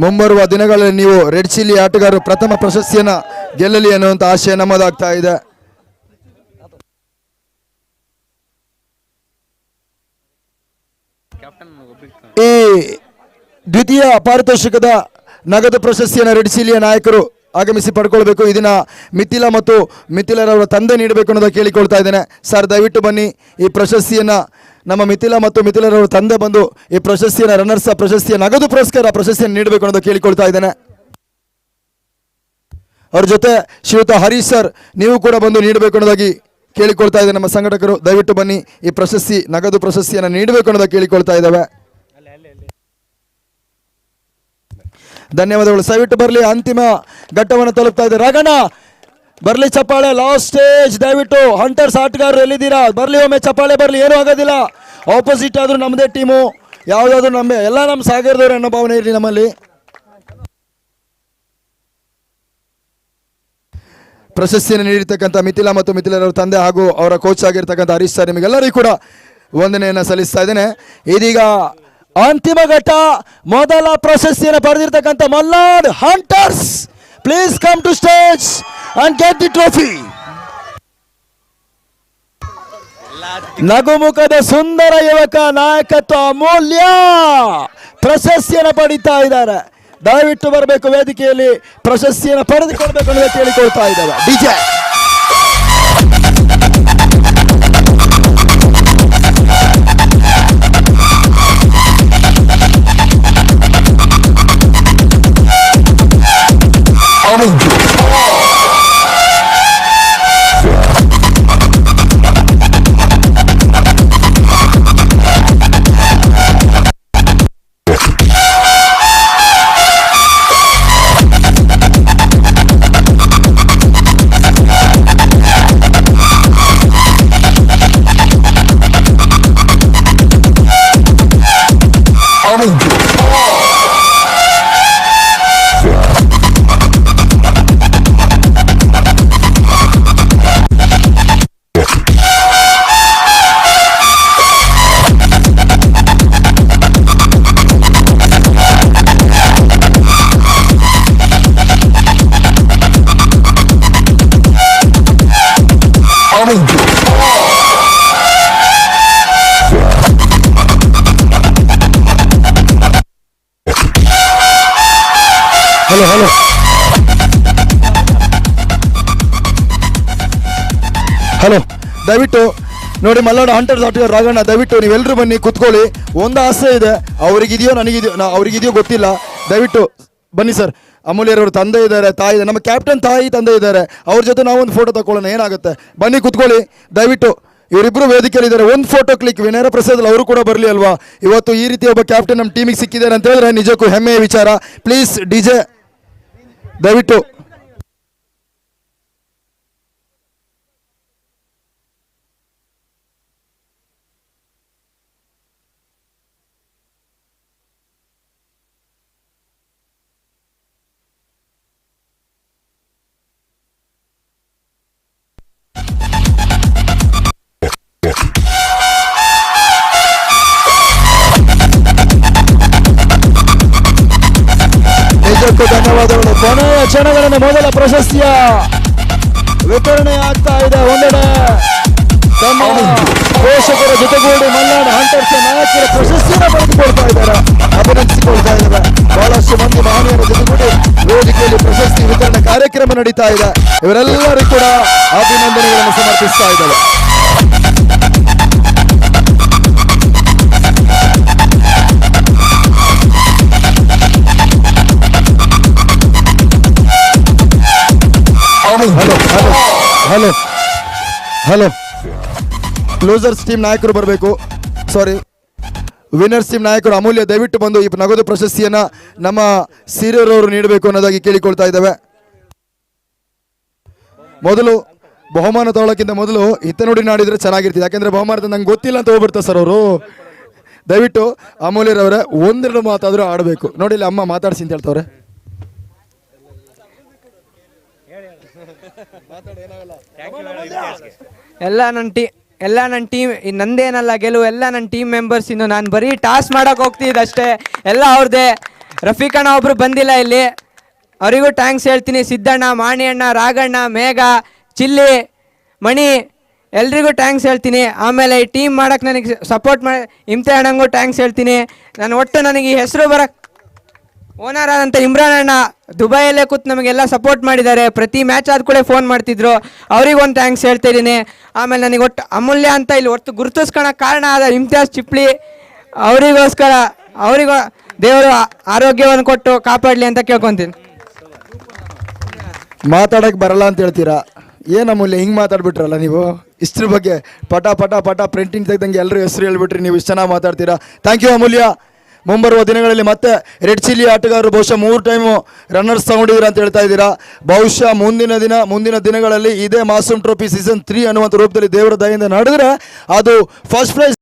ಮುಂಬರುವ ದಿನಗಳಲ್ಲಿ ನೀವು ರೆಡ್ ಚಿಲ್ಲಿ ಆಟಗಾರರು ಪ್ರಥಮ ಪ್ರಶಸ್ತಿಯನ್ನು ಗೆಲ್ಲಲಿ ಅನ್ನುವಂಥ ಆಶಯ ನಮ್ಮದಾಗ್ತಾ ಇದೆ. ಈ ದ್ವಿತೀಯ ಪಾರಿತೋಷಿಕದ ನಗದು ಪ್ರಶಸ್ತಿಯನ್ನು ರೆಡ್ ಚಿಲ್ಲಿಯ ನಾಯಕರು ಆಗಮಿಸಿ ಪಡ್ಕೊಳ್ಬೇಕು. ಇದನ್ನ ಮಿಥಿಲಾ ಮತ್ತು ಮಿಥಿಲಾರವರ ತಂದೆ ನೀಡಬೇಕು ಅನ್ನೋದನ್ನು ಕೇಳಿಕೊಳ್ತಾ ಇದ್ದೇನೆ. ಸರ್, ದಯವಿಟ್ಟು ಬನ್ನಿ. ಈ ಪ್ರಶಸ್ತಿಯನ್ನು ನಮ್ಮ ಮಿಥಿಲಾ ಮತ್ತು ಮಿಥಿಲಾರವರ ತಂದೆ ಬಂದು ಈ ಪ್ರಶಸ್ತಿಯನ್ನು ರನ್ನರ್ಸ್ ಪ್ರಶಸ್ತಿಯ ನಗದು ಪುರಸ್ಕಾರ ಪ್ರಶಸ್ತಿಯನ್ನು ನೀಡಬೇಕು ಅನ್ನೋದು ಕೇಳಿಕೊಳ್ತಾ ಇದ್ದೇನೆ. ಅವ್ರ ಜೊತೆ ಶ್ರೀಯುತ ಹರೀಶ್ ಸರ್, ನೀವು ಕೂಡ ಬಂದು ನೀಡಬೇಕು ಅನ್ನೋದಾಗಿ ಕೇಳಿಕೊಳ್ತಾ ಇದ್ದೇನೆ. ನಮ್ಮ ಸಂಘಟಕರು ದಯವಿಟ್ಟು ಬನ್ನಿ, ಈ ಪ್ರಶಸ್ತಿ ನಗದು ಪ್ರಶಸ್ತಿಯನ್ನು ನೀಡಬೇಕು ಅನ್ನೋದನ್ನು ಕೇಳಿಕೊಳ್ತಾ ಇದ್ದೇವೆ. ಧನ್ಯವಾದಗಳು. ದಯವಿಟ್ಟು ಬರಲಿ, ಅಂತಿಮ ಘಟ್ಟವನ್ನು ತಲುಪ್ತಾ ಇದೆ. ರಾಘಣ್ಣ ಬರಲಿ ಚಪ್ಪಾಳೆ, ಲಾಸ್ಟ್ ಸ್ಟೇಜ್. ದಯವಿಟ್ಟು ಹಂಟರ್ಸ್ ಆಟಗಾರರು ಎಲ್ಲಿದ್ದೀರಾ? ಬರಲಿ, ಒಮ್ಮೆ ಚಪ್ಪಾಳೆ ಬರಲಿ, ಏನೂ ಆಗೋದಿಲ್ಲ. ಆಪೋಸಿಟ್ ಆದರೂ ನಮ್ಮದೇ ಟೀಮು, ಯಾವುದಾದ್ರೂ ಎಲ್ಲ ನಮ್ಮ ಸಾಗರದವರು ಅನ್ನೋ ಭಾವನೆ ಇರಲಿ ನಮ್ಮಲ್ಲಿ. ಪ್ರಶಸ್ತಿಯನ್ನು ನೀಡಿರ್ತಕ್ಕಂಥ ಮಿಥಿಲಾ ಮತ್ತು ಮಿಥಿಲಾರವರ ತಂದೆ ಹಾಗೂ ಅವರ ಕೋಚ್ ಆಗಿರ್ತಕ್ಕಂಥ ಹರೀಶ್ ಸರ್, ನಿಮಗೆಲ್ಲರಿಗೂ ಕೂಡ ವಂದನೆಯನ್ನು ಸಲ್ಲಿಸ್ತಾ ಇದ್ದೇನೆ. ಇದೀಗ ಅಂತಿಮ ಘಟ್ಟ, ಮೊದಲ ಪ್ರಶಸ್ತಿಯನ್ನು ಪಡೆದಿರ್ತಕ್ಕಂಥ Malnad hunters, please come to stage and get the trophy. ನಗುಮುಖದ ಸುಂದರ ಯುವಕ, ನಾಯಕತ್ವ ಅಮೂಲ್ಯ ಪ್ರಶಸ್ತಿಯನ್ನು ಪಡಿತಾ ಇದ್ದಾರೆ. ದಯವಿಟ್ಟು ಬರಬೇಕು, ವೇದಿಕೆಯಲ್ಲಿ ಪ್ರಶಸ್ತಿಯನ್ನು ಪಡೆದುಕೊಳ್ಬೇಕು ಅಂತ ಕೇಳಿಕೊಳ್ತಾ ಇದ್ದಾರೆ. ಡಿಜೆ ಹಲೋ, ದಯವಿಟ್ಟು ನೋಡಿ ಮಲ್ನಾಡು ಹಂಟರ್ಸ್ ಆಟಗಾರ ರಾಘಣ್ಣ, ದಯವಿಟ್ಟು ನೀವೆಲ್ಲರೂ ಬನ್ನಿ ಕೂತ್ಕೊಳ್ಳಿ. ಒಂದು ಆಸೆ ಇದೆ, ಅವರಿಗಿದೆಯೋ ನನಗಿದೆಯೋ, ಅವರಿಗಿದೆಯೋ ಗೊತ್ತಿಲ್ಲ. ದಯವಿಟ್ಟು ಬನ್ನಿ ಸರ್. ಅಮೂಲ್ಯರವರು ತಂದೆ ಇದ್ದಾರೆ, ತಾಯಿ ಇದೆ, ನಮ್ಮ ಕ್ಯಾಪ್ಟನ್ ತಾಯಿ ತಂದೆ ಇದ್ದಾರೆ, ಅವ್ರ ಜೊತೆ ನಾವೊಂದು ಫೋಟೋ ತಗೊಳ್ಳೋಣ, ಏನಾಗುತ್ತೆ? ಬನ್ನಿ ಕೂತ್ಕೊಳ್ಳಿ ದಯವಿಟ್ಟು. ಇವರಿಬ್ಬರು ವೇದಿಕೆಯಲ್ಲಿ ಇದ್ದಾರೆ, ಒಂದು ಫೋಟೋ ಕ್ಲಿಕ್. ವಿನಯರ ಪ್ರಸಾದ್ ಅವರು ಕೂಡ ಬರಲಿ ಅಲ್ವಾ? ಇವತ್ತು ಈ ರೀತಿ ಒಬ್ಬ ಕ್ಯಾಪ್ಟನ್ ನಮ್ಮ ಟೀಮಿಗೆ ಸಿಕ್ಕಿದ್ದಾರೆ ಅಂತ ಹೇಳಿದ್ರೆ ನಿಜಕ್ಕೂ ಹೆಮ್ಮೆಯ ವಿಚಾರ. ಪ್ಲೀಸ್ DJ ದಯವಿಟ್ಟು. ನಿಜಕ್ಕೂ ಧನ್ಯವಾದಗಳು. ಕೊನೆಯ ಕ್ಷಣಗಳನ್ನು ಮೊದಲ ಪ್ರಶಸ್ತಿಯ ವಿತರಣೆ ಆಗ್ತಾ ಇದೆ. ಒಂದೆಡೆ ತಮ್ಮ ಪೋಷಕರ ಜೊತೆಗೂಡಿ ಮಲ್ನಾಡು ಹಂಟರ್ಸ್ ನಾಯಕರ ಪ್ರಶಸ್ತಿಯನ್ನು ಪಡೆದುಕೊಳ್ತಾ ಇದ್ದಾರೆ, ಅಭಿನಂದಿಸಿಕೊಳ್ತಾ ಇದ್ದಾರೆ. ಬಹಳಷ್ಟು ಮಂದಿ ಮಹನೀಯರ ಜೊತೆಗೂಡಿ ವೇದಿಕೆಯಲ್ಲಿ ಪ್ರಶಸ್ತಿ ವಿತರಣೆ ಕಾರ್ಯಕ್ರಮ ನಡೀತಾ ಇದೆ. ಇವರೆಲ್ಲರೂ ಕೂಡ ಅಭಿನಂದನೆಗಳನ್ನು ಸಮರ್ಪಿಸ್ತಾ ಇದ್ದಾರೆ. ಹಲೋ ಹಲೋ ಲೂಸರ್ಸ್ ಟೀಮ್ ನಾಯಕರು ಬರಬೇಕು. ಸಾರಿ, ವಿನ್ನರ್ಸ್ ಟೀಮ್ ನಾಯಕರು ಅಮೂಲ್ಯ ದಯವಿಟ್ಟು ಬಂದು ಈ ನಗದು ಪ್ರಶಸ್ತಿಯನ್ನು ನಮ್ಮ ಸೀರಿಯರವರು ನೀಡಬೇಕು ಅನ್ನೋದಾಗಿ ಕೇಳಿಕೊಳ್ತಾ ಇದ್ದೇವೆ. ಮೊದಲು ಬಹುಮಾನ ತಗೊಳ್ಳೋಕ್ಕಿಂತ ಮೊದಲು ಹಿತ್ತ ನುಡಿ ನಾಡಿದ್ರೆ ಚೆನ್ನಾಗಿರ್ತಿದೆ, ಯಾಕೆಂದರೆ ಬಹುಮಾನ ನಂಗೆ ಗೊತ್ತಿಲ್ಲ ಅಂತ ಹೋಗ್ಬಿಡ್ತಾರೆ ಸರ್ ಅವರು. ದಯವಿಟ್ಟು ಅಮೂಲ್ಯರವರೇ ಒಂದೆರಡು ಮಾತಾದರೂ ಆಡಬೇಕು. ನೋಡಿ ಇಲ್ಲಿ ಅಮ್ಮ ಮಾತಾಡಿಸಿ ಅಂತ ಹೇಳ್ತವ್ರೆ. ಎಲ್ಲ ನನ್ನ ಟೀಮ್ ನಂದೇನಲ್ಲ ಗೆಲುವು, ಎಲ್ಲ ನನ್ನ ಟೀಮ್ ಮೆಂಬರ್ಸ್. ಇನ್ನು ನಾನು ಬರೀ ಟಾಸ್ ಮಾಡೋಕೆ ಹೋಗ್ತಿದ್ದೆ ಅಷ್ಟೇ, ಎಲ್ಲ ಅವ್ರದ್ದೇ. ರಫೀಕಣ್ಣ ಒಬ್ಬರು ಬಂದಿಲ್ಲ ಇಲ್ಲಿ, ಅವರಿಗೂ ಥ್ಯಾಂಕ್ಸ್ ಹೇಳ್ತೀನಿ. ಸಿದ್ದಣ್ಣ, ಮಾಣಿಯಣ್ಣ, ರಾಘಣ್ಣ, ಮೇಘ, ಚಿಲ್ಲಿ, ಮಣಿ ಎಲ್ರಿಗೂ ಥ್ಯಾಂಕ್ಸ್ ಹೇಳ್ತೀನಿ. ಆಮೇಲೆ ಈ ಟೀಮ್ ಮಾಡೋಕ್ಕೆ ನನಗೆ ಸಪೋರ್ಟ್ ಮಾಡಿ ಇಮ್ತಿಯಾನಂಗೂ ಥ್ಯಾಂಕ್ಸ್ ಹೇಳ್ತೀನಿ. ನಾನು ಒಟ್ಟು ನನಗೆ ಈ ಹೆಸರು ಬರೋಕ್ಕೆ ಓನರ್ ಆದಂಥ ಇಮ್ರಾನ್ ಅಣ್ಣ ದುಬೈಯಲ್ಲೇ ಕೂತು ನಮಗೆಲ್ಲ ಸಪೋರ್ಟ್ ಮಾಡಿದ್ದಾರೆ. ಪ್ರತಿ ಮ್ಯಾಚ್ ಆದ ಕೂಡ ಫೋನ್ ಮಾಡ್ತಿದ್ರು, ಅವ್ರಿಗೊಂದು ಥ್ಯಾಂಕ್ಸ್ ಹೇಳ್ತಾ ಇದ್ದೀನಿ. ಆಮೇಲೆ ನನಗೆ ಒಟ್ಟು ಅಮೂಲ್ಯ ಅಂತ ಇಲ್ಲಿ ಒಟ್ಟು ಗುರುತಿಸ್ಕೊಳಕ್ಕೆ ಕಾರಣ ಆದ ಇಮ್ತಿಯಾಜ್ ಚಿಪ್ಲಿ, ಅವರಿಗೋಸ್ಕರ ಅವರಿಗೂ ದೇವರು ಆರೋಗ್ಯವನ್ನು ಕೊಟ್ಟು ಕಾಪಾಡಲಿ ಅಂತ ಕೇಳ್ಕೊತೀನಿ. ಮಾತಾಡೋಕ್ಕೆ ಬರಲ್ಲ ಅಂತ ಹೇಳ್ತೀರಾ? ಏನು ಅಮೂಲ್ಯ ಹಿಂಗೆ ಮಾತಾಡ್ಬಿಟ್ರಲ್ಲ ನೀವು? ಇಷ್ಟ್ರ ಬಗ್ಗೆ ಪಟ ಪಟ ಪಟ ಪ್ರಿಂಟಿಂಗ್ ತೆಗ್ದಂಗೆ ಎಲ್ಲರೂ ಹೆಸರು ಹೇಳ್ಬಿಟ್ರಿ, ನೀವು ಇಷ್ಟು ಚೆನ್ನಾಗಿ ಮಾತಾಡ್ತೀರಾ. ಥ್ಯಾಂಕ್ ಯು ಅಮೂಲ್ಯ. ಮುಂಬರುವ ದಿನಗಳಲ್ಲಿ ಮತ್ತೆ ರೆಡ್ ಚಿಲ್ಲಿ ಆಟಗಾರರು ಬಹುಶಃ 3 ಟೈಮು ರನ್ನರ್ಸ್ ತಗೊಂಡಿದ್ದೀರಾ ಅಂತ ಹೇಳ್ತಾ ಇದ್ದೀರಾ. ಬಹುಶಃ ಮುಂದಿನ ದಿನಗಳಲ್ಲಿ ಇದೇ ಮಾಸೂಮ್ ಟ್ರೋಫಿ ಸೀಸನ್ 3 ಅನ್ನುವಂಥ ರೂಪದಲ್ಲಿ ದೇವರ ದಯೆಯಿಂದ ನಡೆದ್ರೆ ಅದು ಫಸ್ಟ್ ಪ್ರೈಸ್